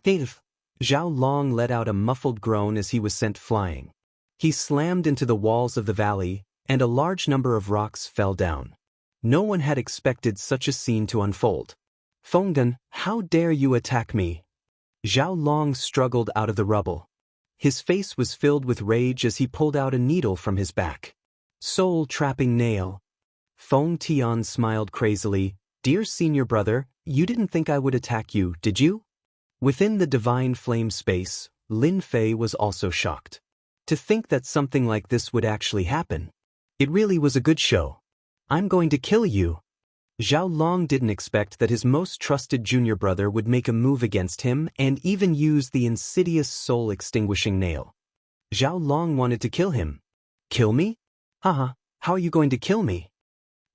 Zhao Long let out a muffled groan as he was sent flying. He slammed into the walls of the valley, and a large number of rocks fell down. No one had expected such a scene to unfold. Fengdan, how dare you attack me? Zhao Long struggled out of the rubble. His face was filled with rage as he pulled out a needle from his back. Soul-trapping nail. Feng Tian smiled crazily. Dear senior brother, you didn't think I would attack you, did you? Within the divine flame space, Lin Fei was also shocked. To think that something like this would actually happen. It really was a good show. I'm going to kill you. Zhao Long didn't expect that his most trusted junior brother would make a move against him and even use the insidious soul-extinguishing nail. Zhao Long wanted to kill him. Kill me? Haha, how are you going to kill me?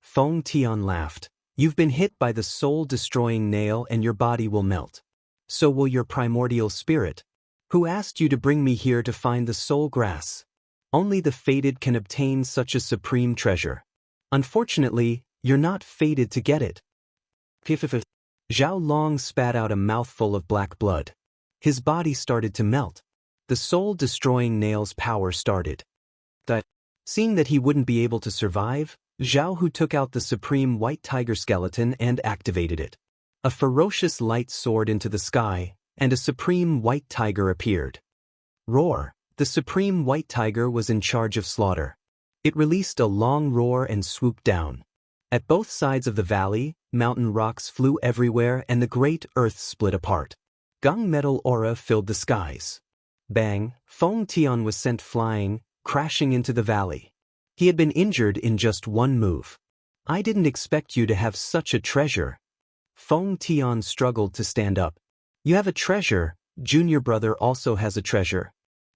Feng Tian laughed. You've been hit by the soul-destroying nail and your body will melt. So will your primordial spirit. Who asked you to bring me here to find the soul grass? Only the fated can obtain such a supreme treasure. Unfortunately, you're not fated to get it. Zhao Long spat out a mouthful of black blood. His body started to melt. The soul-destroying nail's power started. Seeing that he wouldn't be able to survive, Zhao Hu took out the supreme white tiger skeleton and activated it. A ferocious light soared into the sky, and a supreme white tiger appeared. Roar! The supreme white tiger was in charge of slaughter. It released a long roar and swooped down. At both sides of the valley, mountain rocks flew everywhere and the great earth split apart. Gunmetal aura filled the skies. Bang! Feng Tian was sent flying, crashing into the valley. He had been injured in just one move. I didn't expect you to have such a treasure. Feng Tian struggled to stand up. You have a treasure, junior brother also has a treasure.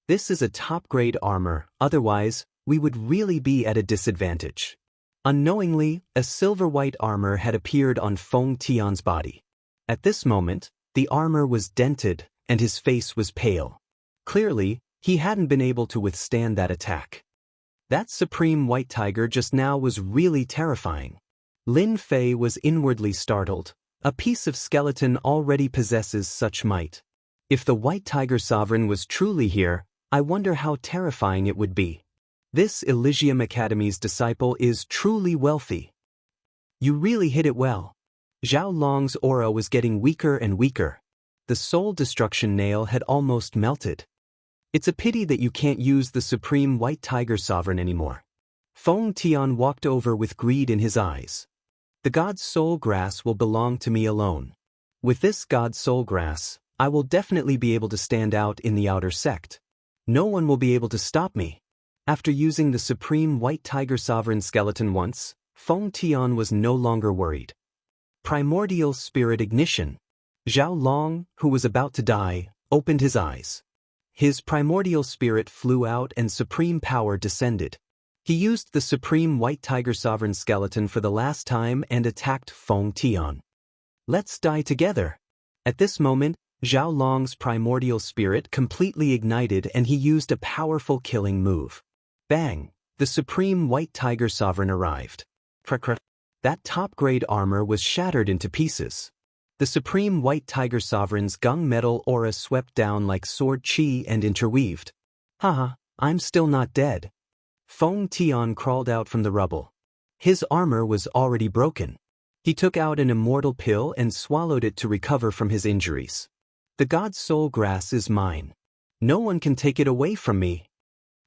This is a top-grade armor, otherwise, we would really be at a disadvantage. Unknowingly, a silver-white armor had appeared on Feng Tian's body. At this moment, the armor was dented, and his face was pale. Clearly, he hadn't been able to withstand that attack. That supreme white tiger just now was really terrifying. Lin Fei was inwardly startled. A piece of skeleton already possesses such might. If the white tiger sovereign was truly here, I wonder how terrifying it would be. This Elysium Academy's disciple is truly wealthy. You really hit it well. Zhao Long's aura was getting weaker and weaker. The soul destruction nail had almost melted. It's a pity that you can't use the supreme white tiger sovereign anymore. Feng Tian walked over with greed in his eyes. The god's soul grass will belong to me alone. With this god's soul grass, I will definitely be able to stand out in the outer sect. No one will be able to stop me. After using the supreme white tiger sovereign skeleton once, Feng Tian was no longer worried. Primordial spirit ignition. Zhao Long, who was about to die, opened his eyes. his primordial spirit flew out and supreme power descended. He used the supreme white tiger sovereign skeleton for the last time and attacked Feng Tian. "Let's die together." At this moment, Zhao Long's primordial spirit completely ignited and he used a powerful killing move. Bang! The supreme white tiger sovereign arrived. That top-grade armor was shattered into pieces. The supreme white tiger sovereign's gunmetal aura swept down like sword chi and interweaved. "Haha, I'm still not dead." Feng Tian crawled out from the rubble. His armor was already broken. He took out an immortal pill and swallowed it to recover from his injuries. "The God's soul grass is mine. No one can take it away from me."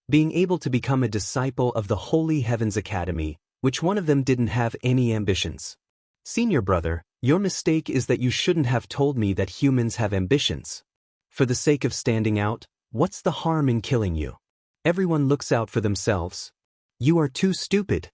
Being able to become a disciple of the Holy Heavens Academy, which one of them didn't have any ambitions. "Senior brother, your mistake is that you shouldn't have told me that humans have ambitions. For the sake of standing out, what's the harm in killing you? Everyone looks out for themselves. You are too stupid."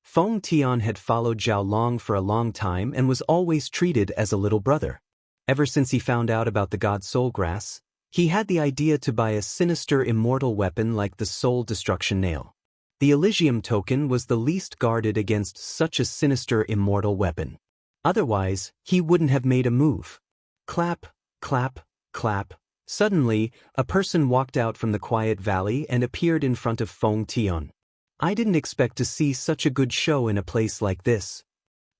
Feng Tian had followed Zhao Long for a long time and was always treated as a little brother. Ever since he found out about the God Soul Grass, he had the idea to buy a sinister immortal weapon like the Soul Destruction Nail. The Elysium token was the least guarded against such a sinister immortal weapon. Otherwise, he wouldn't have made a move. Clap, clap, clap. Suddenly, a person walked out from the quiet valley and appeared in front of Feng Tian. "I didn't expect to see such a good show in a place like this."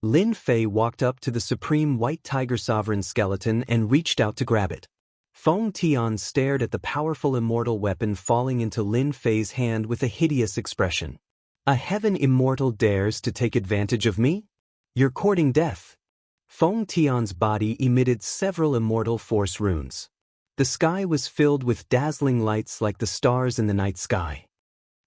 Lin Fei walked up to the supreme white tiger sovereign skeleton and reached out to grab it. Feng Tian stared at the powerful immortal weapon falling into Lin Fei's hand with a hideous expression. "A heaven immortal dares to take advantage of me? You're courting death." Feng Tian's body emitted several immortal force runes. The sky was filled with dazzling lights like the stars in the night sky.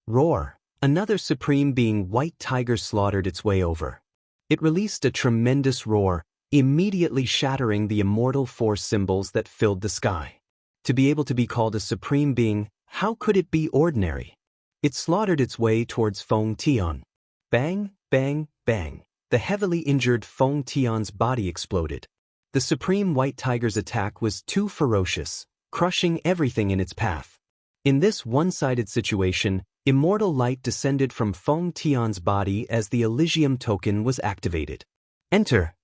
Roar! Another supreme being white tiger slaughtered its way over. It released a tremendous roar, immediately shattering the immortal force symbols that filled the sky. To be able to be called a supreme being, how could it be ordinary? It slaughtered its way towards Feng Tian. Bang, bang, bang. The heavily injured Feng Tian's body exploded. The supreme white tiger's attack was too ferocious, crushing everything in its path. In this one-sided situation, immortal light descended from Feng Tian's body as the Elysium token was activated. Enter!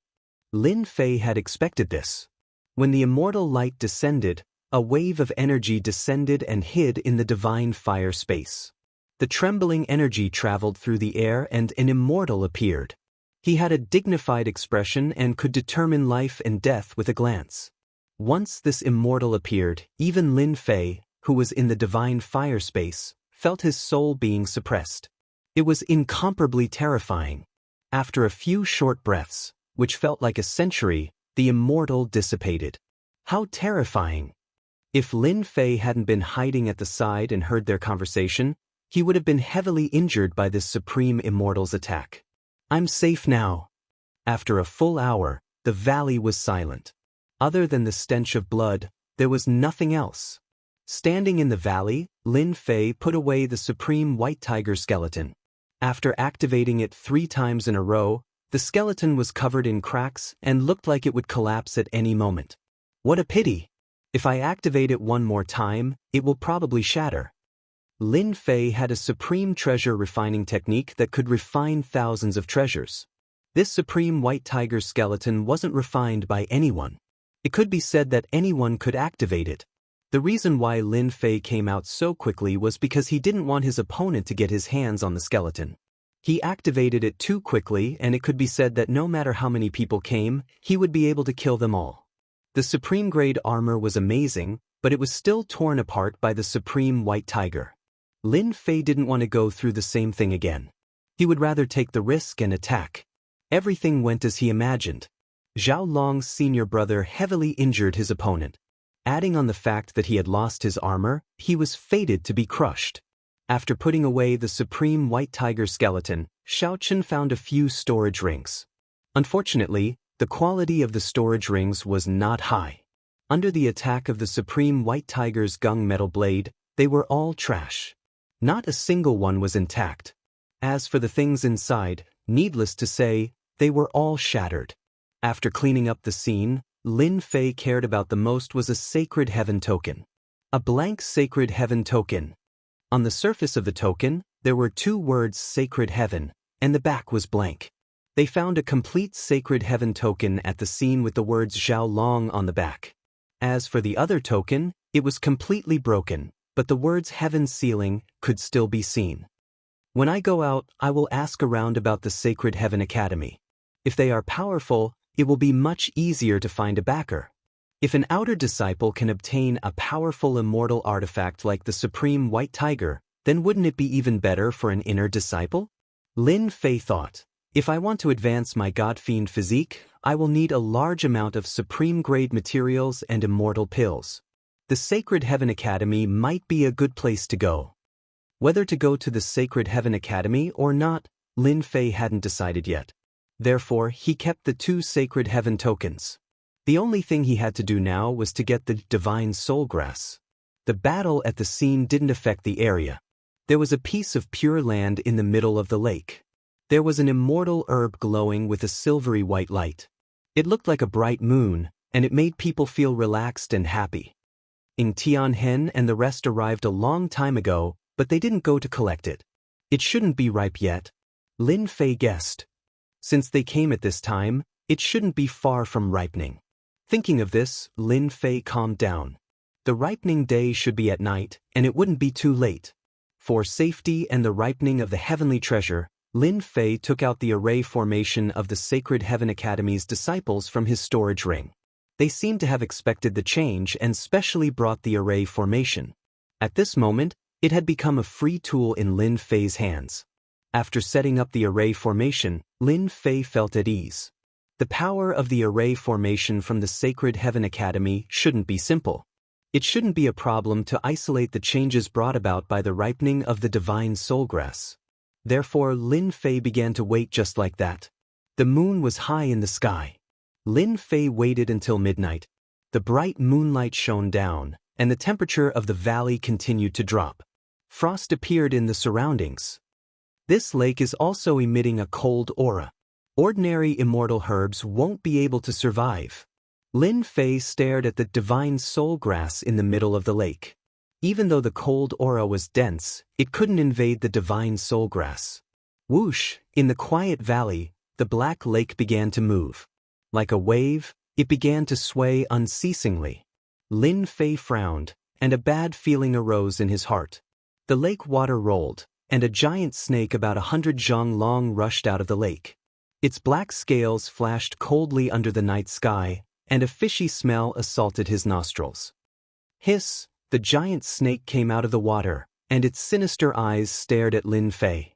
Lin Fei had expected this. When the immortal light descended, a wave of energy descended and hid in the divine fire space. The trembling energy traveled through the air and an immortal appeared. He had a dignified expression and could determine life and death with a glance. Once this immortal appeared, even Lin Fei, who was in the divine fire space, felt his soul being suppressed. It was incomparably terrifying. After a few short breaths, which felt like a century, the immortal dissipated. How terrifying! If Lin Fei hadn't been hiding at the side and heard their conversation, he would have been heavily injured by this supreme immortal's attack. "I'm safe now." After a full hour, the valley was silent. Other than the stench of blood, there was nothing else. Standing in the valley, Lin Fei put away the supreme white tiger skeleton. After activating it 3 times in a row, the skeleton was covered in cracks and looked like it would collapse at any moment. What a pity! If I activate it one more time, it will probably shatter. Lin Fei had a supreme treasure refining technique that could refine thousands of treasures. This supreme white tiger skeleton wasn't refined by anyone. It could be said that anyone could activate it. The reason why Lin Fei came out so quickly was because he didn't want his opponent to get his hands on the skeleton. He activated it too quickly, and it could be said that no matter how many people came, he would be able to kill them all. The supreme grade armor was amazing, but it was still torn apart by the supreme white tiger. Lin Fei didn't want to go through the same thing again. He would rather take the risk and attack. Everything went as he imagined. Zhao Long's senior brother heavily injured his opponent. Adding on the fact that he had lost his armor, he was fated to be crushed. After putting away the supreme white tiger skeleton, Xiaochen found a few storage rings. Unfortunately, the quality of the storage rings was not high. Under the attack of the supreme white tiger's gunmetal blade, they were all trash. Not a single one was intact. As for the things inside, needless to say, they were all shattered. After cleaning up the scene, Lin Fei cared about the most was a sacred heaven token. A blank Sacred Heaven token. On the surface of the token, there were 2 words Sacred Heaven, and the back was blank. They found a complete Sacred Heaven token at the scene with the words Zhao Long on the back. As for the other token, it was completely broken, but the words Heaven Ceiling could still be seen. When I go out, I will ask around about the Sacred Heaven Academy. If they are powerful, it will be much easier to find a backer. If an outer disciple can obtain a powerful immortal artifact like the Supreme White Tiger, then wouldn't it be even better for an inner disciple? Lin Fei thought. If I want to advance my God-fiend physique, I will need a large amount of supreme-grade materials and immortal pills. The Sacred Heaven Academy might be a good place to go. Whether to go to the Sacred Heaven Academy or not, Lin Fei hadn't decided yet. Therefore, he kept the 2 Sacred Heaven tokens. The only thing he had to do now was to get the Divine Soul Grass. The battle at the scene didn't affect the area. There was a piece of pure land in the middle of the lake. There was an immortal herb glowing with a silvery white light. It looked like a bright moon, and it made people feel relaxed and happy. Ing Tianhen and the rest arrived a long time ago, but they didn't go to collect it. It shouldn't be ripe yet. Lin Fei guessed. Since they came at this time, it shouldn't be far from ripening. Thinking of this, Lin Fei calmed down. The ripening day should be at night, and it wouldn't be too late. For safety and the ripening of the heavenly treasure, Lin Fei took out the array formation of the Sacred Heaven Academy's disciples from his storage ring. They seemed to have expected the change and specially brought the array formation. At this moment, it had become a free tool in Lin Fei's hands. After setting up the array formation, Lin Fei felt at ease. The power of the array formation from the Sacred Heaven Academy shouldn't be simple. It shouldn't be a problem to isolate the changes brought about by the ripening of the Divine Soul Grass. Therefore, Lin Fei began to wait just like that. The moon was high in the sky. Lin Fei waited until midnight. The bright moonlight shone down, and the temperature of the valley continued to drop. Frost appeared in the surroundings. This lake is also emitting a cold aura. Ordinary immortal herbs won't be able to survive. Lin Fei stared at the Divine Soul Grass in the middle of the lake. Even though the cold aura was dense, it couldn't invade the Divine Soul Grass. Whoosh! In the quiet valley, the black lake began to move. Like a wave, it began to sway unceasingly. Lin Fei frowned, and a bad feeling arose in his heart. The lake water rolled, and a giant snake about 100 zhang long rushed out of the lake. Its black scales flashed coldly under the night sky, and a fishy smell assaulted his nostrils. Hiss! The giant snake came out of the water, and its sinister eyes stared at Lin Fei.